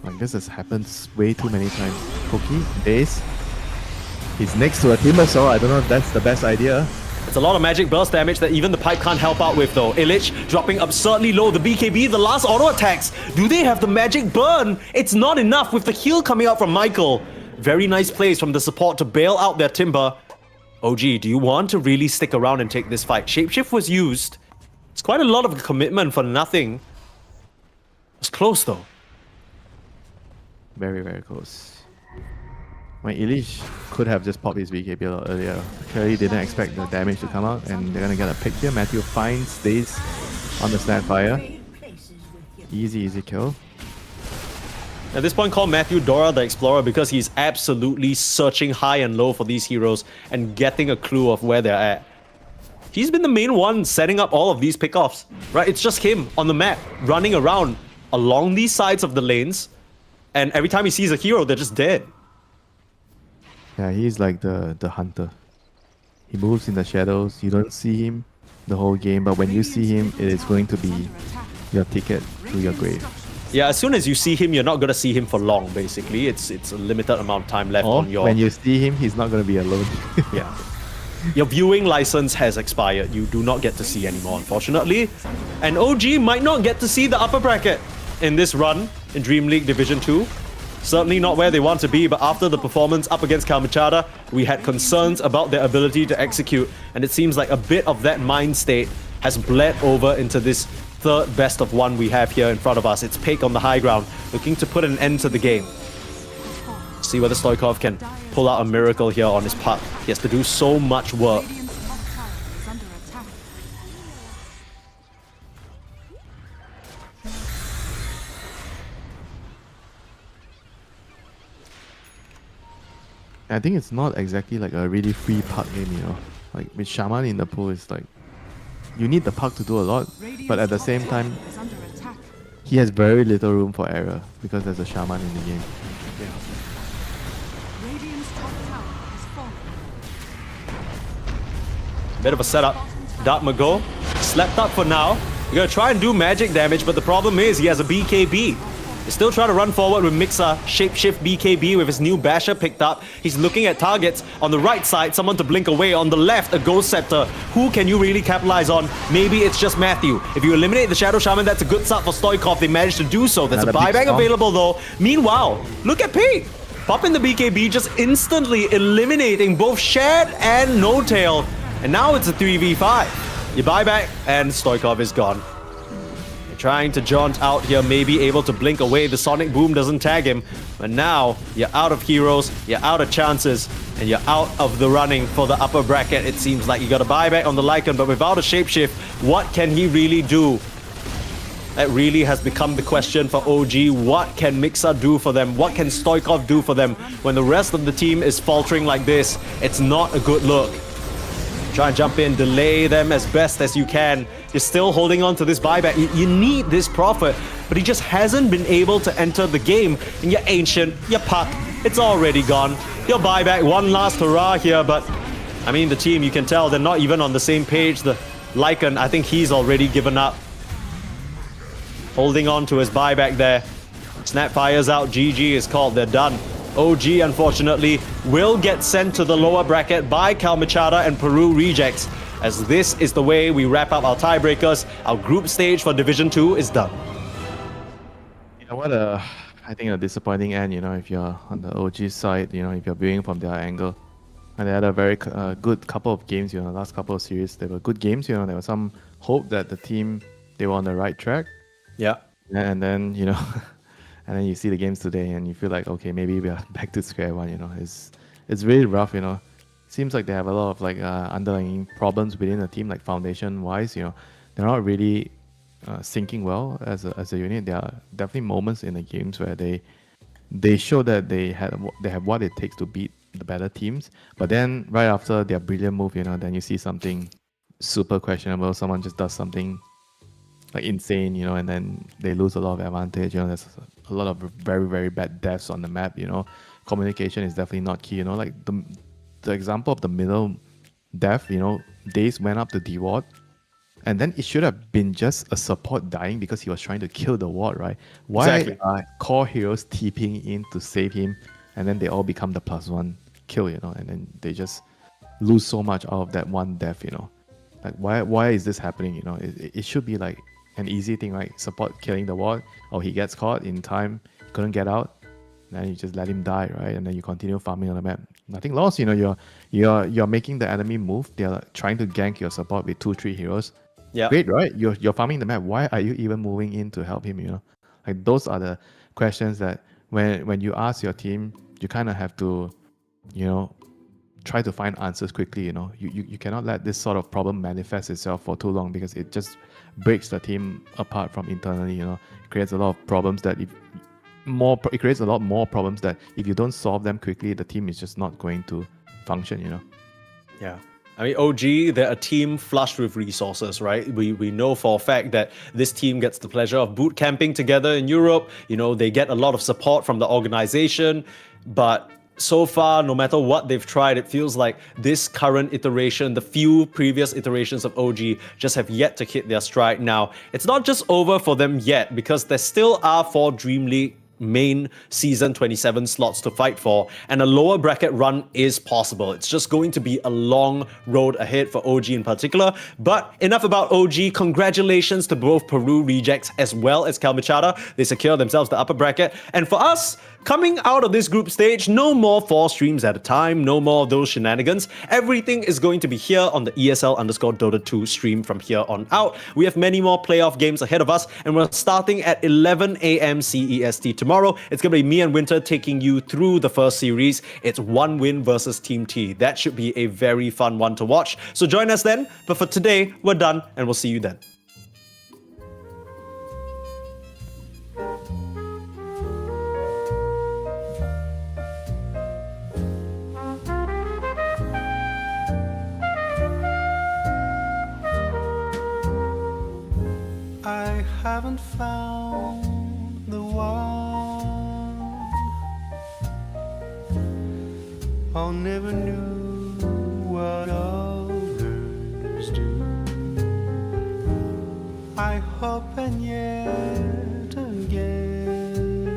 Like, this has happened way too many times. Cookie, Daze. He's next to a Timber, so I don't know if that's the best idea. It's a lot of magic burst damage that even the pipe can't help out with, though. Illich dropping absurdly low. The BKB, the last auto attacks. Do they have the magic burn? It's not enough with the heal coming out from Michael. Very nice plays from the support to bail out their Timber. OG, do you want to really stick around and take this fight? Shapeshift was used. It's quite a lot of commitment for nothing. It's close though. Very, very close. My Elish could have just popped his BKB a lot earlier. Clearly didn't expect the damage to come out, and they're gonna get a pick here. Matthew finds, stays on the Snapfire. Easy, easy kill. At this point, call Matthew Dora the Explorer because he's absolutely searching high and low for these heroes and getting a clue of where they're at. He's been the main one setting up all of these pickoffs, right? It's just him on the map, running around along these sides of the lanes, and every time he sees a hero, they're just dead. Yeah, he's like the hunter. He moves in the shadows. You don't see him the whole game, but when you see him, it is going to be your ticket to your grave. Yeah, as soon as you see him, you're not gonna see him for long, basically. It's a limited amount of time left Or on your... when you see him, he's not going to be alone. Yeah. Your viewing license has expired. You do not get to see anymore, unfortunately. And OG might not get to see the upper bracket in this run in DreamLeague Division 2. Certainly not where they want to be, but after the performance up against Kalmachada, we had concerns about their ability to execute, and it seems like a bit of that mind state has bled over into this third best of one we have here in front of us. It's Peik on the high ground, looking to put an end to the game. See whether Stoikov can pull out a miracle here on his puck. He has to do so much work. Radiant's top tower is under attack. I think it's not exactly like a really free puck game, you know. Like with Shaman in the pool, it's like you need the puck to do a lot, but at the same time, Is under attack. he has very little room for error because there's a Shaman in the game. Radiant's top tower has fallen. Bit of a setup. Dark Mago slept up for now. You're gonna try and do magic damage, but the problem is he has a BKB. He's still trying to run forward with Mixa, shapeshift BKB with his new Basher picked up. He's looking at targets. On the right side, someone to blink away. On the left, a Ghost Scepter. Who can you really capitalize on? Maybe it's just Matthew. If you eliminate the Shadow Shaman, that's a good start for Stoikov. They managed to do so. There's Another a big buyback storm. available though. Meanwhile, look at Peik. Popping the BKB, just instantly eliminating both Shad and No Tail. And now it's a 3v5. You buy back, and Stoikov is gone. You're trying to jaunt out here, maybe able to blink away. The Sonic Boom doesn't tag him. But now, you're out of heroes, you're out of chances, and you're out of the running for the upper bracket. It seems like you got a buyback on the Lycan, but without a shapeshift, what can he really do? That really has become the question for OG. What can Mixa do for them? What can Stoikov do for them? When the rest of the team is faltering like this, it's not a good look. Try and jump in, delay them as best as you can. You're still holding on to this buyback. You need this profit, but he just hasn't been able to enter the game. And your Ancient, your Puck, it's already gone. Your buyback, one last hurrah here, but I mean, the team, you can tell they're not even on the same page. The Lycan, I think he's already given up. Holding on to his buyback there. Snap fires out, GG is called, they're done. OG, unfortunately, will get sent to the lower bracket by Kalmachada and Peru Rejects, as this is the way we wrap up our tiebreakers. Our group stage for Division 2 is done. You know what? I think a disappointing end. You know, if you're on the OG side, you know, if you're viewing from their angle, and they had a very good couple of games. You know, last couple of series, they were good games. You know, there was some hope that the team they were on the right track. Yeah. And then, you know, and then you see the games today and you feel like, okay, maybe we are back to square one, you know. It's really rough, you know. Seems like they have a lot of like underlying problems within the team, like foundation wise, you know. They're not really syncing well as a unit. There are definitely moments in the games where they show that they have what it takes to beat the better teams. But then right after their brilliant move, you know, then you see something super questionable. Someone just does something like insane, you know, and then they lose a lot of advantage. You know, there's a lot of very, very bad deaths on the map. You know, communication is definitely not key. You know, like the example of the middle death, you know, Daze went up to D-Ward, and then it should have been just a support dying because he was trying to kill the ward, right? Why Exactly. are core heroes TPing in to save him, and then they all become the +1 kill, you know, and then they just lose so much out of that one death, you know. Like, why is this happening, you know? It should be like an easy thing, right? Support killing the ward, or he gets caught in time, couldn't get out, then you just let him die, right? And then you continue farming on the map. nothing lost. You know, you're making the enemy move. They're trying to gank your support with 2-3 heroes. Yeah. Great, right? You're farming the map. Why are you even moving in to help him? You know, like those are the questions that when you ask your team, you kind of have to, you know, try to find answers quickly. You know, you cannot let this sort of problem manifest itself for too long, because it just breaks the team apart from internally. You know, it creates a lot of problems that it creates a lot more problems that if you don't solve them quickly, the team is just not going to function. You know. Yeah. I mean, OG, they're a team flushed with resources, right? We know for a fact that this team gets the pleasure of boot camping together in Europe. You know, they get a lot of support from the organization. But so far, no matter what they've tried, it feels like this current iteration, the few previous iterations of OG, just have yet to hit their stride. Now, it's not just over for them yet, because there still are 4 DreamLeague main season 27 slots to fight for, and a lower bracket run is possible. It's just going to be a long road ahead for OG in particular. But enough about OG. Congratulations to both Peru rejects as well as Calmichata. They secure themselves the upper bracket. And for us, coming out of this group stage, no more 4 streams at a time, no more of those shenanigans. Everything is going to be here on the ESL_Dota 2 stream from here on out. We have many more playoff games ahead of us, and we're starting at 11 a.m. CEST tomorrow. It's going to be me and Winter taking you through the first series. It's 1 win versus Team T. That should be a very fun one to watch. So join us then. But for today, we're done, and we'll see you then. I haven't found the one. I never knew what others do. I hope and yet again.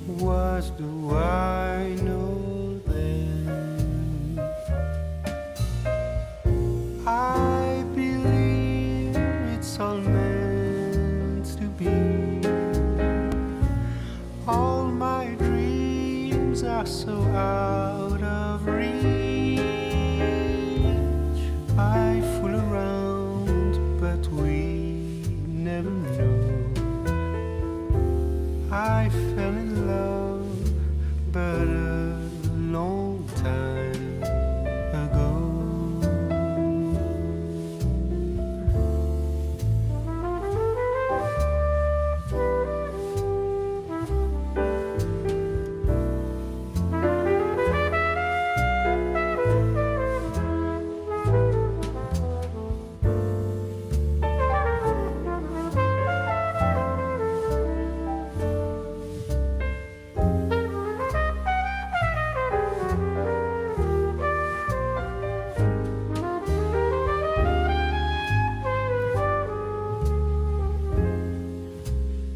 What do I know then? I believe it's all meant to be. All my dreams are so out of reach. I fool around, but we never knew. I fell in love, but a long time ago.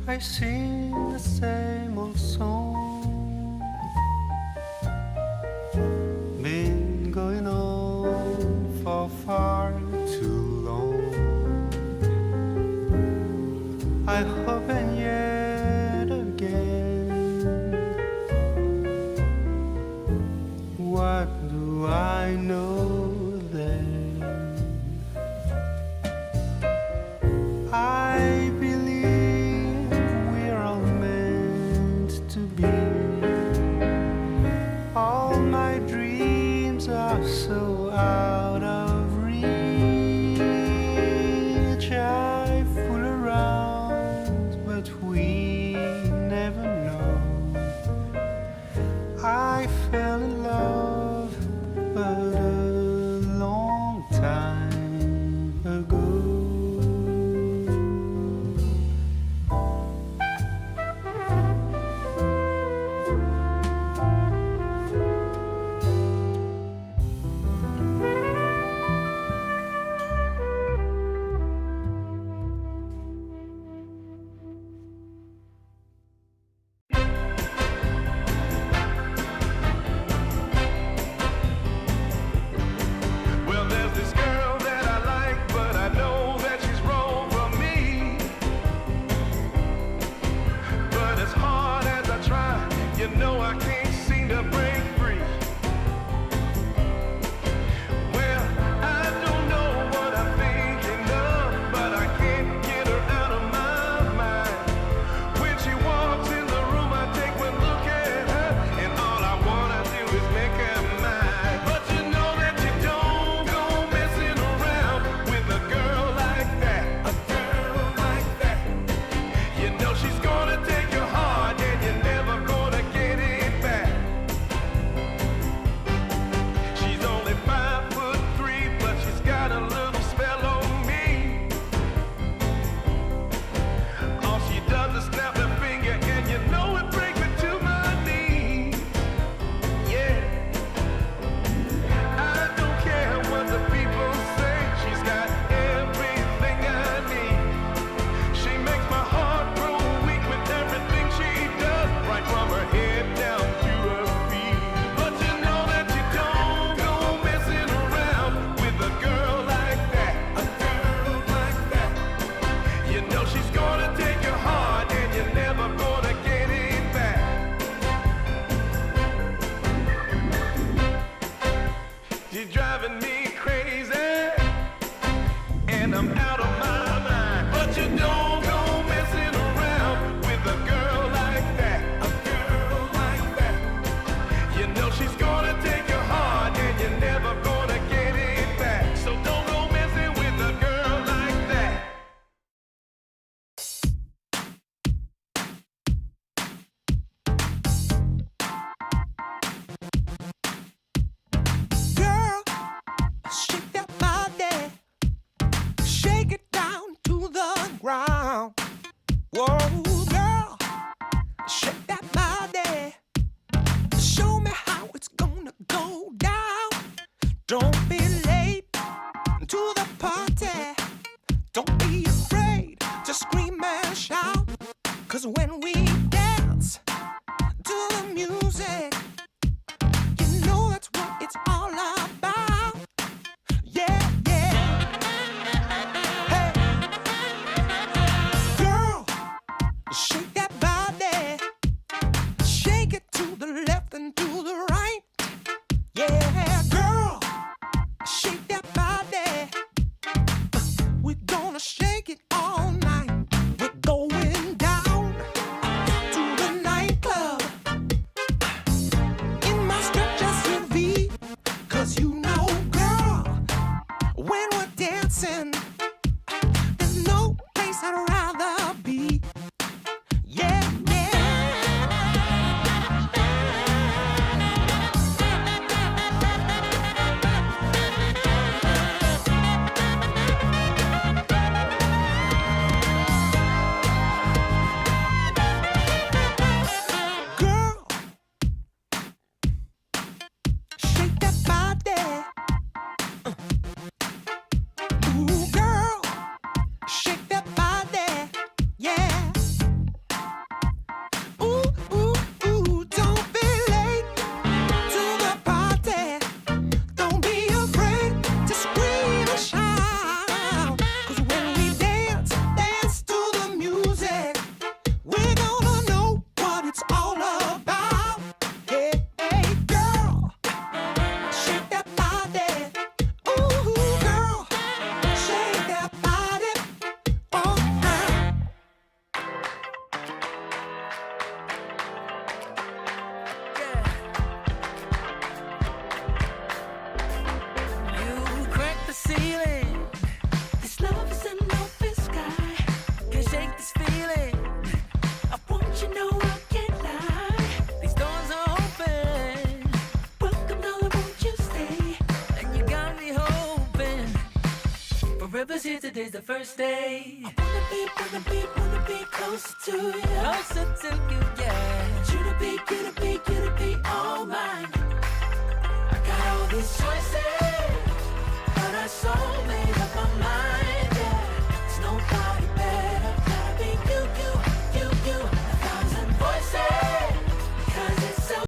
I sing the same old song, been going on for far too long. I hope and yet again. What do I know then? I believe we're all meant to be. All my dreams are so out of reach. I fool around, but we never know. I fell in love, but a long time ago. driving me crazy, and I'm out of my mind. But you don't go messing around with a girl like that, a girl like that. You know she's gonna take your heart, and you're never gonna get it back. So don't go messing with a girl like that. Girl, shake that body. Shake it down to the ground. Whoa, girl, shake that body. Show me how it's gonna go down. Don't be late to the party. Don't be afraid to scream and shout. 'Cause when we dance to the music, you know that's what it's all about. Yeah, yeah. Hey, girl, shake that body. Shake it to the left and to the right. Yeah, girl, shake that body. We're gonna shake it all night. We're going down to the nightclub in my stretch SUV. 'Cause you know, girl, when we're dancing, there's no place I'd rather be. Yeah, yeah. Girl, shake that body. Ooh, girl, shake that body. Yeah. Ooh, ooh, ooh, don't be late to the party. Don't be afraid to scream and shout. 'Cause when we dance, dance to the music, we're gonna know what it's all about. Hey, hey, girl, shake that body. Ooh, girl, shake that body. Oh, girl. You crack the ceiling. This love is an open sky. Can't shake this feeling. I want you know I can't lie. These doors are open. Welcome, darling, won't you stay? And you got me hoping. Forever's here, today's the first day. I wanna be closer to you. Closer to you, yeah. Want you to be all mine. I got all this joy